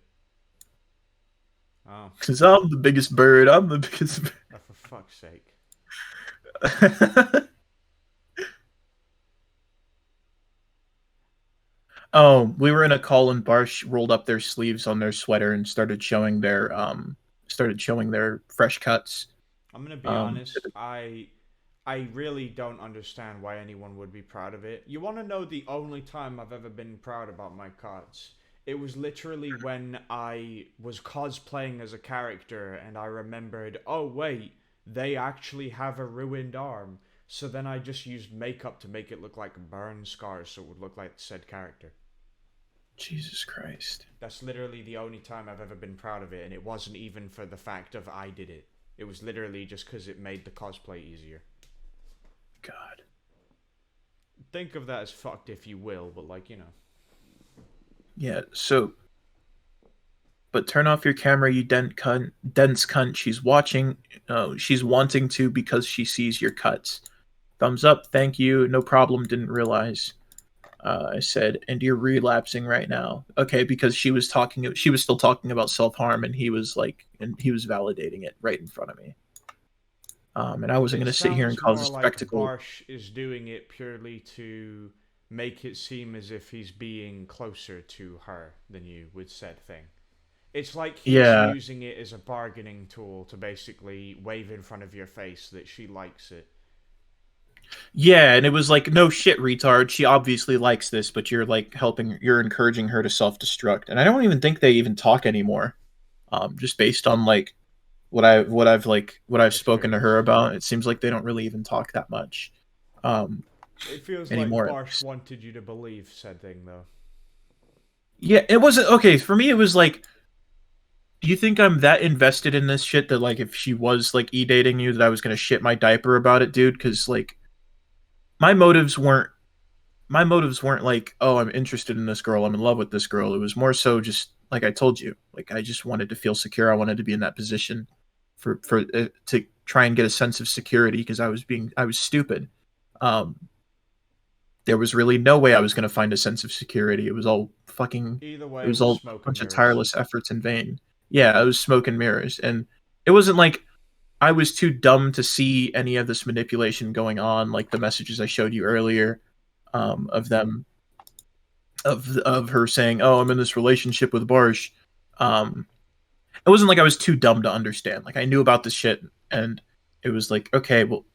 Oh, Because I'm the biggest bird. I'm the biggest oh, for fuck's sake. bird. Oh, we were in a call and Barsh rolled up their sleeves on their sweater and started showing their fresh cuts. I'm gonna be Um, honest. I really don't understand why anyone would be proud of it. You want to know the only time I've ever been proud about my cuts? It was literally when I was cosplaying as a character and I remembered, oh wait, they actually have a ruined arm. So then I just used makeup to make it look like burn scars so it would look like said character. Jesus Christ. That's literally the only time I've ever been proud of it, and it wasn't even for the fact of I did it. It was literally just because it made the cosplay easier. God. Think of that as fucked if you will, but like, you know. Yeah, so but turn off your camera, you dense cunt. She's watching. She's wanting to because she sees your cuts. Thumbs up, thank you. No problem. Didn't realize. I said, and you're relapsing right now. Okay, because she was talking. She was still talking about self harm, and he was like, and he was validating it right in front of me. And I wasn't It going to sit here and sounds cause a more like spectacle. Barsh is doing it purely to make it seem as if he's being closer to her than you with said thing. It's like he's Yeah, using it as a bargaining tool to basically wave in front of your face that she likes it. yeah, and it was like, no shit, retard. She obviously likes this, but you're like you're encouraging her to self destruct. And I don't even think they even talk anymore. Just based on like what I've spoken to her Experience. about, it seems like they don't really even talk that much um, It feels like anymore. Barsh wanted you to believe said thing, though. Yeah, it wasn't okay for me. It was like, do you think I'm that invested in this shit that like if she was like dating you, that I was gonna shit my diaper about it, dude? Because like my motives weren't my motives weren't like, oh, I'm interested in this girl, I'm in love with this girl. It was more so just like I told you, like I just wanted to feel secure. I wanted to be in that position for to try and get a sense of security because I was stupid. Um, there was really no way I was going to find a sense of security. It was all fucking. Either It way, it was was all smoke a and bunch of mirrors. tireless efforts in vain. Yeah, it was smoke and mirrors, and it wasn't like I was too dumb to see any of this manipulation going on, like the messages I showed you earlier, of them of her saying, "Oh, I'm in this relationship with Barsh." Um, it wasn't like I was too dumb to understand. Like I knew about this shit, and it was like, okay, well,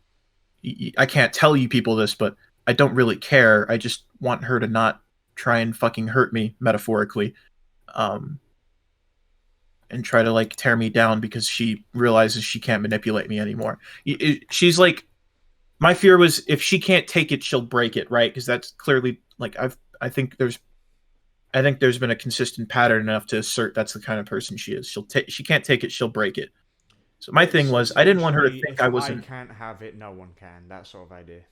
I can't tell you people this, but I don't really care. I just want her to not try and fucking hurt me metaphorically, um, and try to like tear me down because she realizes she can't manipulate me anymore. She's like, my fear was if she can't take it, she'll break it, right? Because that's clearly like I think there's been a consistent pattern enough to assert that's the kind of person she is. She can't take it, she'll break it. So my thing It's was I didn't want her to essentially think if I I wasn't. can't have it, no one can. That sort of idea.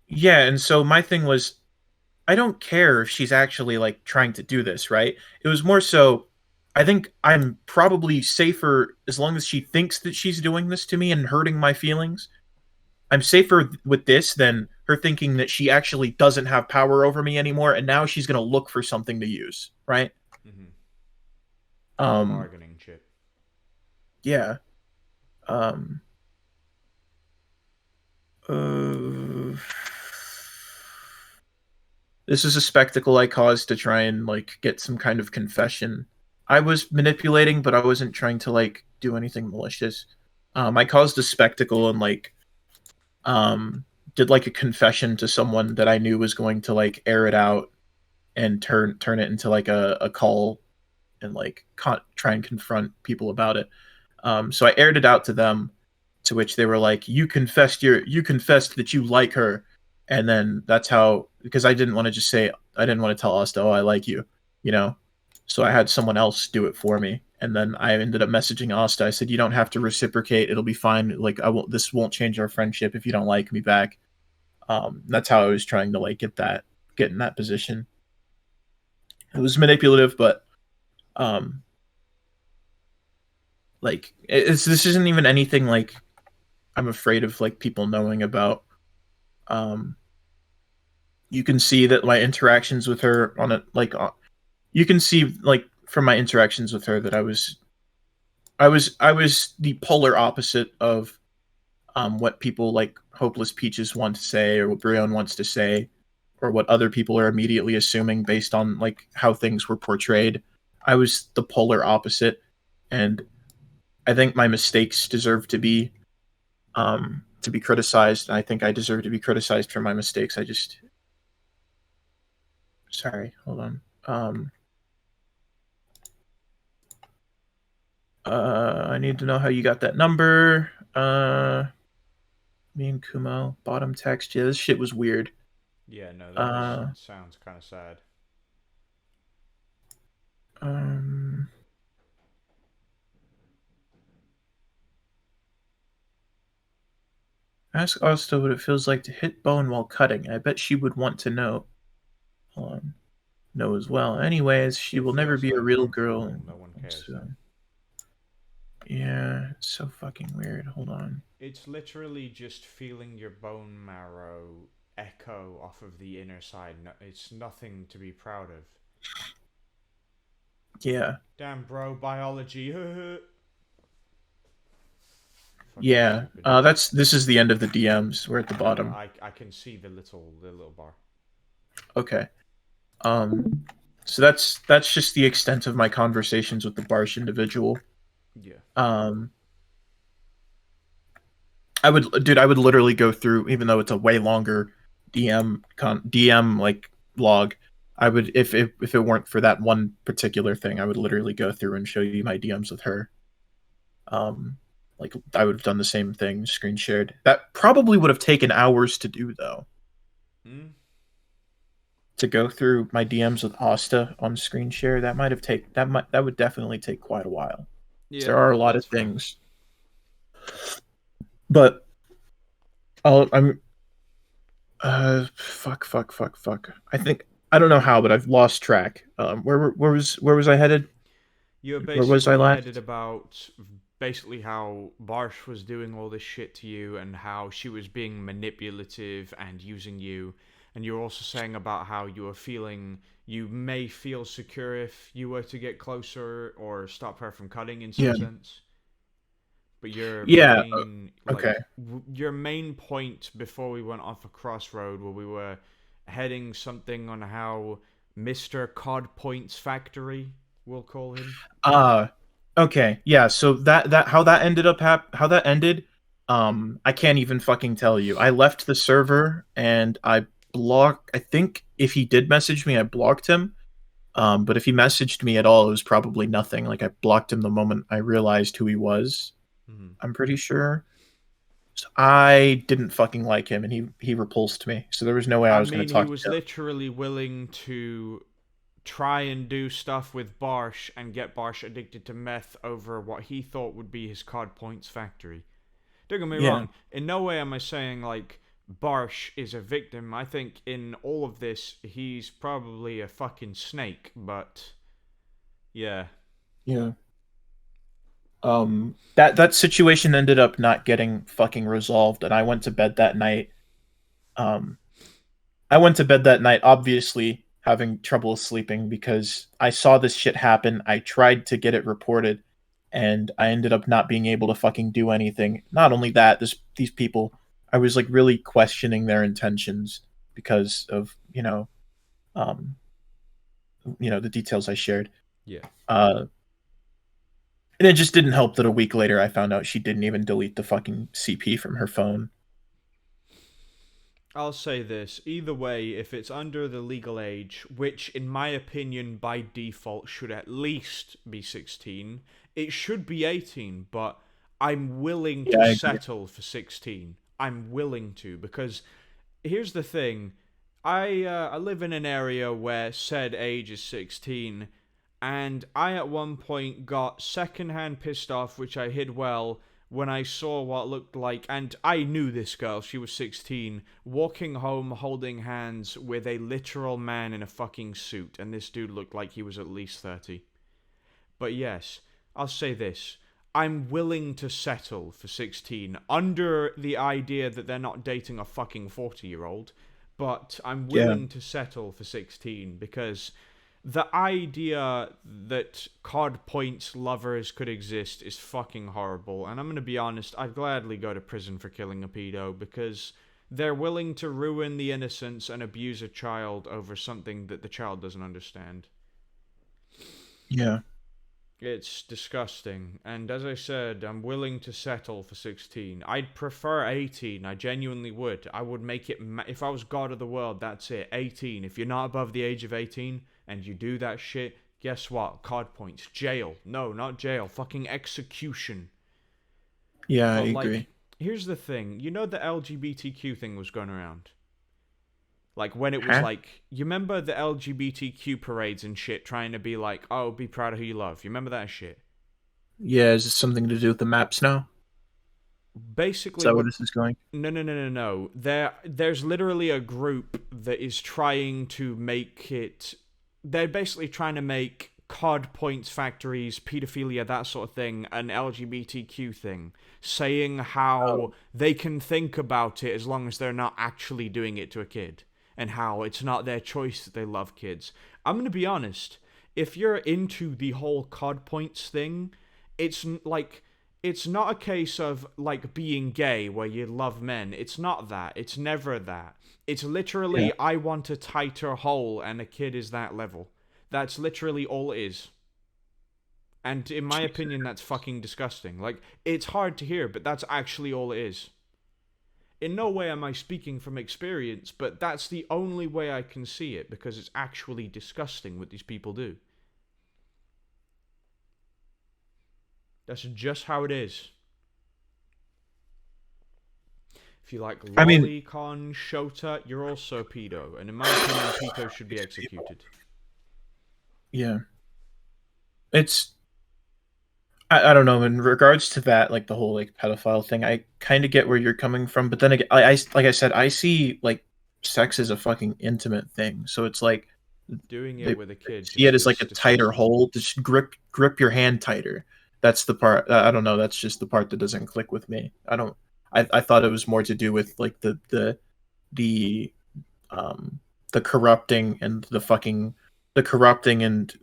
Yeah, and so my thing was I don't care if she's actually like trying to do this, right? It was more so I think I'm probably safer as long as she thinks that she's doing this to me and hurting my feelings. I'm safer with this than her thinking that she actually doesn't have power over me anymore and now she's going to look for something to use, right? Mm-hmm. Um Bargaining chip. yeah. Um uh, this is a spectacle I caused to try and like get some kind of confession. I was manipulating, but I wasn't trying to like do anything malicious. I caused a spectacle and like um did like a confession to someone that I knew was going to like air it out and turn it into like a call and like try and confront people about it. So I aired it out to them, to which they were like, you confessed that you like her," and then that's how because I didn't want to just say, I didn't want to tell Asta, oh, I like you, you know. So I had someone else do it for me, and then I ended up messaging Asta. I said, you don't have to reciprocate. It'll be fine. Like I won't. This won't change our friendship if you don't like me back. That's how I was trying to like get in that position. It was manipulative, but um, like this isn't even anything like I'm afraid of like people knowing about. Um, you can see that my interactions with her on it, like you can see like from my interactions with her that I was the polar opposite of what people like Hopeless Peaches want to say or what Brion wants to say or what other people are immediately assuming based on like how things were portrayed. I was the polar opposite, and I think my mistakes deserve to be criticized. I think I deserve to be criticized for my mistakes. I just sorry, hold on. I need to know how you got that number. Me and Kumo, bottom text. Yeah, this shit was weird. Yeah, no, that was Uh, sounds kind of sad. um, Ask Asta what it feels like to hit bone while cutting. I bet she would want to know. Hold on. Know as well. Anyways, she It will never feels be a real girl. uncomfortable. No one cares. So, yeah, it's so fucking weird. Hold on. It's literally just feeling your bone marrow echo off of the inner side. No, it's nothing to be proud of. Yeah. Damn, bro, biology. Fucking Yeah. stupid. This is the end of the DMs. We're at the bottom. I can see the little bar. Okay. So that's just the extent of my conversations with the Barsh individual. Yeah. I would literally go through, even though it's a way longer DM like log. I would if it weren't for that one particular thing, I would literally go through and show you my DMs with her. Like I would have done the same thing, screen shared. That probably would have taken hours to do though. Hmm? To go through my DMs with Asta on screen share, that would definitely take quite a while. Yeah, There are a lot of that's fair. things, but I'm fuck. I don't know how, but I've lost track. Where was I headed? You were Where was I basically headed last? about basically how Barsh was doing all this shit to you and how she was being manipulative and using you. And you were also saying about how you may feel secure if you were to get closer or stop her from cutting in some Yeah, sense. But yeah. Okay. your main point before we went off a crossroad where we were heading something on how Mr. Cod Points Factory, we'll call him. Uh okay. Yeah. So that how that ended up how that ended. I can't even fucking tell you. I left the server and I blocked. I think if he did message me, I blocked him. But if he messaged me at all, it was probably nothing. Like I blocked him the moment I realized who he was. Hmm. I'm pretty sure. So I didn't fucking like him, and he repulsed me. So there was no way I I was going mean, to he talk was to him. literally willing to try and do stuff with Barsh and get Barsh addicted to meth over what he thought would be his Cod Points Factory. Don't get me Yeah, wrong, in no way am I saying, like, Barsh is a victim. I think in all of this, he's probably a fucking snake, but yeah. yeah. That situation ended up not getting fucking resolved, and I went to bed that night. Um, I went to bed that night, obviously having trouble sleeping because I saw this shit happen. I tried to get it reported, and I ended up not being able to fucking do anything. Not only that, these people, I was like really questioning their intentions because of um, the details I shared. Yeah. Uh, and it just didn't help that a week later I found out she didn't even delete the fucking CP from her phone. I'll say this. Either way, if it's under the legal age, which in my opinion by default should at least be 16, it should be 18, but I'm willing Yeah, to I agree. settle for 16. I'm willing to, because here's the thing. I live in an area where said age is 16, and I at one point got secondhand pissed off, which I hid well, when I saw what looked like, and I knew this girl, she was 16, walking home holding hands with a literal man in a fucking suit, and this dude looked like he was at least 30. But yes, I'll say this. I'm willing to settle for 16 under the idea that they're not dating a fucking 40-year-old, but I'm Yeah. willing to settle for 16 because the idea that COD points lovers could exist is fucking horrible. And I'm going to be honest, I'd gladly go to prison for killing a pedo because they're willing to ruin the innocence and abuse a child over something that the child doesn't understand. Yeah. It's disgusting. And as I said, I'm willing to settle for 16. I'd prefer 18. I genuinely would. I would make it... if I was God of the world, that's it. 18. If you're not above the age of 18 and you do that shit, guess what? COD points. Jail. No, not jail. Fucking execution. Yeah, I But, agree. here's the thing. You know the LGBTQ thing was going around? Like, when it was Huh? like, you remember the LGBTQ parades and shit trying to be like, oh, be proud of who you love. You remember that shit? Yeah, is this something to do with the maps now? Is Basically, that where what... this is going? No, no, no, no, no. There's literally a group that is trying to make it... They're basically trying to make COD points factories, pedophilia, that sort of thing, an LGBTQ thing. Saying how Oh, they can think about it as long as they're not actually doing it to a kid. And how it's not their choice that they love kids. I'm going to be honest. If you're into the whole COD points thing, like... It's not a case of, like, being gay where you love men. It's not that. It's never that. It's yeah. literally, I want a tighter hole, and a kid is that level. That's literally all it is. And in my Jesus. opinion, that's fucking disgusting. Like, it's hard to hear, but that's actually all it is. In no way am I speaking from experience, but that's the only way I can see it, because it's actually disgusting what these people do. That's just how it is. If you like I mean, lolicon, shota, you're also a pedo. And in my opinion, pedos should be executed. yeah. It's I don't know. In regards to that, like the whole like pedophile thing, I kind of get where you're coming from, but then again, like I said, I see like sex as a fucking intimate thing. So it's like Doing they it with a kid see it just as like is a tighter disgusting. hold. Just grip your hand tighter. That's the part. I don't know. That's just the part that doesn't click with me. I don't. I thought it was more to do with like the um the corrupting and the corrupting and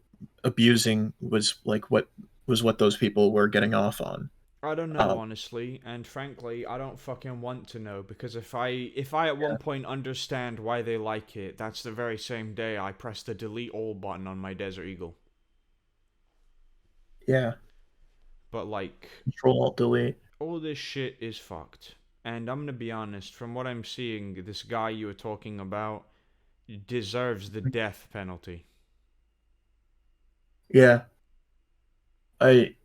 abusing was like what those people were getting off on. I don't know, Um, honestly, and frankly, I don't fucking want to know because if I at one point understand why they like it, that's the very same day I press the delete all button on my Desert Eagle. yeah, But like, Control Alt Delete. all this shit is fucked. And I'm gonna be honest, from what I'm seeing, this guy you were talking about deserves the death penalty. Yeah, I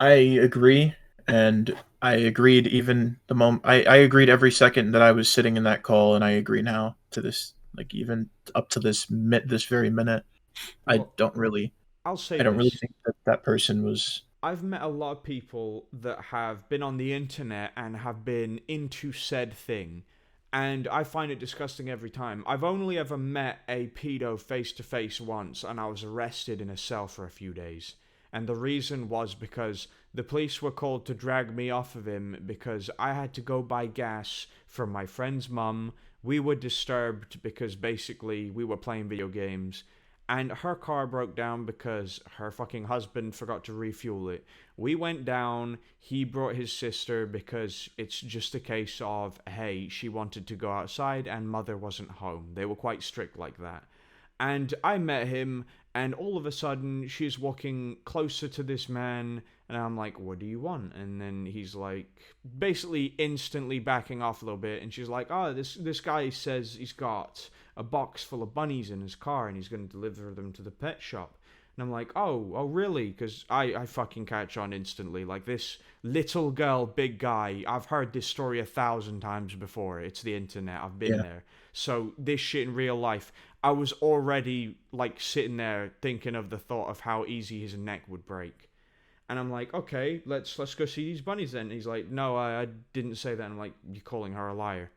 I agree, and I agreed even the moment I agreed every second that I was sitting in that call, and I agree now to this, like even up to this very minute. I Well, don't really I'll say I don't really this. think that that person was. I've met a lot of people that have been on the internet and have been into said thing, and I find it disgusting every time. I've only ever met a pedo face to face once, and I was arrested in a cell for a few days. And the reason was because the police were called to drag me off of him because I had to go buy gas from my friend's mum. We were disturbed because basically we were playing video games and her car broke down because her fucking husband forgot to refuel it. We went down, he brought his sister because it's just a case of, hey, she wanted to go outside and mother wasn't home. They were quite strict like that. And I met him, and all of a sudden, she's walking closer to this man, and I'm like, what do you want? And then he's like, basically instantly backing off a little bit, and she's like, oh, this guy says he's got a box full of bunnies in his car, and he's going to deliver them to the pet shop. And I'm like, oh, really? Because I fucking catch on instantly. Like, this little girl, big guy, I've heard this story 1,000 times before. It's the internet. I've been Yeah. there. So, this shit in real life, I was already, like, sitting there thinking of the thought of how easy his neck would break. And I'm like, okay, let's go see these bunnies then. And he's like, no, I didn't say that. And I'm like, you're calling her a liar.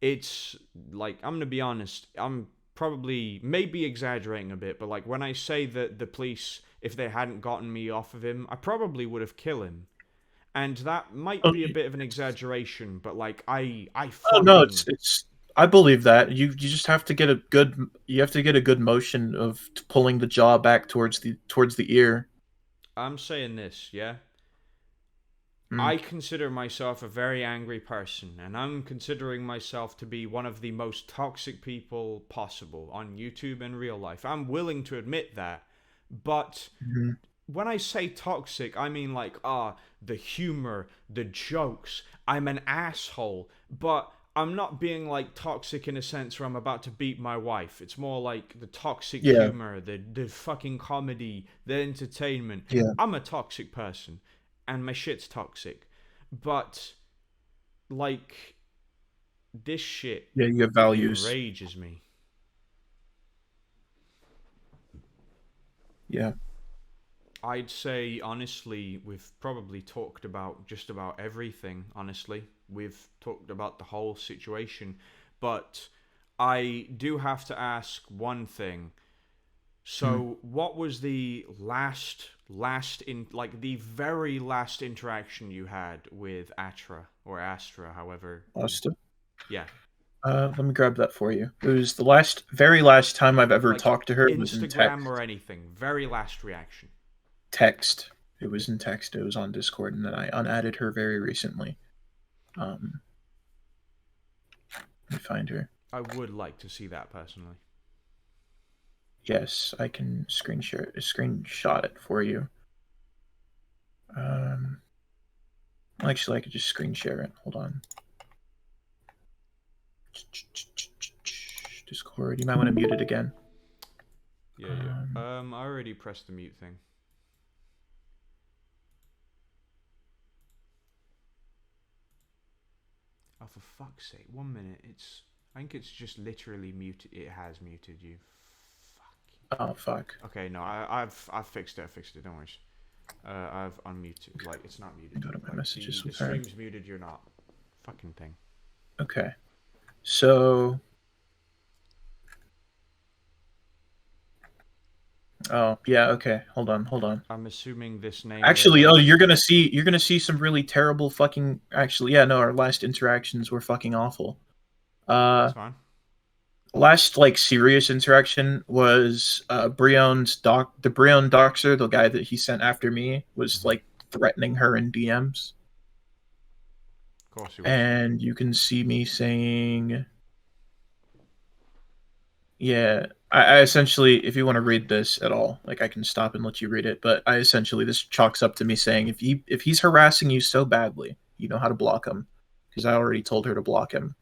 It's like, I'm gonna be honest, I'm probably maybe exaggerating a bit, but like when I say that the police, if they hadn't gotten me off of him, I probably would have killed him. And that might Oh, be a bit of an exaggeration, but like I oh no, fucking it's. I believe that you just have to get a good you have to get a good motion of pulling the jaw back towards the ear. I'm saying this, yeah. Mm. I consider myself a very angry person, and I'm considering myself to be one of the most toxic people possible on YouTube and real life. I'm willing to admit that, but Mhm. when I say toxic, I mean like, the humor, the jokes. I'm an asshole, but I'm not being like toxic in a sense where I'm about to beat my wife. It's more like the toxic Yeah, humor, the fucking comedy, the entertainment. yeah, I'm a toxic person, and my shit's toxic. But like this shit yeah. You have values. enrages me. Yeah. I'd say, honestly, we've probably talked about just about everything, honestly. We've talked about the whole situation. But I do have to ask one thing. Mm. So, what was the the very last interaction you had with Atra, or Astra, however? Asta. Yeah. Let me grab that for you. It was the very last time I've ever Like, talked to her was in Instagram or text. anything. Very last reaction. Text. It was in text. It was on Discord, and then I unadded her very recently. Um, Let me find her. I would like to see that personally. Yes, I can screenshot it for you. Um, actually, I could just screen share it. Hold on. Discord. You might want to mute it again. Yeah, yeah. I already pressed the mute thing. Oh, for fuck's sake! 1 minute. I think it's just literally muted. It has muted you. Fuck. Oh fuck. Okay, no, I've fixed it. I fixed it. Don't worry. I've unmuted. Like, it's not muted. Go to my Like, messages the with her. stream's muted. You're not. Fucking thing. Okay. So. Oh yeah. Okay. Hold on. Hold on. I'm assuming this name. Actually, oh, you're gonna see some really terrible fucking. Actually, yeah. No, our last interactions were fucking awful. That's fine. Last like serious interaction was the Brion doxer, the guy that he sent after me, was Mm-hmm. like threatening her in DMs. Of course he was. And you can see me saying, yeah, I essentially, if you want to read this at all, like I can stop and let you read it, but I essentially, this chalks up to me saying, if he's harassing you so badly, you know how to block him, because I already told her to block him.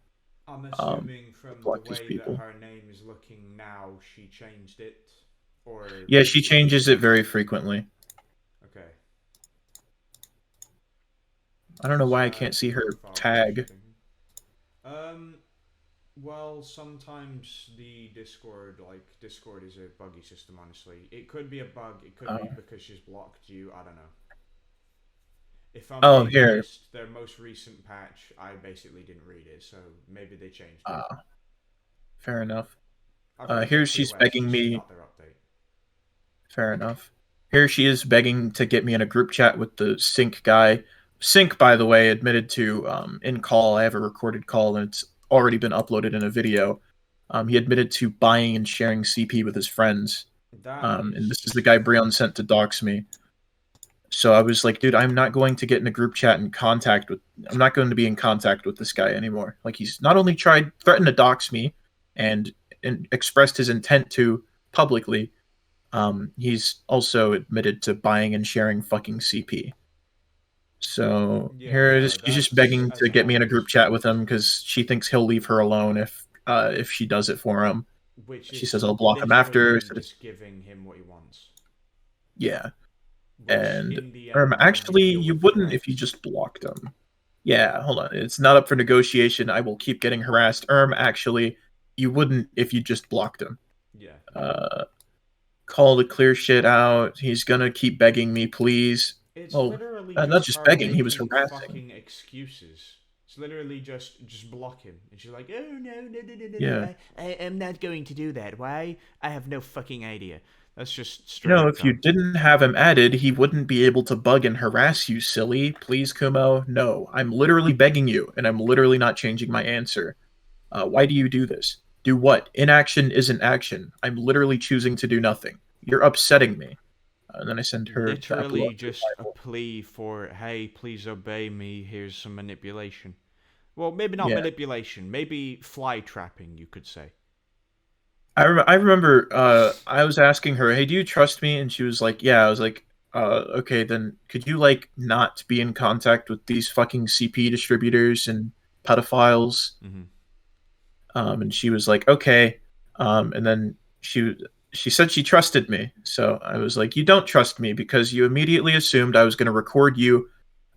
I'm assuming from the Block these way that people. her name is looking now, she changed it, or Yeah, she maybe it changes was. it very frequently. Okay. I don't know Let's why I add can't see her profile tag. picture. Um. Well, sometimes the Discord is a buggy system. Honestly, it could be a bug. It could be Oh, because she's blocked you. I don't know. If I'm oh, being here. honest, their most recent patch, I basically didn't read it, so maybe they changed it. Uh, Fair enough. I've read the Here she's TOS, begging this is me. not their update. Fair enough. Here she is begging to get me in a group chat with the Sync guy. Sync, by the way, admitted to in call. I have a recorded call and it's already been uploaded in a video. He admitted to buying and sharing CP with his friends. That And is this is the just guy Breon sent to dox me. So I was like, dude, I'm not going to get in a group chat and contact with. I'm not going to be in contact with this guy anymore. Like he's not only threatened to dox me, and expressed his intent to publicly. He's also admitted to buying and sharing fucking CP. So yeah, here it no, is. She's just that's begging as to a get me in whole a group is chat with him because she thinks he'll leave her alone if she does it for him. which She is says I'll block him after. literally Said it's just giving him what he wants. Yeah. Which And in the end I only actually, feel you would be wouldn't if you correct. just blocked them. Yeah, hold on. It's not up for negotiation. I will keep getting harassed. Actually, you wouldn't if you just blocked him. Yeah. Uh, Call to clear shit out. He's gonna keep begging me, please. It's Well, literally not just just her begging. He was making harassing. fucking excuses. It's literally just block him, and she's like, "Oh no, no, no, no, no, Yeah. no! I am not going to do that. Why? I have no fucking idea." That's just You straight know, up if you dumb. didn't have him added, he wouldn't be able to bug and harass you, silly. Please, Kumo. No, I'm literally begging you, and I'm literally not changing my answer. Why do you do this? Do what? Inaction isn't action. I'm literally choosing to do nothing. You're upsetting me. And then I send her the Literally epilogue just a revival. plea for, "Hey, please obey me. Here's some manipulation." Well, maybe not Yeah. manipulation. Maybe fly trapping, you could say. I remember I was asking her, "Hey, do you trust me?" And she was like, "Yeah." I was like, okay, then could you like not be in contact with these fucking CP distributors and pedophiles?" Mm-hmm. And she was like, "Okay." And then she said she trusted me. So I was like, "You don't trust me because you immediately assumed I was going to record you."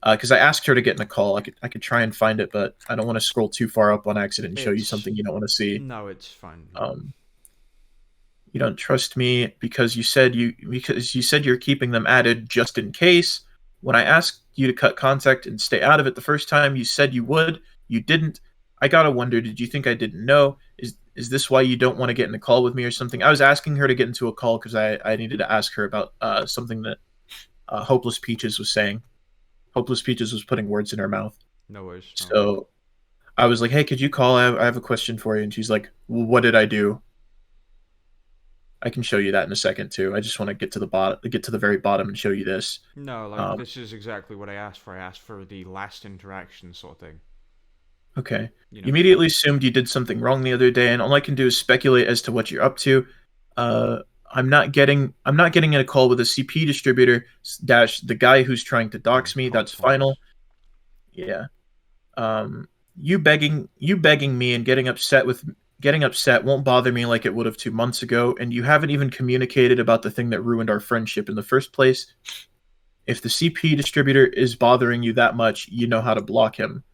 Because I asked her to get in a call. I could try and find it, but I don't want to scroll too far up on accident and show you It's something you don't want to see. no, it's fine. Um, you don't trust me because you said you're keeping them added just in case. When I asked you to cut contact and stay out of it the first time, you said you would. You didn't. I gotta wonder, did you think I didn't know? Is this why you don't want to get in a call with me or something? I was asking her to get into a call because I needed to ask her about something that Hopeless Peaches was saying. Hopeless Peaches was putting words in her mouth. No worries. No worries. So I was like, "Hey, could you call? I have a question for you." And she's like, well, "What did I do?" I can show you that in a second too. I just want to get to the very bottom and show you this. No, like Um, this is exactly what I asked for. I asked for the last interaction sort of thing. okay. You You know. immediately assumed you did something wrong the other day, and all I can do is speculate as to what you're up to. I'm not getting in a call with a CP distributor dash the guy who's trying to dox me. Call That's twice. final. Yeah. You begging me and getting upset won't bother me like it would have 2 months ago, and you haven't even communicated about the thing that ruined our friendship in the first place. If the CP distributor is bothering you that much, you know how to block him.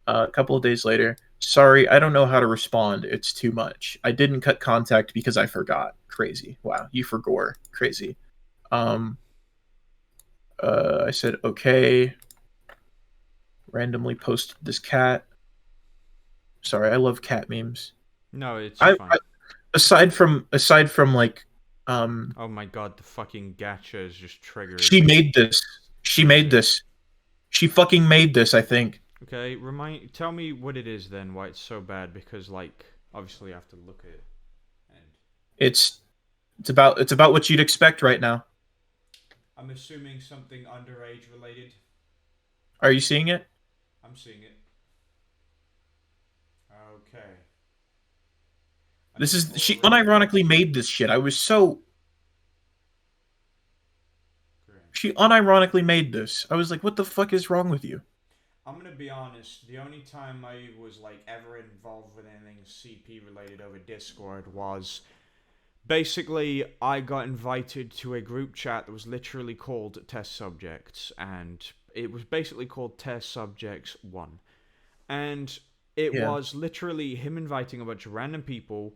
A couple of days later, sorry, I don't know how to respond. It's too much. I didn't cut contact because I forgot. Crazy. Wow, you forgore. Crazy. Um, I said okay. Randomly posted this cat. Sorry, I love cat memes. No, it's I fine. aside from like, um, Oh my god, the fucking gacha is just triggering she me. made this. She Is made it? this. She fucking made this. I think Okay, tell me what it is then, why it's so bad, because, like, obviously I have to look at it. And it's it's about what you'd expect right now. I'm assuming something underage related. Are you seeing it? I'm seeing it. Okay. This is she Already unironically made this shit. I was so grim. she unironically made this. I was like, what the fuck is wrong with you? I'm gonna be honest, the only time I was, like, ever involved with anything CP related over Discord was basically I got invited to a group chat that was literally called Test Subjects, and it was basically called Test Subjects 1. And it Yeah. was literally him inviting a bunch of random people.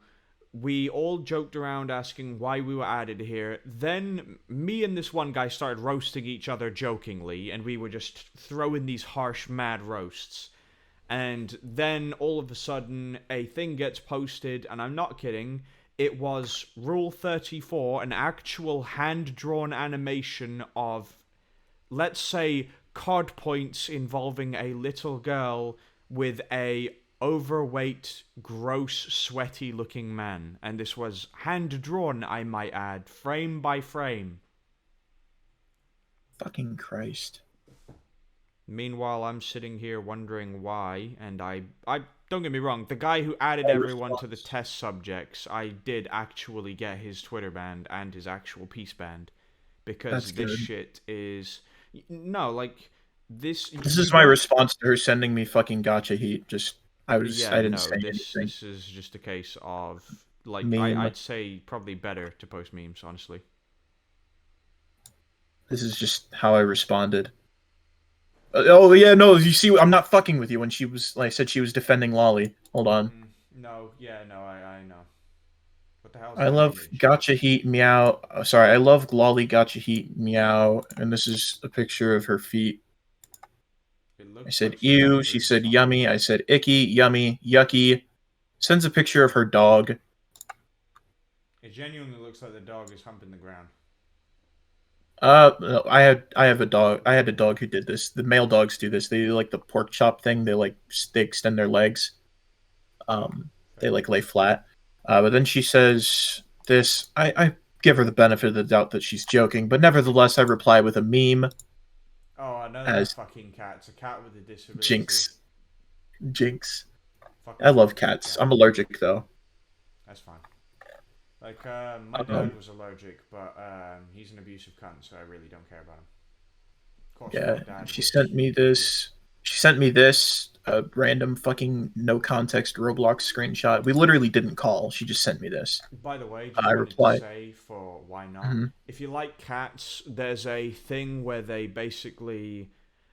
We all joked around asking why we were added here. Then me and this one guy started roasting each other jokingly, and we were just throwing these harsh, mad roasts. And then all of a sudden, a thing gets posted, and I'm not kidding. It was Rule 34, an actual hand drawn animation of, let's say, card points involving a little girl with a overweight, gross, sweaty looking man. And this was hand drawn, I might add, frame by frame. Fucking Christ. Meanwhile, I'm sitting here wondering why, and I don't get me wrong, the guy who added No everyone to the response. test subjects, I did actually get his Twitter banned and his actual piece banned, That's because this good. shit is no, like, this, This you is my don't. response to her sending me fucking gotcha heat. Just I Yeah, didn't no, say this anything. this is just a case of, like, Meme. I'd say probably better to post memes, honestly. This is just how I responded. Oh yeah, no, you see, I'm not fucking with you when she was like said she was defending Lolly. Hold on. No, yeah, no, I know. What the hell's I that love image? Gotcha Heat Meow. Sorry, I love Lolly Gotcha Heat Meow, and this is a picture of her feet. It I looks said like she's ew. being She rude said as fuck. yummy. I said icky, yummy, yucky. Sends a picture of her dog. It genuinely looks like the dog is humping the ground. No, I have a dog. I had a dog who did this. The male dogs do this. They do like the pork chop thing. They extend their legs. Oh, They fair. like lay flat. But then she says this. I give her the benefit of the doubt that she's joking, but nevertheless, I reply with a meme Oh, another as fucking cat. It's a cat with a disability. Jinx. Jinx. I Fucking love bullshit cats. cat. I'm allergic though. That's fine. Like, my Um, dad was allergic, but he's an abusive cunt, so I really don't care about him. Of course, my yeah, dad she was sent me an idiot. this. She sent me this random fucking no context Roblox screenshot. We literally didn't call. She just sent me this. By the way, I just wanted to replied. say for why not. Mhm. If you like cats, there's a thing where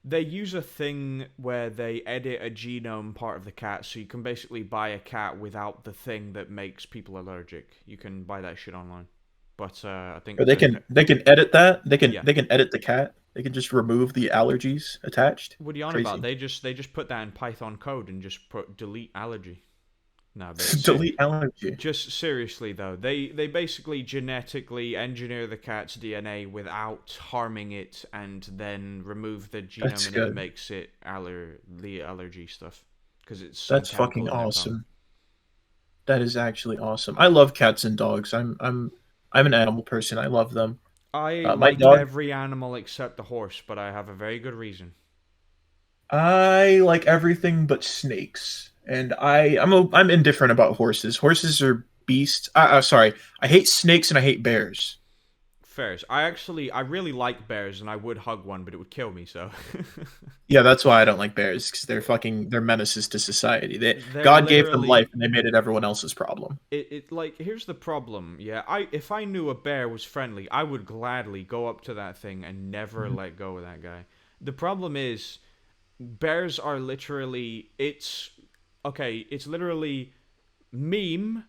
they use a thing where they edit a genome part of the cat, so you can basically buy a cat without the thing that makes people allergic. You can buy that shit online. But I Or think the they can edit that. yeah. They can edit the cat. They can just remove the allergies attached. What are you on about? Crazy. They just put that in Python code and just put delete allergy. No, but Delete allergy. just seriously though, they basically genetically engineer the cat's DNA without harming it, and then remove the genome That's and it good. makes it the allergy stuff because it's some That's chemical fucking in their tongue. awesome. That is actually awesome. I love cats and dogs. I'm an animal person. I love them. I My like dog. every animal except the horse, but I have a very good reason. I like everything but snakes, and I'm indifferent about horses. Horses are beasts. Sorry, I hate snakes and I hate bears. Fairs. I really like bears, and I would hug one, but it would kill me. So Yeah, that's why I don't like bears because they're menaces to society. they're God gave them life literally and they made it everyone else's problem. it like here's the problem. Yeah, I if I knew a bear was friendly, I would gladly go up to that thing and never Mhm. let go of that guy. The problem is bears are literally it's literally meme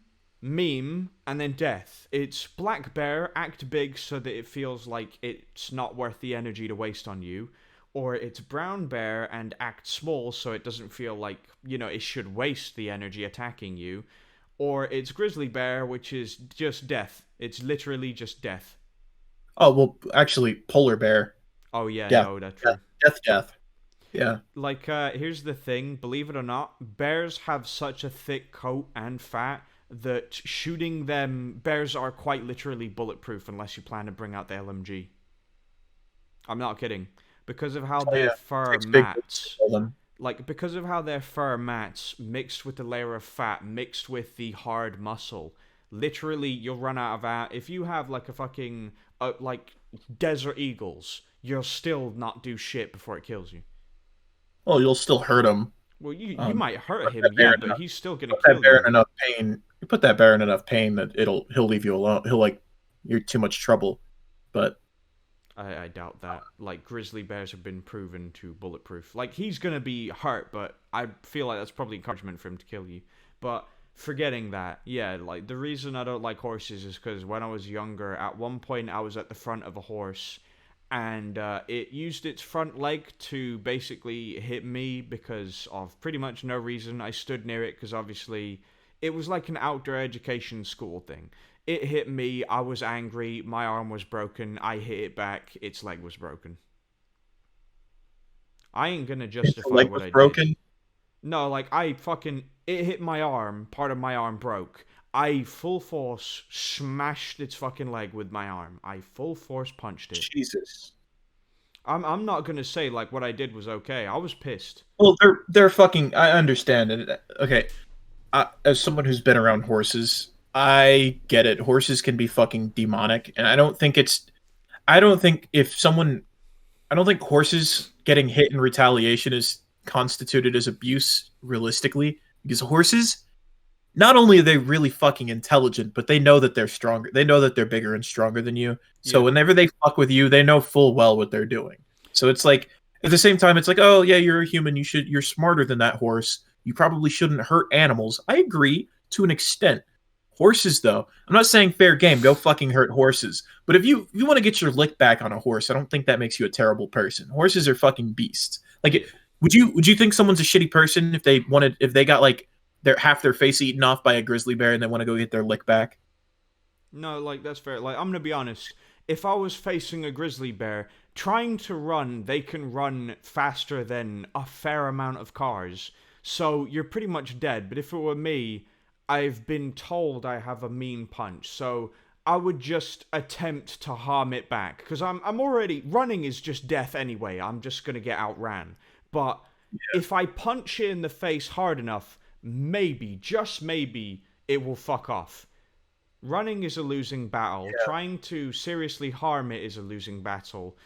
and then death. It's black bear, act big so that it feels like it's not worth the energy to waste on you, or it's brown bear and act small so it doesn't feel like it should waste the energy attacking you, or it's grizzly bear, which is just death. It's literally just death. Oh well, actually, polar bear, Oh yeah, death, no, that's death, true. death, death. Yeah. Like, here's the thing, believe it or not, bears have such a thick coat and fat that shooting them, bears are quite literally bulletproof unless you plan to bring out the LMG. I'm not kidding. Because of how Oh their yeah. fur Takes big boots to mats, kill them. because of how their fur mats mixed with the layer of fat, mixed with the hard muscle, literally you'll run out of air. If you have like a fucking, like desert eagles, you'll still not do shit before it kills you. Oh, you'll still hurt them. Well, you Um, might hurt put that him, bear yeah, in but enough, he's still gonna put that kill bear you. in enough pain. You put that bear in enough pain that he'll leave you alone. He'll like you're too much trouble. But I doubt that. Like grizzly bears have been proven to bulletproof. Like he's gonna be hurt, but I feel like that's probably encouragement for him to kill you. But forgetting that, yeah, like the reason I don't like horses is because when I was younger, at one point I was at the front of a horse, and it used its front leg to basically hit me because of pretty much no reason. I stood near it because obviously it was like an outdoor education school thing. It hit me, I was angry, my arm was broken, I hit it back, its leg was broken. I ain't gonna if the justify leg what was I did. broken, No, like it hit my arm, part of my arm broke. I full force smashed its fucking leg with my arm. I full force punched it. Jesus. I'm not gonna say like what I did was okay. I was pissed. Well, they're fucking. I understand it. Okay, as someone who's been around horses, I get it. Horses can be fucking demonic, and I don't think it's. I don't think if someone. I don't think horses getting hit in retaliation is constituted as abuse realistically, because horses not only are they really fucking intelligent, but they know that they're stronger. They know that they're bigger and stronger than you. So Yeah. whenever they fuck with you, they know full well what they're doing. So it's like at the same time, it's like, oh yeah, you're a human. You're smarter than that horse. You probably shouldn't hurt animals. I agree to an extent. Horses, though, I'm not saying fair game. Go fucking hurt horses. But if you want to get your lick back on a horse, I don't think that makes you a terrible person. Horses are fucking beasts. Like, would you think someone's a shitty person if they got like their half their face eaten off by a grizzly bear and they want to go get their lick back? No, like, that's fair. Like, I'm gonna be honest. If I was facing a grizzly bear, trying to run, they can run faster than a fair amount of cars. So you're pretty much dead. But if it were me, I've been told I have a mean punch. So I would just attempt to harm it back. Because I'm already... Running is just death anyway. I'm just gonna get outran. But if I punch it in the face hard enough, maybe, just maybe, it will fuck off. Running is a losing battle. Yeah. Trying to seriously harm it is a losing battle.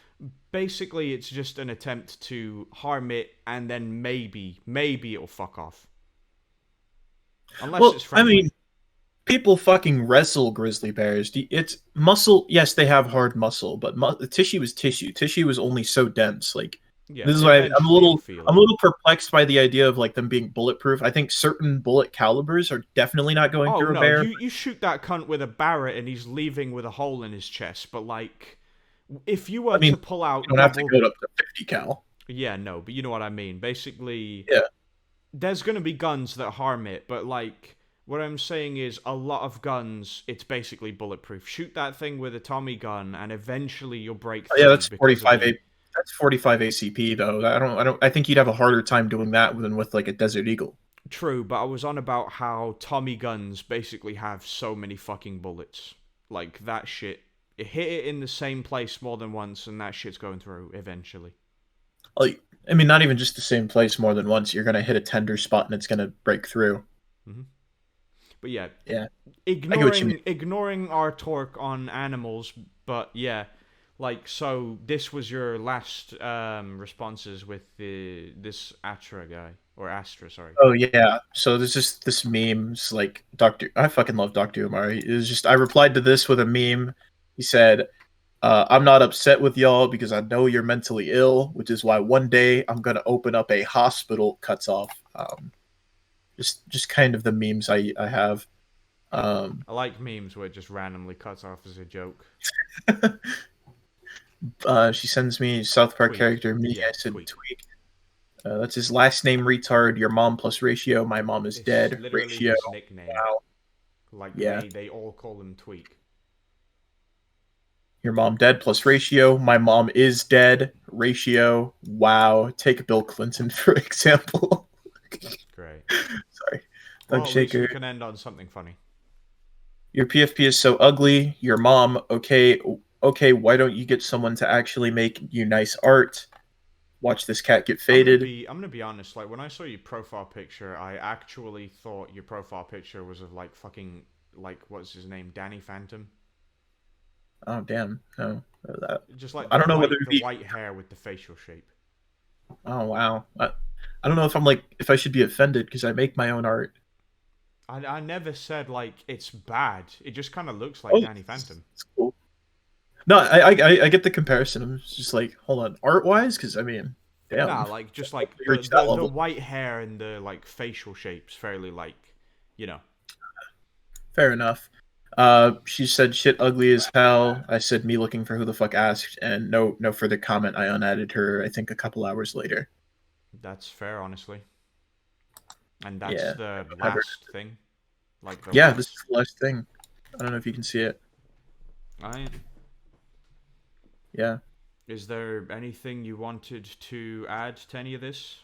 Basically, it's just an attempt to harm it, and then maybe it'll fuck off. Unless Well, it's I friendly. mean, people fucking wrestle grizzly bears. It's muscle. Yes, they have hard muscle, but tissue is tissue. Tissue is only so dense. Like Yeah, this is why eventually you'll feel I'm it. a little perplexed by the idea of like them being bulletproof. I think certain bullet calibers are definitely not going Oh through a no, bear. you shoot that cunt with a Barrett and he's leaving with a hole in his chest. But like, if you were I mean, to pull out you don't have to double, go up to 50 cal. yeah, no, but you know what I mean. Basically, Yeah. there's gonna be guns that harm it, but like, what I'm saying is a lot of guns, it's basically bulletproof. Shoot that thing with a Tommy gun, and eventually you'll break through. Yeah, that's because of 45 the- that's 45 ACP though. I think you'd have a harder time doing that than with like a Desert Eagle. True, but I was on about how Tommy guns basically have so many fucking bullets. Like, that shit. It hit it in the same place more than once, and that shit's going through eventually. Like I mean, not even just the same place more than once. You're gonna hit a tender spot and it's gonna break through. hmm But yeah, Yeah, I get what you mean. ignoring our torque on animals, but yeah, like, so this was your last responses with this Atra guy, or Astra, sorry. Oh yeah. So there's just this memes like Doctor. I fucking love Doctor Umar. It was just I replied to this with a meme. He said, "I'm not upset with y'all because I know you're mentally ill, which is why one day I'm gonna open up a hospital." Cuts off. Just kind of the memes I have. Um, I like memes where it just randomly cuts off as a joke. she sends me South Park Tweak. character me. Yeah, I said tweak. tweak. That's his last name, retard. Your mom plus ratio. My mom is It's dead. literally Ratio. his nickname. Wow. Like, Yeah. they all call him Tweak. Your mom dead plus ratio. My mom is dead. Ratio. Wow. Take Bill Clinton for example. Great. Sorry. Well, Doug at least we Shaker. can end on something funny. Your PFP is so ugly. Your mom. Okay. Okay. Why don't you get someone to actually make you nice art? Watch this cat get faded. I'm gonna be honest. Like, when I saw your profile picture, I actually thought your profile picture was of like fucking, like, what's his name, Danny Phantom. Oh damn. No. Just like I don't know white, whether the white hair with the facial shape. Oh wow. I don't know if I should be offended because I make my own art. I never said like it's bad. It just kind of looks like Oh, Danny Phantom. It's cool. No, I get the comparison. I'm just like, hold on, art wise, because I mean, damn. Nah, like just like You reached that the level. white hair and the like facial shapes, fairly like, you know. Fair enough. She said shit ugly as hell. I said me looking for who the fuck asked, and no further comment. I unadded her. I think a couple hours later. That's fair, honestly. And that's Yeah, the whatever. last thing. Like the Yeah, last... this is the last thing. I don't know if you can see it. Yeah. Is there anything you wanted to add to any of this?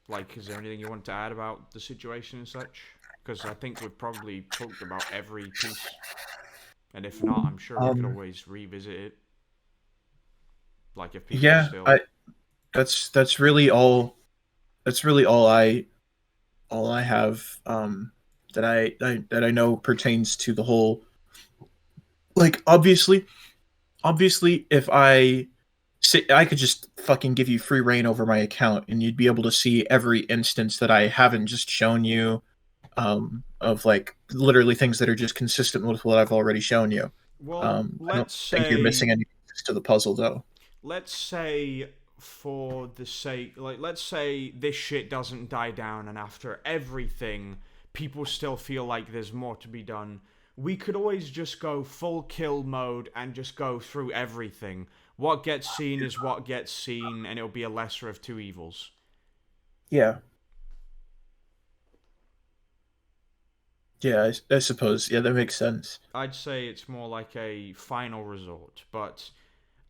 Like, is there anything you want to add about the situation and such? Because I think we've probably talked about every piece. And if not, I'm sure we could always revisit it. Like, if people Yeah, still... that's really all. That's really all I have that I know pertains to the whole. Like obviously, if I could just fucking give you free reign over my account and you'd be able to see every instance that I haven't just shown you. of like literally things that are just consistent with what I've already shown you. Well, I don't think you're missing any pieces to the puzzle, though. let's say for the sake, like, let's say this shit doesn't die down, and after everything, people still feel like there's more to be done. We could always just go full kill mode and just go through everything. What gets seen is what gets seen, and it'll be a lesser of two evils. Yeah, yeah, I suppose. Yeah, that makes sense. I'd say it's more like a final resort, but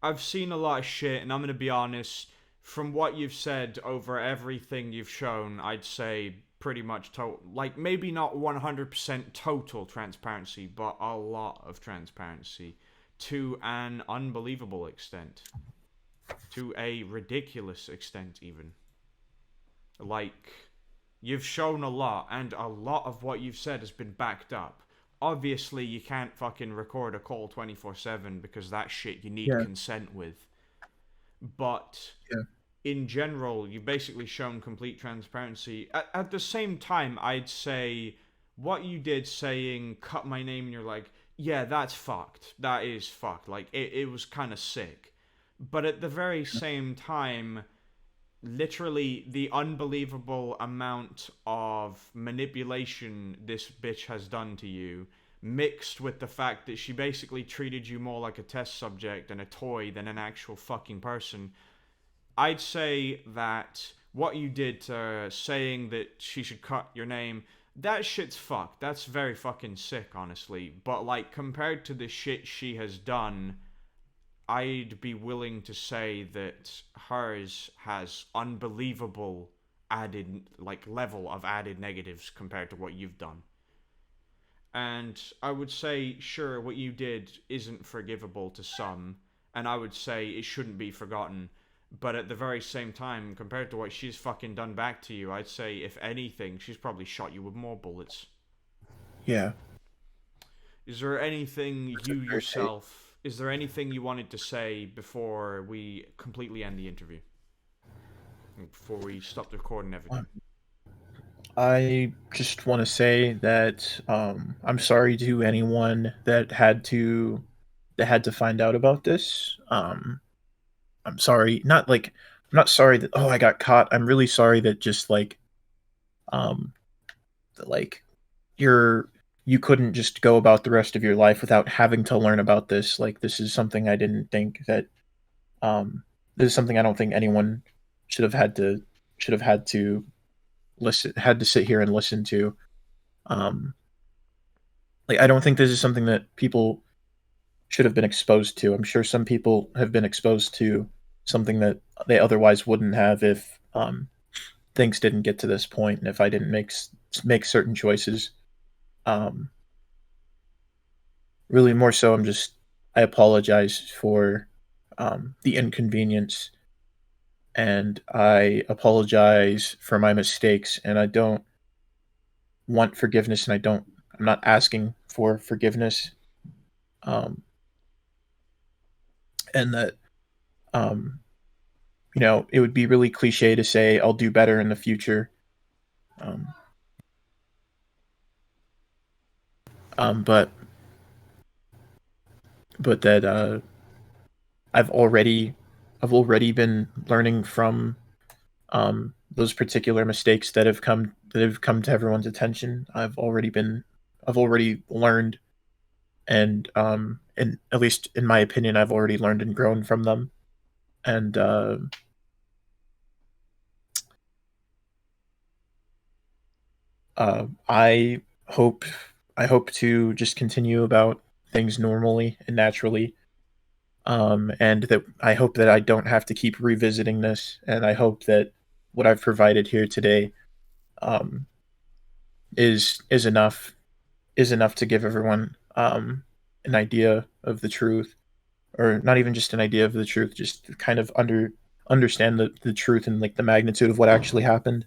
I've seen a lot of shit, and I'm gonna be honest. From what you've said over everything you've shown, I'd say pretty much total. Like maybe not 100% total transparency, but a lot of transparency to an unbelievable extent, to a ridiculous extent, even. Like you've shown a lot, and a lot of what you've said has been backed up. Obviously, you can't fucking record a call 24/7 because that shit you need Yeah, consent with. But yeah, in general, you've basically shown complete transparency. At the same time, I'd say what you did saying, cut my name, and you're like, yeah, that's fucked. That is fucked. Like, it was kind of sick. But at the very same time, literally the unbelievable amount of manipulation this bitch has done to you, mixed with the fact that she basically treated you more like a test subject and a toy than an actual fucking person. I'd say that what you did to saying that she should cut your name, that shit's fucked. That's very fucking sick, honestly. But, like, compared to the shit she has done, I'd be willing to say that hers has unbelievable added, like, level of added negatives compared to what you've done. And I would say, sure, what you did isn't forgivable to some, and I would say it shouldn't be forgotten. But at the very same time, compared to what she's fucking done back to you, I'd say, if anything, she's probably shot you with more bullets. yeah. Is there anything That's a you fair take. yourself, is there anything you wanted to say before we completely end the interview? Before we stop recording everything? I just want to say that I'm sorry to anyone that had to find out about this. I'm sorry, not like I'm not sorry that I got caught. I'm really sorry that just um that, like you're you couldn't just go about the rest of your life without having to learn about this. Like this is something I didn't think that um this is something I don't think anyone should have had to should have had to sit here and listen to. Um, like I don't think this is something that people should have been exposed to. I'm sure some people have been exposed to something that they otherwise wouldn't have if things didn't get to this point and if I didn't make certain choices. Um, really, more so, I apologize for the inconvenience and I apologize for my mistakes and I don't want forgiveness and I'm not asking for forgiveness. Um, and that um, it would be really cliche to say I'll do better in the future. Um, but that I've already I've already been learning from those particular mistakes that have come to everyone's attention. I've already learned and at least in my opinion I've already learned and grown from them. And I hope I hope to just continue about things normally and naturally. And that I hope that I don't have to keep revisiting this, and I hope that what I've provided here today um, is enough to give everyone an idea of the truth, or not even just an idea of the truth, just kind of understand the truth and like the magnitude of what actually happened.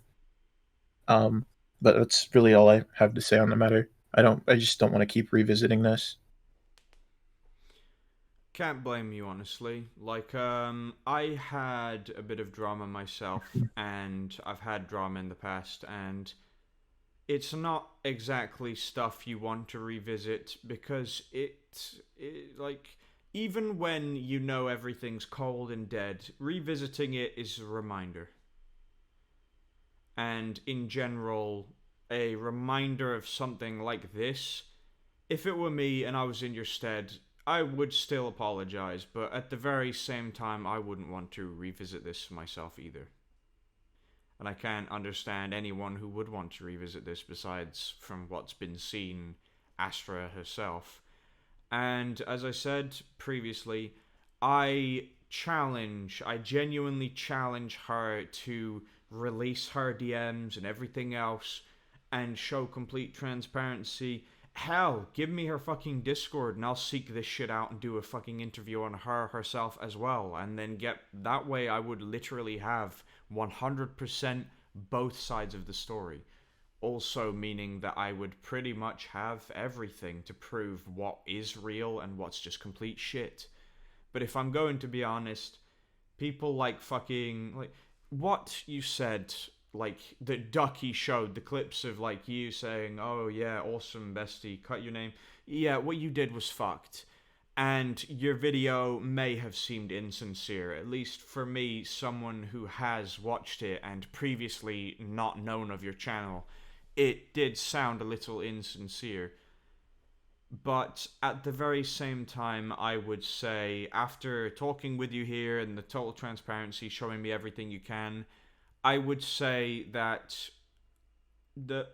Um, but that's really all I have to say on the matter. I just don't want to keep revisiting this. Can't blame you, honestly. Like, I had a bit of drama myself, and I've had drama in the past, and it's not exactly stuff you want to revisit because it like even when you know everything's cold and dead, revisiting it is a reminder. And in general, a reminder of something like this, if it were me and I was in your stead, I would still apologize, but at the very same time, I wouldn't want to revisit this myself either. And I can't understand anyone who would want to revisit this besides, from what's been seen, Astra herself. And as I said previously, I genuinely challenge her to release her DMs and everything else and show complete transparency. Hell, give me her fucking Discord and I'll seek this shit out and do a fucking interview on her herself as well. And then get that way, I would literally have 100% both sides of the story. Also, meaning that I would pretty much have everything to prove what is real and what's just complete shit. But if I'm going to be honest, people like fucking like what you said, like that Ducky showed the clips of like you saying, "Oh yeah, awesome bestie, cut your name." Yeah, what you did was fucked. And your video may have seemed insincere, at least for me, someone who has watched it and previously not known of your channel. It did sound a little insincere. But at the very same time, I would say, after talking with you here and the total transparency, showing me everything you can, I would say that the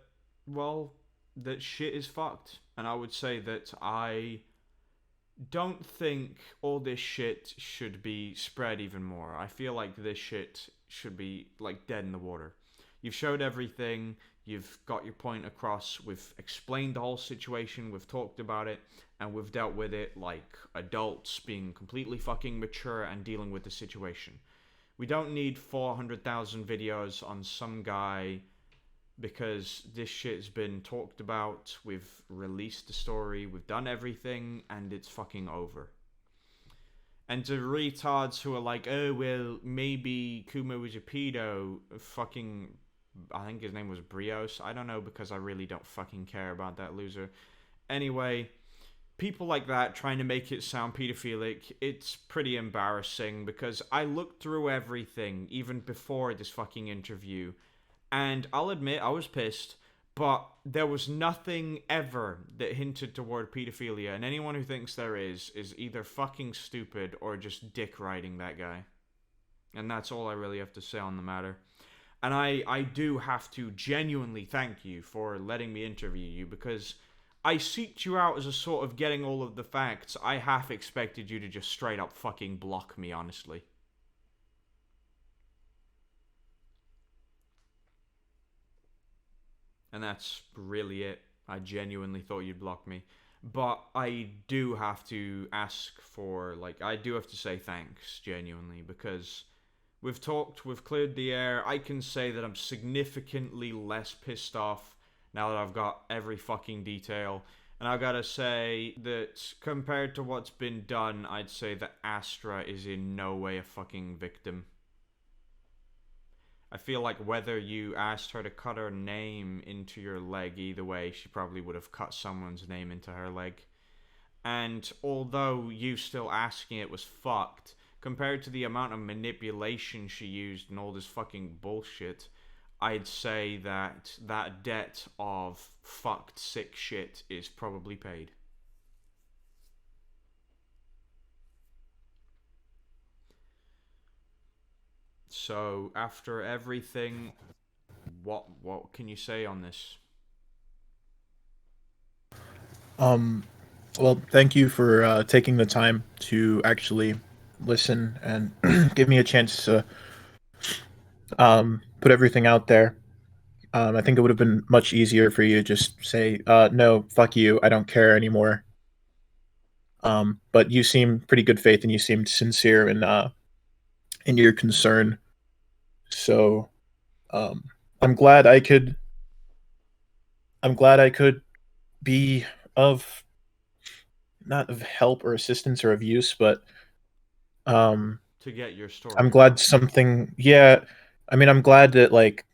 well, that shit is fucked. And I would say that I don't think all this shit should be spread even more. I feel like this shit should be like dead in the water. You've showed everything, you've got your point across, we've explained the whole situation, we've talked about it, and we've dealt with it like adults being completely fucking mature and dealing with the situation. We don't need 400,000 videos on some guy because this shit's been talked about, we've released the story, we've done everything, and it's fucking over. And to retards who are like, oh, well, maybe Kumo was a pedo, fucking, I think his name was Brios. I don't know because I really don't fucking care about that loser. Anyway, people like that trying to make it sound pedophilic, it's pretty embarrassing because I looked through everything even before this fucking interview. And I'll admit, I was pissed, but there was nothing ever that hinted toward pedophilia, and anyone who thinks there is either fucking stupid or just dick riding that guy. And that's all I really have to say on the matter. And I do have to genuinely thank you for letting me interview you, because I seeked you out as a sort of getting all of the facts. I half expected you to just straight up fucking block me, honestly. And that's really it. I genuinely thought you'd block me. But I do have to ask for, like, I do have to say thanks, genuinely, because we've talked, we've cleared the air. I can say that I'm significantly less pissed off now that I've got every fucking detail. And I gotta say that compared to what's been done, I'd say that Astra is in no way a fucking victim. I feel like whether you asked her to cut her name into your leg, either way, she probably would have cut someone's name into her leg. And although you still asking it was fucked, compared to the amount of manipulation she used and all this fucking bullshit, I'd say that that debt of fucked sick shit is probably paid. So after everything, what can you say on this? Well, thank you for taking the time to actually listen and give me a chance to put everything out there. I think it would have been much easier for you to just say, no, fuck you, I don't care anymore. But you seem pretty good faith and you seemed sincere in your concern. So um, I'm glad I could. I'm glad I could be of not of help or assistance or of use, but um, To get your story I'm glad across. something. Yeah, I mean, I'm glad that like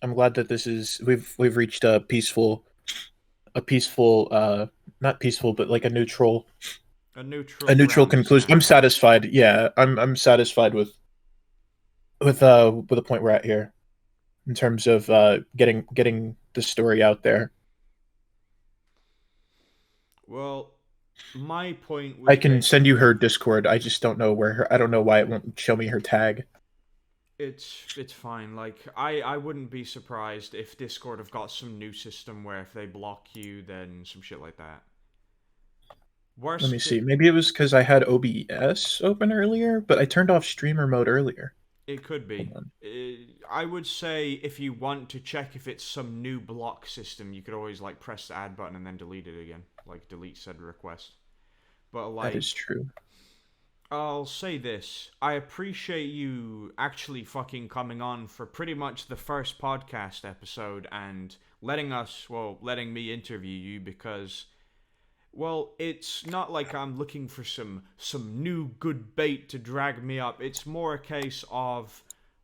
I'm glad that this is we've reached a peaceful not peaceful but like A neutral a neutral ground conclusion. I'm now. satisfied. Yeah, I'm satisfied with the point we're at here in terms of getting the story out there. Well, my point I was can send you basically her Discord. I just don't know where her. I don't know why it won't show me her tag. it's fine. Like I wouldn't be surprised if Discord have got some new system where if they block you, then some shit like that. Let me Worst, see. Maybe it was because I had OBS open earlier, but I turned off streamer mode earlier. it could Hold be. on. I would say if you want to check if it's some new block system, you could always like press the add button and then delete it again, like delete said request. But That is like, true. I'll say this. I appreciate you actually fucking coming on for pretty much the first podcast episode and letting me interview you because, well, it's not like I'm looking for some new good bait to drag me up. It's more a case of,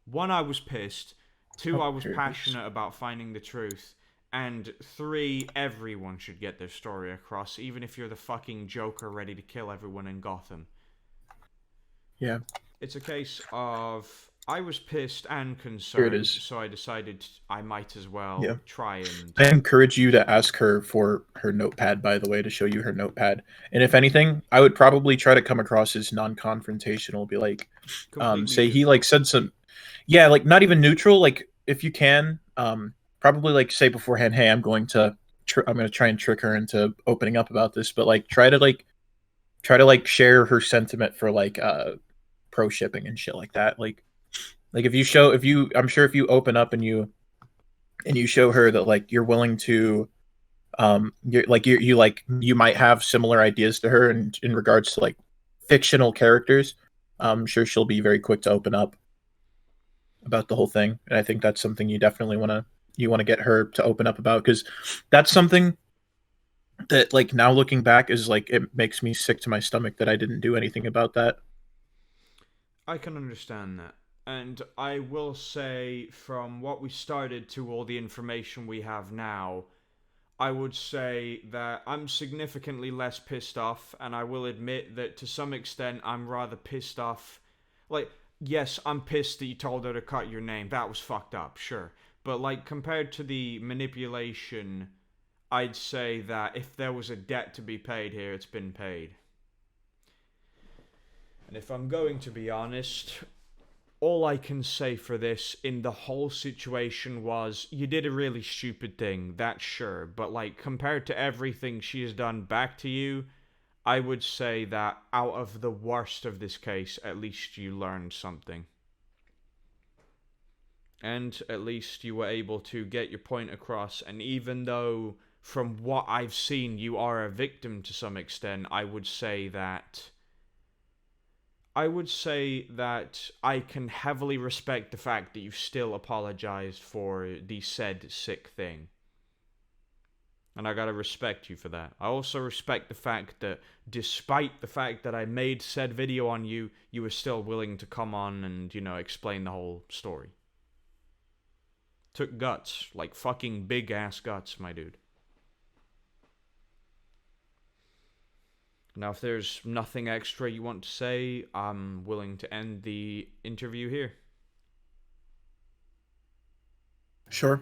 one, I was pissed, two, Oh, I was here it is. passionate about finding the truth, and three, everyone should get their story across, even if you're the fucking Joker ready to kill everyone in Gotham. Yeah, It's a case of I was pissed and here it concerned, is. so I decided I might as Yeah. well try and. I encourage you to ask her for her notepad, by the way, to show you her notepad. And if anything, I would probably try to come across as non-confrontational. Be like, Completely say he like neutral. said some, yeah, like not even neutral. Like if you can, probably like say beforehand, hey, I'm going to try and trick her into opening up about this, but like try to like share her sentiment for like pro shipping and shit like that. Like if you, I'm sure if you open up and you show her that like you're willing to you might have similar ideas to her in regards to like fictional characters. I'm sure she'll be very quick to open up about the whole thing, and I think that's something you want to get her to open up about because that's something that like now looking back is like it makes me sick to my stomach that I didn't do anything about that. I can understand that. And I will say, from what we started to all the information we have now, I would say that I'm significantly less pissed off, and I will admit that to some extent I'm rather pissed off. Like, yes, I'm pissed that you told her to cut your name. That was fucked up, sure. But, like, compared to the manipulation, I'd say that if there was a debt to be paid here, it's been paid. And if I'm going to be honest, all I can say for this in the whole situation was you did a really stupid thing, that's sure, but like compared to everything she has done back to you, I would say that out of the worst of this case, at least you learned something. And at least you were able to get your point across, and even though from what I've seen you are a victim to some extent, I would say that I can heavily respect the fact that you still apologized for the said sick thing. And I gotta respect you for that. I also respect the fact that despite the fact that I made said video on you, you were still willing to come on and, explain the whole story. Took guts. Like fucking big ass guts, my dude. Now, if there's nothing extra you want to say, I'm willing to end the interview here. Sure.